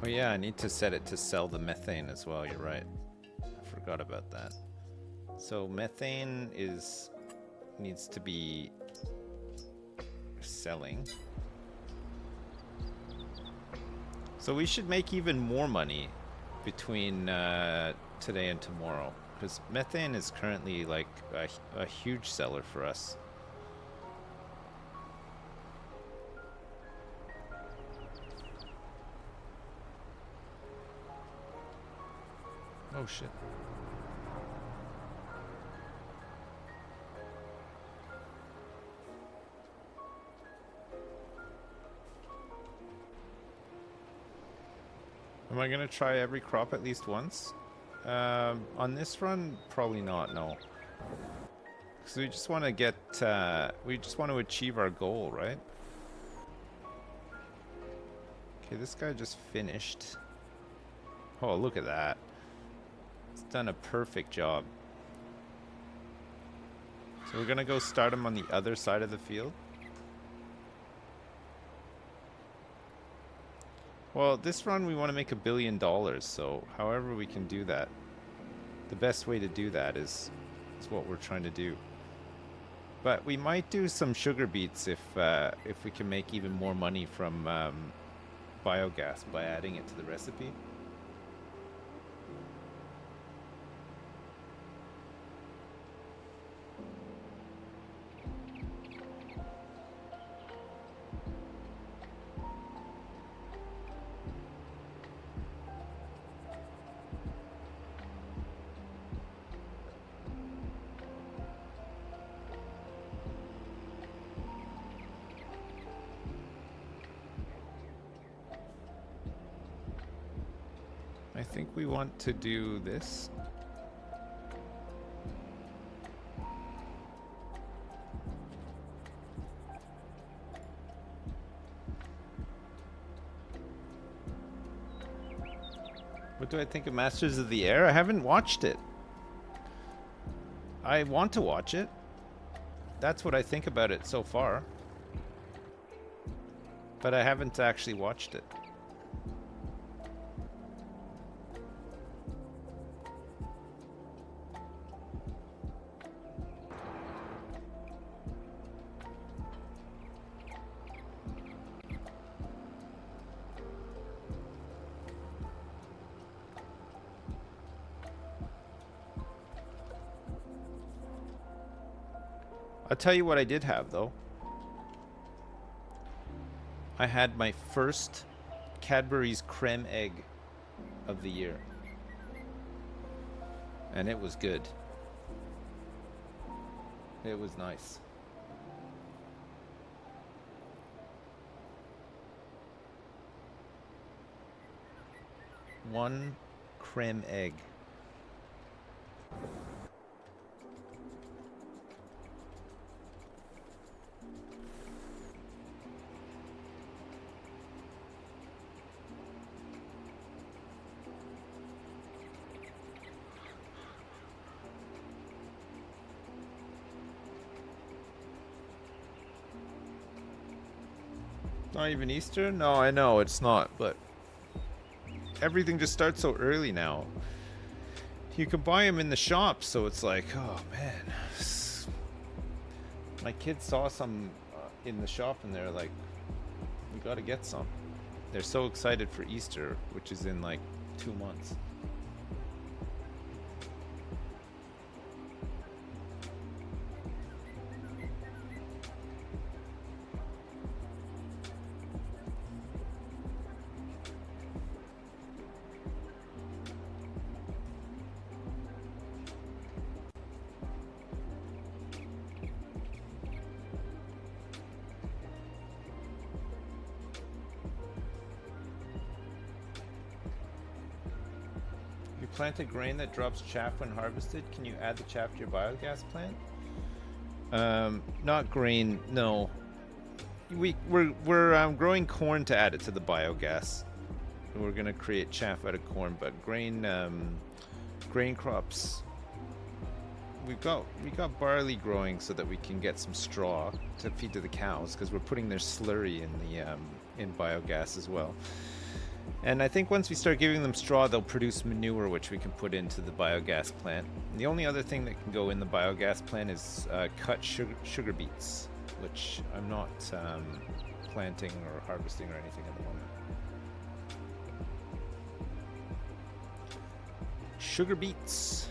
Oh yeah, I need to set it to sell the methane as well, you're right. I forgot about that. So methane needs to be selling. So we should make even more money between today and tomorrow, because methane is currently like a huge seller for us. Oh shit. Am I gonna try every crop at least once? On this run, probably not, no. Because we just want to get, we just want to achieve our goal, right? Okay, this guy just finished. Oh, look at that. It's done a perfect job. So we're gonna go start him on the other side of the field. Well, this run we want to make $1 billion, so however we can do that, the best way to do that is what we're trying to do. But we might do some sugar beets if we can make even more money from biogas by adding it to the recipe. I think we want to do this. What do I think of Masters of the Air? I haven't watched it. I want to watch it. That's what I think about it so far. But I haven't actually watched it. I'll tell you what I did have, though. I had my first Cadbury's creme egg of the year. And it was good. It was nice. One creme egg. Not even Easter? No, I know it's not, but everything just starts so early now. You can buy them in the shop, so it's like, oh man. My kids saw some in the shop and they're like, we gotta get some. They're so excited for Easter, which is in like 2 months. Plant a grain that drops chaff when harvested. Can you add the chaff to your biogas plant? Not grain, no. We're growing corn to add it to the biogas. We're gonna create chaff out of corn, but grain crops. We got barley growing so that we can get some straw to feed to the cows because we're putting their slurry in the in biogas as well. And I think once we start giving them straw, they'll produce manure, which we can put into the biogas plant. And the only other thing that can go in the biogas plant is cut sugar beets, which I'm not planting or harvesting or anything at the moment. Sugar beets.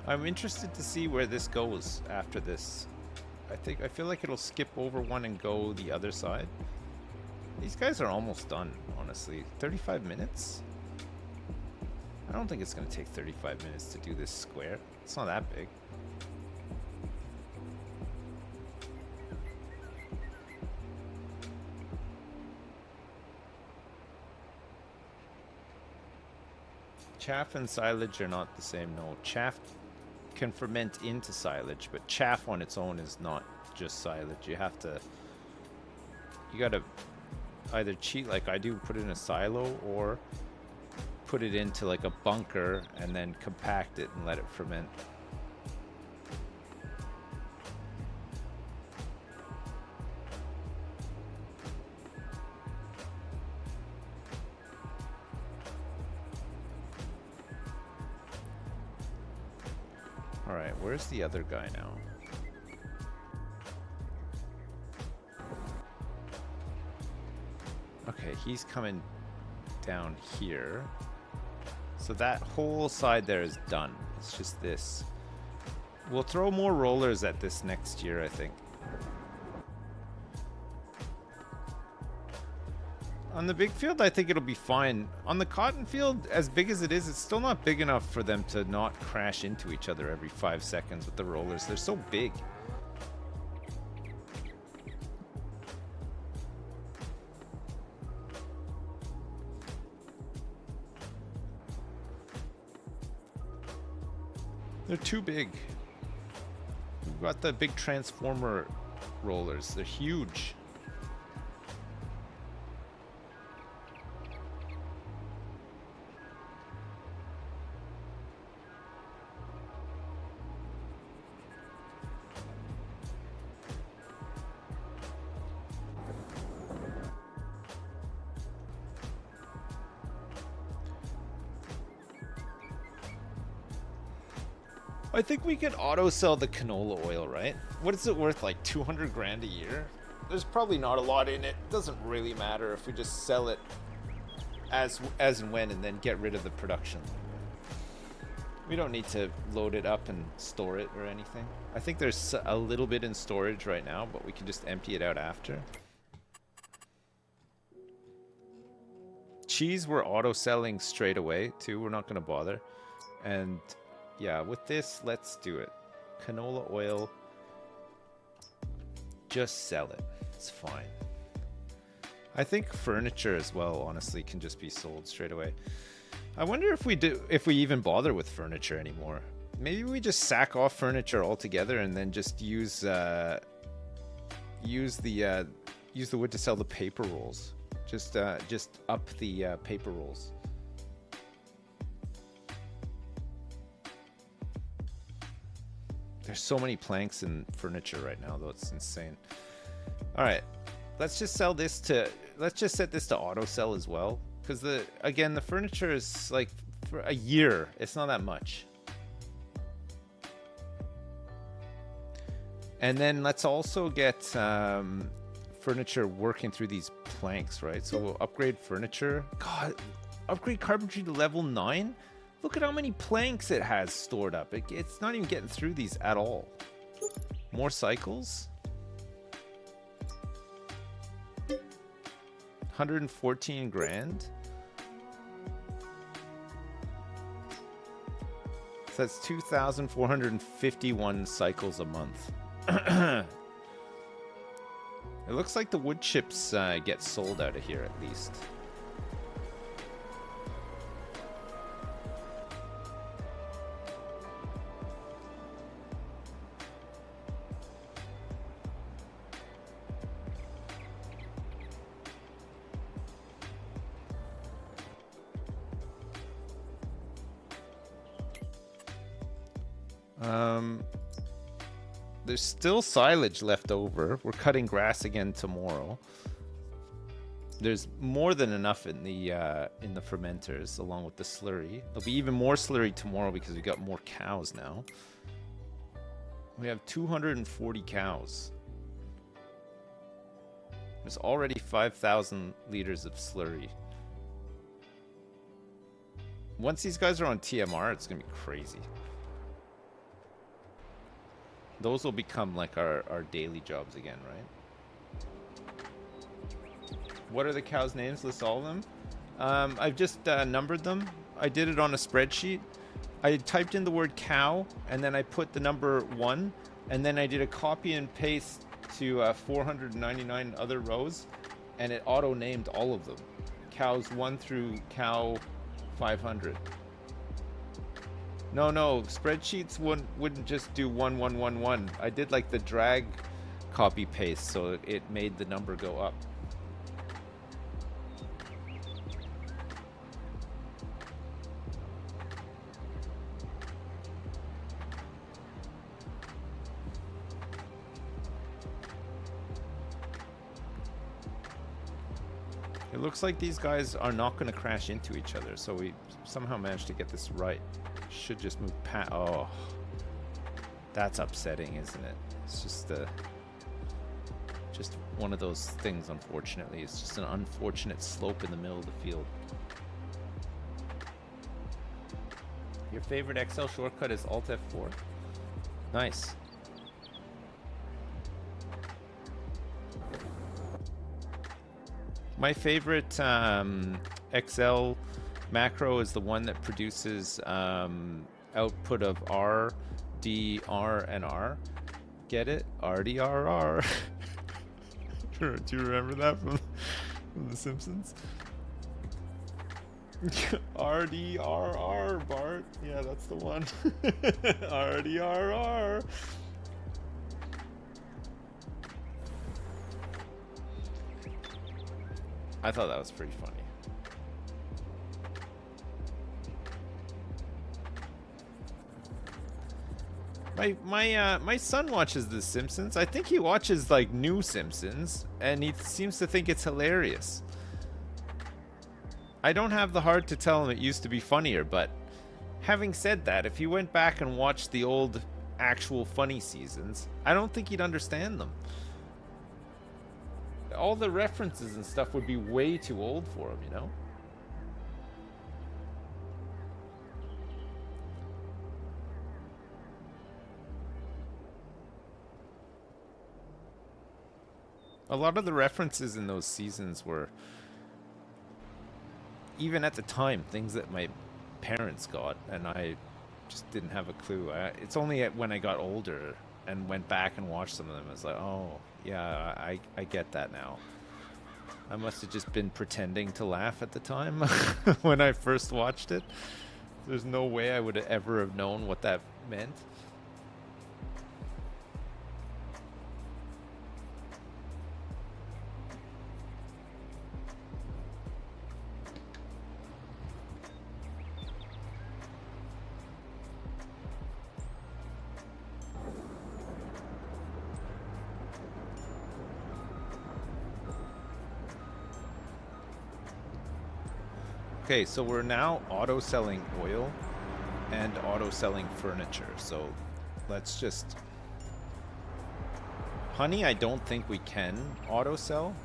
I'm interested to see where this goes after this. I feel like it'll skip over one and go the other side. These guys are almost done, honestly. 35 minutes? I don't think it's going to take 35 minutes to do this square. It's not that big. Chaff and silage are not the same, no. Chaff can ferment into silage, but chaff on its own is not just silage. You gotta either cheat like I do, put it in a silo, or put it into like a bunker and then compact it and let it ferment. Alright, where's the other guy now? Okay, he's coming down here. So that whole side there is done. It's just this. We'll throw more rollers at this next year, I think. On the big field, I think it'll be fine. On the cotton field, as big as it is, it's still not big enough for them to not crash into each other every 5 seconds with the rollers. They're so big. They're too big. We've got the big transformer rollers. They're huge. I think we could auto sell the canola oil, right? What is it worth, like 200 grand a year? There's probably not a lot in it. Doesn't really matter if we just sell it as and when and then get rid of the production. We don't need to load it up and store it or anything. I think there's a little bit in storage right now, but we can just empty it out after. Cheese we're auto selling straight away too. We're not going to bother. And yeah, with this, let's do it. Canola oil. Just sell it. It's fine. I think furniture as well, honestly, can just be sold straight away. I wonder if we even bother with furniture anymore. Maybe we just sack off furniture altogether and then just use the wood to sell the paper rolls. Just up the paper rolls. There's so many planks in furniture right now, though. It's insane. All right, let's just set this to auto sell as well, because the furniture is like for a year. It's not that much. And then let's also get furniture working through these planks, right? So we'll upgrade furniture. God, upgrade carpentry to level 9. Look at how many planks it has stored up. It's not even getting through these at all. More cycles. 114 grand. So that's 2,451 cycles a month. It looks like the wood chips get sold out of here at least. There's still silage left over. We're cutting grass again tomorrow. There's more than enough in the fermenters, along with the slurry. There'll be even more slurry tomorrow because we got more cows now. We have 240 cows. There's already 5,000 liters of slurry. Once these guys are on TMR, it's gonna be crazy. Those will become like our daily jobs again, right? What are the cows' names? List all of them. I've just numbered them. I did it on a spreadsheet. I typed in the word cow, and then I put the number 1, and then I did a copy and paste to 499 other rows, and it auto-named all of them. Cows 1 through cow 500. No, spreadsheets wouldn't just do 1, 1, 1, 1. I did like the drag copy paste, so it made the number go up. It looks like these guys are not going to crash into each other, so we somehow managed to get this right. Should just move past. Oh, That's upsetting, isn't it? It's just one of those things, unfortunately. It's just an unfortunate slope in the middle of the field. Your favorite Excel shortcut is Alt F4? Nice. My favorite Excel macro is the one that produces output of R, D, R, and R. Get it? RDRR. Do you remember that from The Simpsons? RDRR, Bart. Yeah, that's the one. RDRR. I thought that was pretty funny. My son watches The Simpsons. I think he watches like new Simpsons, and he seems to think it's hilarious. I don't have the heart to tell him it used to be funnier, but having said that, if he went back and watched the old actual funny seasons, I don't think he'd understand them. All the references and stuff would be way too old for him, you know? A lot of the references in those seasons were, even at the time, things that my parents got, and I just didn't have a clue. It's only when I got older and went back and watched some of them, I was like, oh, yeah, I get that now. I must have just been pretending to laugh at the time when I first watched it. There's no way I would have ever have known what that meant. Okay, so we're now auto-selling oil and auto-selling furniture. So let's just... Honey, I don't think we can auto-sell.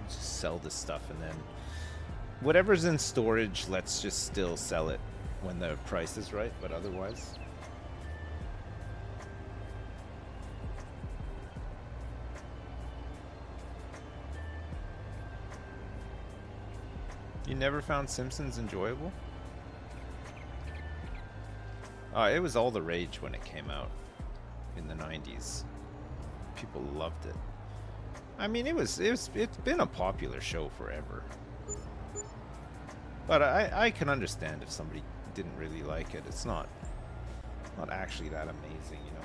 Just sell this stuff, and then whatever's in storage, let's just still sell it when the price is right, but otherwise... You never found Simpsons enjoyable? It was all the rage when it came out in the 90s. People loved it. I mean, it's been a popular show forever. But I can understand if somebody didn't really like it. It's not actually that amazing, you know.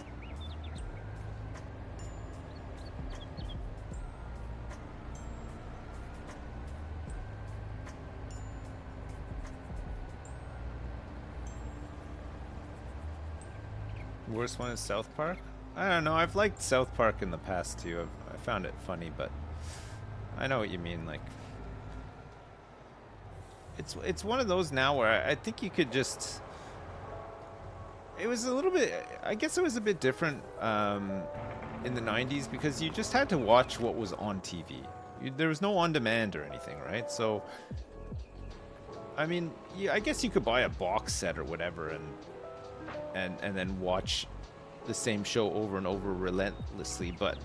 Worst one is South Park? I don't know. I've liked South Park in the past too. I found it funny, but I know what you mean. Like, it's one of those now where I think you could just. It was a little bit. I guess it was a bit different in the 90s because you just had to watch what was on TV. There was no on demand or anything, right? So, I mean, I guess you could buy a box set or whatever and then watch the same show over and over relentlessly, but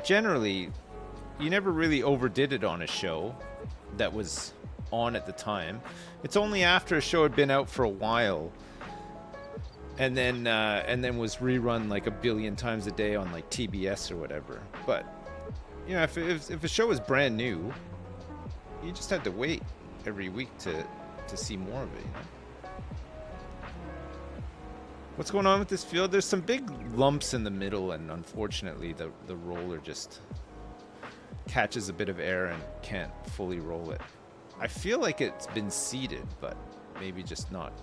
generally you never really overdid it on a show that was on at the time. It's only after a show had been out for a while and then was rerun like a billion times a day on like TBS or whatever. But you know, if a show was brand new, you just had to wait every week to see more of it, you know? What's going on with this field? There's some big lumps in the middle, and unfortunately the roller just catches a bit of air and can't fully roll it. I feel like it's been seeded, but maybe just not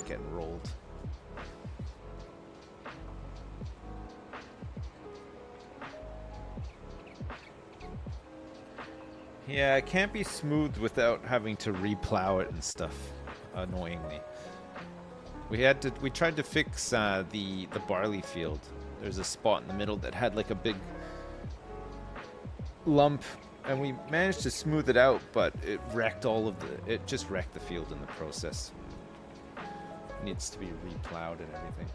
getting rolled. Yeah, it can't be smoothed without having to replow it and stuff. annoyingly. We tried to fix the barley field. There's a spot in the middle that had like a big lump, and we managed to smooth it out, but it just wrecked the field in the process. It needs to be replowed and everything.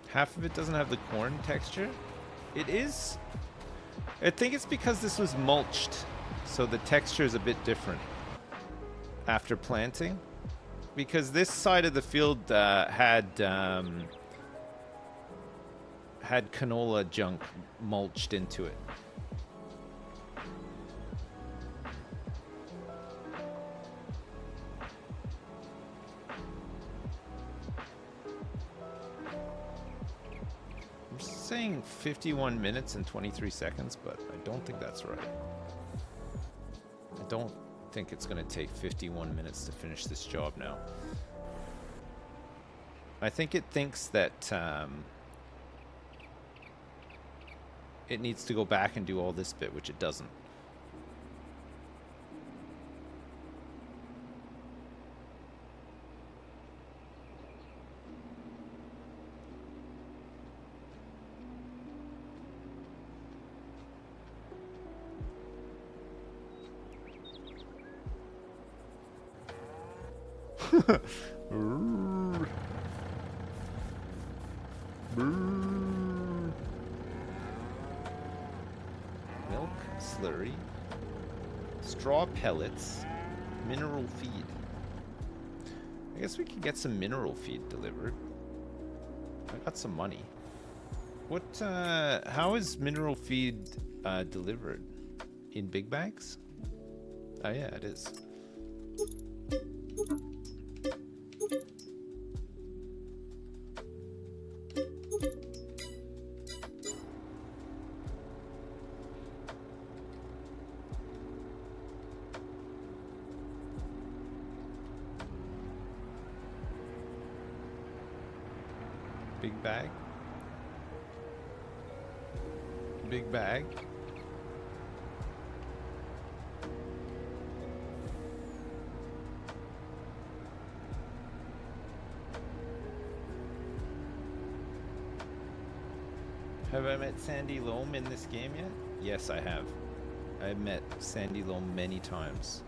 Half of it doesn't have the corn texture. It is. I think it's because this was mulched, so the texture is a bit different after planting. Because this side of the field had canola junk mulched into it. I'm saying 51 minutes and 23 seconds, but I don't think that's right. I don't think it's going to take 51 minutes to finish this job now. I think it thinks that it needs to go back and do all this bit, which it doesn't. Milk, slurry, straw pellets, mineral feed. I guess we could get some mineral feed delivered. I got some money. What, how is mineral feed delivered? In big bags? Oh yeah, it is. Big bag. Big bag. Have I met Sandy Loam in this game yet? Yes, I have. I've met Sandy Loam many times.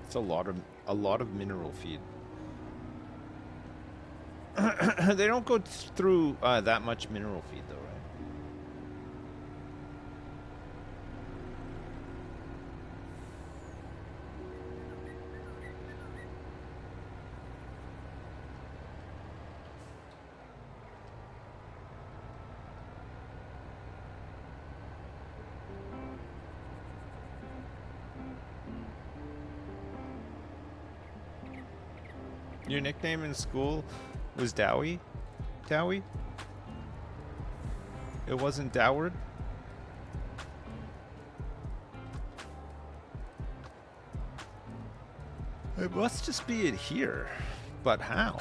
It's a lot of mineral feed. They don't go through that much mineral feed though, right? Your nickname in school was Dowie? Dowie? It wasn't Doward? It must just be it here. But how?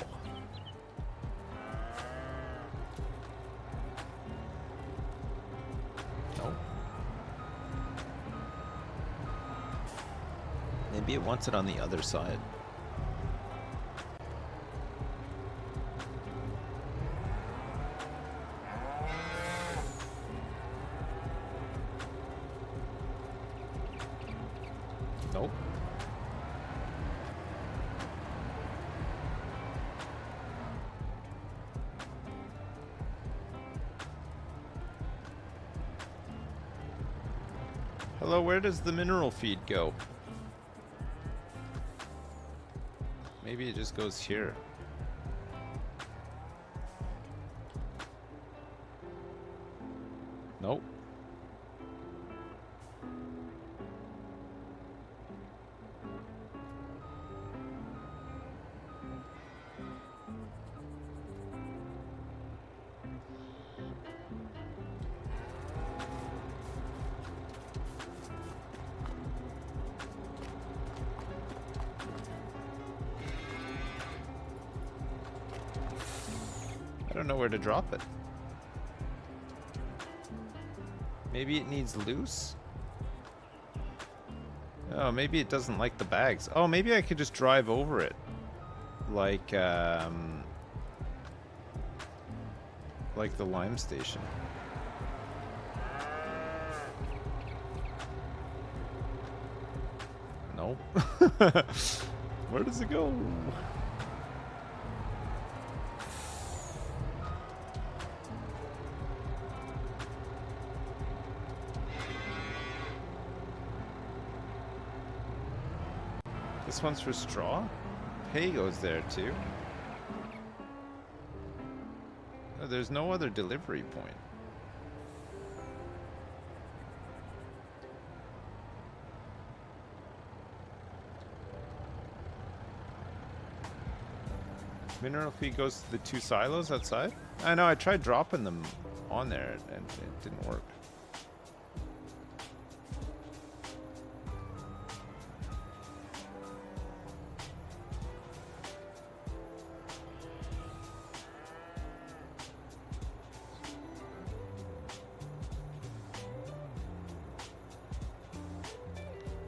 No. Maybe it wants it on the other side. Nope. Hello, where does the mineral feed go? Maybe it just goes here. Nope. I don't know where to drop it. Maybe it needs loose? Oh, maybe it doesn't like the bags. Oh, maybe I could just drive over it. Like the lime station. Nope. Where does it go? This one's for straw? Hay goes there too. Oh, there's no other delivery point. Mineral feed goes to the 2 silos outside? I know, I tried dropping them on there and it didn't work.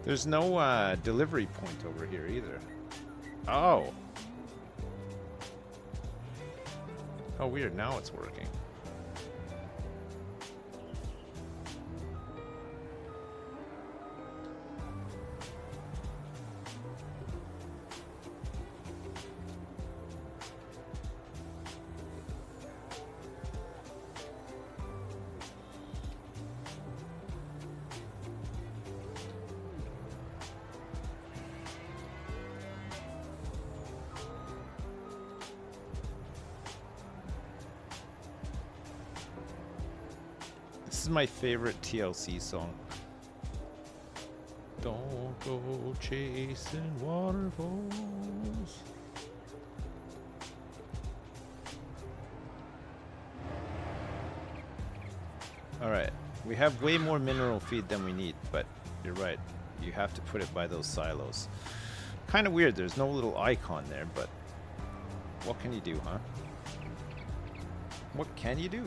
There's no delivery point over here either. Oh. Oh, weird. Now it's working. This is my favorite TLC song. Don't go chasing waterfalls. Alright, we have way more mineral feed than we need, but you're right. You have to put it by those silos. Kind of weird, there's no little icon there, but what can you do, huh? What can you do?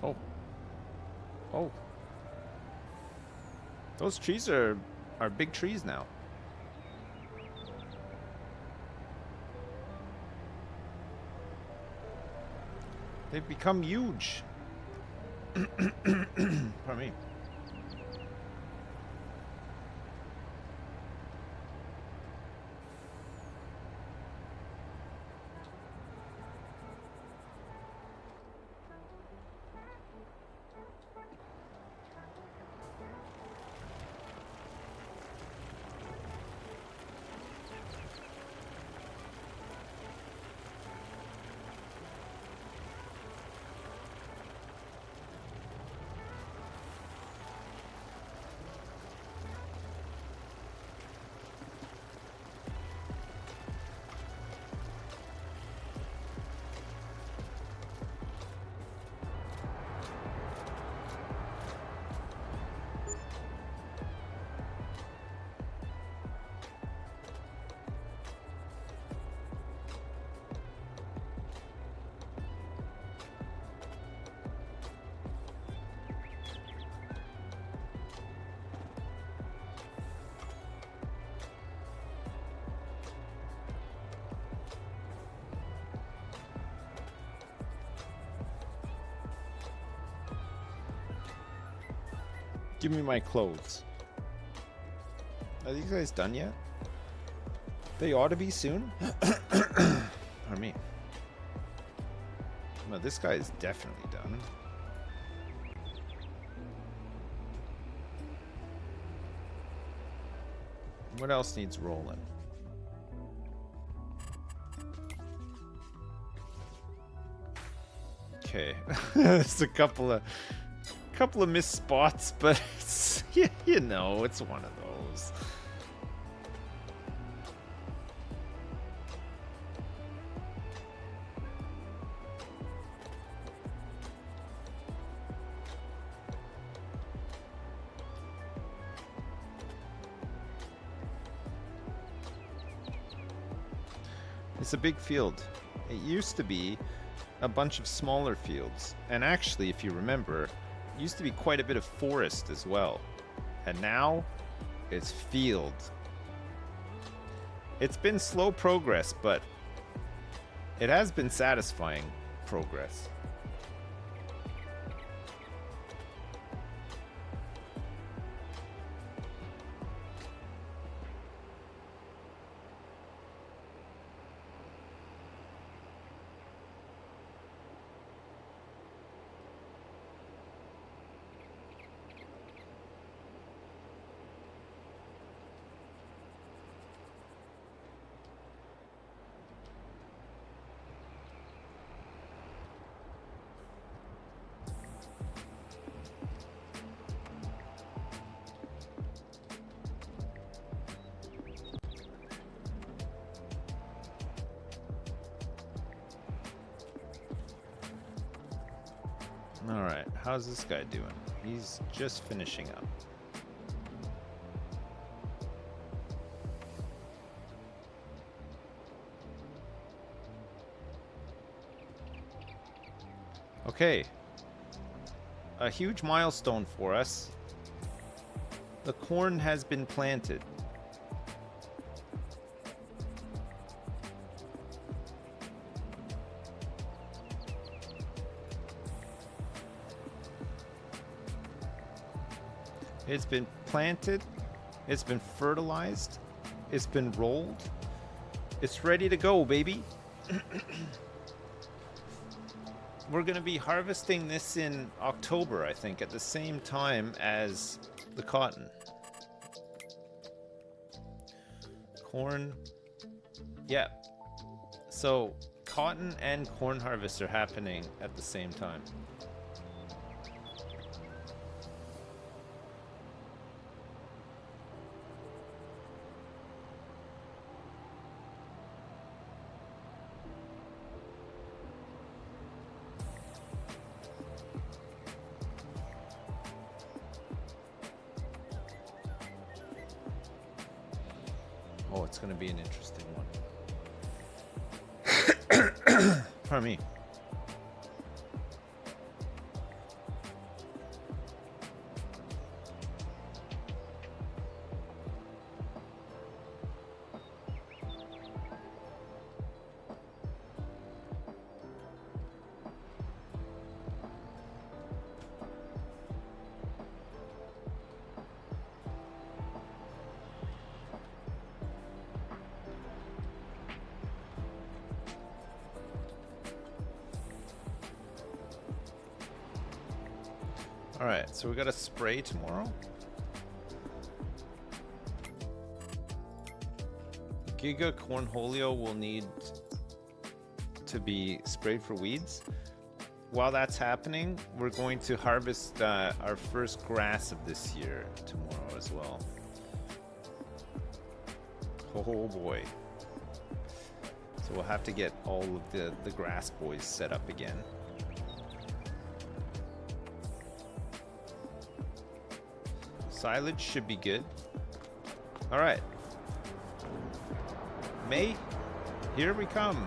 Oh. Oh. Those trees are big trees now. They've become huge. Pardon me. Give me my clothes. Are these guys done yet? They ought to be soon. Pardon me. Well, this guy is definitely done. What else needs rolling? Okay, there's a couple of missed spots, but it's, you know, it's one of those. It's a big field. It used to be a bunch of smaller fields. And actually, if you remember, it used to be quite a bit of forest as well. And now, it's field. It's been slow progress, but it has been satisfying progress. Alright, how's this guy doing? He's just finishing up. Okay. A huge milestone for us. The corn has been planted. It's been planted, it's been fertilized, it's been rolled, it's ready to go, baby. We're gonna be harvesting this in October, I think, at the same time as the cotton. Corn, yeah. So cotton and corn harvest are happening at the same time. Oh, it's going to be an interesting one. Pardon me. Alright, so we got a spray tomorrow. Giga Cornholio will need to be sprayed for weeds. While that's happening, we're going to harvest our first grass of this year tomorrow as well. Oh boy. So we'll have to get all of the grass boys set up again. Silage should be good. All right. May, here we come.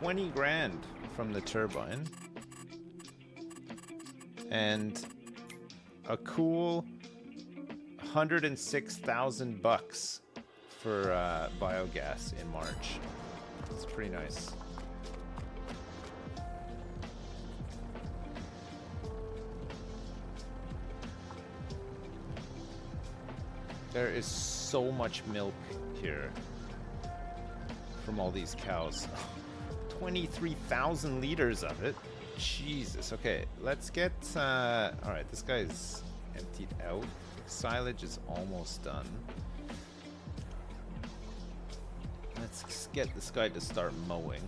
$20 grand from the turbine. And a cool $106,000 for biogas in March. It's pretty nice. There is so much milk here from all these cows. 23,000 liters of it. Jesus. Okay, let's get... Alright, this guy's emptied out. Silage is almost done. Let's get this guy to start mowing.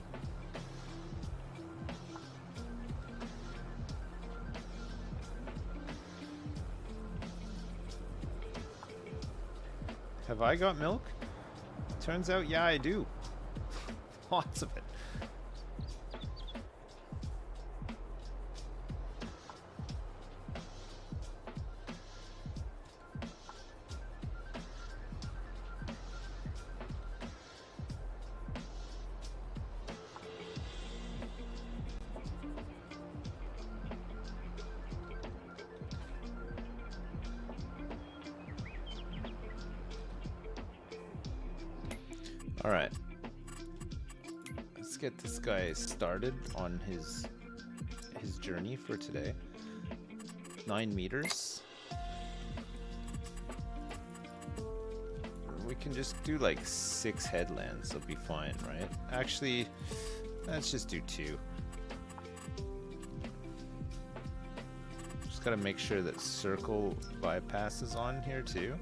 Have I got milk? Turns out, yeah, I do. Lots of it. All right. Let's get this guy started on his journey for today. 9 meters. We can just do like 6 headlands, it'll be fine, right? Actually, let's just do 2. Just gotta make sure that circle bypass is on here too.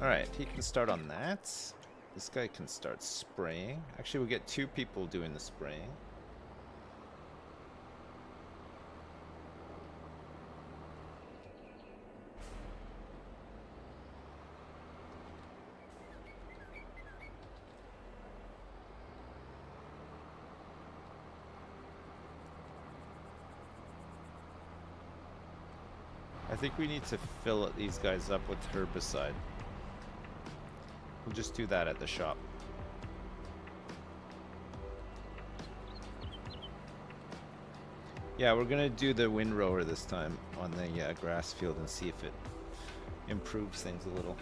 Alright, he can start on that. This guy can start spraying. Actually, we'll get 2 people doing the spraying. I think we need to fill these guys up with herbicide. We'll just do that at the shop. Yeah, we're gonna do the Windrower this time on the grass field and see if it improves things a little.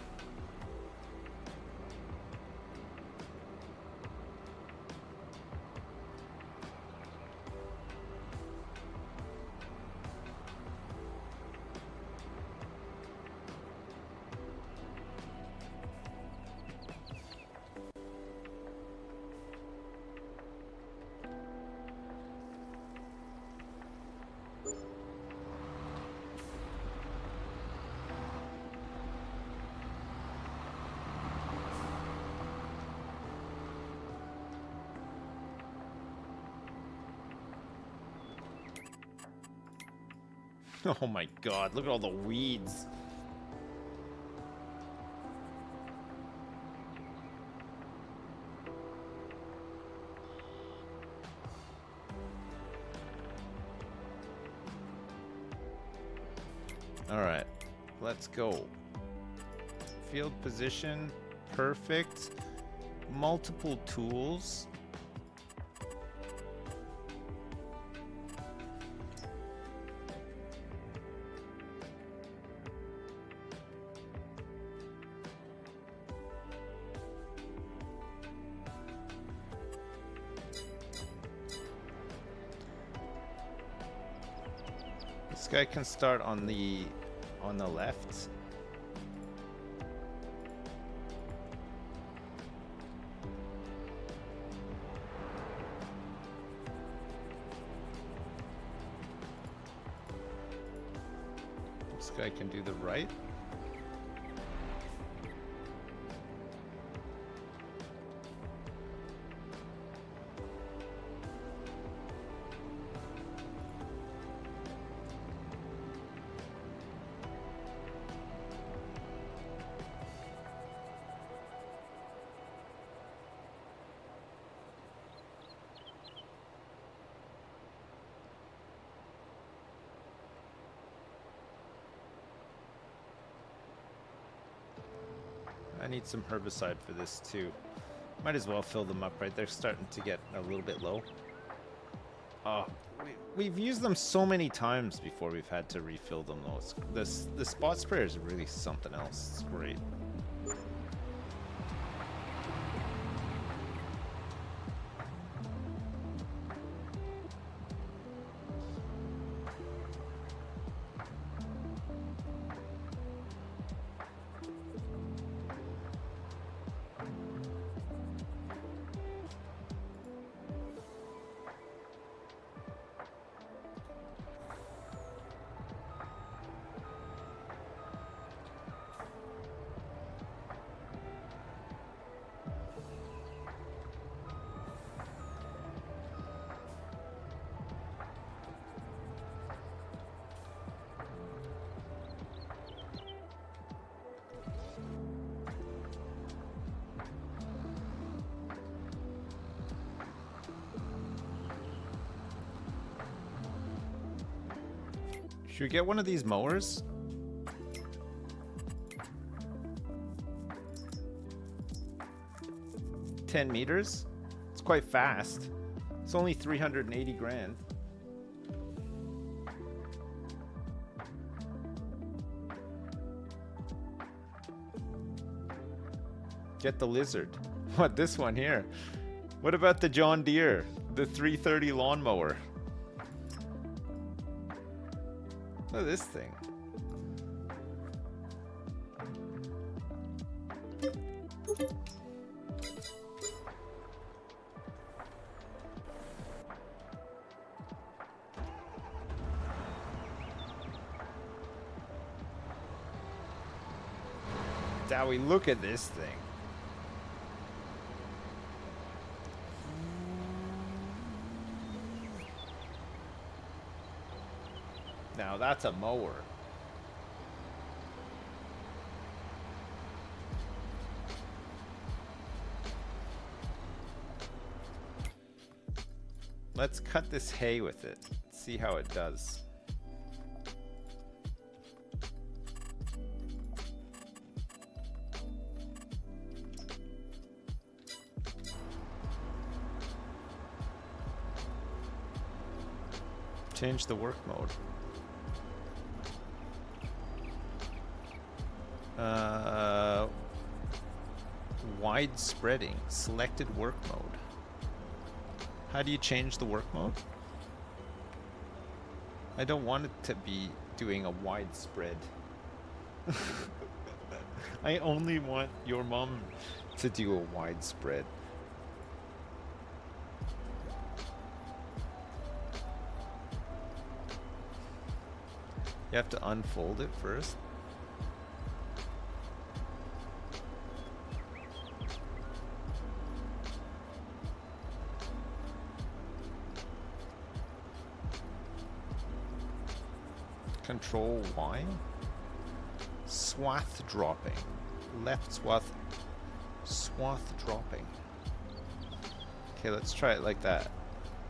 Oh my god, look at all the weeds. Alright, let's go. Field position, perfect. Multiple tools. This guy can start on the left. This guy can do the right. I need some herbicide for this too. Might as well fill them up, right? They're starting to get a little bit low. Oh, we've used them so many times before we've had to refill them though. The spot sprayer is really something else. It's great. Should we get one of these mowers? $10 meters? It's quite fast. It's only 380 grand. Get the lizard. What, this one here? What about the John Deere? The 330 lawnmower? Look at this thing. Dowie, look at this thing. Now that's a mower. Let's cut this hay with it. See how it does. Change the work mode. Wide spreading. Selected work mode. How do you change the work mode? I don't want it to be doing a wide spread. I only want your mom to do a wide spread. You have to unfold it first. Control Y. Swath dropping. Left swath. Swath dropping. Okay, let's try it like that.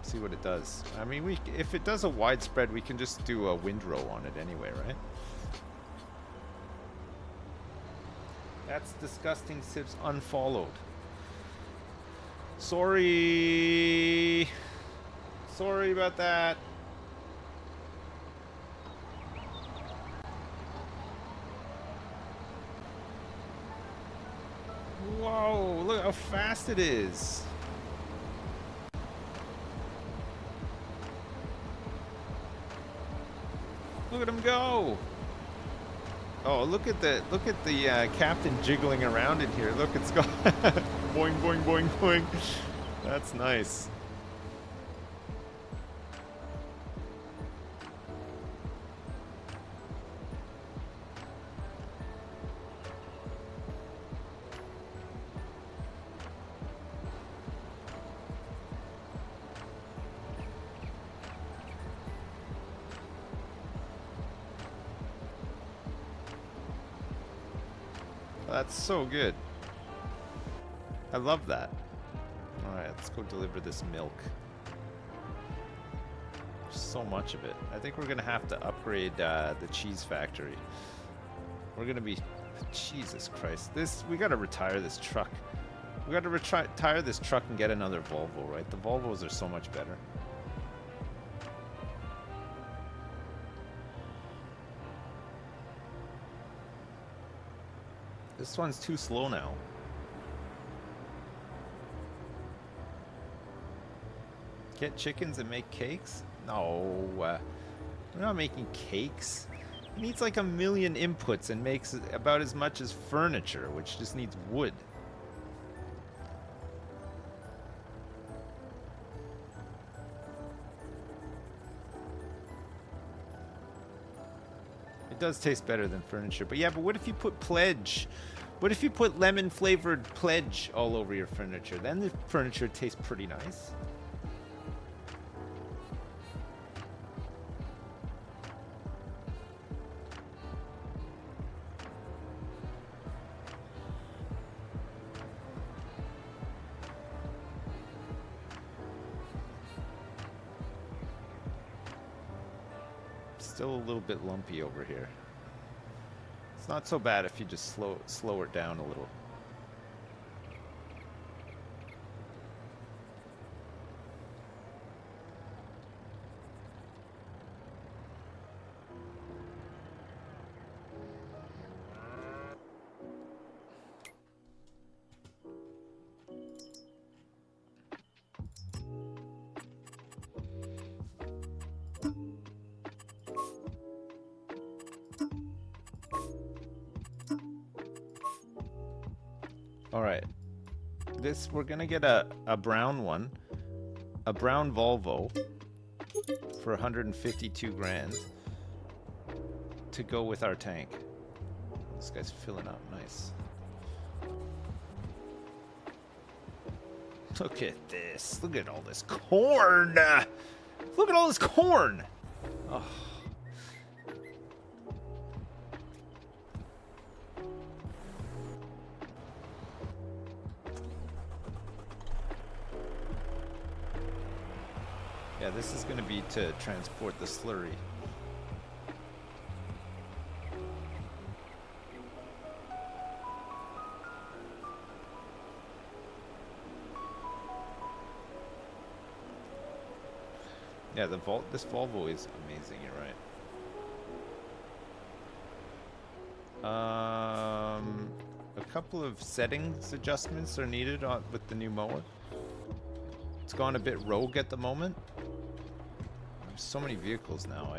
See what it does. I mean, if it does a wide spread, we can just do a windrow on it anyway, right? That's disgusting. Sibs unfollowed. Sorry. Sorry about that. Whoa, look how fast it is. Look at him go! Oh, look at the captain jiggling around in here. Look, it's got boing, boing, boing, boing. That's nice. That's so good. I love that. Alright, let's go deliver this milk. There's so much of it. I think we're gonna have to upgrade the cheese factory. We're gonna be... Jesus Christ. We gotta retire this truck. We gotta retire this truck and get another Volvo, right? The Volvos are so much better. This one's too slow now. Get chickens and make cakes? No, we're not making cakes. It needs like 1 million inputs and makes about as much as furniture, which just needs wood. It does taste better than furniture, but yeah, but what if you put pledge? What if you put lemon flavored pledge all over your furniture? Then the furniture tastes pretty nice. Still a little bit lumpy over here. It's not so bad if you just slow it down a little. All right, we're gonna get a brown one, a brown Volvo for 152 grand to go with our tank. This guy's filling up nice. Look at this. Look at all this corn. Look at all this corn. Oh. Yeah, this is going to be to transport the slurry. Yeah, this Volvo is amazing, you're right. A couple of settings adjustments are needed with the new mower. It's gone a bit rogue at the moment. There's so many vehicles now.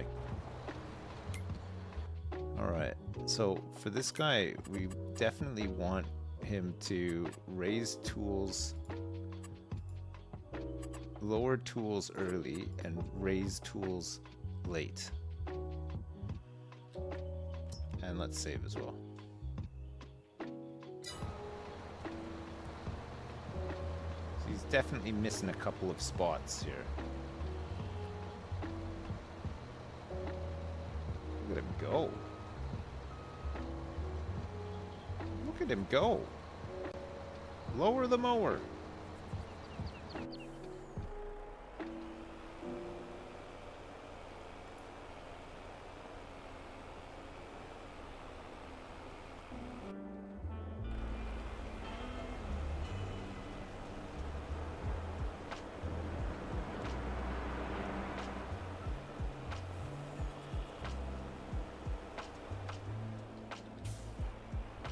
Alright, so for this guy, we definitely want him to raise tools, lower tools early, and raise tools late. And let's save as well. So he's definitely missing a couple of spots here. Look at him go. Look at him go. Lower the mower.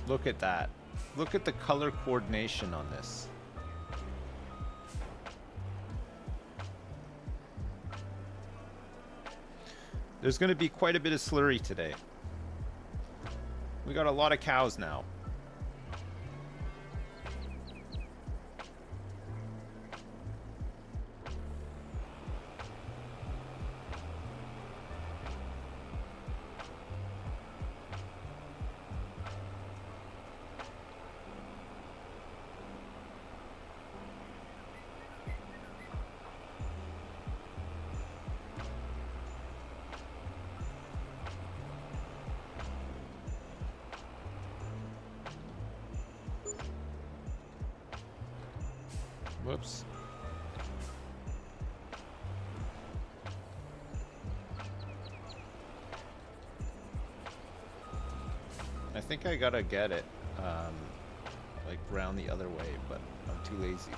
Look at that. Look at the color coordination on this. There's going to be quite a bit of slurry today. We got a lot of cows now. Whoops. I think I gotta get it, like round the other way, but I'm too lazy.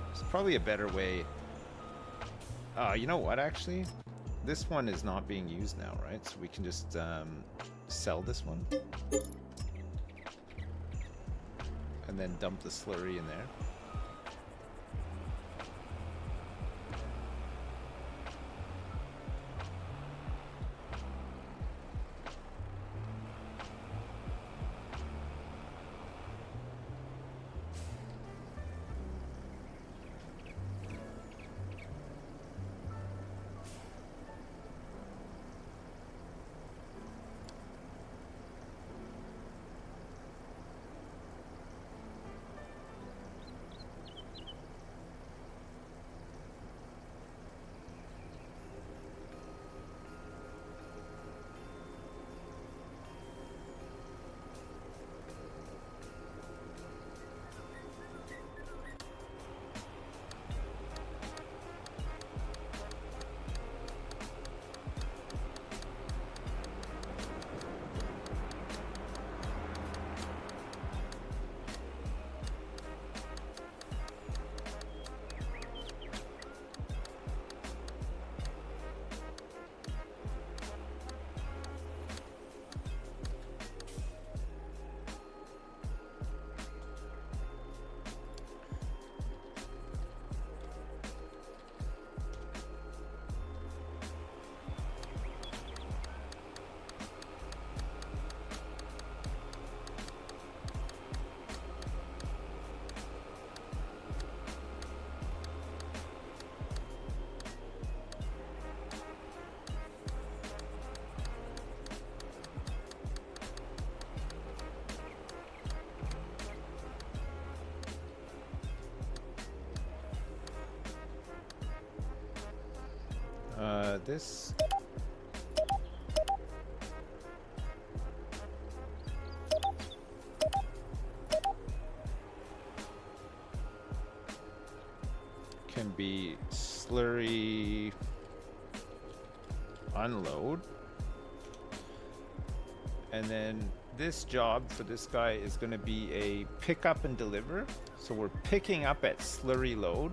There's probably a better way. You know what, actually? This one is not being used now, right? So we can just sell this one. And then dump the slurry in there. This. Can be slurry unload. And then this job for this guy is going to be a pick up and deliver. So we're picking up at slurry load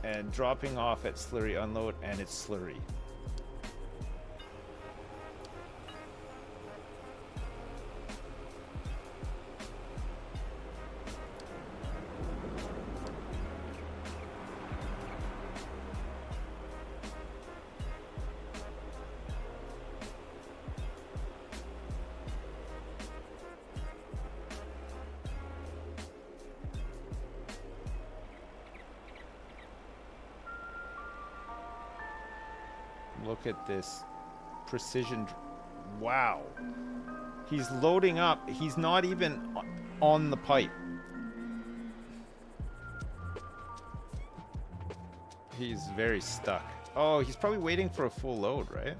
and dropping off at slurry unload, and it's slurry. Look at this precision. Wow. He's loading up. He's not even on the pipe. He's very stuck. Oh, he's probably waiting for a full load, right?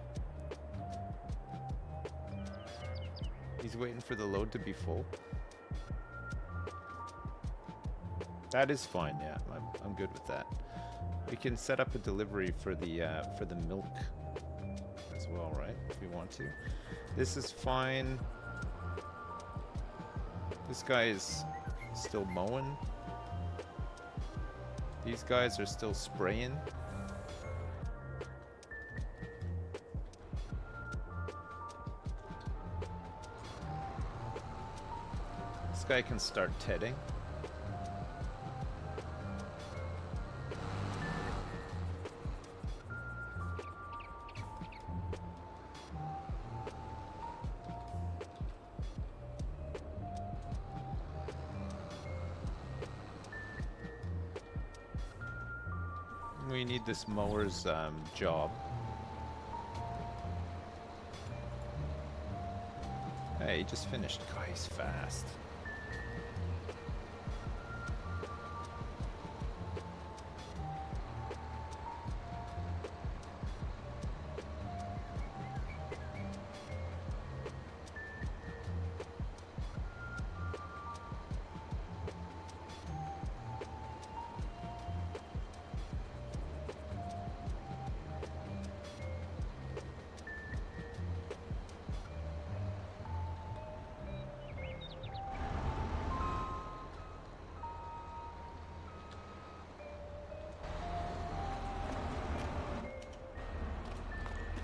He's waiting for the load to be full. That is fine, yeah. I'm good with that. We can set up a delivery for the milk as well, right? If we want to. This is fine. This guy is still mowing. These guys are still spraying. This guy can start tedding. We need this mower's job. Hey, he just finished. God, he's fast.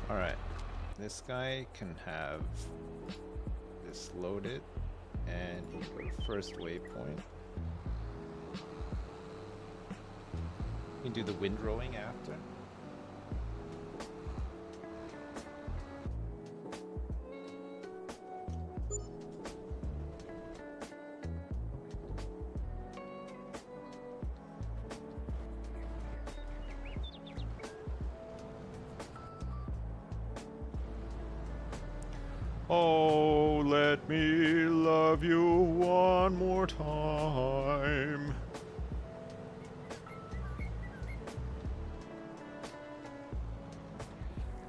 Alright, this guy can have this loaded, and he can go to first waypoint. We can do the windrowing after. Oh, let me love you one more time.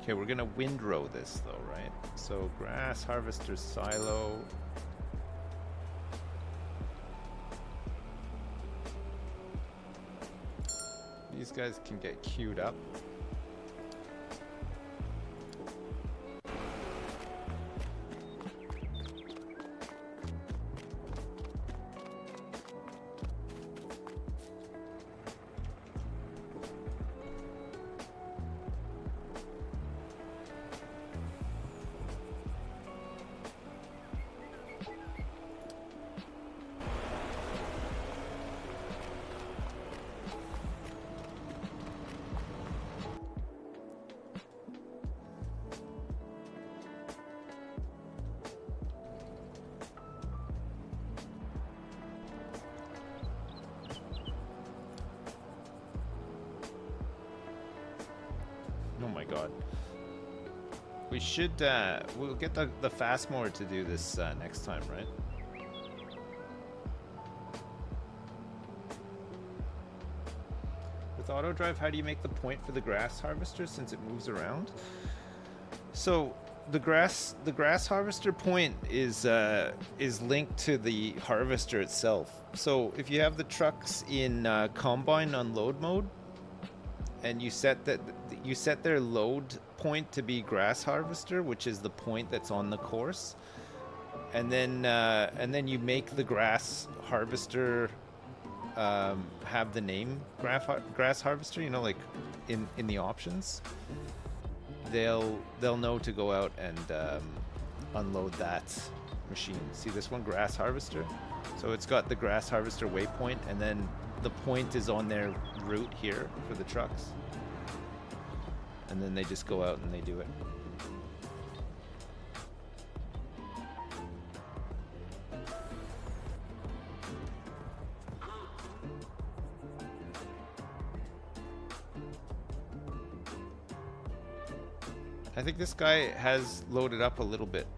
Okay, we're gonna windrow this though, right? So grass harvester silo. These guys can get queued up. Oh my god. We should, we'll get the fast mower to do this next time, right? The With auto drive, how do you make the point for the grass harvester since it moves around? So the grass harvester point is linked to the harvester itself. So if you have the trucks in combine unload mode, and you set their load point to be grass harvester, which is the point that's on the course, and then you make the grass harvester have the name grass harvester, you know, like in the options, they'll know to go out and unload that machine. See this one, grass harvester? So it's got the grass harvester waypoint, and then the point is on their route here for the trucks. And then they just go out and they do it. I think this guy has loaded up a little bit.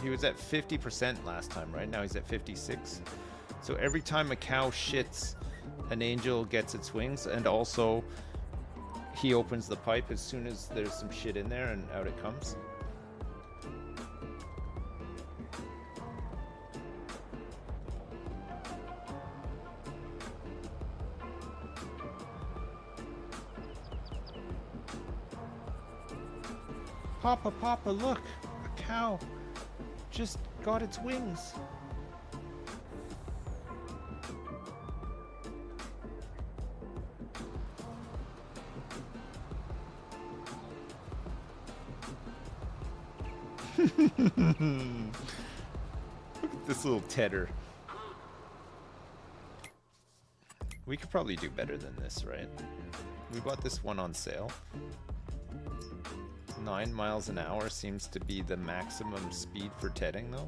He was at 50% last time, right? Now he's at 56. So every time a cow shits, an angel gets its wings, and also he opens the pipe as soon as there's some shit in there, and out it comes. Papa, Papa, look! A cow just got its wings. Look at this little Tedar. We could probably do better than this, right? We bought this one on sale. 9 miles an hour seems to be the maximum speed for tedding, though.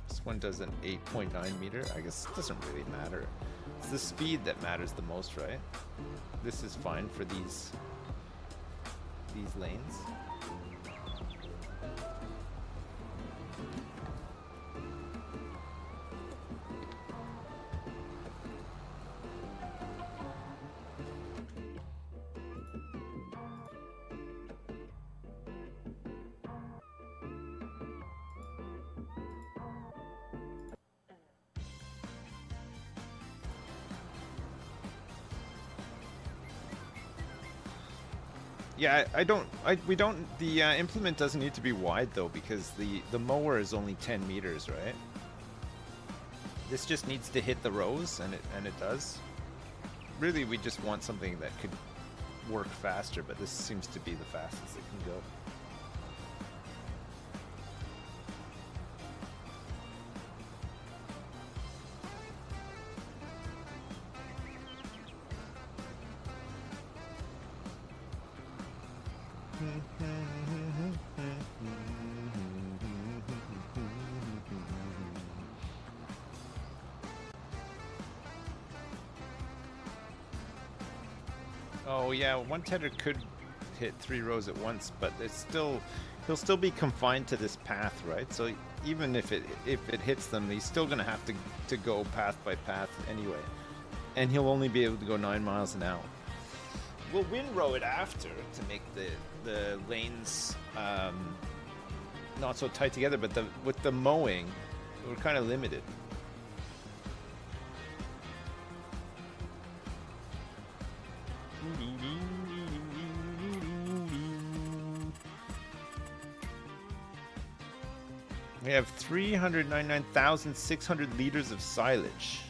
This one does an 8.9 meter. I guess it doesn't really matter. It's the speed that matters the most, right? This is fine for these lanes. Yeah, the implement doesn't need to be wide though, because the mower is only 10 meters, right? This just needs to hit the rows, and it does. Really, we just want something that could work faster, but this seems to be the fastest it can go. Oh yeah, one Tedar could hit 3 rows at once, but he'll still be confined to this path, right? So even if it hits them, he's still gonna have to go path by path anyway, and he'll only be able to go 9 miles an hour. We'll windrow it after to make the lanes not so tight together, but with the mowing, we're kind of limited. We have 399,600 liters of silage.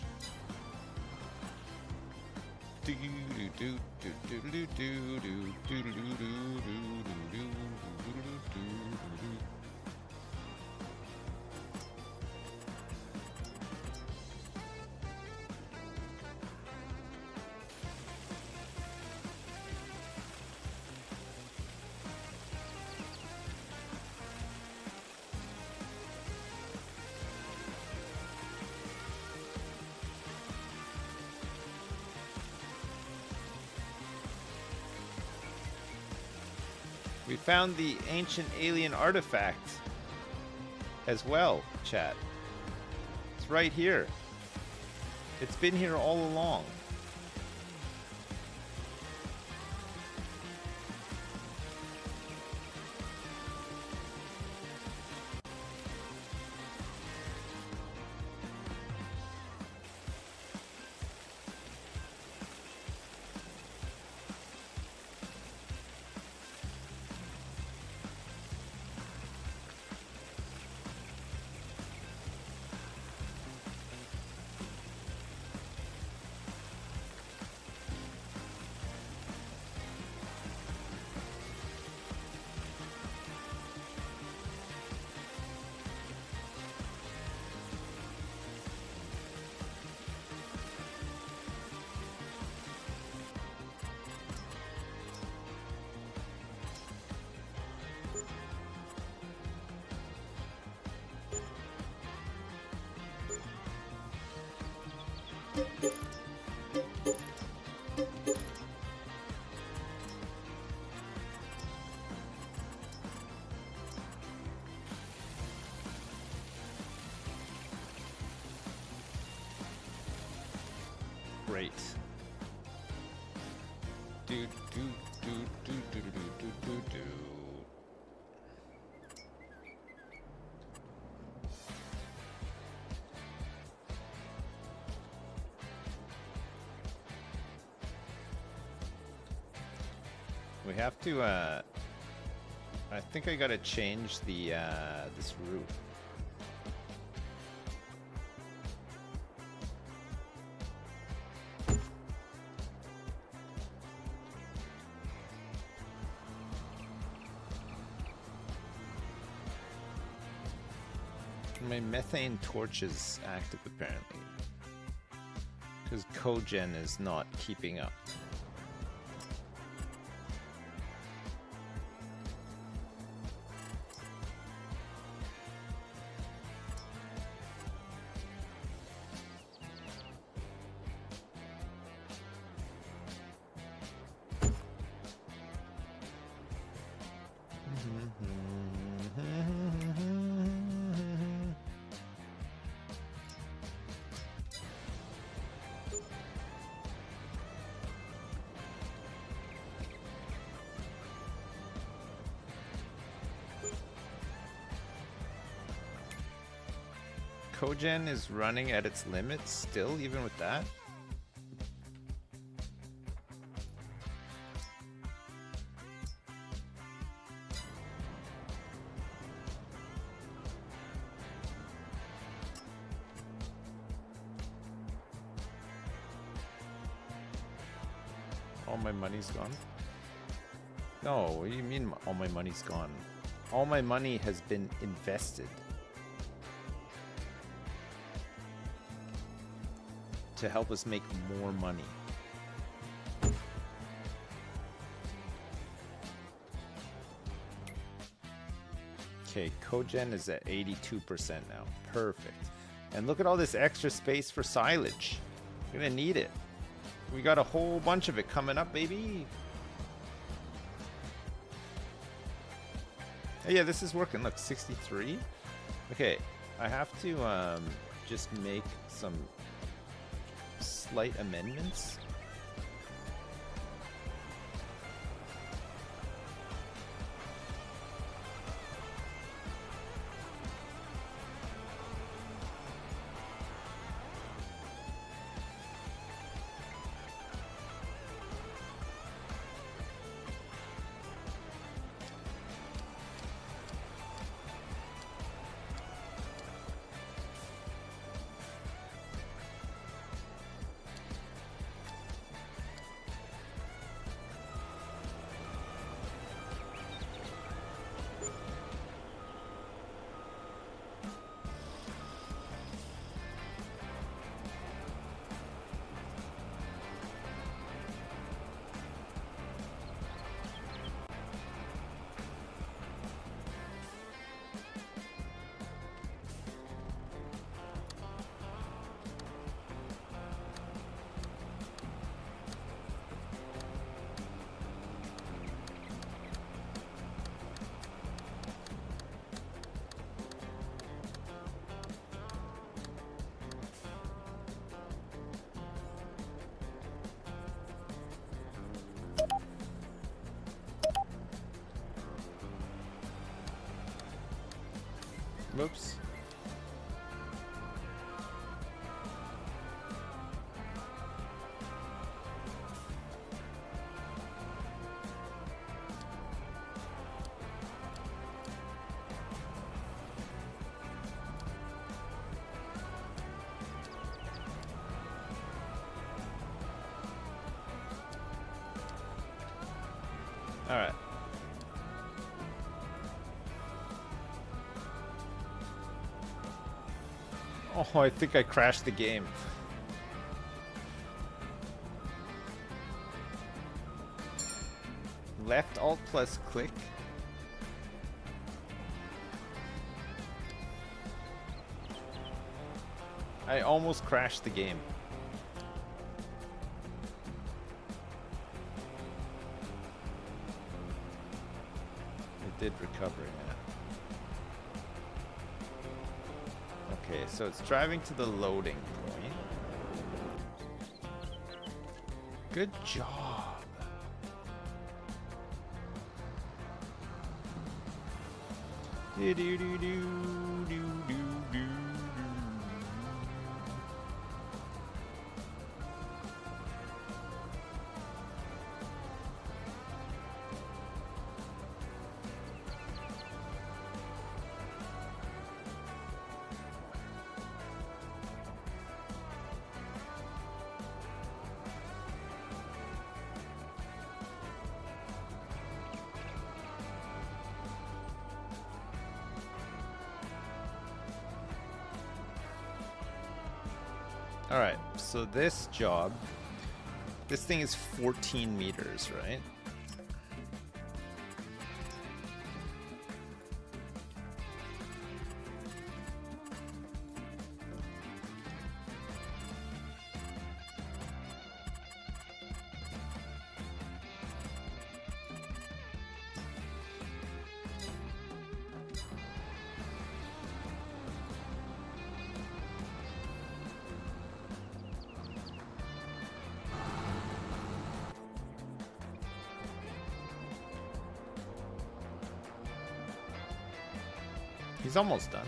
We found the ancient alien artifact as well, chat. It's right here. It's been here all along. Great. Do do do do do do do do do. We have to I think I gotta change the this route. My methane torch is active apparently, because cogen is not keeping up. Cogen is running at its limits still, even with that? All my money's gone? No, what do you mean all my money's gone? All my money has been invested to help us make more money. Okay, cogen is at 82% now. Perfect. And look at all this extra space for silage. We're gonna need it. We got a whole bunch of it coming up, baby. Oh, yeah, this is working. Look, 63. Okay, I have to just make some slight amendments. Whoops. All right. Oh, I think I crashed the game. Left Alt plus click. I almost crashed the game. did recover, yeah. Okay, so it's driving to the loading point. Good job. Do do do do do do do. All right, so this job, this thing is 14 meters, right? He's almost done.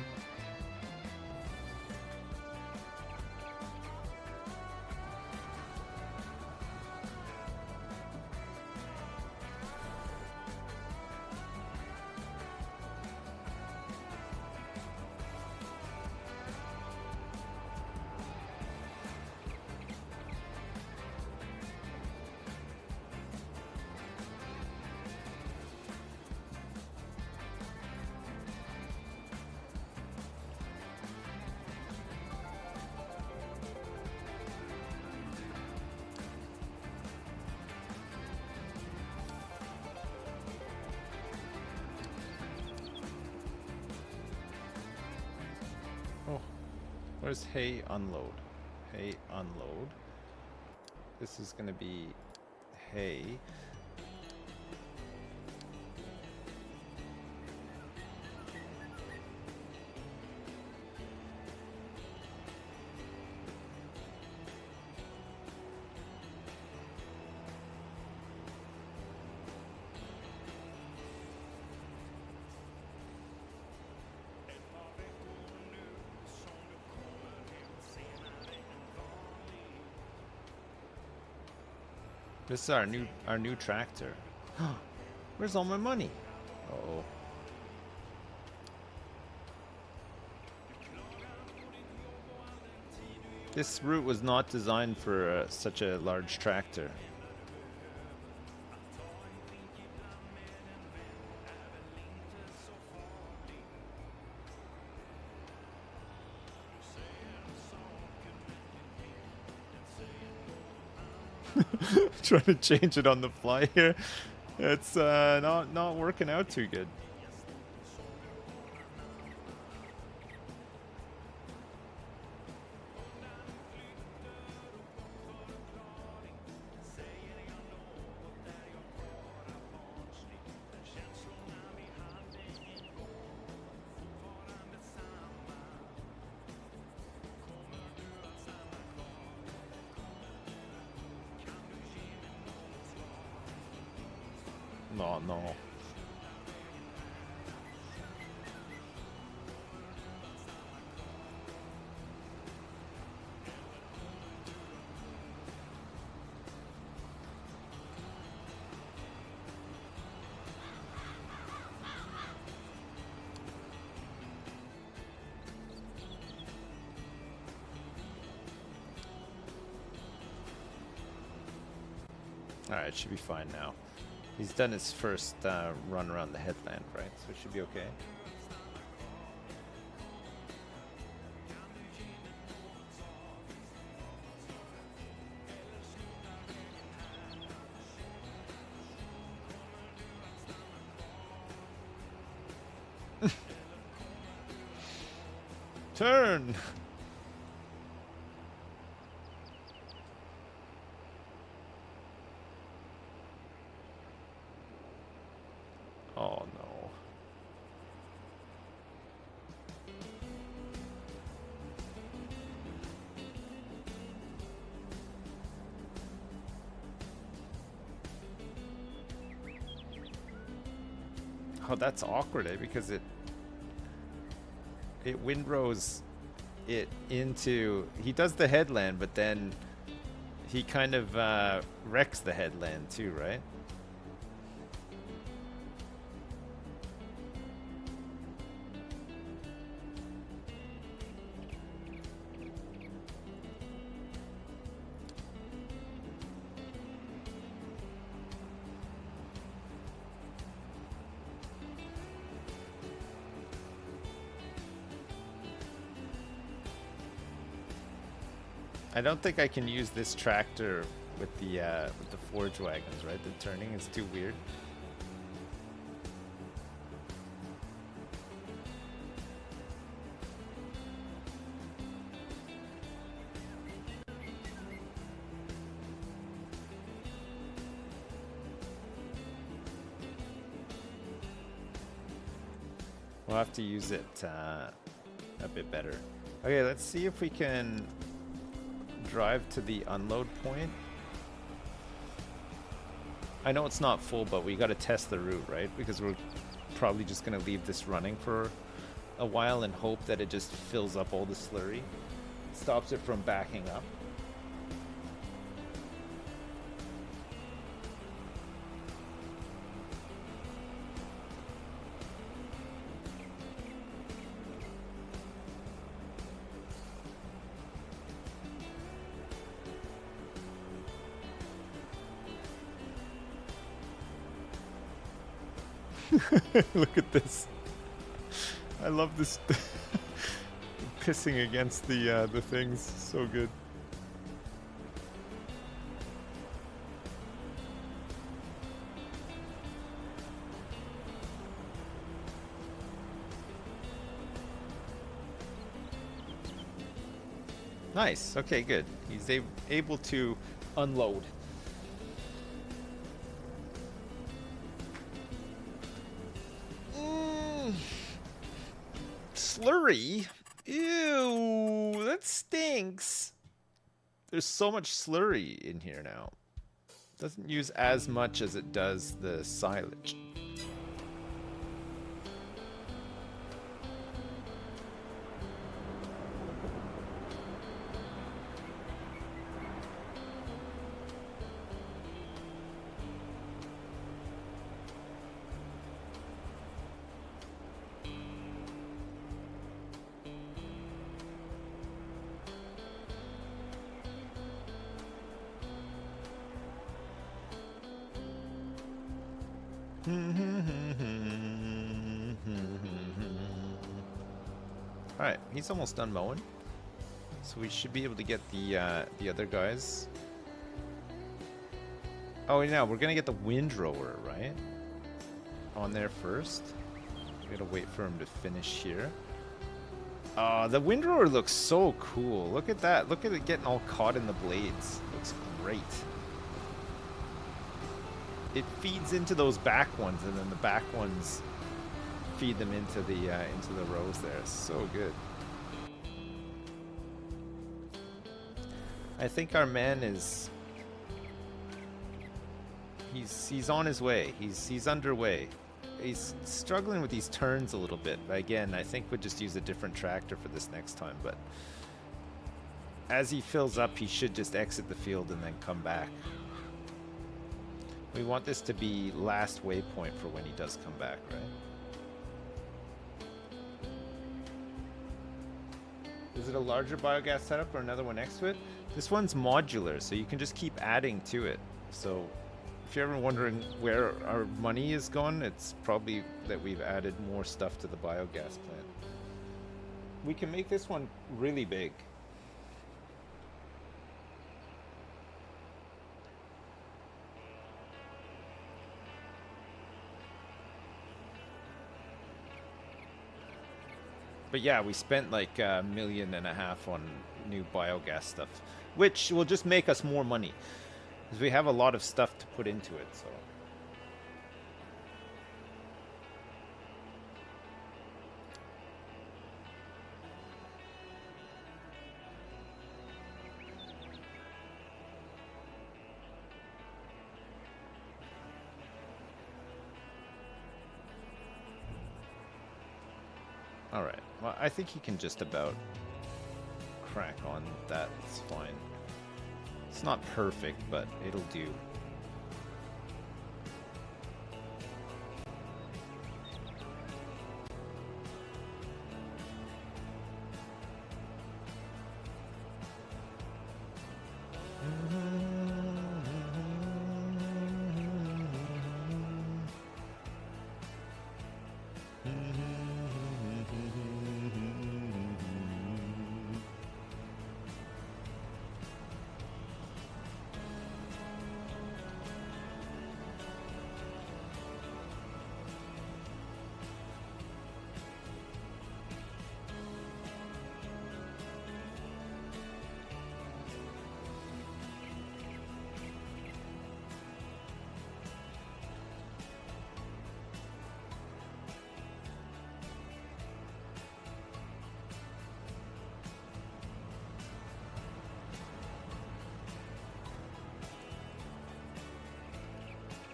Oh, where's hay unload? Hay unload. This is gonna be hay. This is our new tractor. Where's all my money? Uh-oh. This route was not designed for such a large tractor. Trying to change it on the fly here. It's not working out too good. No, no. Alright, should be fine now. He's done his first run around the headland, right? So it should be okay. Turn! Oh no. Oh, that's awkward, eh? Because it windrows it into... He does the headland, but then he kind of wrecks the headland too, right? I don't think I can use this tractor with the forge wagons, right? The turning is too weird. We'll have to use it a bit better. Okay, let's see if we can drive to the unload point. I know it's not full, but we got to test the route, right? Because we're probably just going to leave this running for a while and hope that it just fills up all the slurry, stops it from backing up. Look at this. I love this pissing against the things. So good. Nice. Okay, good. He's able to unload. Slurry? Ew, that stinks. There's so much slurry in here now. Doesn't use as much as it does the silage. Alright, he's almost done mowing. So we should be able to get the other guys. Oh, yeah, we're gonna get the Windrower, right? On there first. We gotta wait for him to finish here. The Windrower looks so cool. Look at that. Look at it getting all caught in the blades. Looks great. It feeds into those back ones, and then the back ones feed them into the rows there. It's so good. I think our man is... He's on his way. He's underway. He's struggling with these turns a little bit. But again, I think we'll just use a different tractor for this next time. But as he fills up, he should just exit the field and then come back. We want this to be last waypoint for when he does come back, right? Is it a larger biogas setup or another one next to it? This one's modular, so you can just keep adding to it. So if you're ever wondering where our money is gone, it's probably that we've added more stuff to the biogas plant. We can make this one really big. But yeah, we spent like $1.5 million on new biogas stuff, which will just make us more money, because we have a lot of stuff to put into it. So Alright, well, I think he can just about crack on that. It's fine. It's not perfect, but it'll do.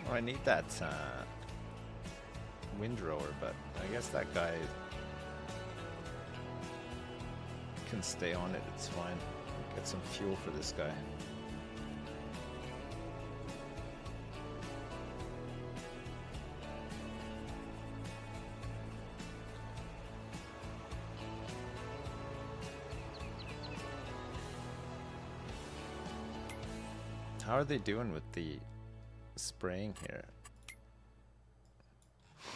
Oh, I need that Windrower, but I guess that guy can stay on it. It's fine. Get some fuel for this guy. How are they doing with the spraying here?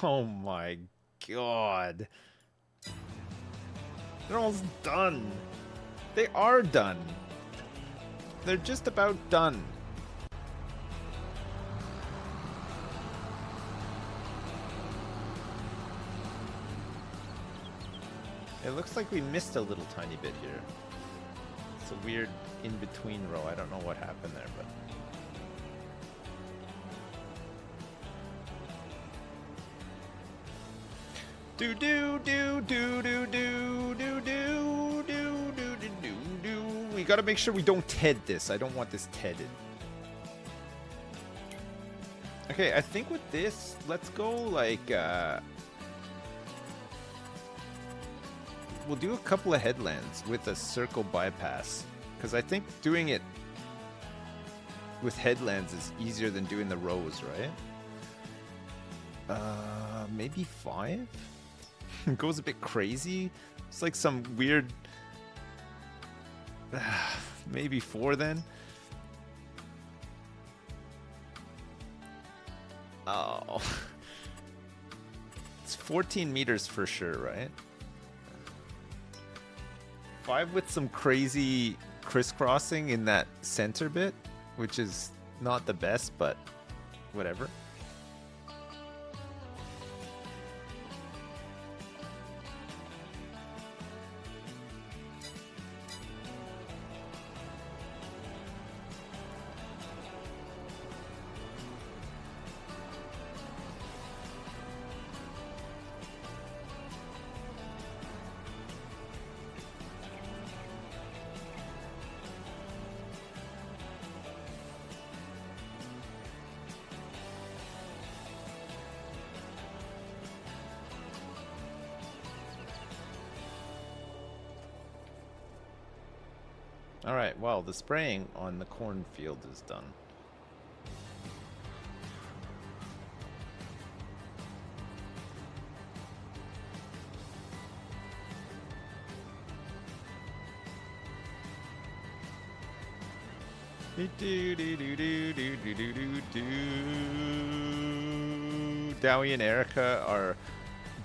Oh my god. They're almost done. They are done. They're just about done. It looks like we missed a little tiny bit here. It's a weird in-between row. I don't know what happened there, but... Do do do do do do do do do do do do do. We gotta make sure we don't TED this. I don't want this TEDed. Okay, I think with this, let's go like we'll do a couple of headlands with a circle bypass, because I think doing it with headlands is easier than doing the rows, right? Maybe 5? It goes a bit crazy. It's like some weird... maybe 4 then? Oh. It's 14 meters for sure, right? 5 with some crazy crisscrossing in that center bit, which is not the best, but whatever. Alright, well, the spraying on the cornfield is done. Dowie and Erica are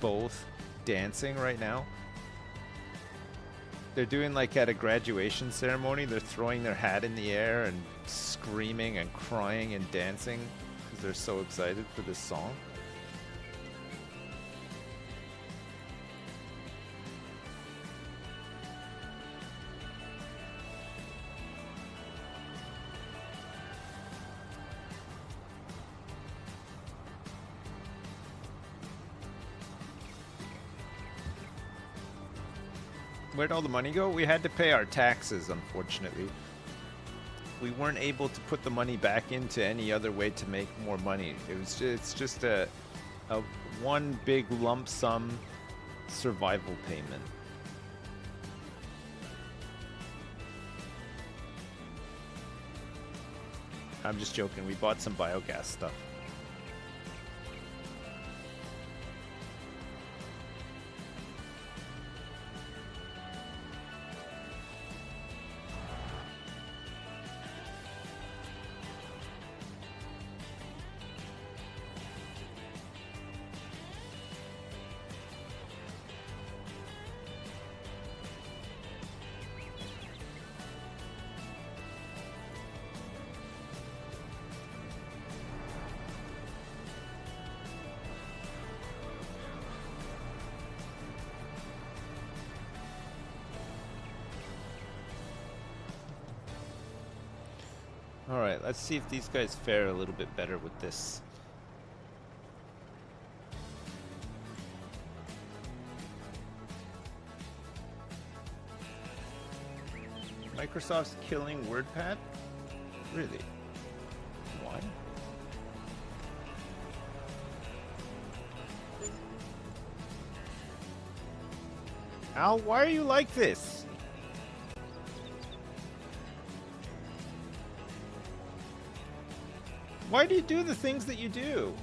both dancing right now. They're doing like at a graduation ceremony. They're throwing their hat in the air and screaming and crying and dancing because they're so excited for this song. Where'd all the money go? We had to pay our taxes, unfortunately. We weren't able to put the money back into any other way to make more money. It's just a one big lump sum survival payment. I'm just joking. We bought some biogas stuff. Alright, let's see if these guys fare a little bit better with this. Microsoft's killing WordPad? Really? Why? Al, why are you like this? Why do you do the things that you do?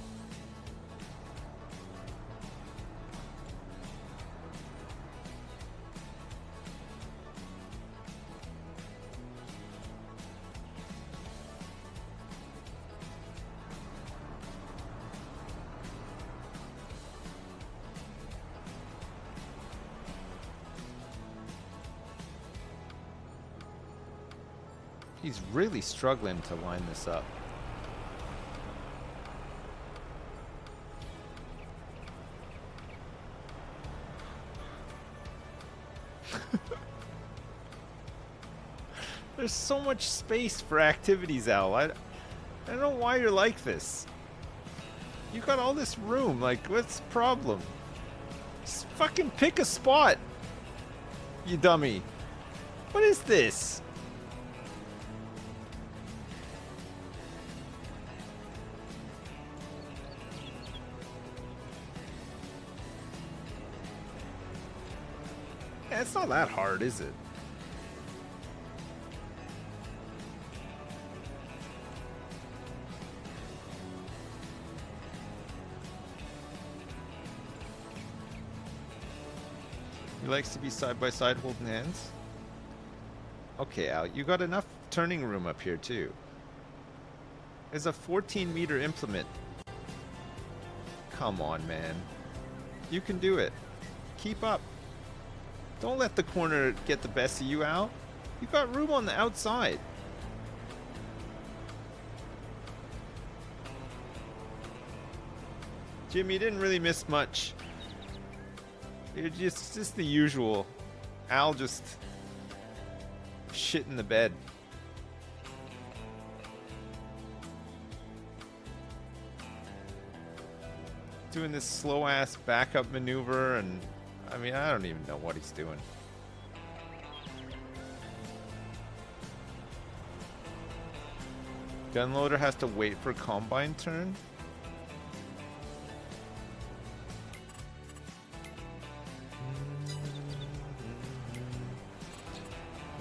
He's really struggling to line this up. There's so much space for activities, Al. I don't know why you're like this. You got all this room. Like, what's the problem? Just fucking pick a spot, you dummy. What is this? Yeah, it's not that hard, is it? He likes to be side by side holding hands. Okay, Al, you got enough turning room up here too. There's a 14-meter implement. Come on, man. You can do it. Keep up. Don't let the corner get the best of you, Al. You got room on the outside. Jimmy, you didn't really miss much. It's just the usual. Al just shit in the bed. Doing this slow ass backup maneuver, and I mean, I don't even know what he's doing. Gunloader has to wait for combine turn.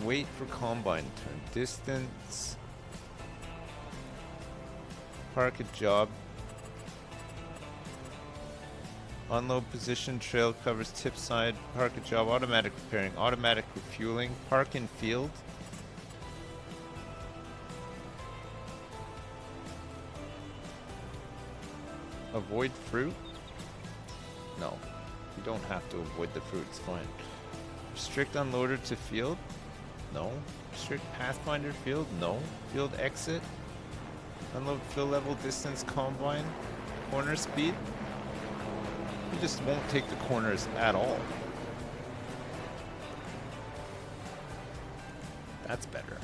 Wait for combine turn. Distance. Park a job. Unload position. Trail covers tip side. Park a job. Automatic repairing. Automatic refueling. Park in field. Avoid fruit? No. You don't have to avoid the fruit. It's fine. Restrict unloader to field? No. Restrict pathfinder field? No. Field exit? Unload fill level, distance, combine? Corner speed? You just won't take the corners at all. That's better.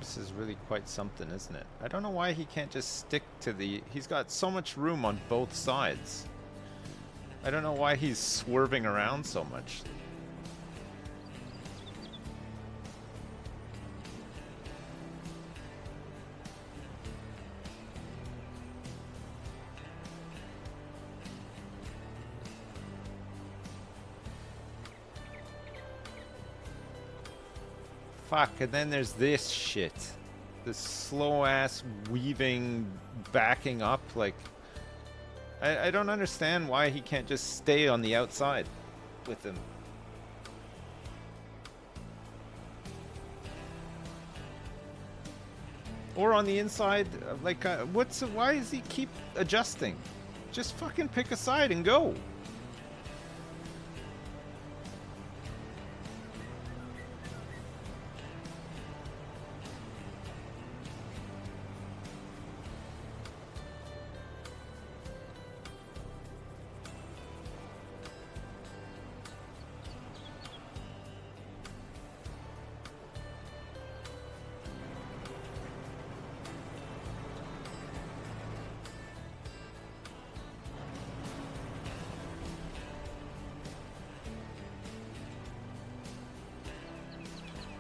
This is really quite something, isn't it? I don't know why he can't just stick to the... He's got so much room on both sides. I don't know why he's swerving around so much. Fuck, and then there's this shit. This slow-ass weaving, backing up, like... I don't understand why he can't just stay on the outside with him. Or on the inside, like, why does he keep adjusting? Just fucking pick a side and go.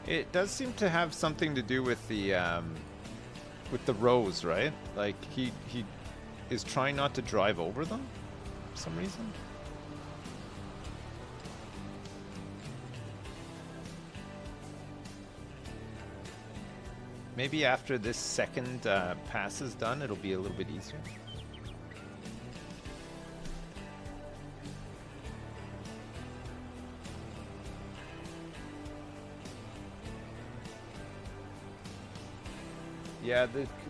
It does seem to have something to do with the rows, right? Like he is trying not to drive over them for some reason. Maybe after this second pass is done, it'll be a little bit easier. Yeah,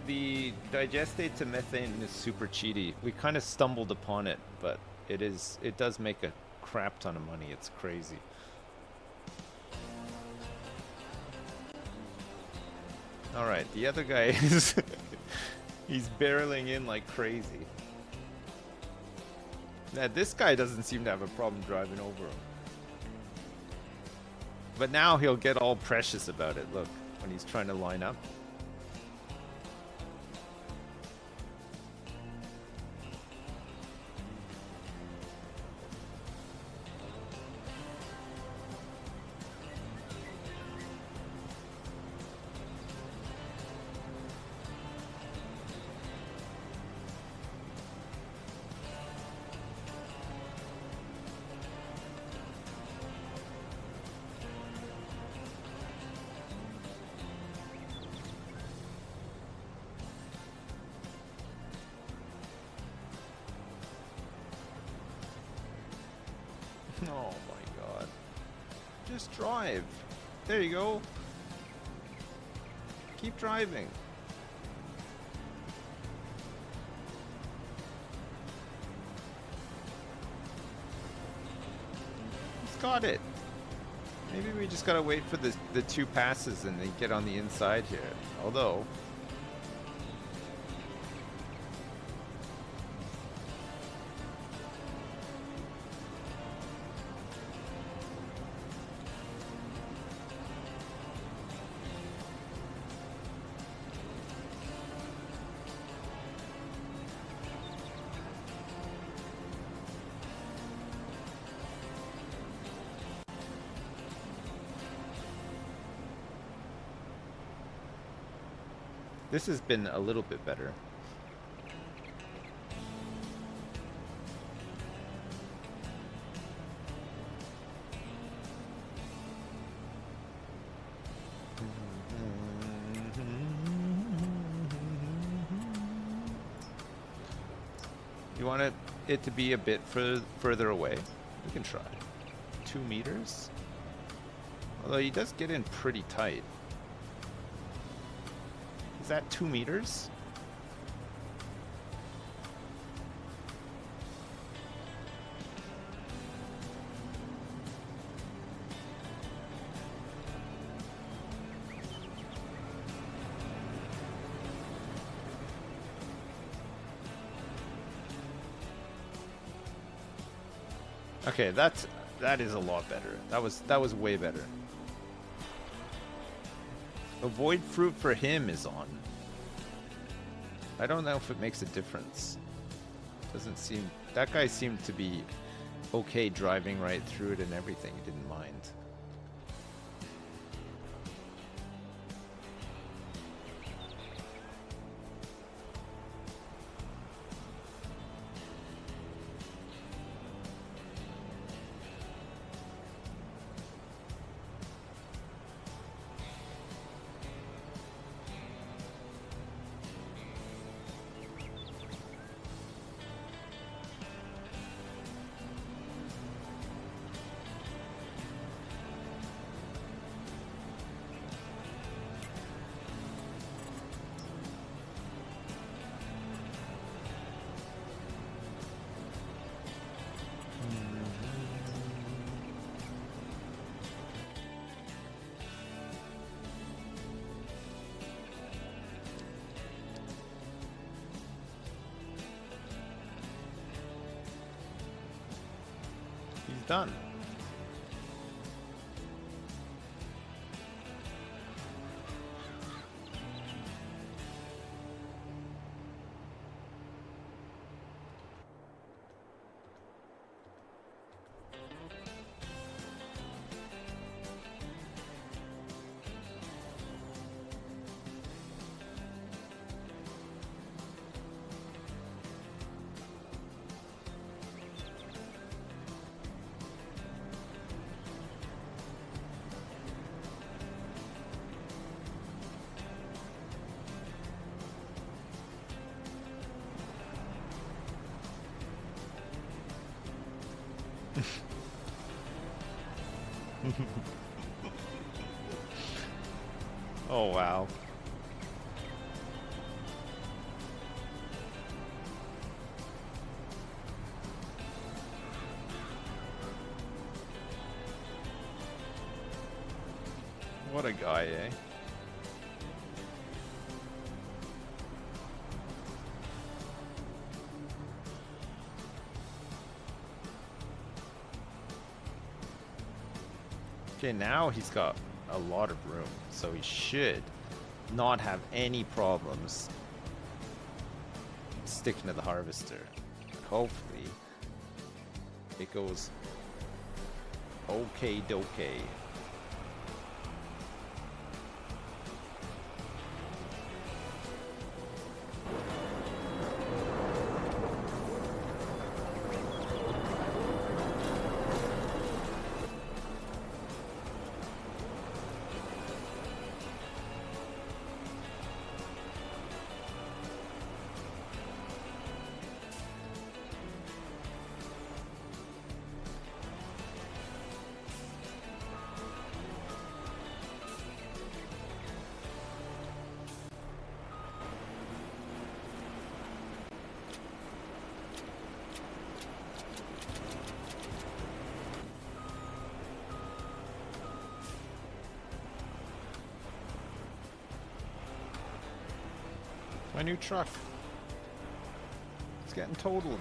the digestate to methane is super cheaty. We kind of stumbled upon it, but it does make a crap ton of money. It's crazy. All right, the other guy is he's barreling in like crazy. Now this guy doesn't seem to have a problem driving over him. But now he'll get all precious about it. Look, when he's trying to line up. Oh my god. Just drive. There you go. Keep driving. He's got it. Maybe we just gotta wait for the two passes and then get on the inside here. Although... This has been a little bit better. You want it to be a bit further away? We can try. 2 meters? Although he does get in pretty tight. Is that 2 meters? Okay, that is a lot better. That was way better. Avoid fruit for him is on. I don't know if it makes a difference. Doesn't seem... That guy seemed to be okay driving right through it and everything. He didn't mind. He's done. Oh, wow. What a guy, eh? Okay, now he's got a lot of room, so he should not have any problems sticking to the harvester. Hopefully, it goes okay dokey. My new truck. It's getting totaled.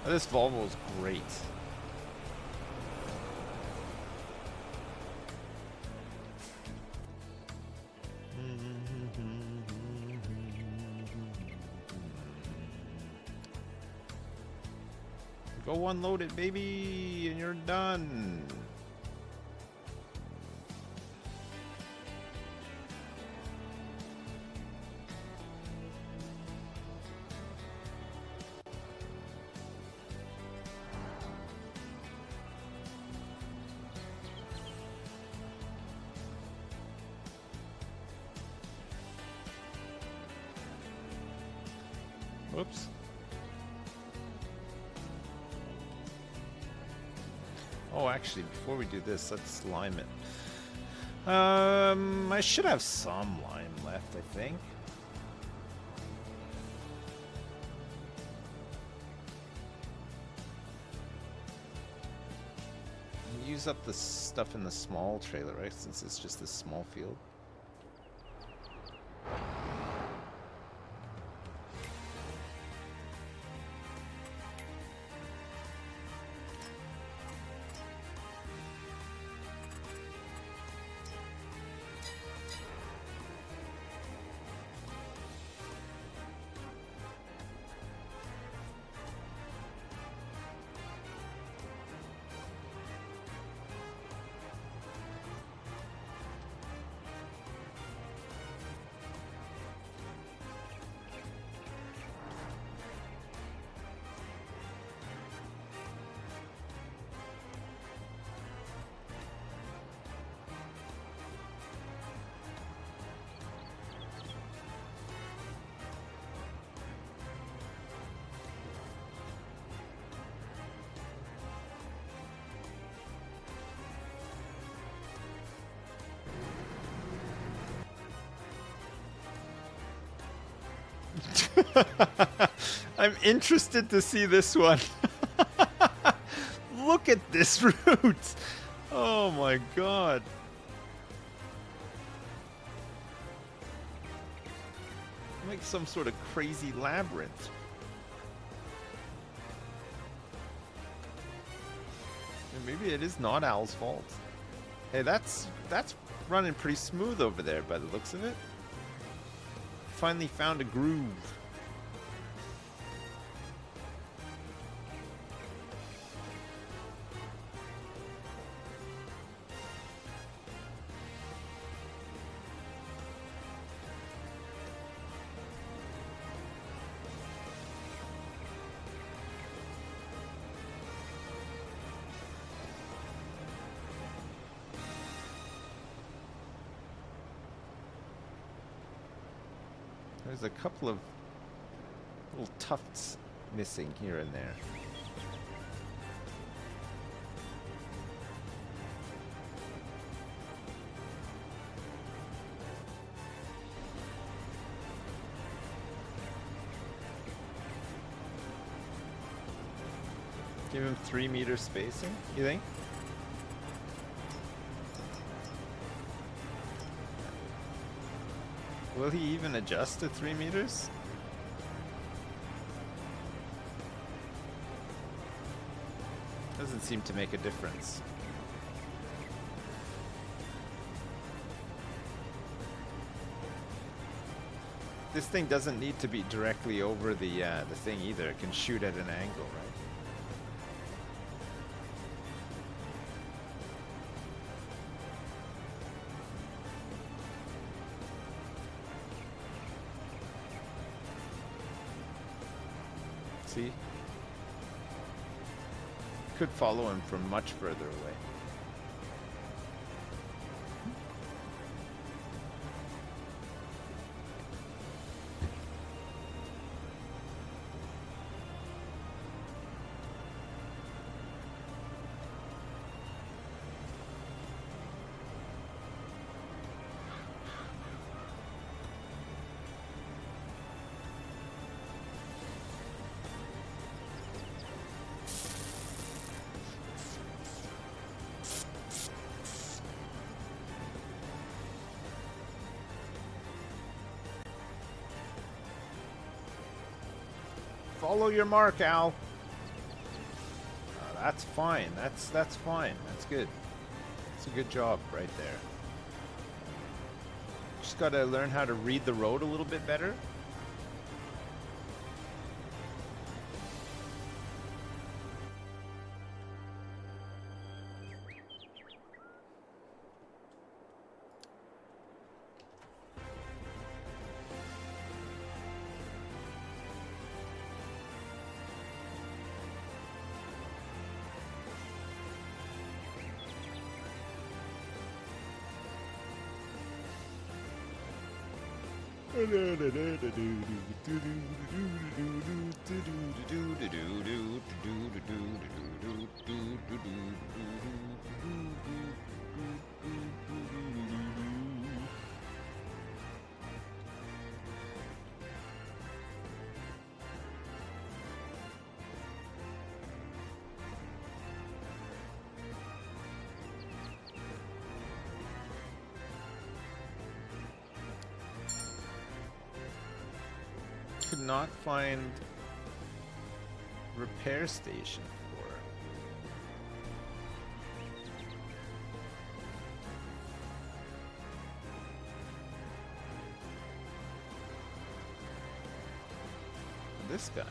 This Volvo is great. Go unload it, baby, and you're done. Whoops. Oh, actually, before we do this, let's lime it. I should have some lime left, I think. Use up the stuff in the small trailer, right? Since it's just a small field. I'm interested to see this one. Look at this route. Oh my god. Like some sort of crazy labyrinth. And maybe it is not Al's fault. Hey, that's running pretty smooth over there by the looks of it. Finally found a groove. There's a couple of little tufts missing here and there. Give him 3 meter spacing, you think? Will he even adjust to 3 meters? Doesn't seem to make a difference. This thing doesn't need to be directly over the thing either. It can shoot at an angle, right? See? Could follow him from much further away. Follow your mark, Al. That's fine. That's fine. That's good. It's a good job right there. Just gotta learn how to read the road a little bit better. Could not find repair station for. This guy.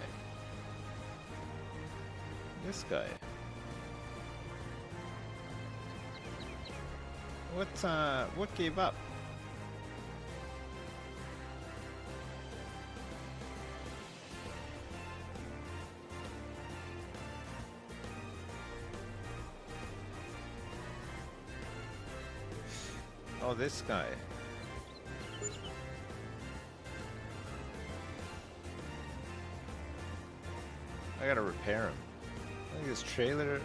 This guy. What gave up? Oh, this guy. I gotta repair him. I think this trailer,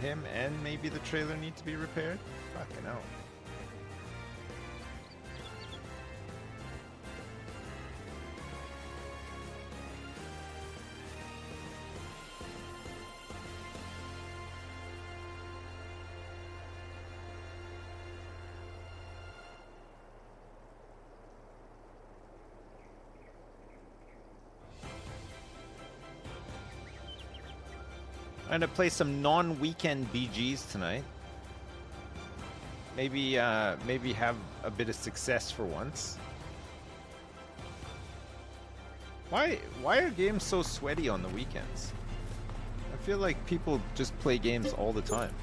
him and maybe the trailer need to be repaired. Fucking hell. I'm gonna play some non-weekend BGs tonight. Maybe have a bit of success for once. Why are games so sweaty on the weekends? I feel like people just play games all the time.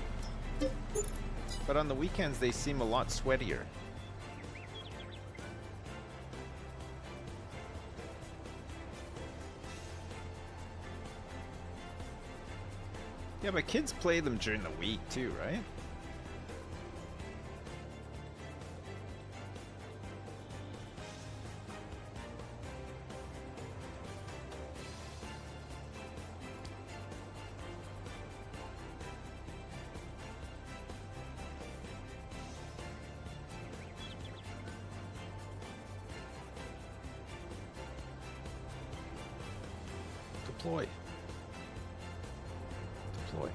But on the weekends they seem a lot sweatier. Yeah, but kids play them during the week too, right? Deploy. Deploy.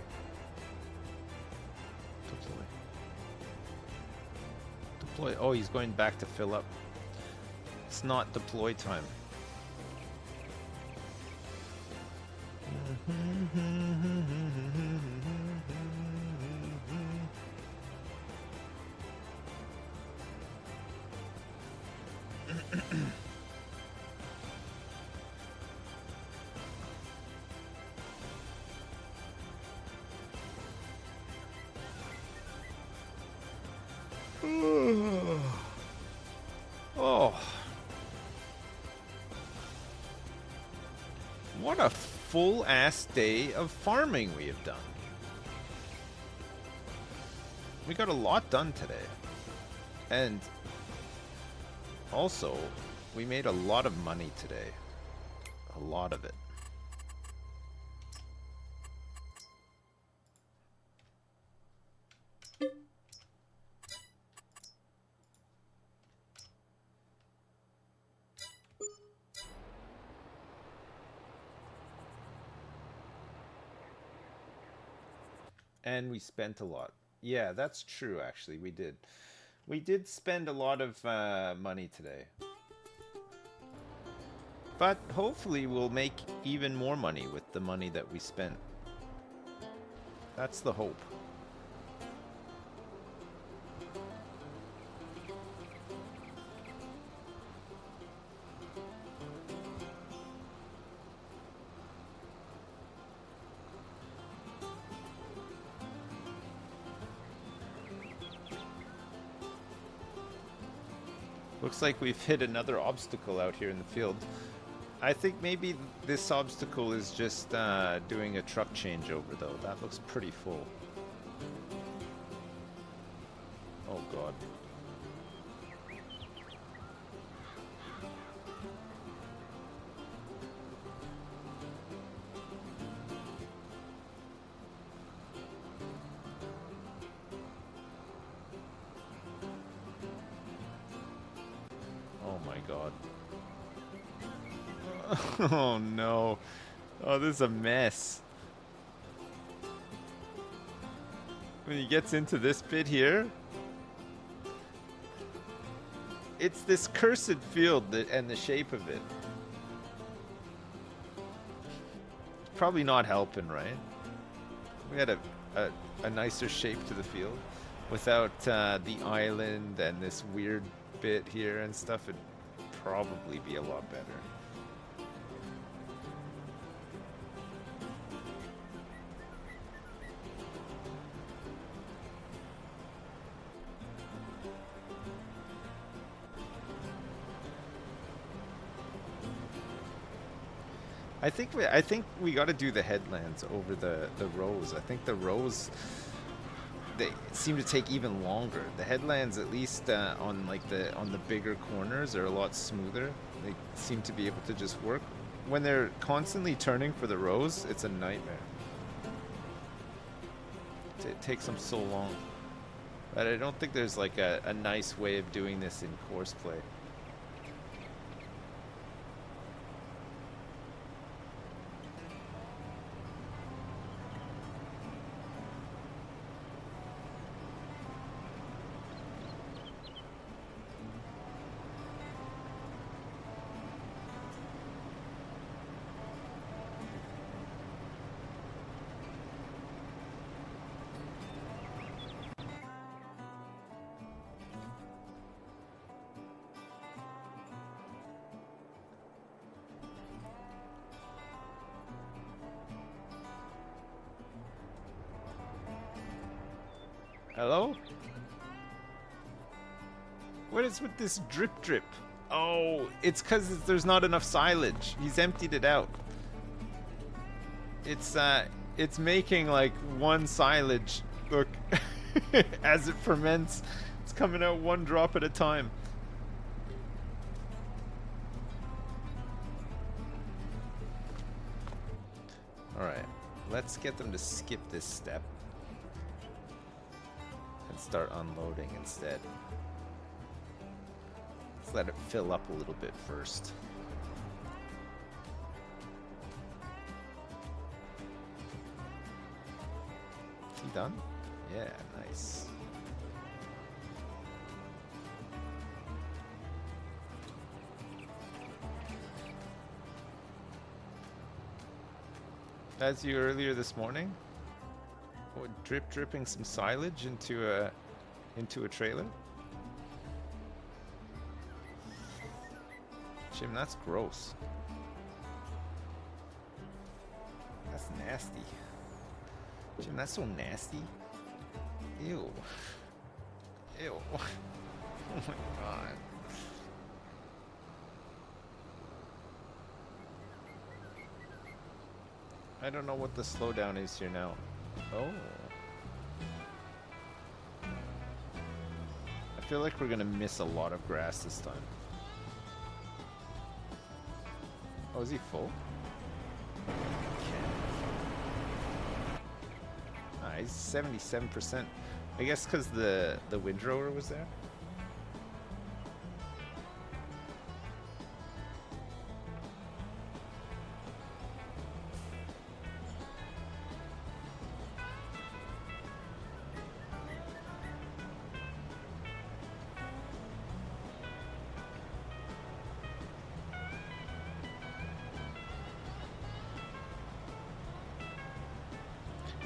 Deploy. Deploy. Oh, he's going back to fill up. It's not deploy time. Oh. What a full-ass day of farming we have done. We got a lot done today. And also, we made a lot of money today. A lot of it. And we spent a lot. Yeah, that's true, actually. We did. We did spend a lot of money today. But hopefully we'll make even more money with the money that we spent. That's the hope. Looks like we've hit another obstacle out here in the field. I think maybe this obstacle is just doing a truck changeover, though. That looks pretty full. Oh, God. god. Oh no. Oh, this is a mess. When he gets into this bit here, it's this cursed field and the shape of it. It's probably not helping, right? We had a nicer shape to the field. Without the island and this weird bit here and stuff, it'd probably be a lot better. I think we got to do the headlands over the rows. I think the rows, they seem to take even longer. The headlands, at least on the bigger corners, are a lot smoother. They seem to be able to just work. When they're constantly turning for the rows, it's a nightmare. It takes them so long. But I don't think there's like a nice way of doing this in course play. Hello? What is with this drip drip? Oh, it's because there's not enough silage. He's emptied it out. It's making like one silage. Look, as it ferments, it's coming out one drop at a time. All right, let's get them to skip this step. Start unloading instead. Let's let it fill up a little bit first. Is he done? Yeah, nice. As you earlier this morning? Dripping some silage into a trailer. Jim, that's gross. That's nasty. Jim, that's so nasty. Ew. Ew. Oh my god. I don't know what the slowdown is here now. Oh. I feel like we're gonna miss a lot of grass this time. Oh, is he full? Okay. Ah, he's 77%. I guess because the Windrower was there.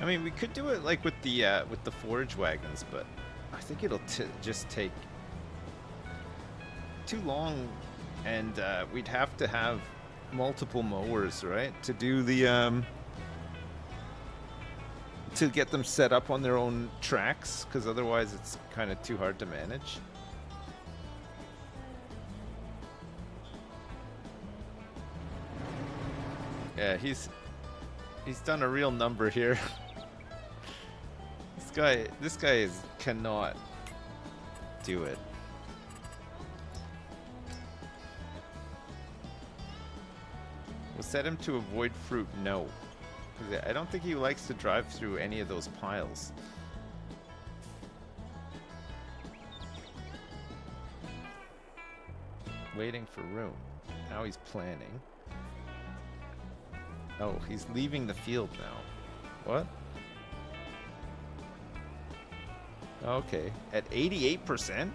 I mean, we could do it like with the forage wagons, but I think it'll just take too long, and we'd have to have multiple mowers, right, to do the to get them set up on their own tracks, because otherwise it's kind of too hard to manage. Yeah, he's done a real number here. This guy cannot do it. We'll set him to avoid fruit, no. 'Cause I don't think he likes to drive through any of those piles. Waiting for room. Now he's planning. Oh, he's leaving the field now. What? Okay. At 88%?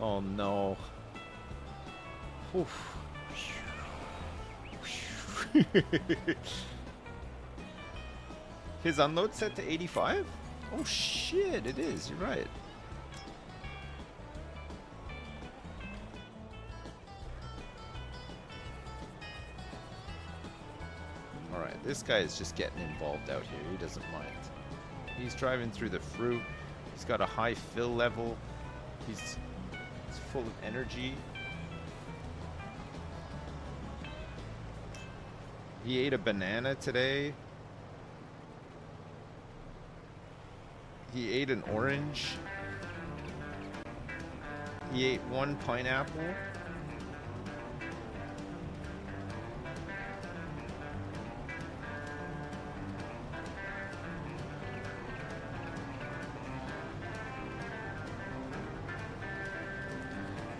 Oh no. Oof. His unload set to 85? Oh shit, it is. You're right. Alright, this guy is just getting involved out here. He doesn't mind. He's driving through the fruit. He's got a high fill level. He's full of energy. He ate a banana today. He ate an orange. He ate one pineapple.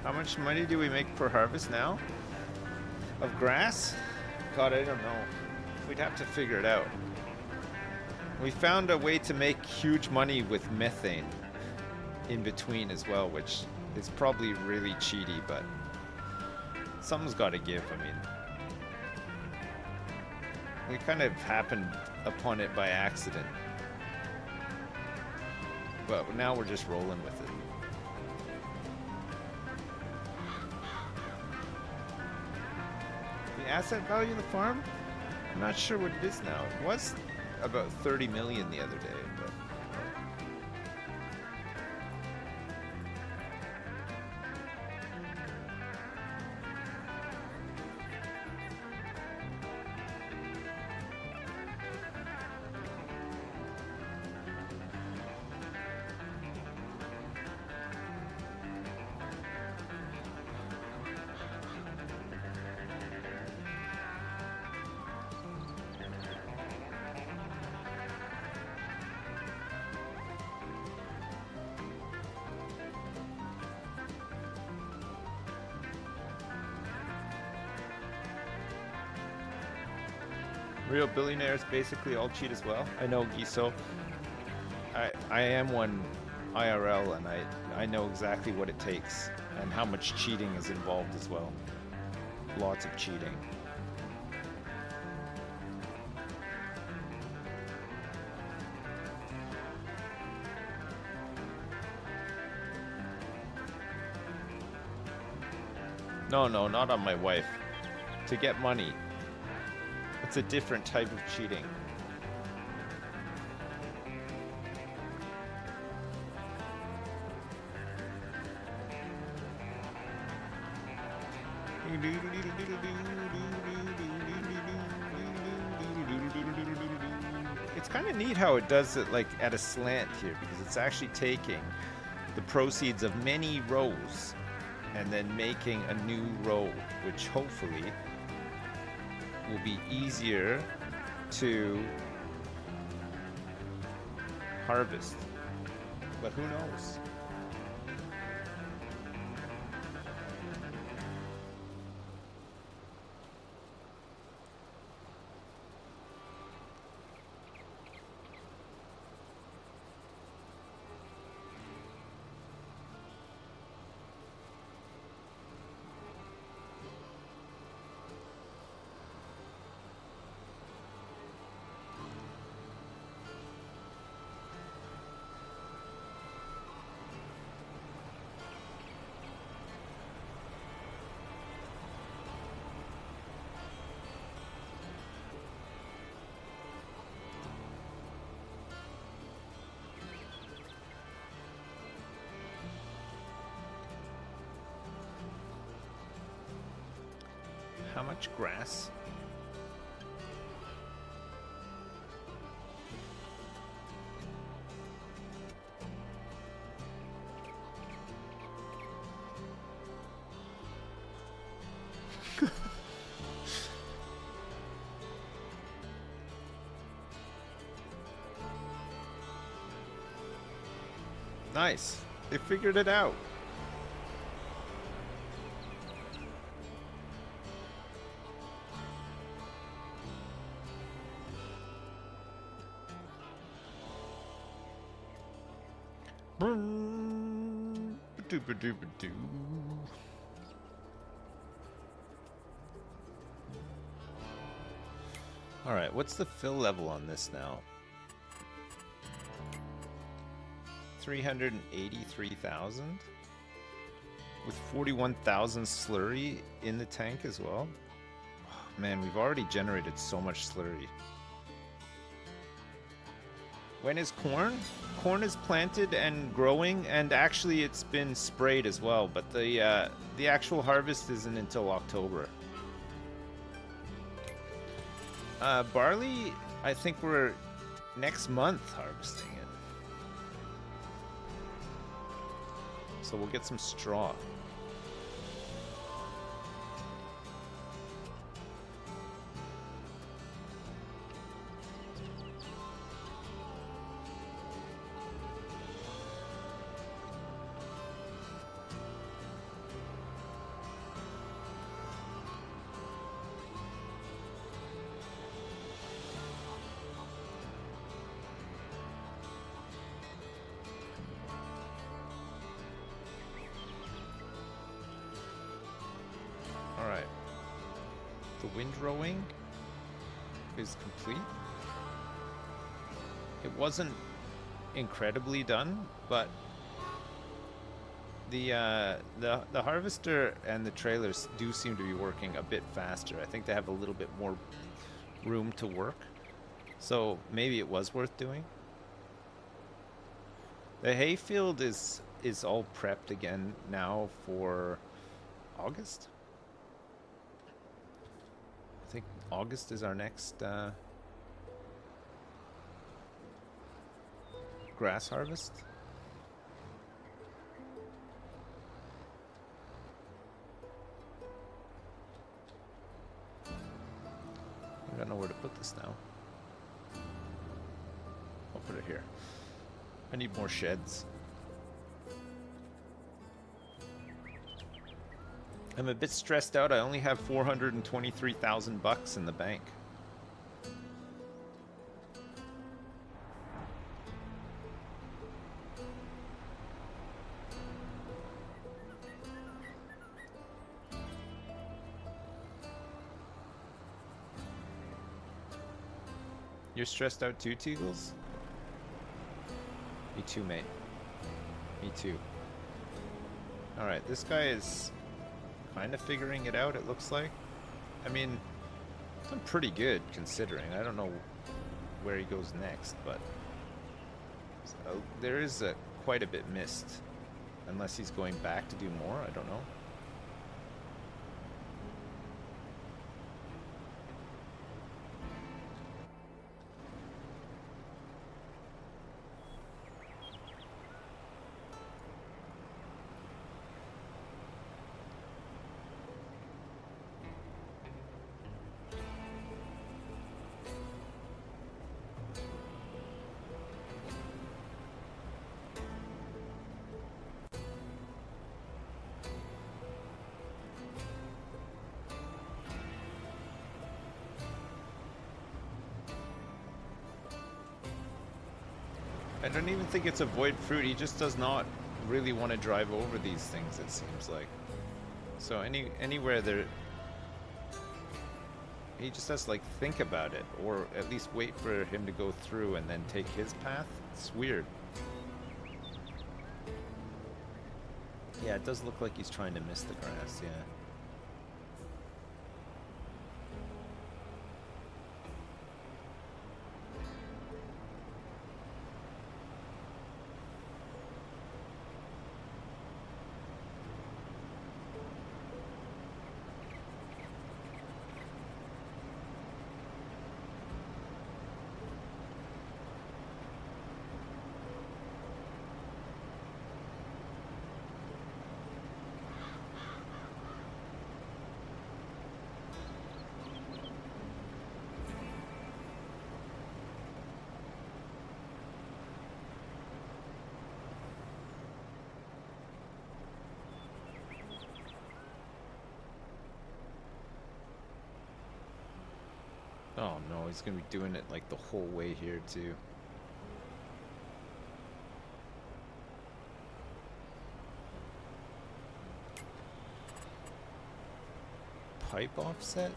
How much money do we make per harvest now? Of grass? God, I don't know. We'd have to figure it out. We found a way to make huge money with methane in between as well, which is probably really cheaty, but something's got to give. I mean, we kind of happened upon it by accident, but now we're just rolling with it. The asset value of the farm? I'm not sure what it is now. It was about 30 million the other day, but real billionaires basically all cheat as well. I know, Giso. I am one IRL, and I know exactly what it takes and how much cheating is involved as well. Lots of cheating. No, not on my wife. To get money. It's a different type of cheating. It's kind of neat how it does it like at a slant here, because it's actually taking the proceeds of many rows and then making a new row, which hopefully will be easier to harvest, but who knows? How much grass? Nice. They figured it out. Ba-doo-ba-doo-ba-doo. All right, what's the fill level on this now? 383,000 with 41,000 slurry in the tank as well. Oh, man, we've already generated so much slurry. When is corn? Corn is planted and growing, and actually it's been sprayed as well, but the actual harvest isn't until October. Barley, I think we're next month harvesting it. So we'll get some straw. Alright. The windrowing is complete. It wasn't incredibly done, but the harvester and the trailers do seem to be working a bit faster. I think they have a little bit more room to work. So maybe it was worth doing. The hayfield is all prepped again now for August. I think August is our next grass harvest. I don't know where to put this now. I'll put it here. I need more sheds. I'm a bit stressed out. I only have 423,000 bucks in the bank. You're stressed out too, Teagles? Me too, mate. Me too. Alright, this guy is kind of figuring it out, it looks like. I mean, I'm pretty good considering. I don't know where he goes next, but there is quite a bit missed. Unless he's going back to do more, I don't know. I don't even think it's a void fruit. He just does not really want to drive over these things, it seems like. So anywhere there, he just has to like think about it, or at least wait for him to go through and then take his path. It's weird. Yeah, it does look like he's trying to miss the grass, yeah. Oh no, he's gonna be doing it like the whole way here too. Pipe offset?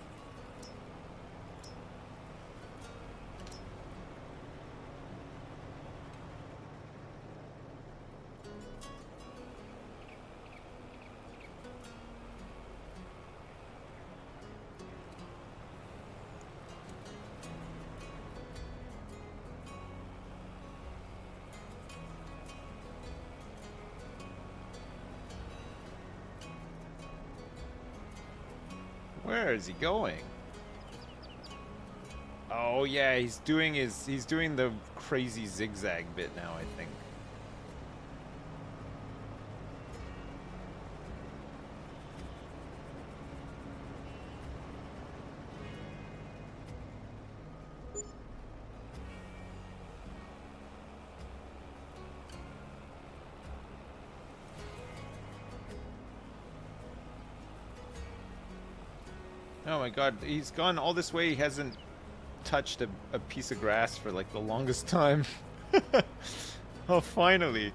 Where is he going? Oh yeah, he's doing the crazy zigzag bit now, I think. Oh my god, he's gone all this way, he hasn't touched a piece of grass for like the longest time. Oh, finally.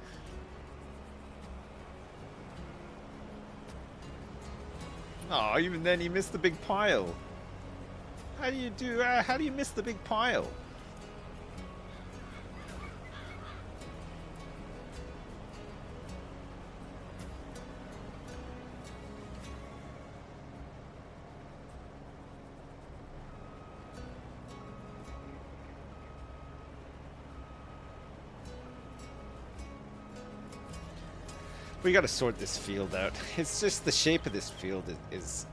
Oh, even then he missed the big pile. How do you miss the big pile? We gotta sort this field out. It's just the shape of this field is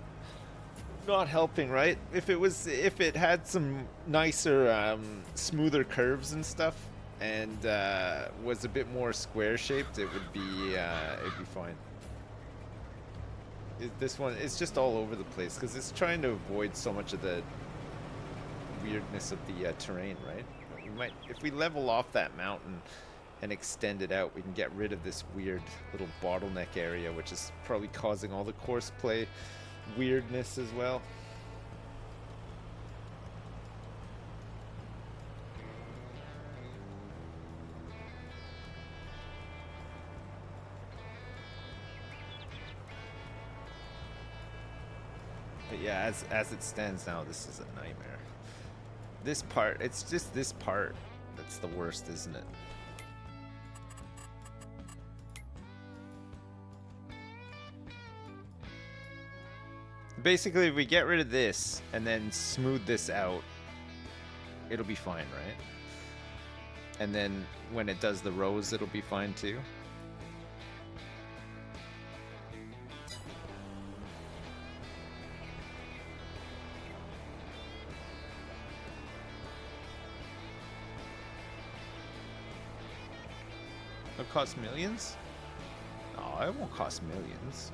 not helping, right? If it had some nicer, smoother curves and stuff, and was a bit more square shaped, it'd be fine. This one, it's just all over the place because it's trying to avoid so much of the weirdness of the terrain, right? We might, if we level off that mountain and extend it out, we can get rid of this weird little bottleneck area, which is probably causing all the course play weirdness as well. But yeah, as it stands now, this is a nightmare. This part, it's just this part that's the worst, isn't it? Basically, if we get rid of this and then smooth this out, it'll be fine, right? And then when it does the rows, it'll be fine too. It'll cost millions? No, it won't cost millions.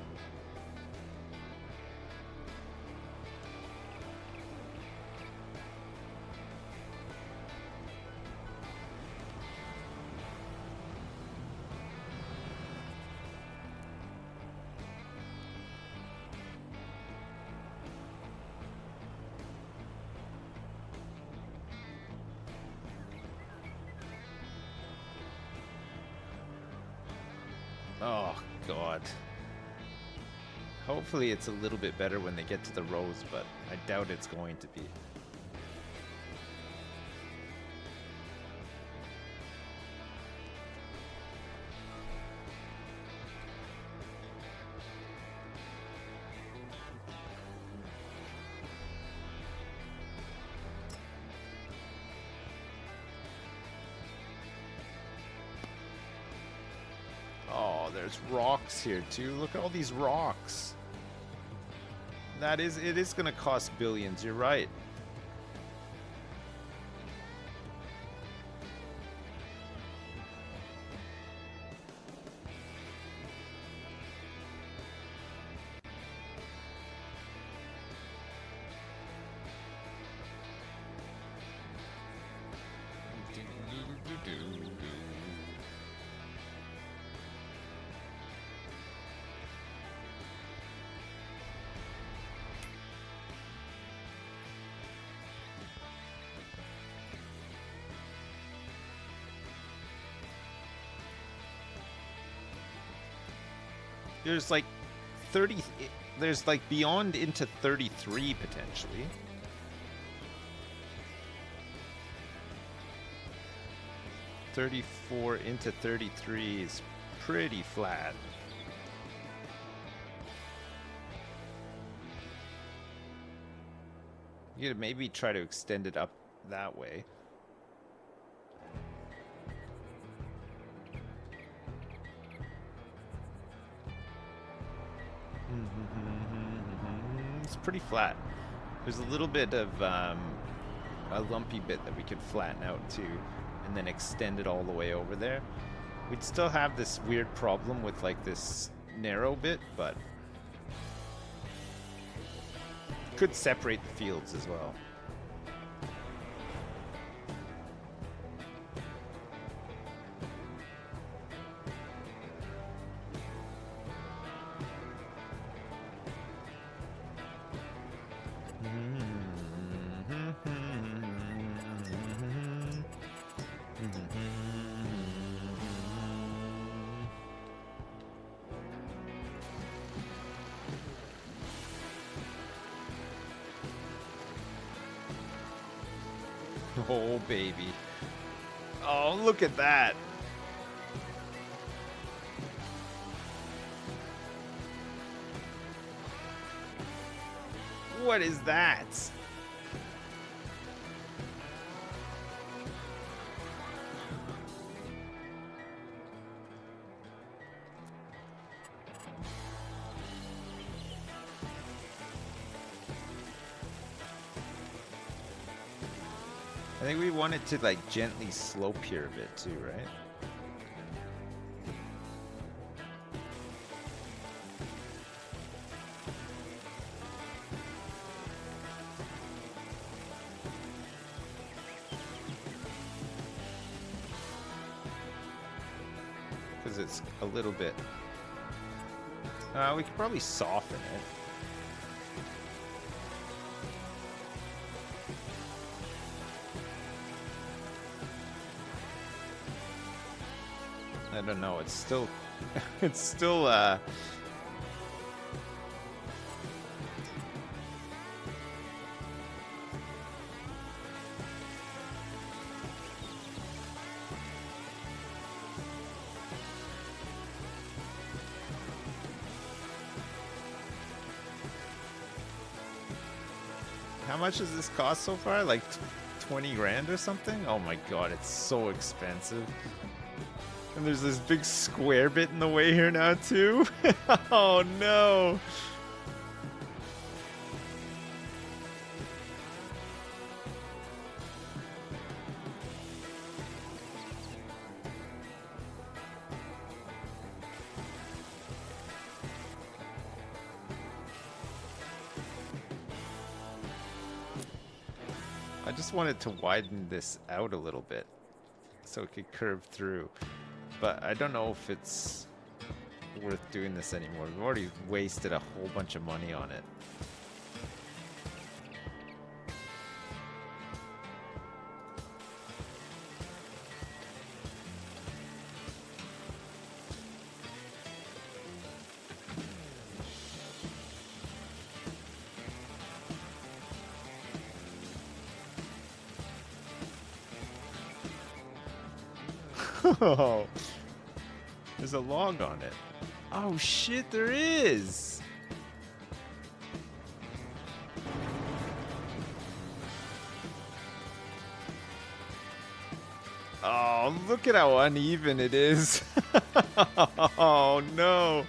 Oh, God. Hopefully it's a little bit better when they get to the rows, but I doubt it's going to be. There's rocks here too. Look at all these rocks. It is gonna cost billions, you're right. There's like 30. There's like beyond into 33 potentially. "34 into 33 is pretty flat. You could maybe try to extend it up that way. It's pretty flat. There's a little bit of a lumpy bit that we could flatten out too, and then extend it all the way over there. We'd still have this weird problem with like this narrow bit, but could separate the fields as well. Oh, baby. Oh, look at that. What is that? I think we want it to like gently slope here a bit too, right? Because it's a little bit... we could probably soften it. I don't know, it's still it's still how much does this cost so far? Like 20 grand or something? Oh my god, it's so expensive. And there's this big square bit in the way here now, too. Oh, no. I just wanted to widen this out a little bit so it could curve through. But I don't know if it's worth doing this anymore. We've already wasted a whole bunch of money on it. Oh, there's a log on it. Oh shit, there is. Oh, look at how uneven it is. Oh no.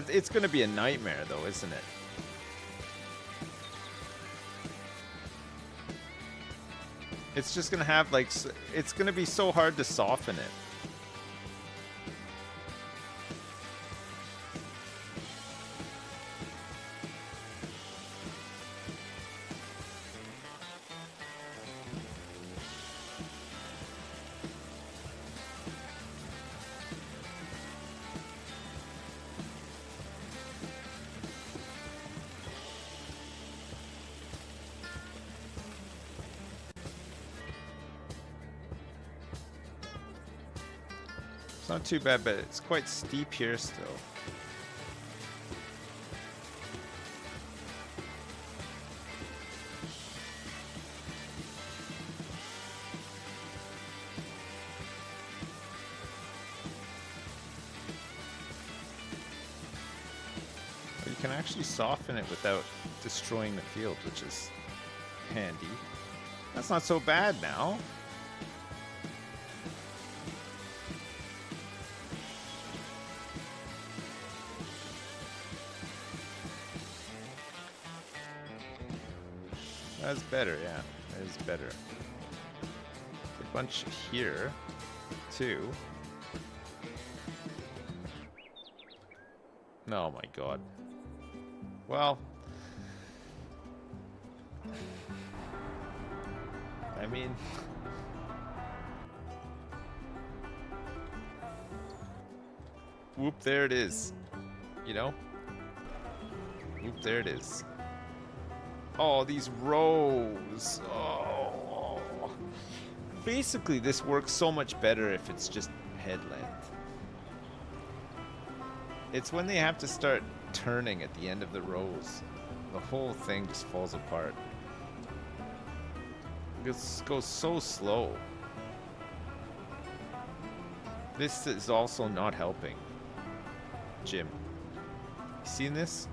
It's going to be a nightmare, though, isn't it? It's just gonna have like, it's gonna be so hard to soften it. It's not too bad, but it's quite steep here still. But you can actually soften it without destroying the field, which is handy. That's not so bad now. That's better, yeah. That is better. A bunch here, too. Oh my god. Well, I mean, whoop, there it is. You know? Whoop, there it is. Oh, these rows. Oh. Basically, this works so much better if it's just head length. It's when they have to start turning at the end of the rows. The whole thing just falls apart. This goes so slow. This is also not helping. Jim, you seen this?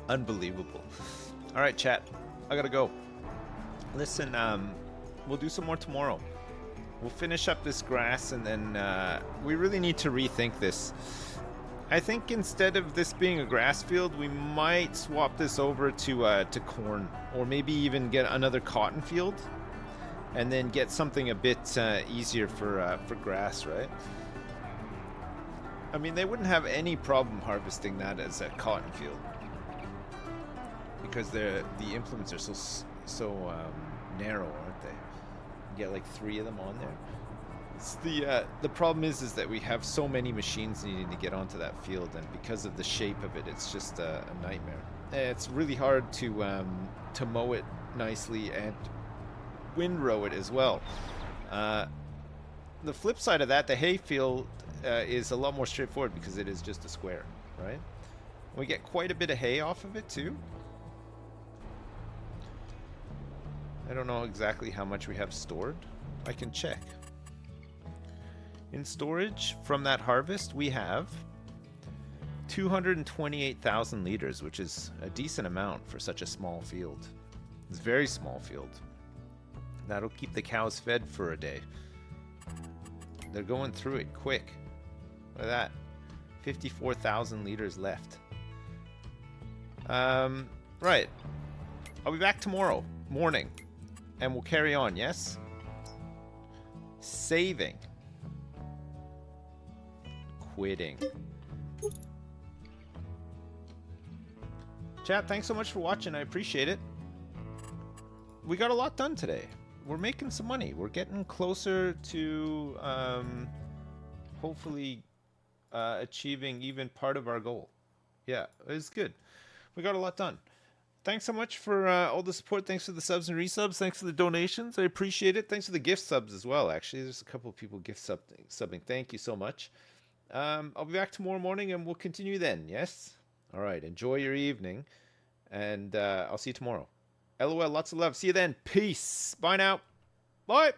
Unbelievable. All right, chat. I gotta go. Listen, we'll do some more tomorrow. We'll finish up this grass, and then we really need to rethink this. I think instead of this being a grass field, we might swap this over to corn, or maybe even get another cotton field, and then get something a bit easier for grass, right? I mean, they wouldn't have any problem harvesting that as a cotton field, because the implements are so narrow, aren't they? You get like 3 of them on there. It's the problem is that we have so many machines needing to get onto that field, and because of the shape of it, it's just a nightmare. It's really hard to mow it nicely and windrow it as well. The flip side of that, the hay field is a lot more straightforward because it is just a square, right? We get quite a bit of hay off of it too. I don't know exactly how much we have stored. I can check. In storage from that harvest, we have 228,000 liters, which is a decent amount for such a small field. It's a very small field. That'll keep the cows fed for a day. They're going through it quick. Look at that. 54,000 liters left. Right. I'll be back tomorrow morning. And we'll carry on, yes? Saving. Quitting. Chat, thanks so much for watching. I appreciate it. We got a lot done today. We're making some money. We're getting closer to hopefully achieving even part of our goal. Yeah, it was good. We got a lot done. Thanks so much for all the support. Thanks for the subs and resubs. Thanks for the donations. I appreciate it. Thanks for the gift subs as well. Actually, there's a couple of people gift subbing. Thank you so much. I'll be back tomorrow morning and we'll continue then. Yes. All right. Enjoy your evening, and I'll see you tomorrow. LOL. Lots of love. See you then. Peace. Bye now. Bye.